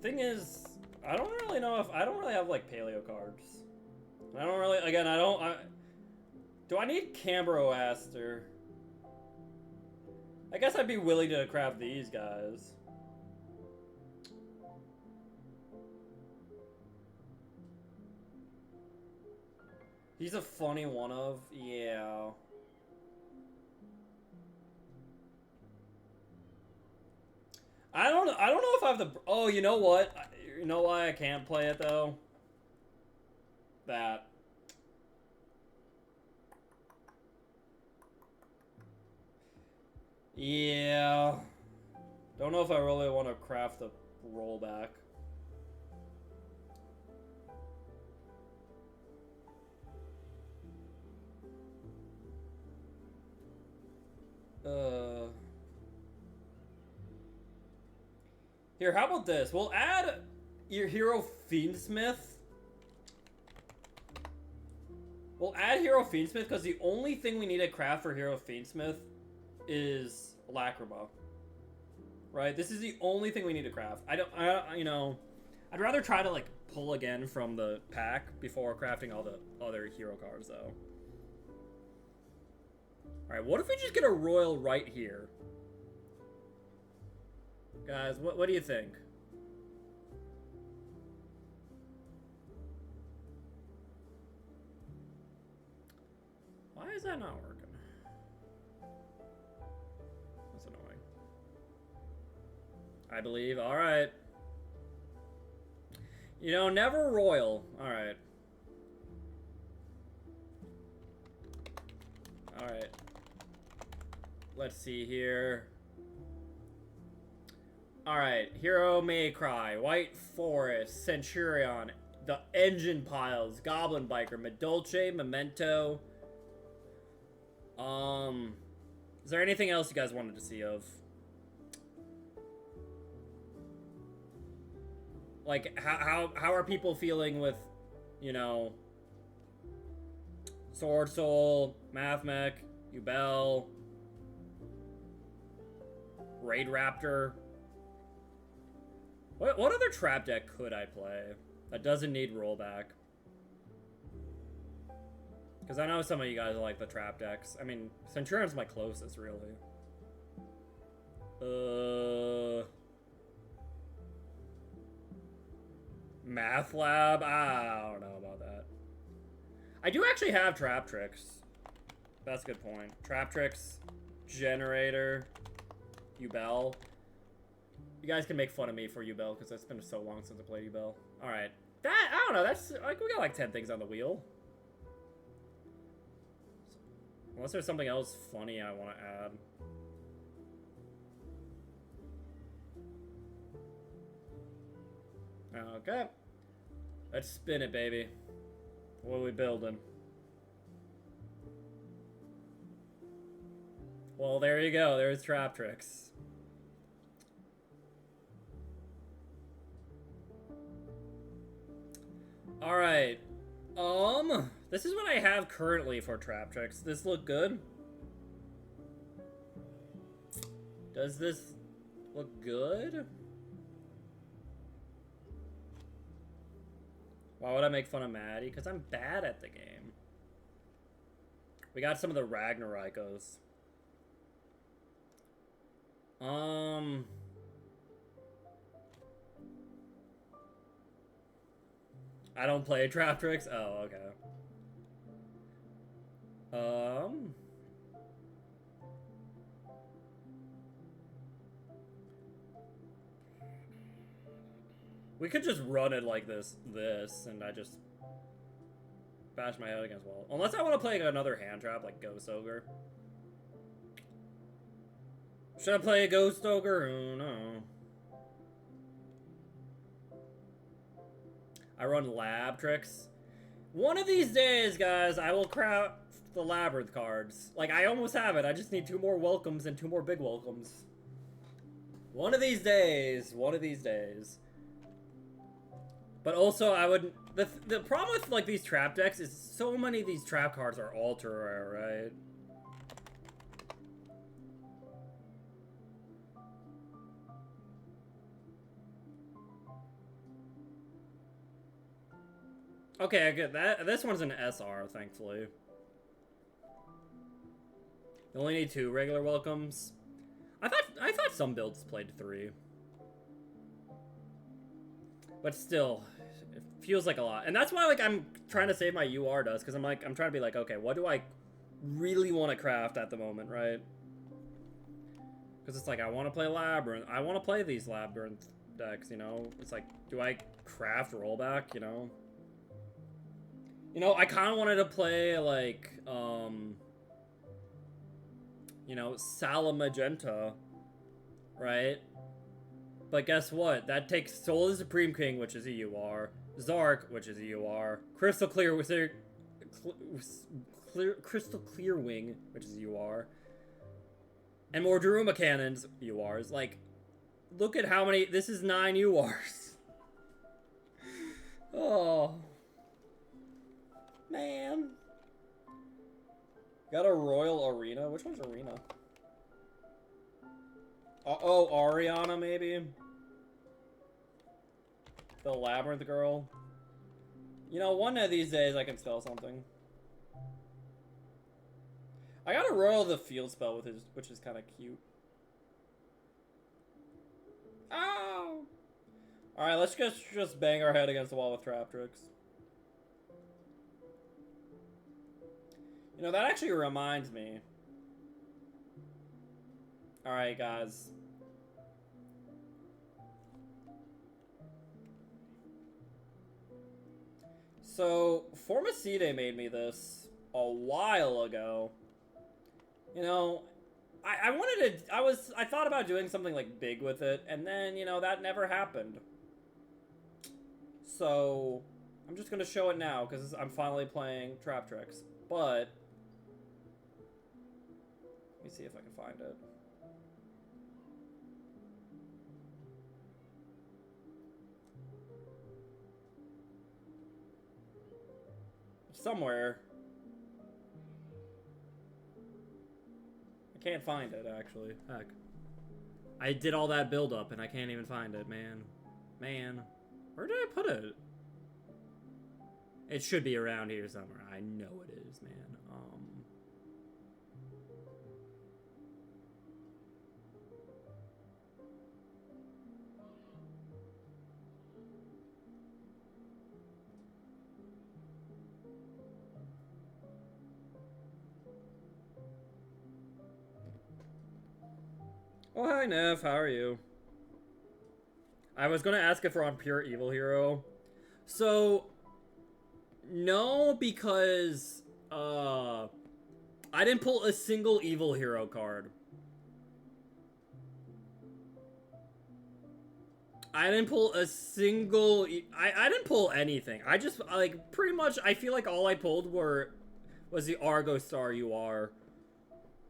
Thing is, I don't really know if I don't really have like paleo cards. I don't really. Again, I don't. Do I need Cambroaster? I guess I'd be willing to craft these guys. He's a funny one of, yeah. I don't know if I have the, oh, you know what? You know why I can't play it though? That. Yeah. Don't know if I really want to craft the rollback. Here, how about this? We'll add your hero Fiendsmith. We'll add Hero Fiendsmith because the only thing we need to craft for Hero Fiendsmith is Lacrima. Right? This is the only thing we need to craft. You know, I'd rather try to like pull again from the pack before crafting all the other hero cards though. Alright, what if we just get a royal right here? Guys, what do you think? Why is that not working? That's annoying. I believe. Alright. You know, never royal. Alright. Alright. Let's see here. Alright, Hero May Cry, White Forest, Centurion, the Engine Piles, Goblin Biker, Medolce, Memento. Is there anything else you guys wanted to see of? Like, how are people feeling with, you know, Sword Soul, Math Mech, Ubel, Raid Raptor? What other trap deck could I play that doesn't need rollback? Because I know some of you guys like the trap decks. I mean, Centurion's my closest, really. Math Lab? I don't know about that. I do actually have Trap Tricks. That's a good point. Trap Tricks, Generator, Ubel. You guys can make fun of me for Ubel because it's been so long since I played Ubel. Alright. That, I don't know, that's, like, we got like 10 things on the wheel. Unless there's something else funny I want to add. Okay. Let's spin it, baby. What are we building? Well, there you go. There's Trap Tricks. Alright. This is what I have currently for Trap Tricks. Does this look good? Does this look good? Why would I make fun of Maddie? Because I'm bad at the game. We got some of the Ragnarikos. I don't play Trap Tricks? Oh, okay. We could just run it like this, and I just bash my head against the wall. Unless I want to play another hand trap like Ghost Ogre. Should I play a Ghost Ogre? Oh, no. I run Lab Tricks. One of these days, guys, I will craft the Labyrinth cards. Like, I almost have it. I just need 2 more welcomes and 2 more big welcomes. One of these days. One of these days. But also, I would... The problem with, like, these trap decks is so many of these trap cards are ultra rare, right? Okay, I get that. This one's an SR, thankfully. You only need 2 regular welcomes. I thought some builds played 3. But still, it feels like a lot. And that's why, like, I'm trying to save my UR dust, because I'm trying to be like, okay, what do I really want to craft at the moment, right? Because it's like, I want to play Labyrinth. I want to play these Labyrinth decks, you know? It's like, do I craft rollback, you know? You know, I kind of wanted to play, like, you know, Salamagenta, right? But guess what? That takes Soul of the Supreme King, which is a UR, Zark, which is a UR, Crystal Clear Wizard, Crystal Clear Wing, which is a UR, and more Daruma Cannons, URs. Like, look at how many. This is 9 URs. Oh. Man. Got a Royal Arena? Which one's Arena? Oh, Ariana, maybe? The Labyrinth Girl? You know, one of these days I can spell something. I got a Royal the Field spell with his, which is kind of cute. Ow! Alright, let's just bang our head against the wall with Trap Tricks. You know, that actually reminds me. Alright, guys. So, Formicide made me this a while ago. You know, I wanted to, I thought about doing something like big with it, and then, you know, that never happened. So, I'm just gonna show it now, because I'm finally playing Trap Tricks. But, let me see if I can find it. Somewhere. I can't find it, actually. Heck. I did all that build up and I can't even find it, man. Man. Where did I put it? It should be around here somewhere. I know it is, man. Oh, hi, Nev. How are you? I was going to ask if we're on Pure Evil Hero. So, no, because, I didn't pull a single Evil Hero card. I didn't pull a single... I didn't pull anything. I just, like, pretty much, I feel like all I pulled was the Argo Star UR.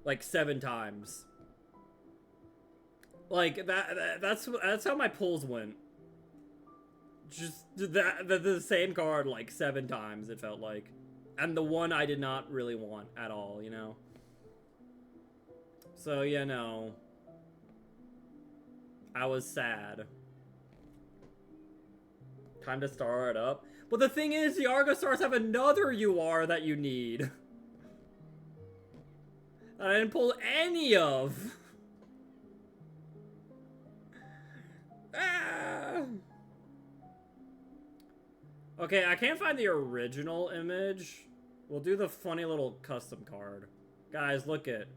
Like, 7 times. Like, that's how my pulls went. Just the same card, like, 7 times, it felt like. And the one I did not really want at all, you know? So, yeah, no. I was sad. Time to start up. But the thing is, the Argo Stars have another UR that you need. That I didn't pull any of. Ah. Okay, I can't find the original image. We'll do the funny little custom card. Guys, look it.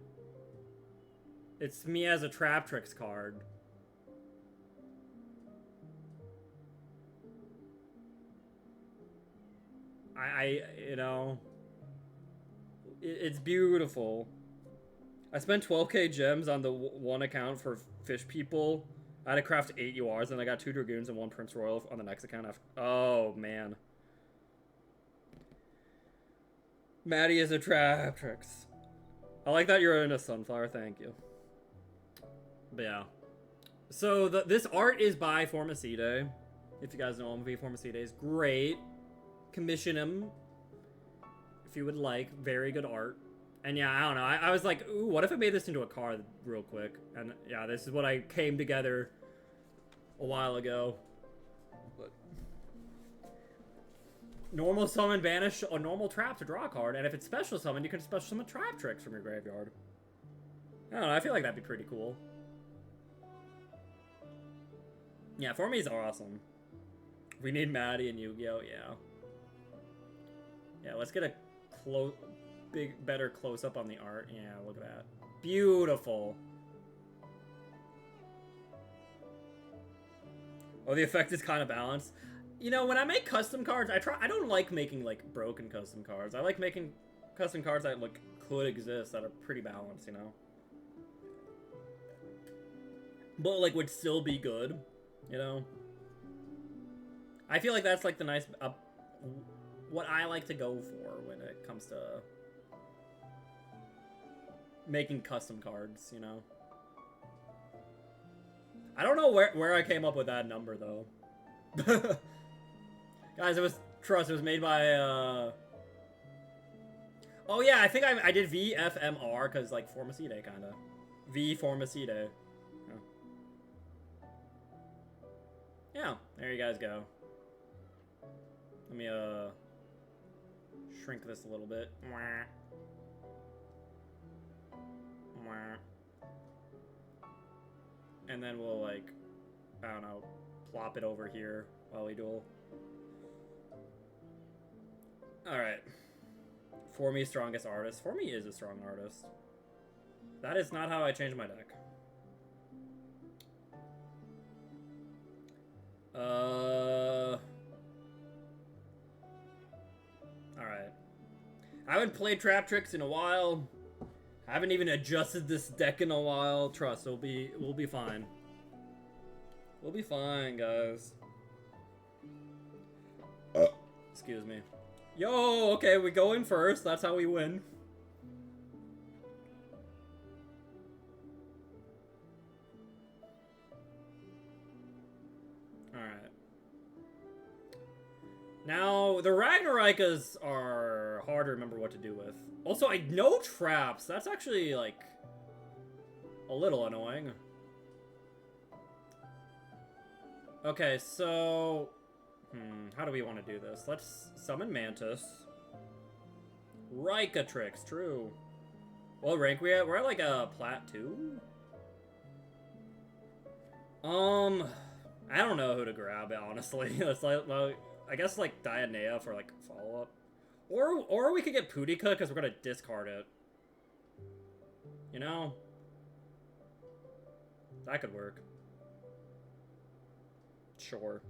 It's me as a Trap Tricks card. You know, it's beautiful. I spent 12k gems on the one account for Fish People. I had to craft 8 URs, and I got 2 Dragoons and 1 Prince Royal on the next account. Oh, man. Maddie is a Trap Tricks. I like that you're in a sunflower, thank you. But yeah. So, this art is by Formicide. If you guys know him, Formicide is great. Commission him. If you would like. Very good art. And yeah, I don't know. I was like, ooh, what if I made this into a card real quick? And yeah, this is what I came together a while ago. But normal summon, banish a normal trap to draw a card, and if it's special summon, you can special summon trap tricks from your graveyard. I don't know, I feel like that'd be pretty cool. Yeah, for me, it's awesome. We need Maddie and Yu-Gi-Oh, yeah. Yeah, let's get a better close-up on the art. Yeah, look at that. Beautiful. Oh, the effect is kind of balanced. You know, when I make custom cards, I don't like making, like, broken custom cards. I like making custom cards that, like, could exist, that are pretty balanced, you know? But, like, would still be good, you know? I feel like that's, like, the nice... what I like to go for when it comes to making custom cards, you know? I don't know where I came up with that number, though. Guys, it was made by, oh, yeah, I think I did VFMR, because, like, Formicide, kind of. V Formicide. Yeah, there you guys go. Let me, shrink this a little bit. And then we'll, like, I don't know, plop it over here while we duel. Alright. For me, strongest artist. For me is a strong artist. That is not how I change my deck. Alright. I haven't played Trap Tricks in a while. I haven't even adjusted this deck in a while. Trust, we'll be fine. We'll be fine, guys. Excuse me. Yo, okay, we go in first. That's how we win. Alright. Now, the Ragnaraikas are hard to remember what to do with. Also, I know traps. That's actually, like, a little annoying. Okay, so... how do we want to do this? Let's summon Mantis. Rikatrix, true. What rank we at? We're at, like, a Plat 2? I don't know who to grab, honestly. It's like, I guess, like, Dianea for, like, follow-up. Or we could get Pudica, because we're going to discard it. You know? That could work. Sure.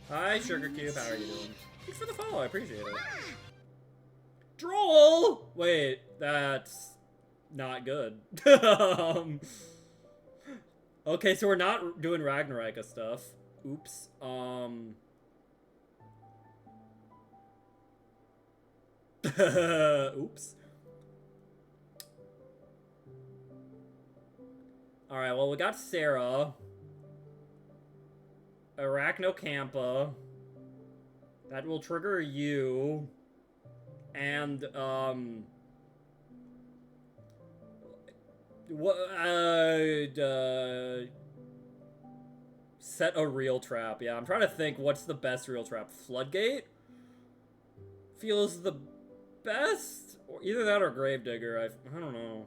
Hi, Sugar Cube. How are you doing? Thanks for the follow. I appreciate it. Droll! Wait, that's not good. Okay, so we're not doing Ragnaraka stuff. Oops. Oops. Alright, well, we got Sarah. Arachnocampa. That will trigger you. And, set a real trap. Yeah, I'm trying to think what's the best real trap. Floodgate? Feels the best? Or either that or Gravedigger. I don't know.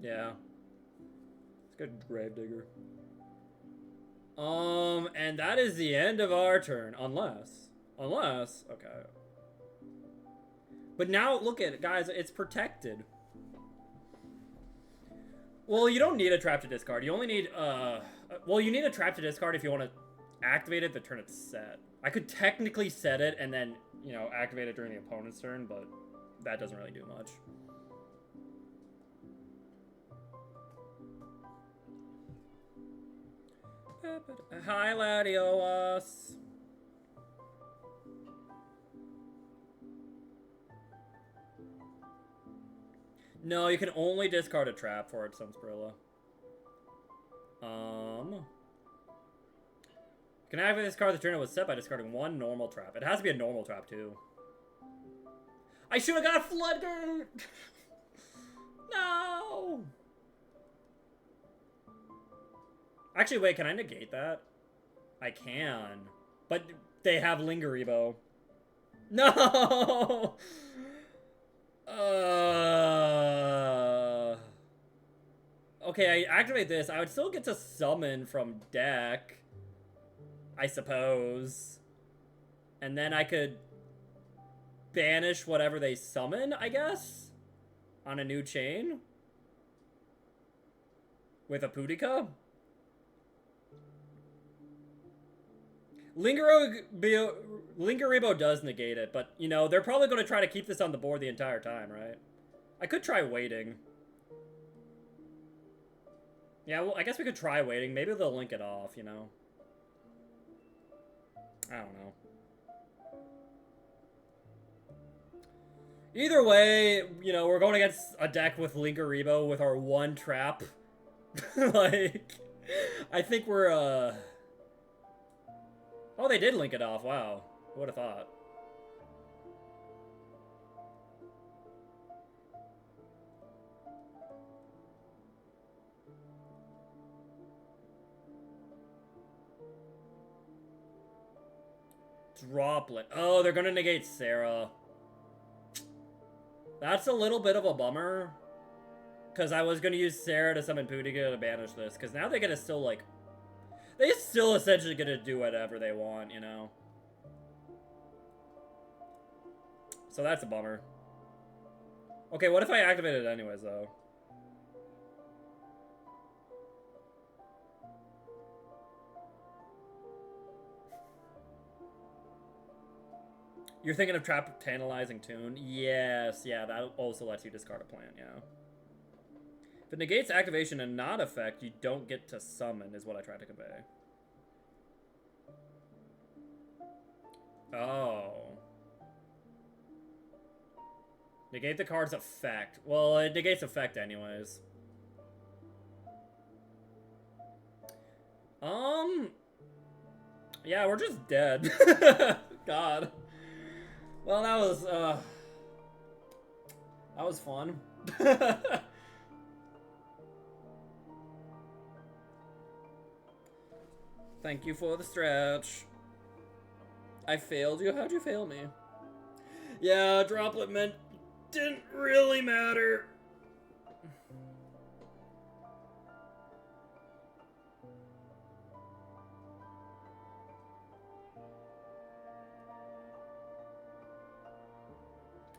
Yeah. It's good Gravedigger. And that is the end of our turn. Unless, okay. But now, look at it, guys, it's protected. Well, you don't need a trap to discard. You only need, well, you need a trap to discard if you want to activate it the turn it's set. I could technically set it and then, you know, activate it during the opponent's turn, but that doesn't really do much. Hi, Latios. No, you can only discard a trap for it, Sunsprilla. Can I activate this card the turn it was set by discarding one normal trap? It has to be a normal trap, too. I should have got a Floodgate! No! Actually, wait, can I negate that? I can. But they have Lingeribo. No! Okay, I activate this. I would still get to summon from deck, I suppose. And then I could banish whatever they summon, I guess? On a new chain? With a Pudica? Lingeribo does negate it, but, you know, they're probably going to try to keep this on the board the entire time, right? I could try waiting. Yeah, well, I guess we could try waiting. Maybe they'll link it off, you know? I don't know. Either way, you know, we're going against a deck with Lingeribo with our one trap. Like, I think we're, Oh, they did link it off. Wow. Who would have thought? Droplet. Oh, they're gonna negate Sarah. That's a little bit of a bummer. Because I was gonna use Sarah to summon Pudica to banish this. Because now they get to still, like... They still essentially get to do whatever they want, you know? So that's a bummer. Okay, what if I activate it anyways, though? You're thinking of Trap Tantalizing Tune? Yes, yeah, that also lets you discard a plant, yeah. If it negates activation and not effect, you don't get to summon, is what I tried to convey. Oh. Negate the card's effect. Well, it negates effect anyways. Yeah, we're just dead. God. Well, that was fun. Thank you for the stretch. I failed you? How'd you fail me? Yeah, droplet meant didn't really matter.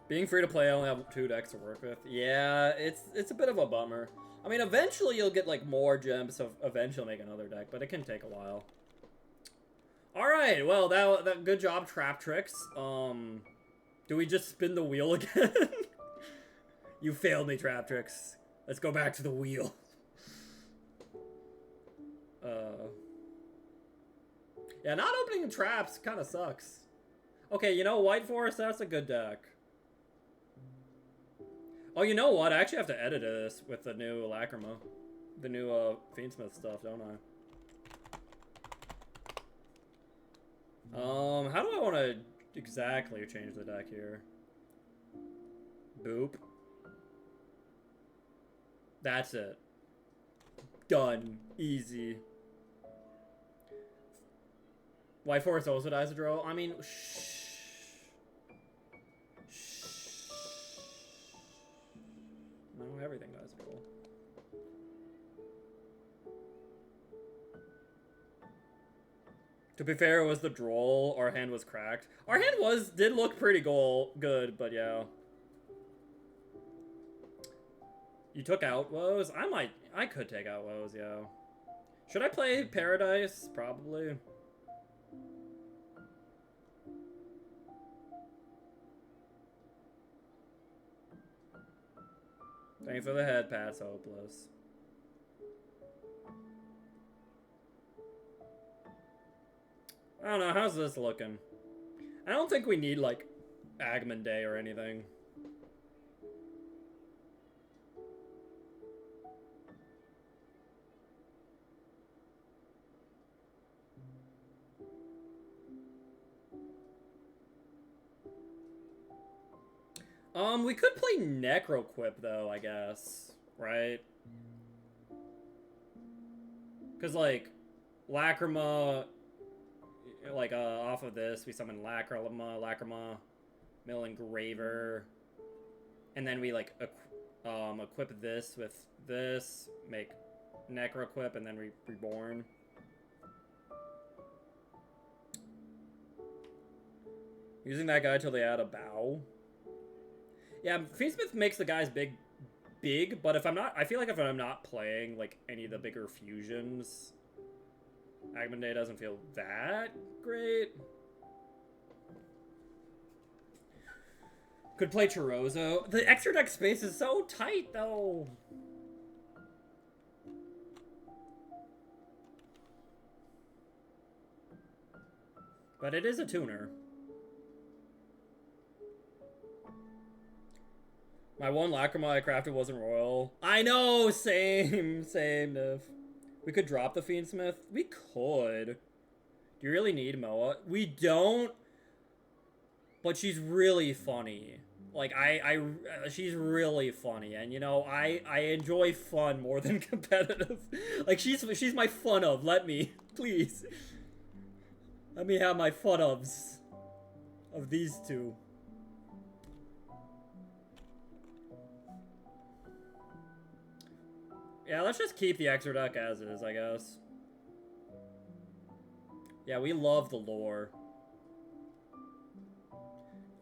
Being free to play, I only have 2 decks to work with. Yeah, it's a bit of a bummer. I mean, eventually you'll get, like, more gems, so eventually make another deck, but it can take a while. Alright, well, that good job, Trap Tricks. Do we just spin the wheel again? You failed me, Trap Tricks. Let's go back to the wheel. Yeah, not opening traps kind of sucks. Okay, you know, White Forest, that's a good deck. Oh, you know what? I actually have to edit this with the new Lacrima. The new, Fiendsmith stuff, don't I? How do I want to exactly change the deck here? Boop. That's it. Done. Easy. White Forest also dies a draw? I mean, No, everything dies a draw. To be fair, it was the droll. Our hand was cracked. Our hand did look pretty good, but yeah. You took out woes? I could take out woes, yeah. Should I play Paradise? Probably. Thanks for the head pass, hopeless. I don't know, how's this looking? I don't think we need, like, Agman Day or anything. We could play Necroquip, though, I guess. Right? Because Because, like, Lacrima, like, off of this, we summon Lacrima, Mill Engraver, and then we, like, equip this with this, make Necro equip, and then Reborn. Using that guy till they add a bow. Yeah, Fiendsmith makes the guys big, but if I'm not, I feel like if I'm not playing, like, any of the bigger fusions, Agony doesn't feel that great. Could play Chorozo. The extra deck space is so tight, though. But it is a tuner. My one Lacrima I crafted wasn't royal. I know, same, Niv. We could drop the Fiendsmith. We could. Do you really need Moa? We don't. But she's really funny. Like, she's really funny. And, you know, I enjoy fun more than competitive. Like, she's my fun of. Let me, please. Let me have my fun ofs. Of these two. Yeah, let's just keep the extra deck as is, I guess. Yeah, we love the lore.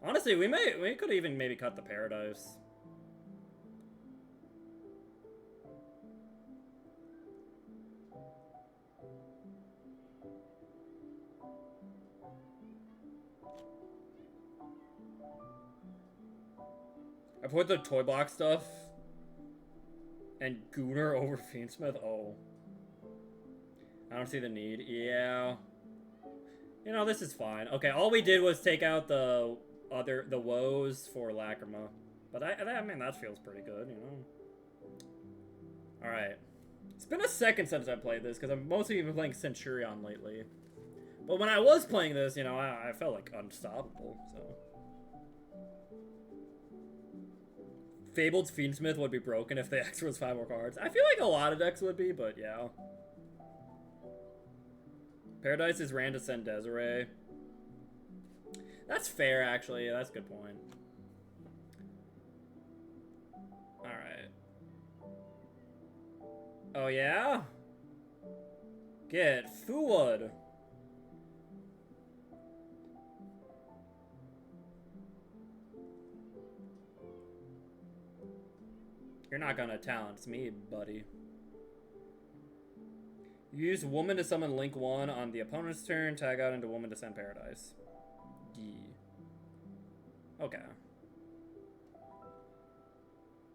Honestly, we could even maybe cut the Paradise. I put the toy block stuff and Gooner over Fiendsmith. Oh. I don't see the need. Yeah. You know, this is fine. Okay, all we did was take out the woes for Lacrima. But I mean, that feels pretty good, you know. Alright. It's been a second since I played this, because I've mostly been playing Centurion lately. But when I was playing this, you know, I felt like unstoppable, so. Fabled Fiendsmith would be broken if the X was 5 more cards. I feel like a lot of decks would be, but yeah. Paradise is ran to send Desiree. That's fair, actually. That's a good point. Alright. Oh, yeah? Get Fuwood. You're not gonna talent me, buddy. Use Woman to summon Link 1 on the opponent's turn, tag out into Woman to send Paradise. Okay.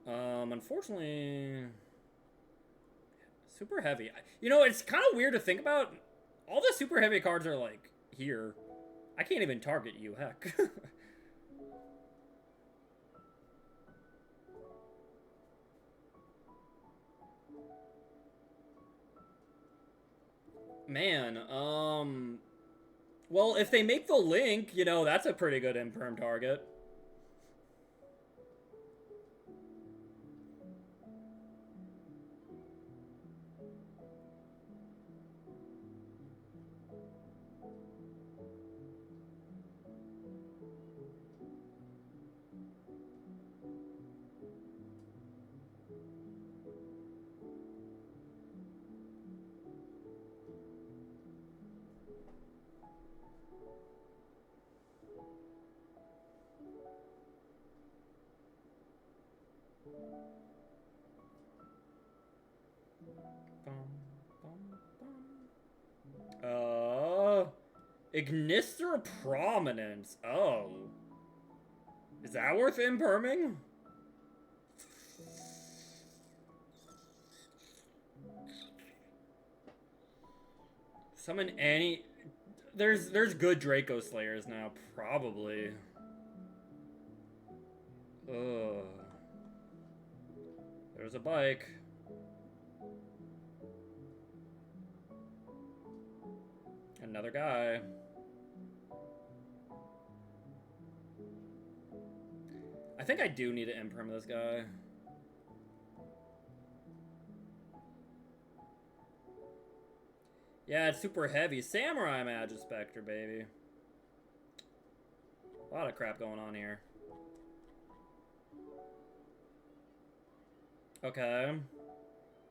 Unfortunately... Super heavy. You know, it's kind of weird to think about. All the super heavy cards are, like, here. I can't even target you, heck. Man, well, if they make the Link, you know, that's a pretty good imperm target. Ignister Prominence. Oh. Is that worth imperming? Summon any... There's good Draco Slayers now, probably. Ugh. There's a bike. Another guy. I think I do need to imperm this guy. Yeah, it's super heavy. Samurai Magispector, baby. A lot of crap going on here. Okay.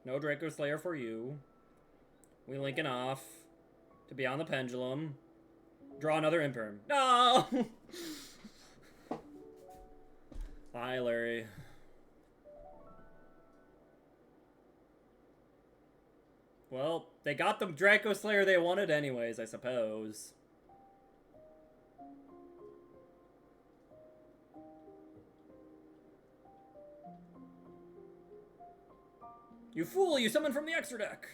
No Draco Slayer for you. We linking off to be on the pendulum. Draw another Imperm. No! Hi, Larry. Well, they got the Draco Slayer they wanted anyways, I suppose. You fool! You summoned from the extra deck!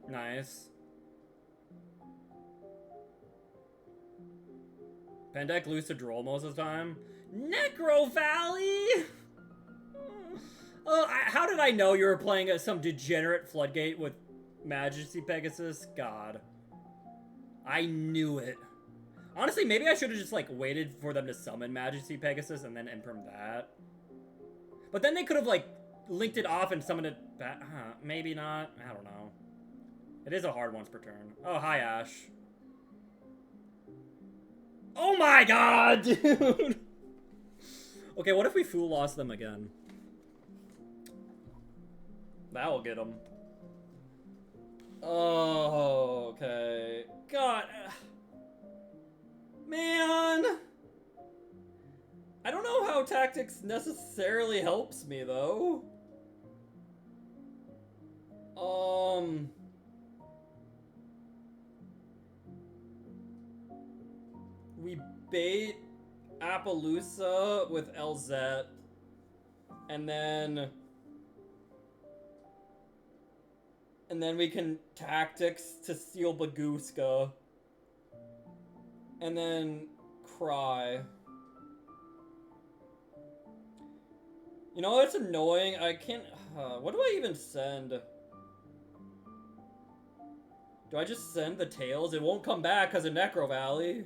Nice. Pen deck Lucid Droll most of the time. Necro Valley! How did I know you were playing some degenerate Floodgate with Majesty Pegasus? God. I knew it. Honestly, maybe I should have just, like, waited for them to summon Majesty Pegasus and then imperm that. But then they could have, like, linked it off and summoned it back. Maybe not. I don't know. It is a hard once per turn. Oh, hi, Ash. Oh my god, dude! Okay, what if we Fool Lost them again? That will get them. Oh, okay. God. Man. I don't know how tactics necessarily helps me, though. We bait Appaloosa with LZ. And then we can tactics to steal Baguska. And then cry. You know what's annoying? I can't... what do I even send? Do I just send the tails? It won't come back because of Necro Valley.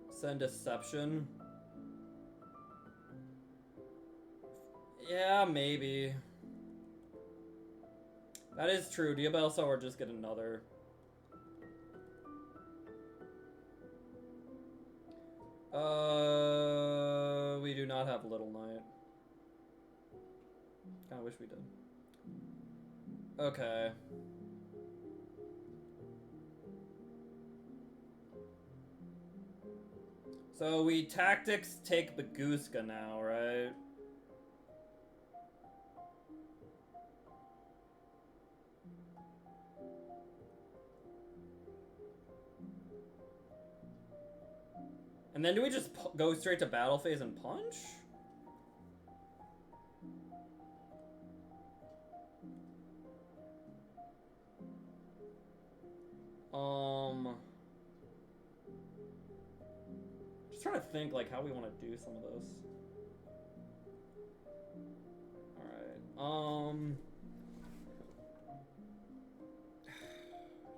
Send Deception. Yeah, maybe. That is true. Diabelso or just get another. We do not have Little Knight. Kinda wish we did. Okay. So we tactics take Baguska now, right? And then do we just go straight to battle phase and punch? Just trying to think like how we want to do some of this. Alright.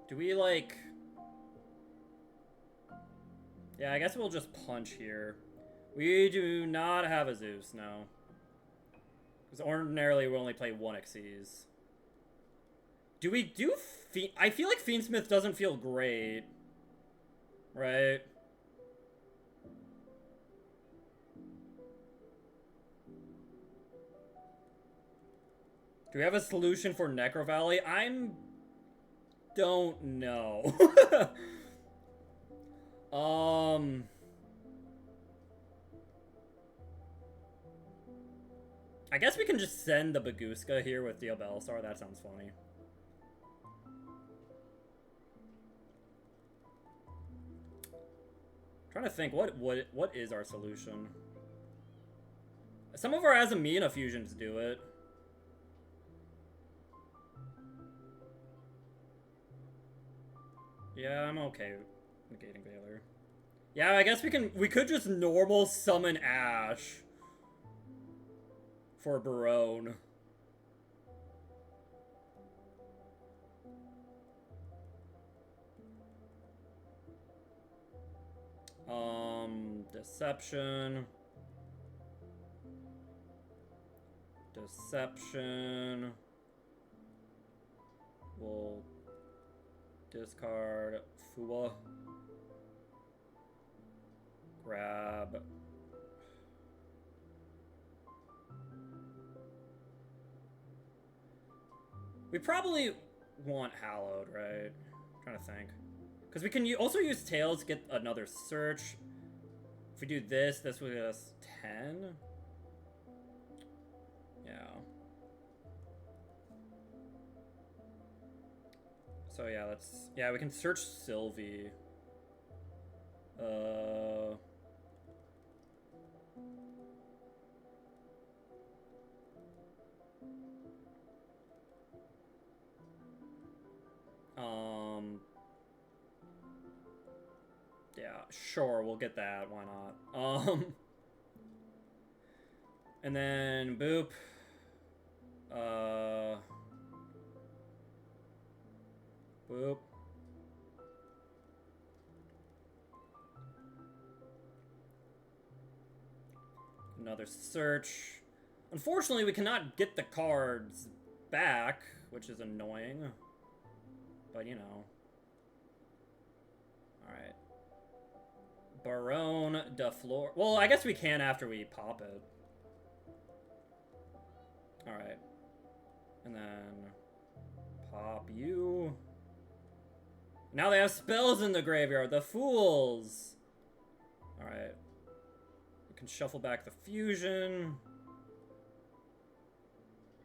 Do we like... Yeah, I guess we'll just punch here. We do not have a Zeus, no. Because ordinarily we only play one Xyz. Do we do I feel like Fiendsmith doesn't feel great. Right? Do we have a solution for Necro Valley? Don't know. I guess we can just send the Baguska here with Diabelsar. That sounds funny. Trying to think, what is our solution? Some of our Azamina fusions do it. Yeah, I'm okay negating Valor. Yeah, I guess we could just normal summon Ash for Barone. Deception. Deception. We'll discard Fua. Grab. We probably want Hallowed, right? I'm trying to think. Because we can also use Tails to get another search. If we do this, this will get us 10. Yeah. So yeah, let's... Yeah, we can search Sylvie. Yeah, sure, we'll get that. Why not? And then boop. Boop. Another search. Unfortunately, we cannot get the cards back, which is annoying. But, you know. Alright. Baronne de Fleur. Well, I guess we can after we pop it. Alright. And then pop you. Now they have spells in the graveyard. The fools. Alright. We can shuffle back the fusion.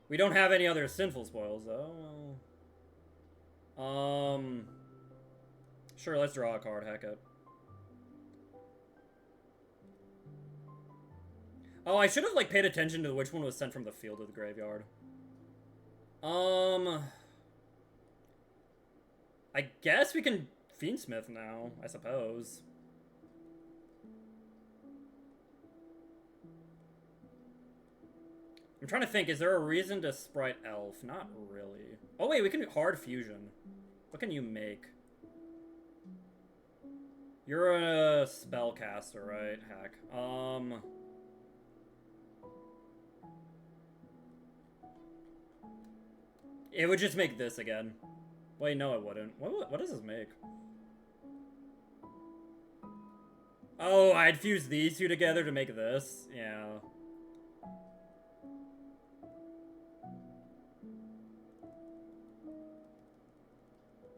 We don't have any other sinful spoils, though. Sure, let's draw a card, heck it. Oh, I should have, like, paid attention to which one was sent from the field to the graveyard. I guess we can Fiendsmith now, I suppose. I'm trying to think, is there a reason to Sprite Elf? Not really. Oh wait, we can hard fusion. What can you make? You're a spellcaster, right? Heck. It would just make this again. Wait, no it wouldn't. What does this make? Oh, I'd fuse these two together to make this. Yeah.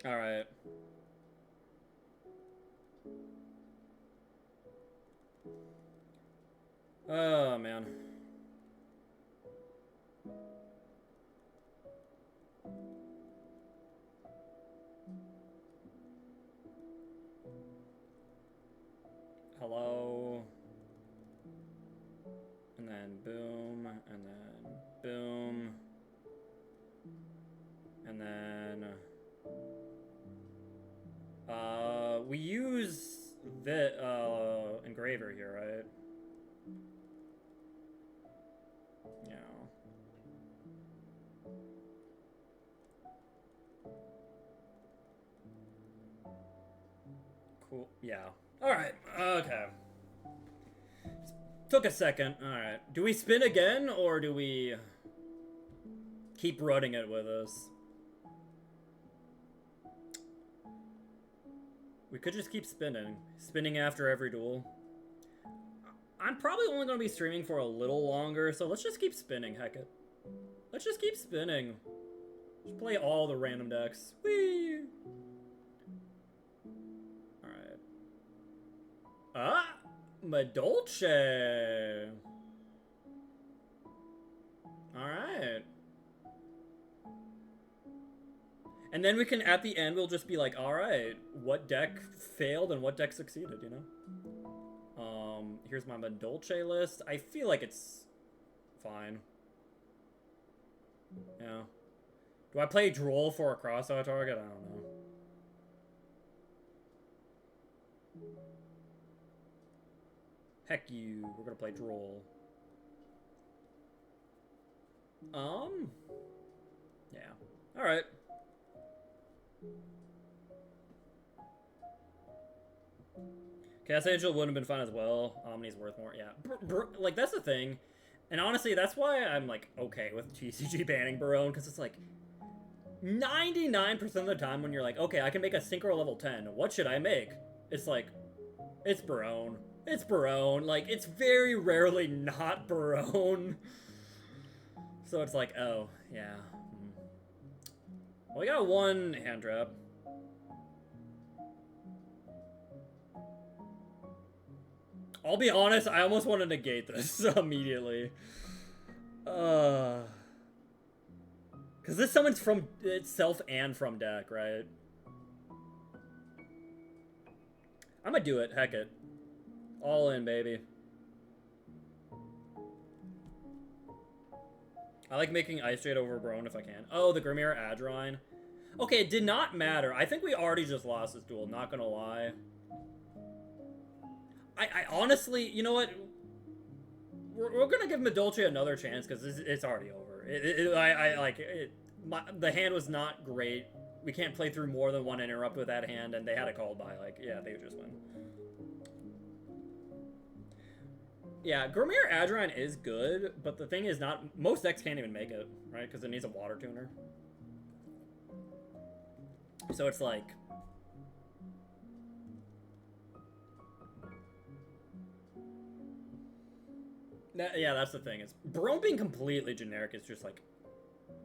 Alright. Oh, man. Hello. And then boom, and then boom. And then... we use the, engraver here, right? Yeah. Cool. Yeah. Alright. Okay. Took a second. Alright. Do we spin again, or do we keep running it with us? We could just keep spinning. Spinning after every duel. I'm probably only going to be streaming for a little longer, so let's just keep spinning, heck it. Let's just keep spinning. Just play all the random decks. Whee! Alright. Ah! Madolce! Alright. And then we can, at the end, we'll just be like, alright, what deck failed and what deck succeeded, you know? Here's my Madolce list. I feel like it's fine. Yeah. Do I play Droll for a crossout target? I don't know. Heck you. We're gonna play Droll. Yeah. Alright. Chaos Angel wouldn't have been fun as well. Omni's worth more. Yeah. Like, that's the thing. And honestly, that's why I'm, like, okay with TCG banning Barone, because it's like 99% of the time when you're like, okay, I can make a Synchro level 10. What should I make? It's like, it's Barone. It's Barone. Like, it's very rarely not Barone. So it's like, oh, yeah. Well, we got one hand trap. I'll be honest, I almost want to negate this immediately. Because this summons from itself and from deck, right? I'm gonna do it, heck it. All in, baby. I like making Ice Jade over Barone if I can. Oh, the Grimir Adrine. Okay, it did not matter. I think we already just lost this duel, not gonna lie. I honestly, you know what? We're gonna give Medolce another chance because it's already over. The hand was not great. We can't play through more than one interrupt with that hand, and they had it called by, like, yeah, they would just win. Yeah, Grimir Adrine is good, but the thing is most decks can't even make it, right? Because it needs a water tuner. So it's like... yeah, that's the thing. Is Barone being completely generic is just like,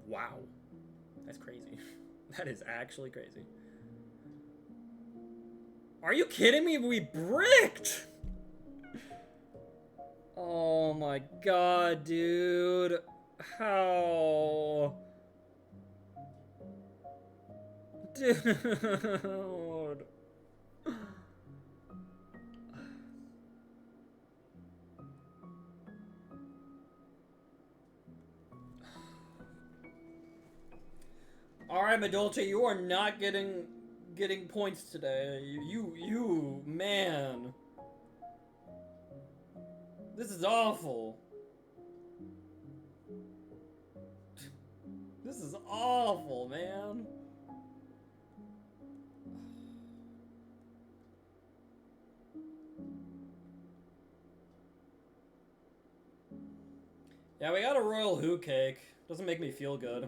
wow. That's crazy. That is actually crazy. Are you kidding me? We bricked! Oh my god, dude. How? Dude. Alright, Medolce, you are not getting points today. You, man. This is awful. This is awful, man. Yeah, we got a royal hoot cake. Doesn't make me feel good.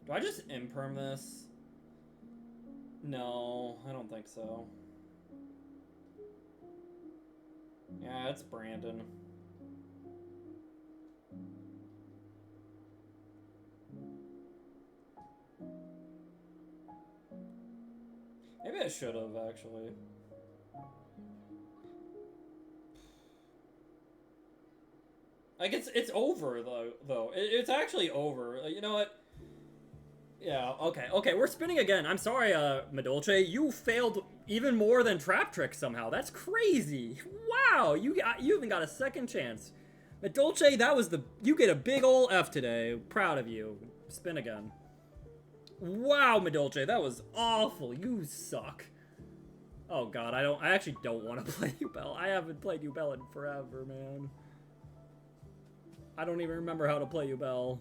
Do I just imperm this? No, I don't think so. Yeah, it's Brandon. Maybe I should have, actually. Like, it's over, though. It's actually over. You know what? Yeah, okay, we're spinning again. I'm sorry, Medolce. You failed even more than Trap Trick somehow. That's crazy. Wow, you even got a second chance. Medolce, that was you get a big ol' F today. Proud of you. Spin again. Wow, Medolce, that was awful. You suck. Oh god, I actually don't want to play Yubel. I haven't played Yubel in forever, man. I don't even remember how to play Yubel.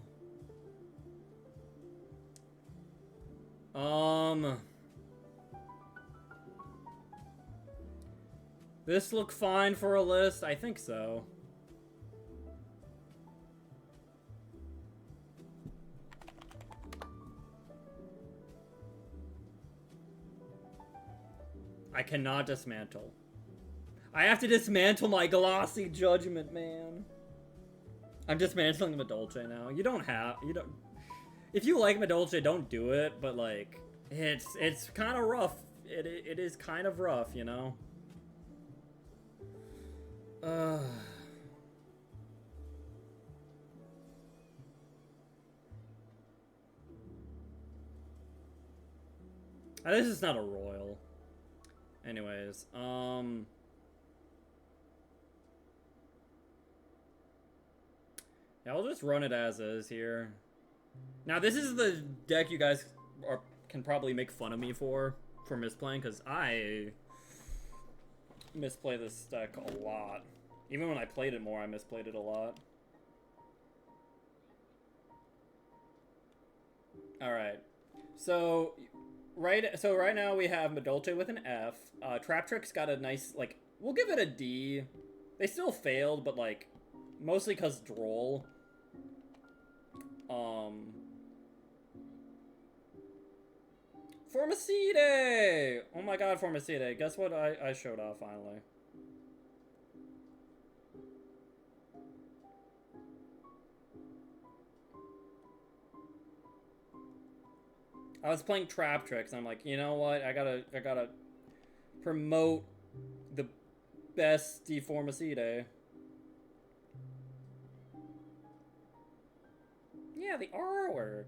This look fine for a list? I think so. I cannot dismantle. I have to dismantle my glossy judgment, man. I'm dismantling Medolce now. You don't. If you like Medolce, don't do it, but like, it's kind of rough. It is kind of rough, you know? This is not a royal. Anyways, yeah, I'll just run it as is here. Now, this is the deck you guys can probably make fun of me for misplaying, because I misplay this deck a lot. Even when I played it more, I misplayed it a lot. Alright. So, So right now we have Madolche with an F. Trap Trick's got a nice, like, we'll give it a D. They still failed, but, like, mostly because droll. Formicide! Oh my god, Formicide. Guess what I showed off finally? I was playing Trap Tricks, and I'm like, you know what? I gotta promote the best Deformicide. Yeah, the artwork.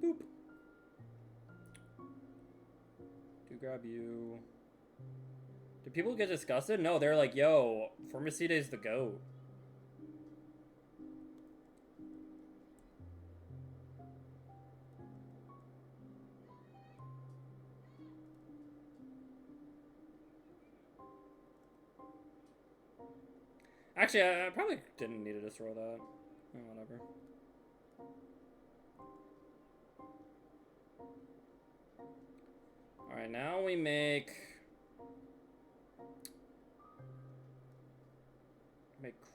Boop. Do grab you. Do people get disgusted? No, they're like, yo, Formicide is the GOAT. Actually, I probably didn't need to destroy that. Oh, whatever. Alright, now we make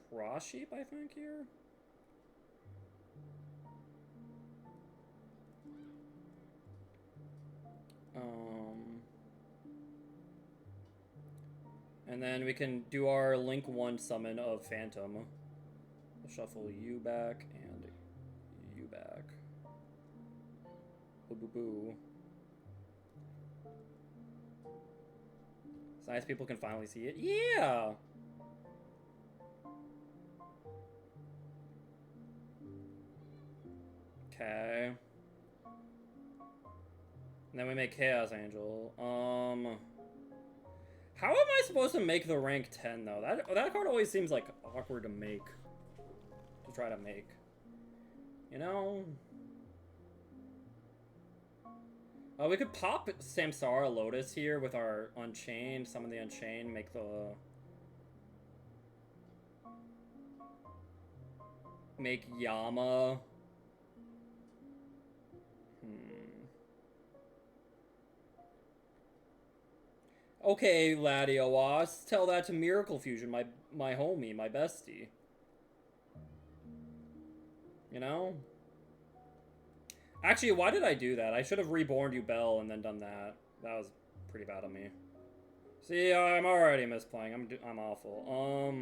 Cross Sheep, I think, here. And then we can do our Link 1 summon of Phantom. We'll shuffle you back and you back. Boo boo boo. It's nice people can finally see it. Yeah! Okay. And then we make Chaos Angel. How am I supposed to make the rank 10 though? That card always seems like awkward to make. To try to make. You know? We could pop Samsara Lotus here with our Unchained, summon the Unchained, make the... Make Yama. Okay, Latios, tell that to Miracle Fusion, my homie, my bestie. You know? Actually, why did I do that? I should have reborned you Bell and then done that. That was pretty bad of me. See, I'm already misplaying. I'm awful.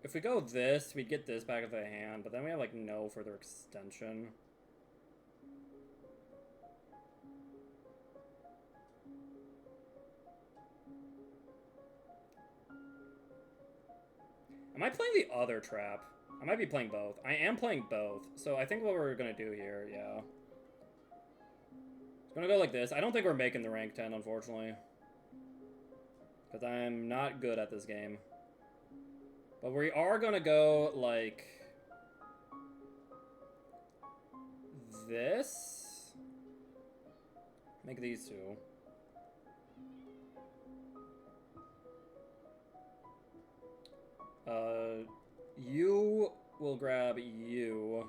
If we go this, we'd get this back of the hand, but then we have, like, no further extension. Am I playing the other trap? I might be playing both. I am playing both. So I think what we're going to do here, yeah. It's going to go like this. I don't think we're making the rank 10, unfortunately. Because I'm not good at this game. But we are going to go like... this. Make these two. You will grab you.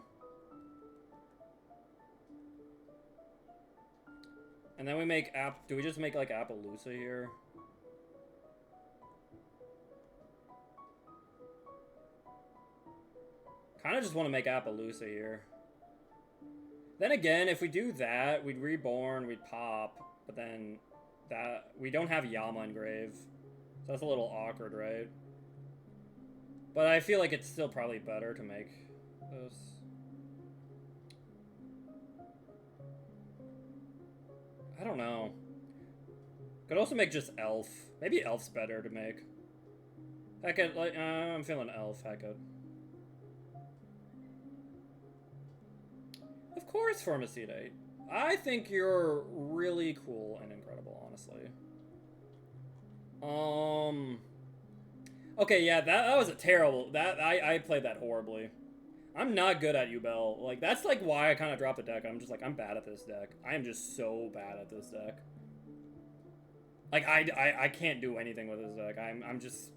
And then we make do we just make like Appaloosa here? Kind of just want to make Appaloosa here. Then again, if we do that, we'd reborn, we'd pop, but then that we don't have Yama engraved. So that's a little awkward, right? But I feel like it's still probably better to make this. I don't know. Could also make just Elf. Maybe Elf's better to make. Heck it, like, I'm feeling Elf, heck it. Of course, Formicide. I think you're really cool and incredible, honestly. Okay, yeah, that was a terrible... I played that horribly. I'm not good at Ubel. Like, that's, like, why I kind of dropped the deck. I'm just like, I'm bad at this deck. I am just so bad at this deck. Like, I can't do anything with this deck. I'm just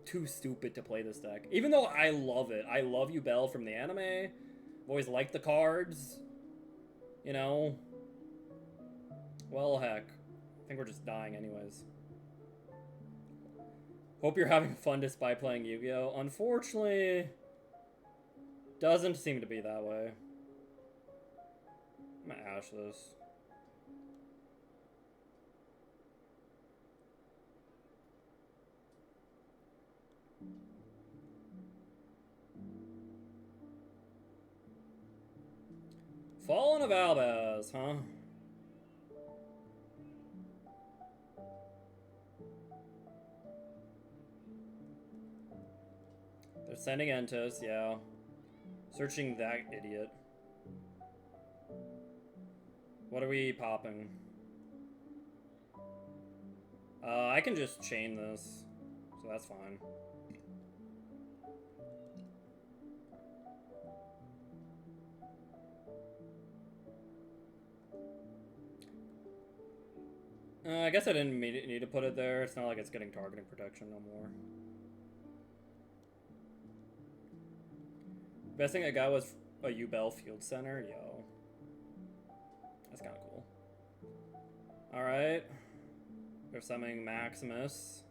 too stupid to play this deck. Even though I love it. I love Yubel from the anime. I've always liked the cards. You know? Well, heck. I think we're just dying anyways. Hope you're having fun despite playing Yu-Gi-Oh! Unfortunately, doesn't seem to be that way. I'm gonna ash this. Fallen of Albaz, huh? They're sending Entos, yeah. Searching that idiot. What are we popping? I can just chain this, so that's fine. I guess I didn't need to put it there. It's not like it's getting targeting protection no more. Best thing I got was a Yubel Field Center. Yo. That's kind of cool. Alright. They're summoning Maximus.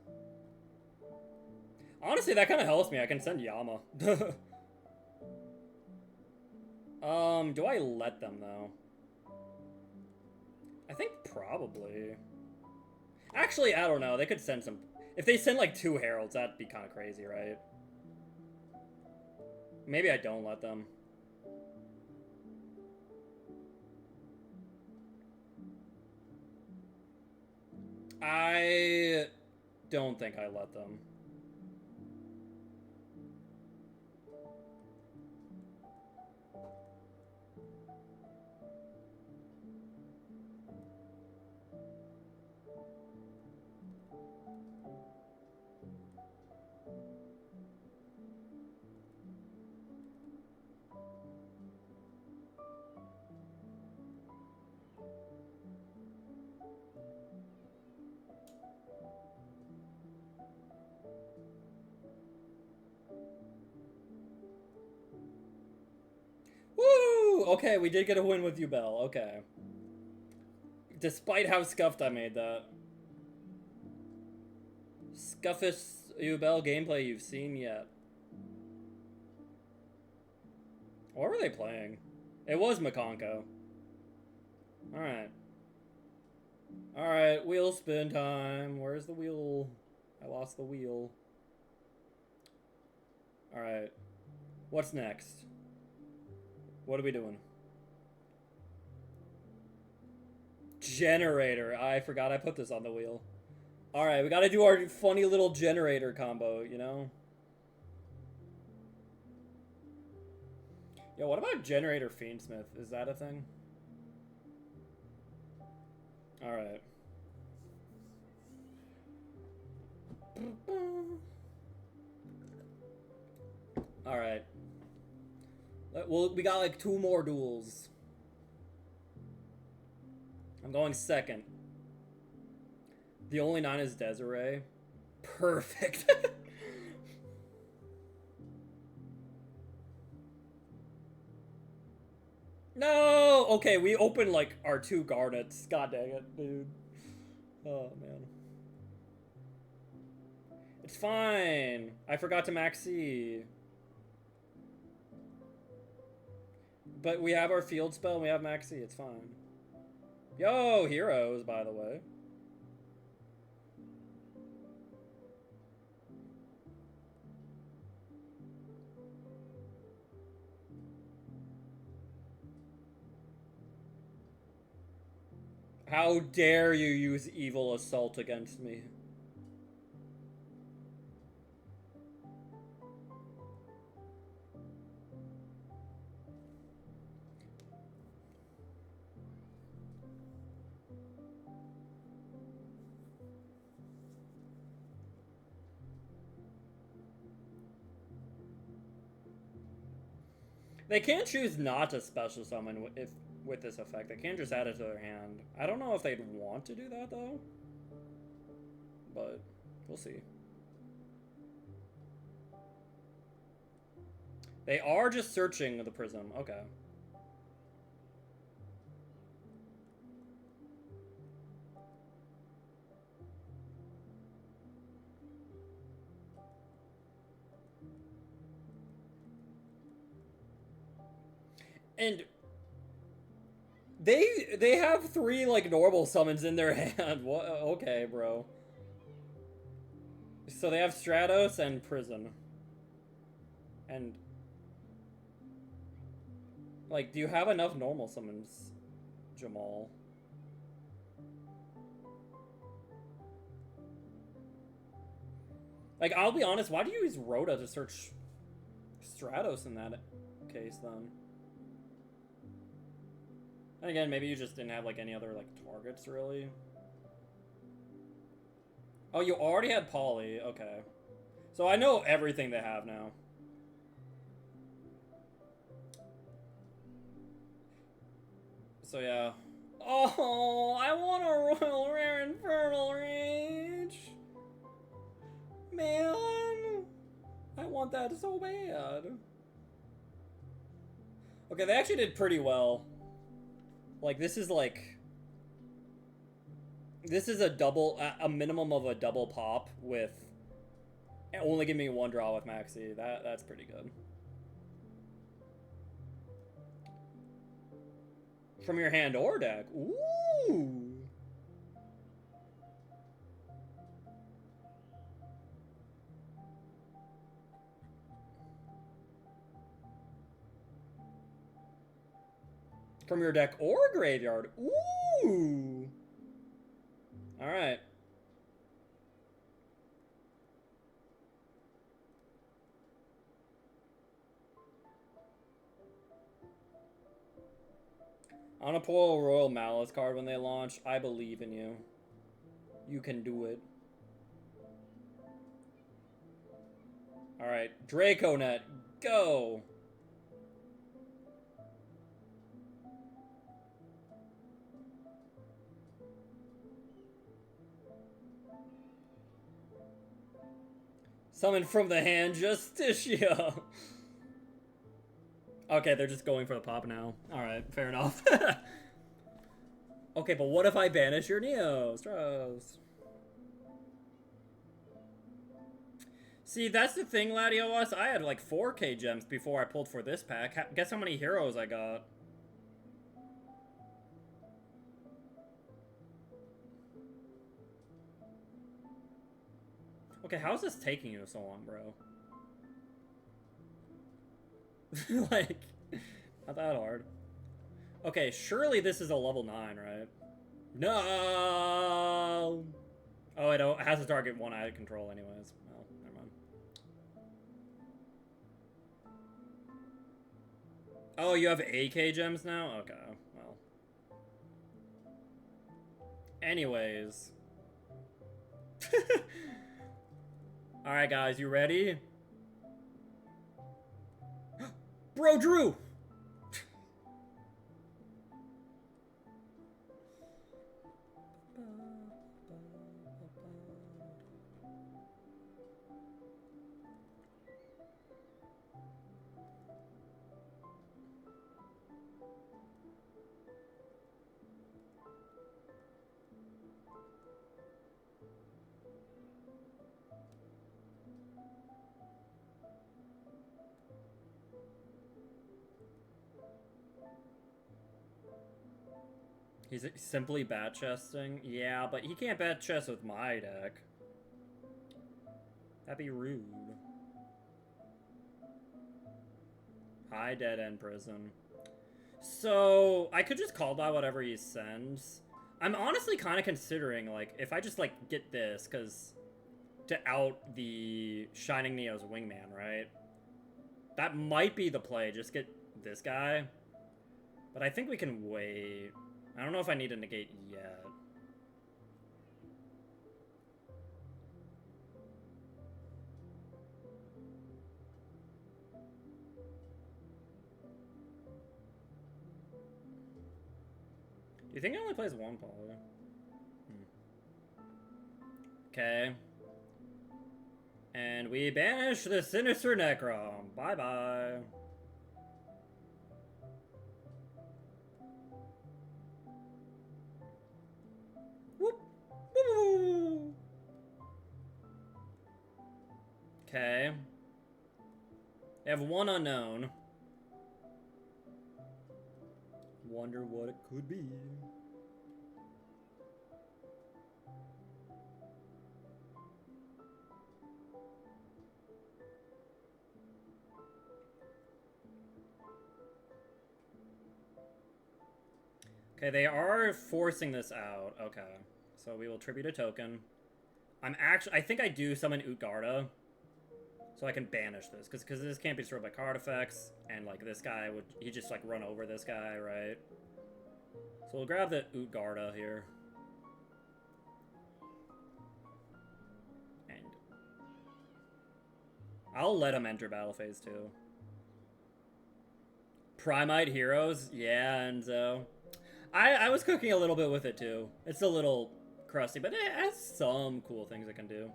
Honestly, that kind of helps me. I can send Yama. Do I let them, though? I think probably. Actually, I don't know. They could send some... If they send, like, 2 Heralds, that'd be kind of crazy, right? Maybe I don't let them. I don't think I let them. Woo! Okay, we did get a win with Yubel. Okay. Despite how scuffed I made that. Scuffest Yubel gameplay you've seen yet. What were they playing? It was Makonko. Alright. Alright, wheel spin time. Where's the wheel? I lost the wheel. Alright. What's next? What are we doing? Generator. I forgot I put this on the wheel. Alright, we gotta do our funny little generator combo, you know? Yo, what about Generator Fiendsmith? Is that a thing? Alright. Alright. Well, we got like 2 more duels. I'm going second. The only 9 is Desiree. Perfect. No! Okay, we opened like our 2 Garnets. God dang it, dude. Oh, man. It's fine. I forgot to maxi. But we have our field spell and we have maxi. It's fine. Yo, heroes, by the way. How dare you use evil assault against me? They can't choose not to special summon with this effect. They can't just add it to their hand. I don't know if they'd want to do that, though. But we'll see. They are just searching the prism. Okay. And they have 3 like normal summons in their hand. What? Okay, bro. So they have Stratos and Prison. And like, do you have enough normal summons, Jamal? Like, I'll be honest, why do you use Rhoda to search Stratos in that case, then? And again, maybe you just didn't have, like, any other, like, targets, really? Oh, you already had Polly. Okay. So I know everything they have now. So, yeah. Oh, I want a Royal Rare Infernal Rage! Man! I want that so bad. Okay, they actually did pretty well. Like, this is a double, a minimum of a double pop with only giving me 1 draw with Maxi. That's pretty good. From your hand or deck. Ooh. From your deck or graveyard. Ooh. All right. I want to pull a Royal Malice card when they launch. I believe in you. You can do it. All right, Draconet, go. Summon from the hand, Justicia. Okay, they're just going for the pop now. Alright, fair enough. Okay, but what if I banish your Neo? Strauss. See, that's the thing, Latios. I had like 4K gems before I pulled for this pack. Guess how many heroes I got? Okay, how's this taking you so long, bro? Like, not that hard. Okay, surely this is a level 9, right? No! Oh, it has to target one I control anyways. Well, never mind. Oh, you have AK gems now? Okay, well. Anyways. Alright, guys, you ready? Bro, Drew! He's simply bat chesting? Yeah, but he can't bat chest with my deck. That'd be rude. High dead end prison. So, I could just call by whatever he sends. I'm honestly kind of considering, like, if I just, like, get this, because to out the Shining Neo's Wingman, right? That might be the play, just get this guy. But I think we can wait. I don't know if I need to negate yet. Do you think he only plays 1 poly? Okay. And we banish the Sinister Necrom. Bye-bye. Whoop. Woo. Okay. They have one unknown. Wonder what it could be. Okay, they are forcing this out. Okay. So we will tribute a token. I think I do summon Utgarda. So I can banish this. Because this can't be destroyed by card effects. And, like, this guy would... He just, like, run over this guy, right? So we'll grab the Utgarda here. And... I'll let him enter battle phase 2. Primite Heroes? Yeah, and so... I was cooking a little bit with it, too. It's a little crusty, but it has some cool things it can do.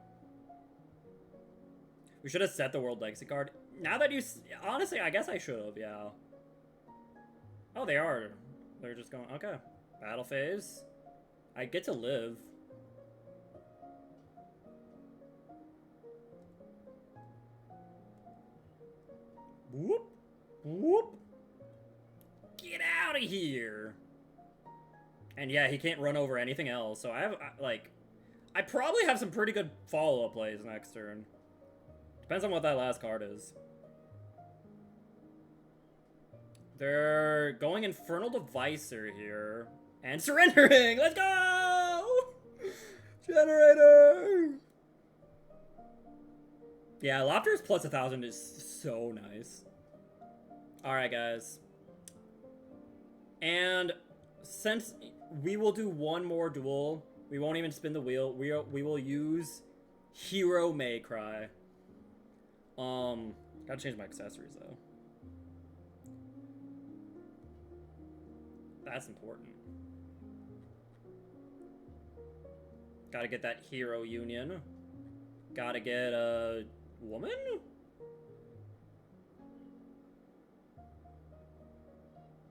We should have set the World Legacy card. Now that you... Honestly, I guess I should have, yeah. Oh, they are. They're just going... Okay. Battle phase. I get to live. Whoop. Whoop. Get out of here. And yeah, he can't run over anything else. So I have, like... I probably have some pretty good follow-up plays next turn. Depends on what that last card is. They're going Infernal Devicer here. And surrendering! Let's go! Generator! Yeah, Lopter's plus 1,000 is so nice. Alright, guys. And since we will do one more duel, we won't even spin the wheel. We will use Hero May Cry. Gotta change my accessories, though. That's important. Gotta get that hero union. Gotta get a woman?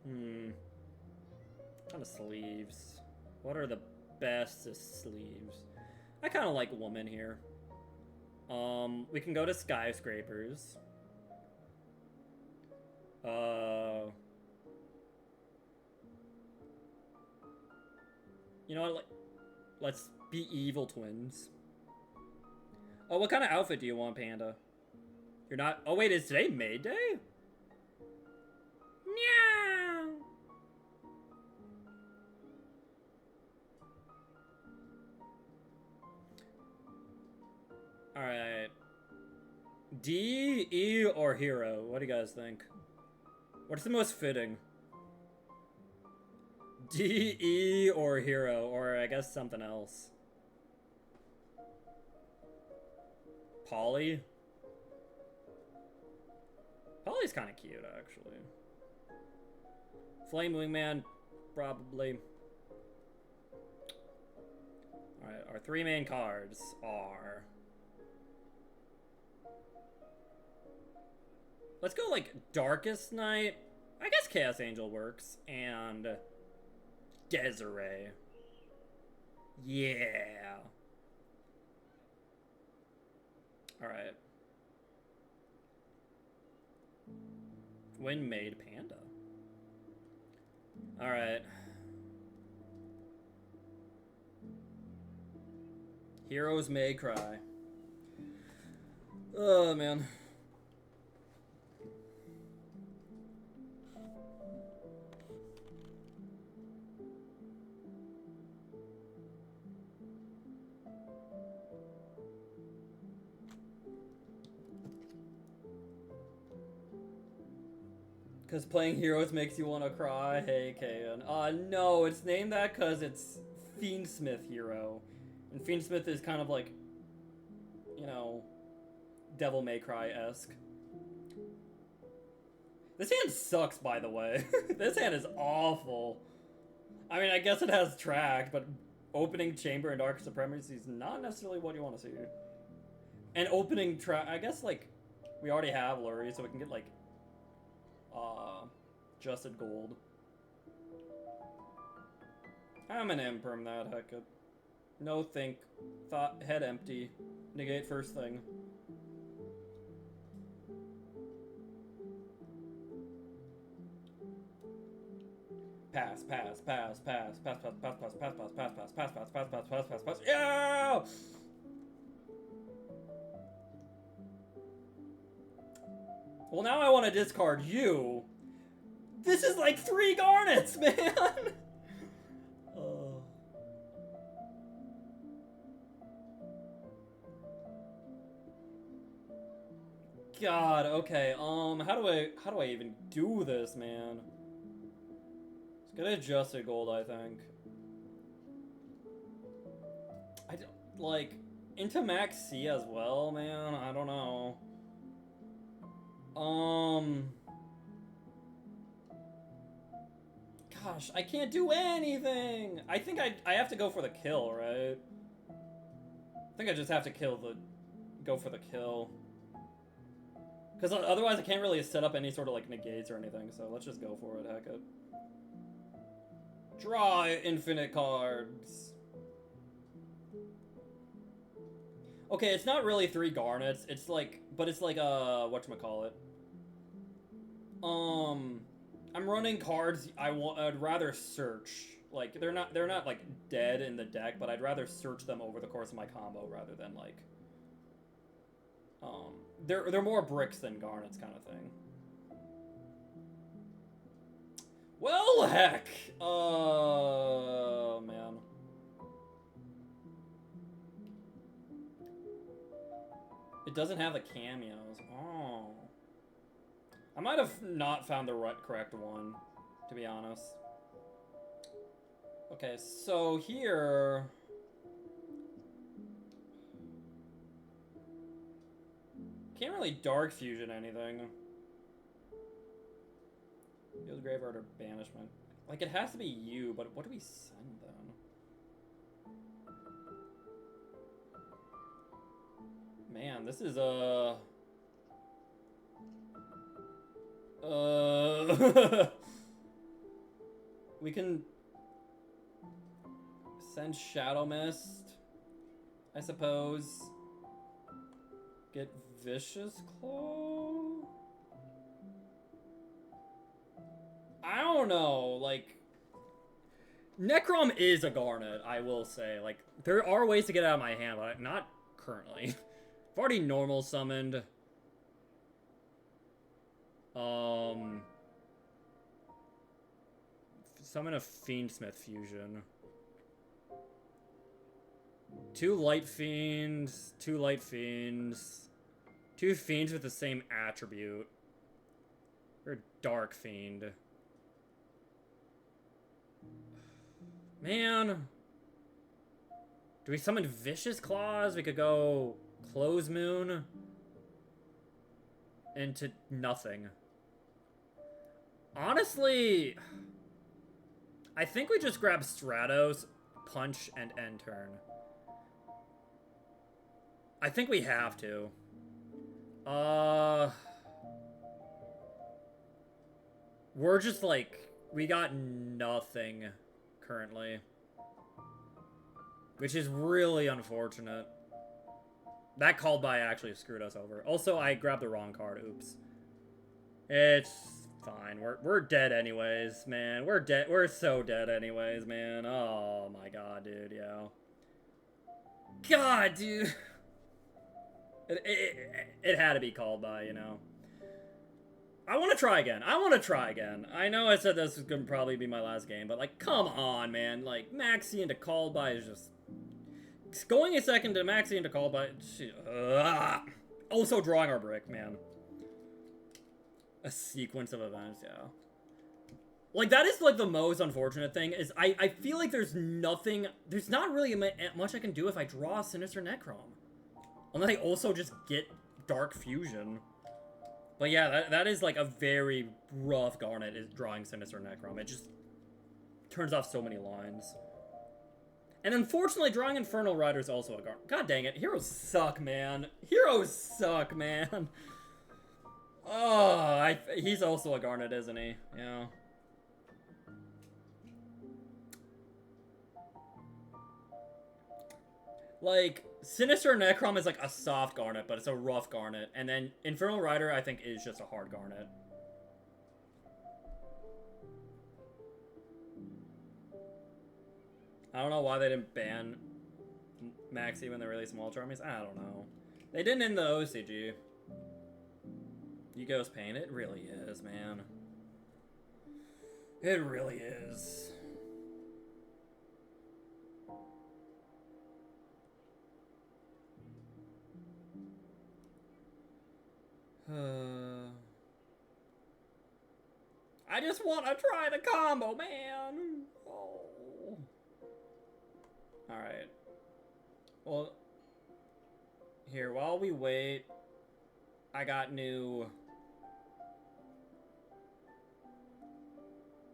Kind of sleeves. What are the best sleeves? I kind of like woman here. We can go to skyscrapers. You know what? Let's be evil twins. Oh, what kind of outfit do you want, Panda? You're not... Oh, wait, is today May Day? Meow! Alright. D, E, or hero? What do you guys think? What's the most fitting? D, E, or hero? Or I guess something else. Polly? Polly's kind of cute, actually. Flame Wingman, probably. Alright, our three main cards are... Let's go, like, Darkest Night. I guess Chaos Angel works. And... Desiree. Yeah. Alright. When made Panda. Alright. Heroes may cry. Oh, man. Because playing heroes makes you want to cry. Hey, Kayan. No, it's named that because it's Fiendsmith hero. And Fiendsmith is kind of like, you know, Devil May Cry-esque. This hand sucks, by the way. This hand is awful. I mean, I guess it has track, but opening Chamber and Dark Supremacy is not necessarily what you want to see. And opening trap, I guess, like, we already have Lurie, so we can get, like, Justed Gold. I'm an imperm that, heck it. No think. Thought, head empty. Negate first thing. Pass, pass, pass, pass, pass, pass, pass, pass, pass, pass, pass, pass, pass, pass, pass, pass, pass, pass, pass. Yeah! Well, now I want to discard you. This is like 3 garnets, man! God, okay, how do I even do this, man? Let's get adjusted gold, I think. I don't, like, into max C as well, man, I don't know. Gosh, I can't do anything! I think I have to go for the kill, right? I think I just have to go for the kill. Because otherwise I can't really set up any sort of, like, negates or anything, so let's just go for it, heck it. Draw infinite cards! Okay, it's not really 3 garnets, it's like, but it's like, whatchamacallit. I'm running cards I'd rather search. Like, they're not, like, dead in the deck, but I'd rather search them over the course of my combo rather than, like, they're more bricks than garnets kind of thing. Well, heck! Man. It doesn't have the cameos. Oh. I might have not found the correct one, to be honest. Okay, so here... Can't really Dark Fusion anything. Field Graveyard or Banishment. Like, it has to be you, but what do we send then? Man, this is, we can send Shadow Mist, I suppose. Get Vicious Claw? I don't know, like... Necrom is a garnet, I will say. Like, there are ways to get it out of my hand, but not currently. I've already normal summoned. Summon a Fiendsmith Fusion. 2 Light Fiends, 2 Light Fiends, 2 Fiends with the same attribute. Or a Dark Fiend. Man. Do we summon Vicious Claws? We could go Close Moon into nothing. Honestly, I think we just grab Stratos, punch, and end turn. I think we have to. We're just like, we got nothing currently. Which is really unfortunate. That called by actually screwed us over. Also, I grabbed the wrong card. Oops. It's fine. We're dead anyways, man. We're dead. We're so dead anyways, man. Oh my god, dude. Yeah. God, dude. It had to be called by, you know. I want to try again. I know I said this was going to probably be my last game, but, like, come on, man. Like, Maxi into called by is just... Going a second to Maxi into called by... Also drawing our brick, man. A sequence of events, yeah. Like, that is, like, the most unfortunate thing, is I feel like there's nothing... There's not really much I can do if I draw Sinister Necrom. Unless I also just get Dark Fusion. But yeah, that is like a very rough garnet, is drawing Sinister Necrom. It just turns off so many lines. And unfortunately, drawing Infernal Rider is also a Garnet. God dang it. Heroes suck, man. Heroes suck, man. Oh, he's also a Garnet, isn't he? Yeah. Like, Sinister Necrom is like a soft Garnet, but it's a rough Garnet. And then Infernal Rider, I think, is just a hard Garnet. I don't know why they didn't ban Maxi when they released Multi Armies. I don't know. They didn't in the OCG. YGO's pain. It really is, man. It really is. I just want to try the combo, man. Oh. Alright. Well, here, while we wait, I got new...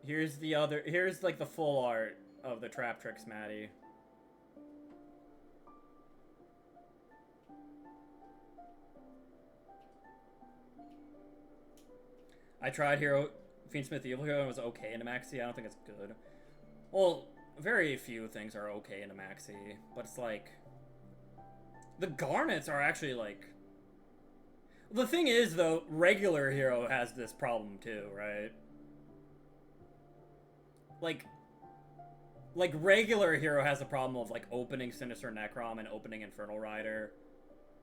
Here's like the full art of the Trap Tricks Maddie. I tried Fiendsmith Evil Hero and it was okay in a Maxi. I don't think it's good. Well, very few things are okay in a Maxi, but it's like... The Garnets are actually like... The thing is, though, regular hero has this problem too, right? Like regular hero has the problem of like opening Sinister Necrom and opening Infernal Rider,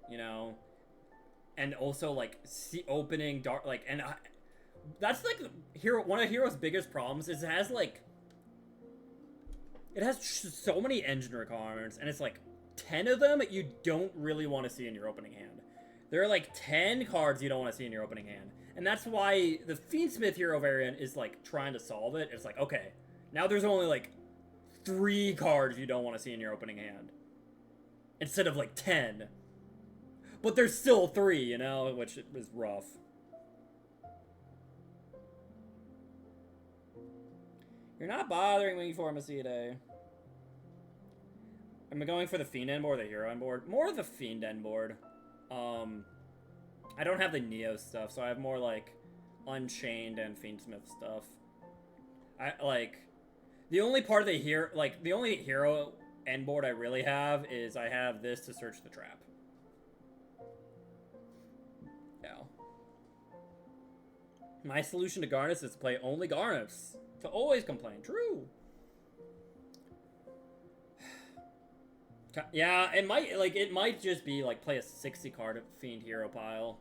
you know, and also like opening Dark, like, and that's like one of Hero's biggest problems is it has so many engine requirements, and it's like 10 of them you don't really want to see in your opening hand. There are like 10 cards you don't want to see in your opening hand, and that's why the Fiendsmith hero variant is like trying to solve it. It's like, okay, now there's only like 3 cards you don't want to see in your opening hand instead of like 10, but there's still 3, you know, which is rough. You're not bothering me, Formicide. Am I going for the Fiend end board or the Hero end board? More of the Fiend end board. I don't have the Neo stuff, so I have more like Unchained and Fiendsmith stuff. I like the only part of the hero, like the only hero end board I really have is I have this to search the trap. Yeah. My solution to Garnets is to play only Garnets. To always complain. True. Yeah, it might just be like play a 60 card Fiend hero pile.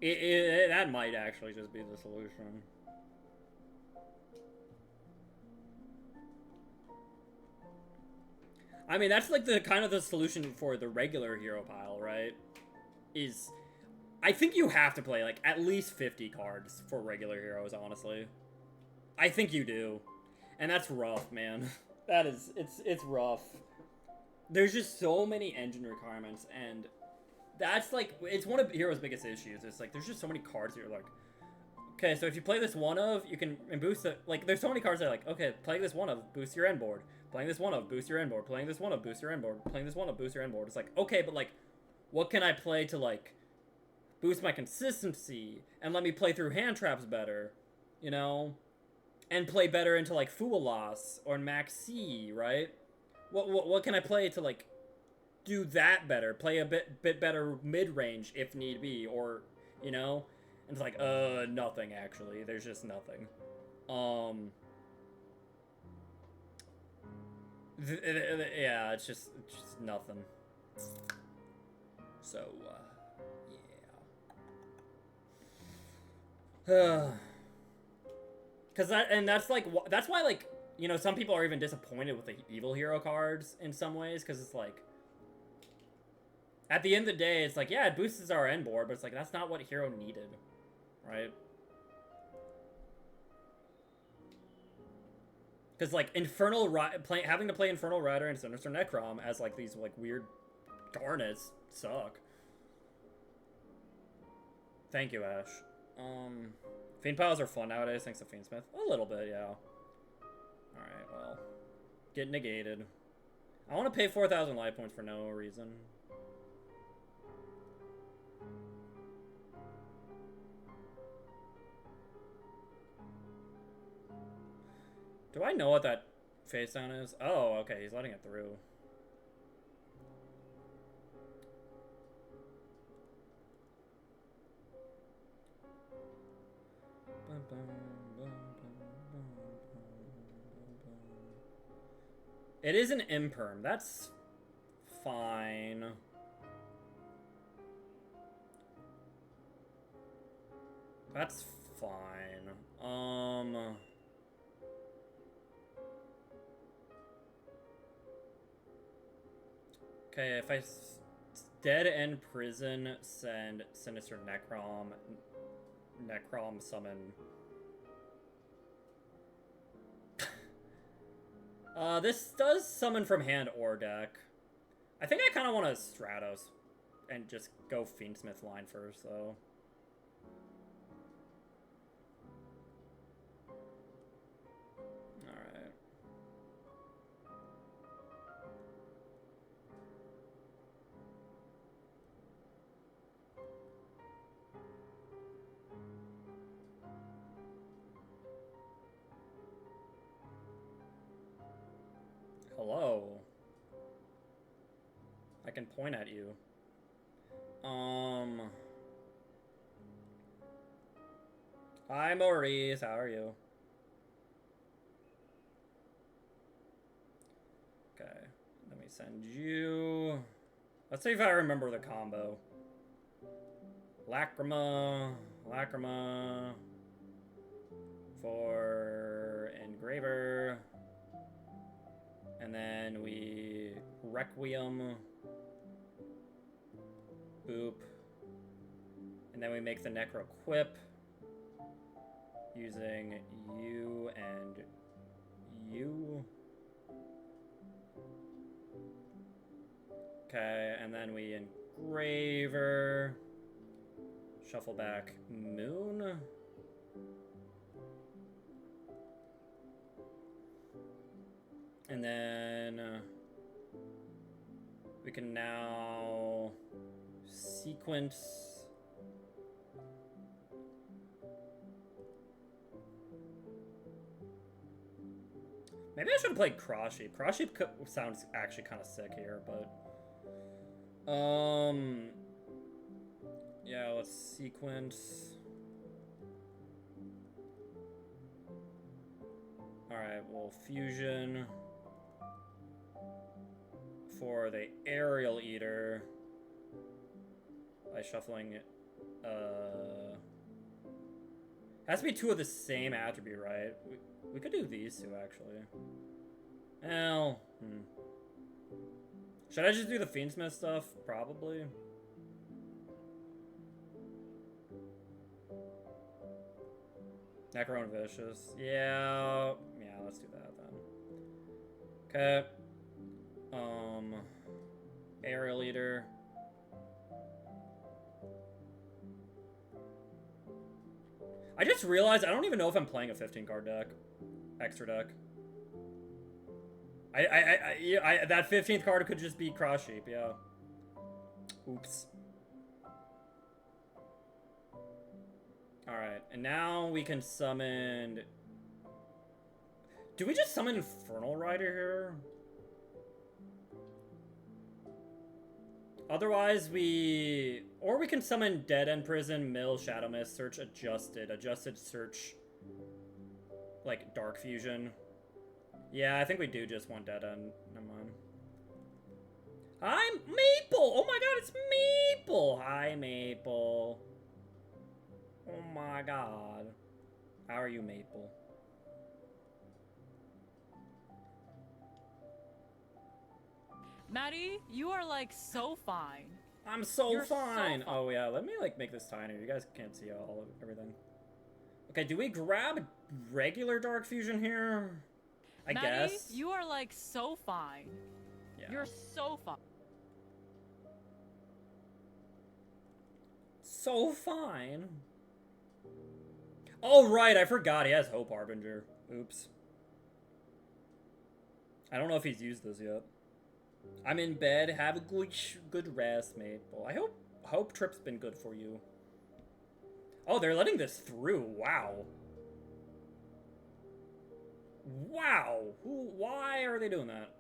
That might actually just be the solution. I mean, that's like the kind of the solution for the regular hero pile, right? I think you have to play like at least 50 cards for regular heroes, honestly. I think you do. And that's rough, man. It's rough. There's just so many engine requirements, and that's like, it's one of Hero's biggest issues. It's like, there's just so many cards that you're like, okay, so if you play this one of, you can boost it. Like, there's so many cards that are like, okay, playing this one of, boost your end board. Playing this one of, boost your end board. Playing this one of, boost your end board. Playing this one of, boost your end board. It's like, okay, but like, what can I play to like, boost my consistency, and let me play through hand traps better, you know? And play better into like Fualas or Max C, right? What can I play to like do that better? Play a bit better mid range if need be, or you know? And it's like nothing actually. There's just nothing. Yeah, it's just nothing. So yeah. That's why, like, you know, some people are even disappointed with the evil hero cards in some ways, because it's like, at the end of the day, it's like, yeah, it boosts our end board, but it's like, that's not what hero needed, right? Because, like, having to play Infernal Rider and Sinister Necrom as, like, these, like, weird Garnets suck. Thank you, Ash. Fiend piles are fun nowadays, thanks to Fiendsmith. A little bit, yeah. Alright, well. Get negated. I want to pay 4,000 life points for no reason. Do I know what that face down is? Oh, okay, he's letting it through. It is an imperm. That's fine. That's fine. Okay, if I dead end prison, send Sinister Necrom summon. This does summon from hand or deck. I think I kind of want to Stratos and just go Fiendsmith line first, though. Alright. Hello. I can point at you. Hi, Maurice. How are you? Okay. Let me send you. Let's see if I remember the combo. Lacrima. Lacrima. For Engraver. And then we Requiem. Boop. And then we make the Necro Quip. Using you and you. Okay, and then we Engraver. Shuffle back Moon. And then we can now sequence. Maybe I should have played Cross Sheep. Cross Sheep sounds actually kind of sick here, but yeah, let's sequence. Alright, well, fusion for the Aerial Eater by shuffling has to be two of the same attribute, right? We could do these two, actually. Well, should I just do the Fiendsmith stuff? Probably. Necro and Vicious. Yeah, let's do that then. Okay. Aerial Eater. I just realized I don't even know if I'm playing a 15-card deck. Extra deck. I that 15th card could just be Cross Sheep, yeah. Oops. Alright, and now we can summon... Do we just summon Infernal Rider here? Otherwise, we... Or we can summon Dead End Prison, Mill, Shadow Mist, Search Adjusted. Adjusted Search... Like, Dark Fusion. Yeah, I think we do just want Dead End. Never mind. Hi, Maple! Oh my god, it's Maple! Hi, Maple. Oh my god. How are you, Maple? Maddie, you are like so fine. I'm so You're fine. so Oh yeah, let me like make this tinier. You guys can't see all of everything. Okay, do we grab regular Dark Fusion here? I Maddie, guess. you are like so fine. Yeah. You're so fine. So fine. Oh right, I forgot he has Hope Harbinger. Oops. I don't know if he's used this yet. I'm in bed. Have a good rest, mate. Well, I hope trip's been good for you. Oh, they're letting this through. Wow. Wow. Why are they doing that?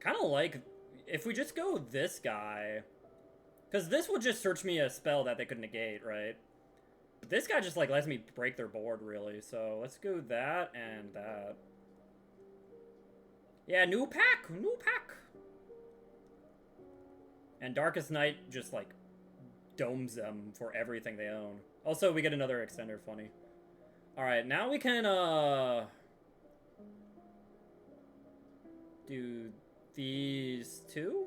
Kind of like if we just go this guy, because this would just search me a spell that they could negate, right? But this guy just like lets me break their board, really. So let's go that and that. Yeah, new pack, new pack. And Darkest Night just like domes them for everything they own. Also, we get another extender, funny. All right, now we can do these two.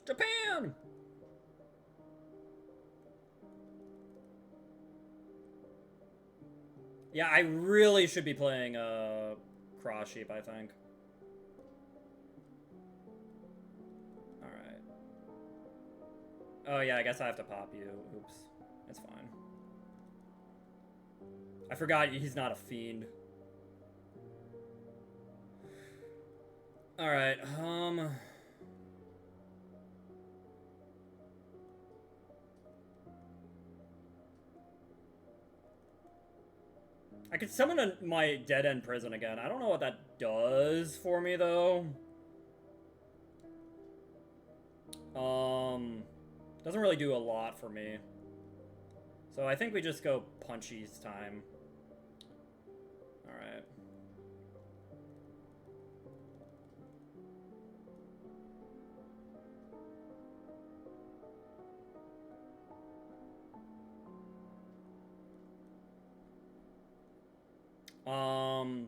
Japan! Yeah, I really should be playing Cross Sheep, I think. Alright. Oh yeah, I guess I have to pop you. Oops. It's fine. I forgot he's not a fiend. Alright, I could summon my Dead End Prison again. I don't know what that does for me, though. Doesn't really do a lot for me. So I think we just go Punchy's time. Alright. Um...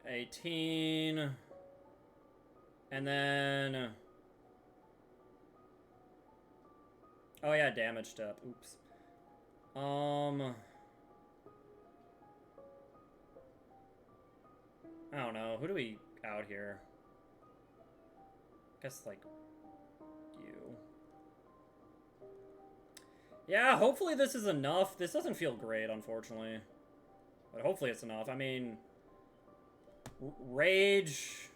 18... And then... Oh yeah, damage step. Oops. I don't know. Who do we out here? Guess, like, you. Yeah, hopefully this is enough. This doesn't feel great, unfortunately. But hopefully it's enough. I mean... Rage...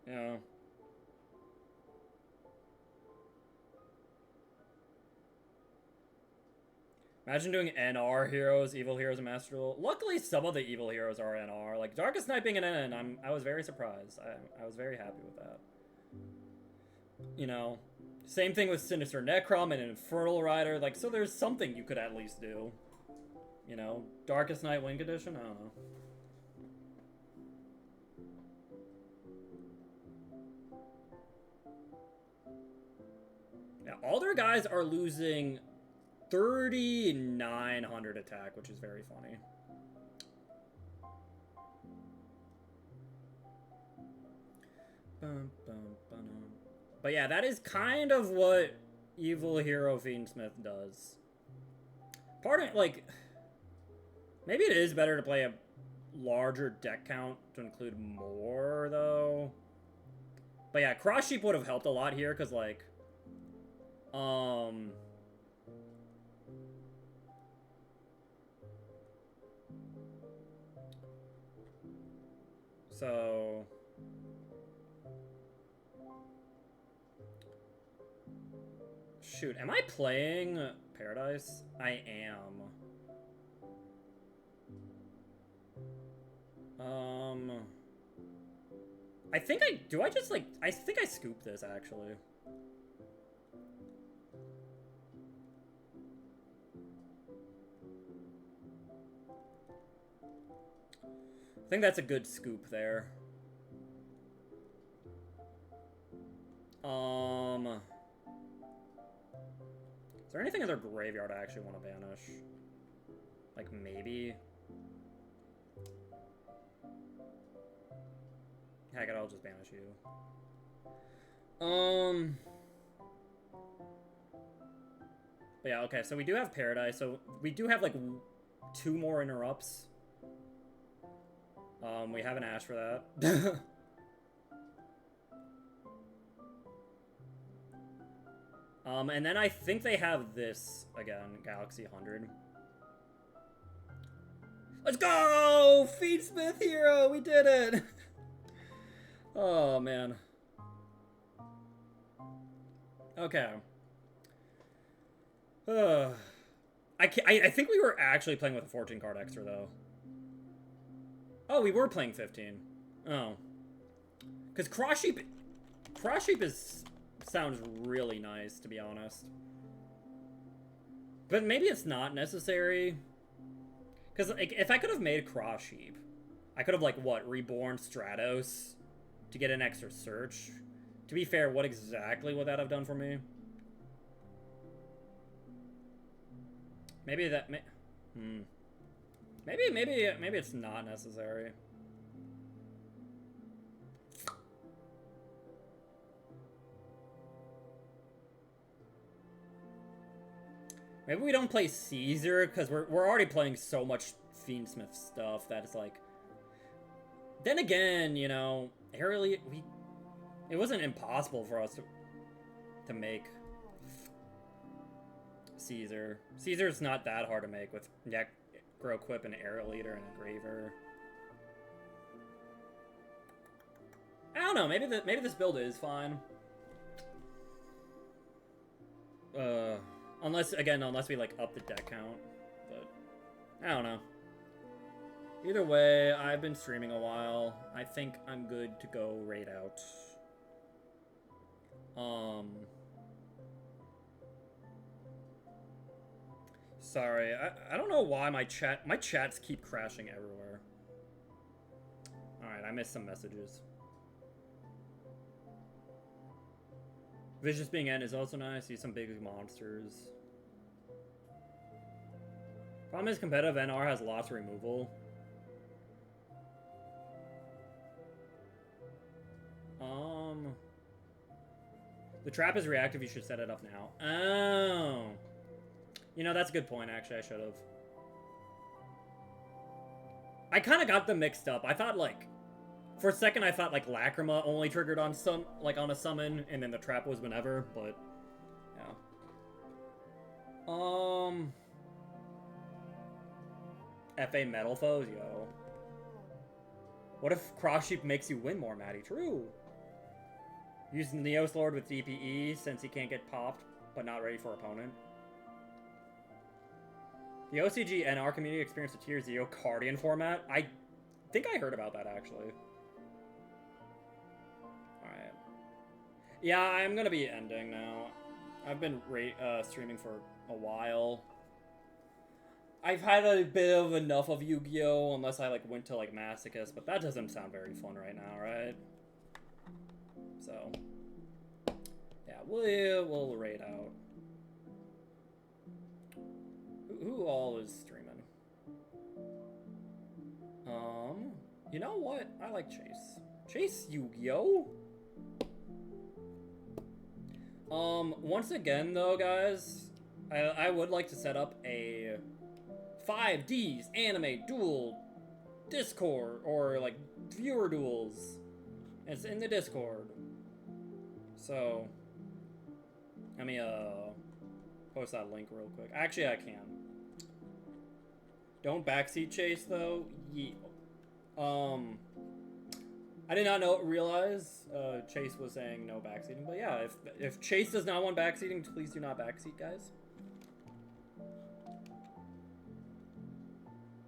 You know... Imagine doing NR heroes, evil heroes, and master duel. Luckily, some of the evil heroes are NR. Like Darkest Night being an N, I was very surprised. I was very happy with that. You know, same thing with Sinister Necrom and Infernal Rider. Like, so there's something you could at least do. You know, Darkest Night Wing Condition. I don't know. Yeah, all their guys are losing 3,900 attack, which is very funny. But yeah, that is kind of what Evil Hero Fiendsmith does. Part of, like, maybe it is better to play a larger deck count to include more, though. But yeah, Cross Sheep would have helped a lot here, because, like, so... Shoot, am I playing Paradise? I am. I think I... Do I just, like... I think I scoop this, actually. I think that's a good scoop there. Is there anything in their graveyard I actually want to banish? Like, maybe? Heck it, I'll just banish you. But yeah, okay, so we do have Paradise, so we do have, like, 2 more interrupts. We have an Ash for that. And then I think they have this again, Galaxy 100. Let's go! Feedsmith hero! We did it! Oh, man. Okay. I think we were actually playing with a 14 card extra, though. Oh, we were playing 15. Oh. Because Cross Sheep sounds really nice, to be honest. But maybe it's not necessary. Because like, if I could have made Cross Sheep, I could have, like, what, reborn Stratos to get an extra search. To be fair, what exactly would that have done for me? Maybe that... Maybe it's not necessary. Maybe we don't play Caesar, because we're already playing so much Fiendsmith stuff that it's like... Then again, you know, it wasn't impossible for us to make Caesar. Caesar's not that hard to make with Grow Quip and Arrow Leader and a Graver. I don't know, maybe this build is fine. Unless we, like, up the deck count. But, I don't know. Either way, I've been streaming a while. I think I'm good to go raid out. Sorry, I don't know why my chats keep crashing everywhere. Alright, I missed some messages. Vicious being N is also nice. See some big monsters. Problem is competitive NR has lots of removal. The trap is reactive, you should set it up now. Oh. You know, that's a good point, actually, I should have. I kind of got them mixed up. I thought, like, for a second I thought, like, Lacrima only triggered on on a summon, and then the trap was whenever, but, yeah. FA Metal Foes, yo. What if Cross Sheep makes you win more, Maddie? True. Using the Neos Lord with DPE since he can't get popped, but not ready for opponent. The OCG and our community experienced a Tier 0 Cardian format. I think I heard about that, actually. Alright. Yeah, I'm gonna be ending now. I've been streaming for a while. I've had a bit of enough of Yu-Gi-Oh! Unless I, like, went to, like, Masochist, but that doesn't sound very fun right now, right? So, yeah, we'll raid out. Who all is streaming? You know what? I like Chase. Chase Yu-Gi-Oh! Once again, though, guys, I would like to set up a 5Ds anime duel Discord, or, like, viewer duels. It's in the Discord. So, let me, post that link real quick. Actually, I can. Don't backseat Chase, though. I did not realize, Chase was saying no backseating, but yeah, if Chase does not want backseating, please do not backseat, guys.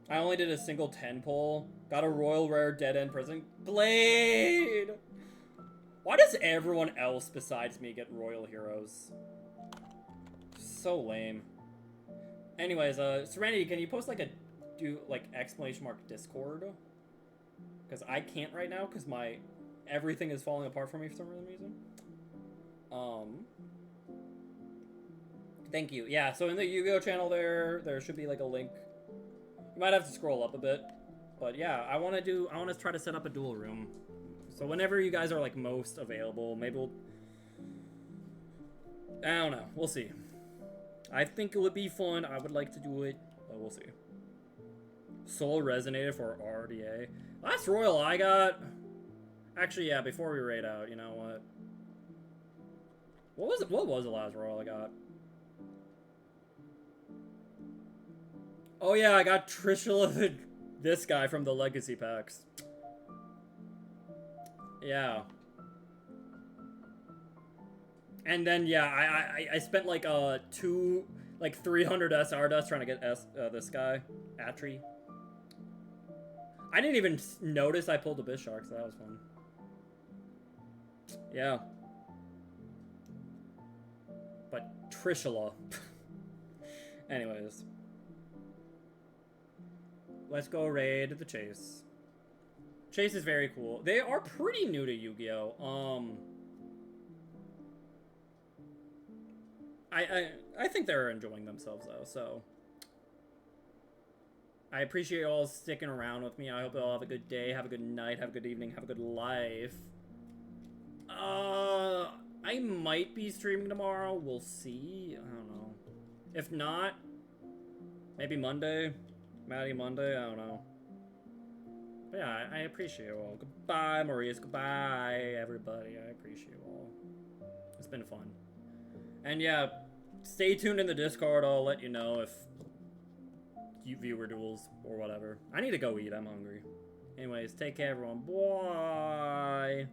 I only did a single 10 pull. Got a Royal Rare Dead End Prison Blade! Why does everyone else besides me get Royal Heroes? So lame. Anyways, Serenity, can you post like exclamation mark Discord? Because I can't right now because everything is falling apart for me for some reason. Thank you. Yeah, so in the Yu-Gi-Oh channel there should be like a link. You might have to scroll up a bit. But yeah, I want to try to set up a duel room. So whenever you guys are like most available, maybe I don't know. We'll see. I think it would be fun. I would like to do it, but we'll see. Soul resonated for RDA. Last Royal I got... Actually, yeah, before we raid out, you know what? What was the last Royal I got? Oh yeah, I got Trishula, this guy from the Legacy packs. Yeah. And then yeah, I spent like 300 SR dust trying to get this guy, Atri. I didn't even notice I pulled the Bishark, so that was fun. Yeah. But Trishula. Anyways. Let's go raid the Chase. Chase is very cool. They are pretty new to Yu-Gi-Oh! I think they're enjoying themselves though, so I appreciate you all sticking around with me. I hope you all have a good day, have a good night, have a good evening, have a good life. I might be streaming tomorrow. We'll see. I don't know. If not, maybe Monday. Maddie Monday. I don't know. But yeah, I appreciate you all. Goodbye, Maurice. Goodbye, everybody. I appreciate you all. It's been fun. And yeah, stay tuned in the Discord. I'll let you know if you viewer duels or whatever. I need to go eat. I'm hungry. Anyways, take care, everyone. Bye.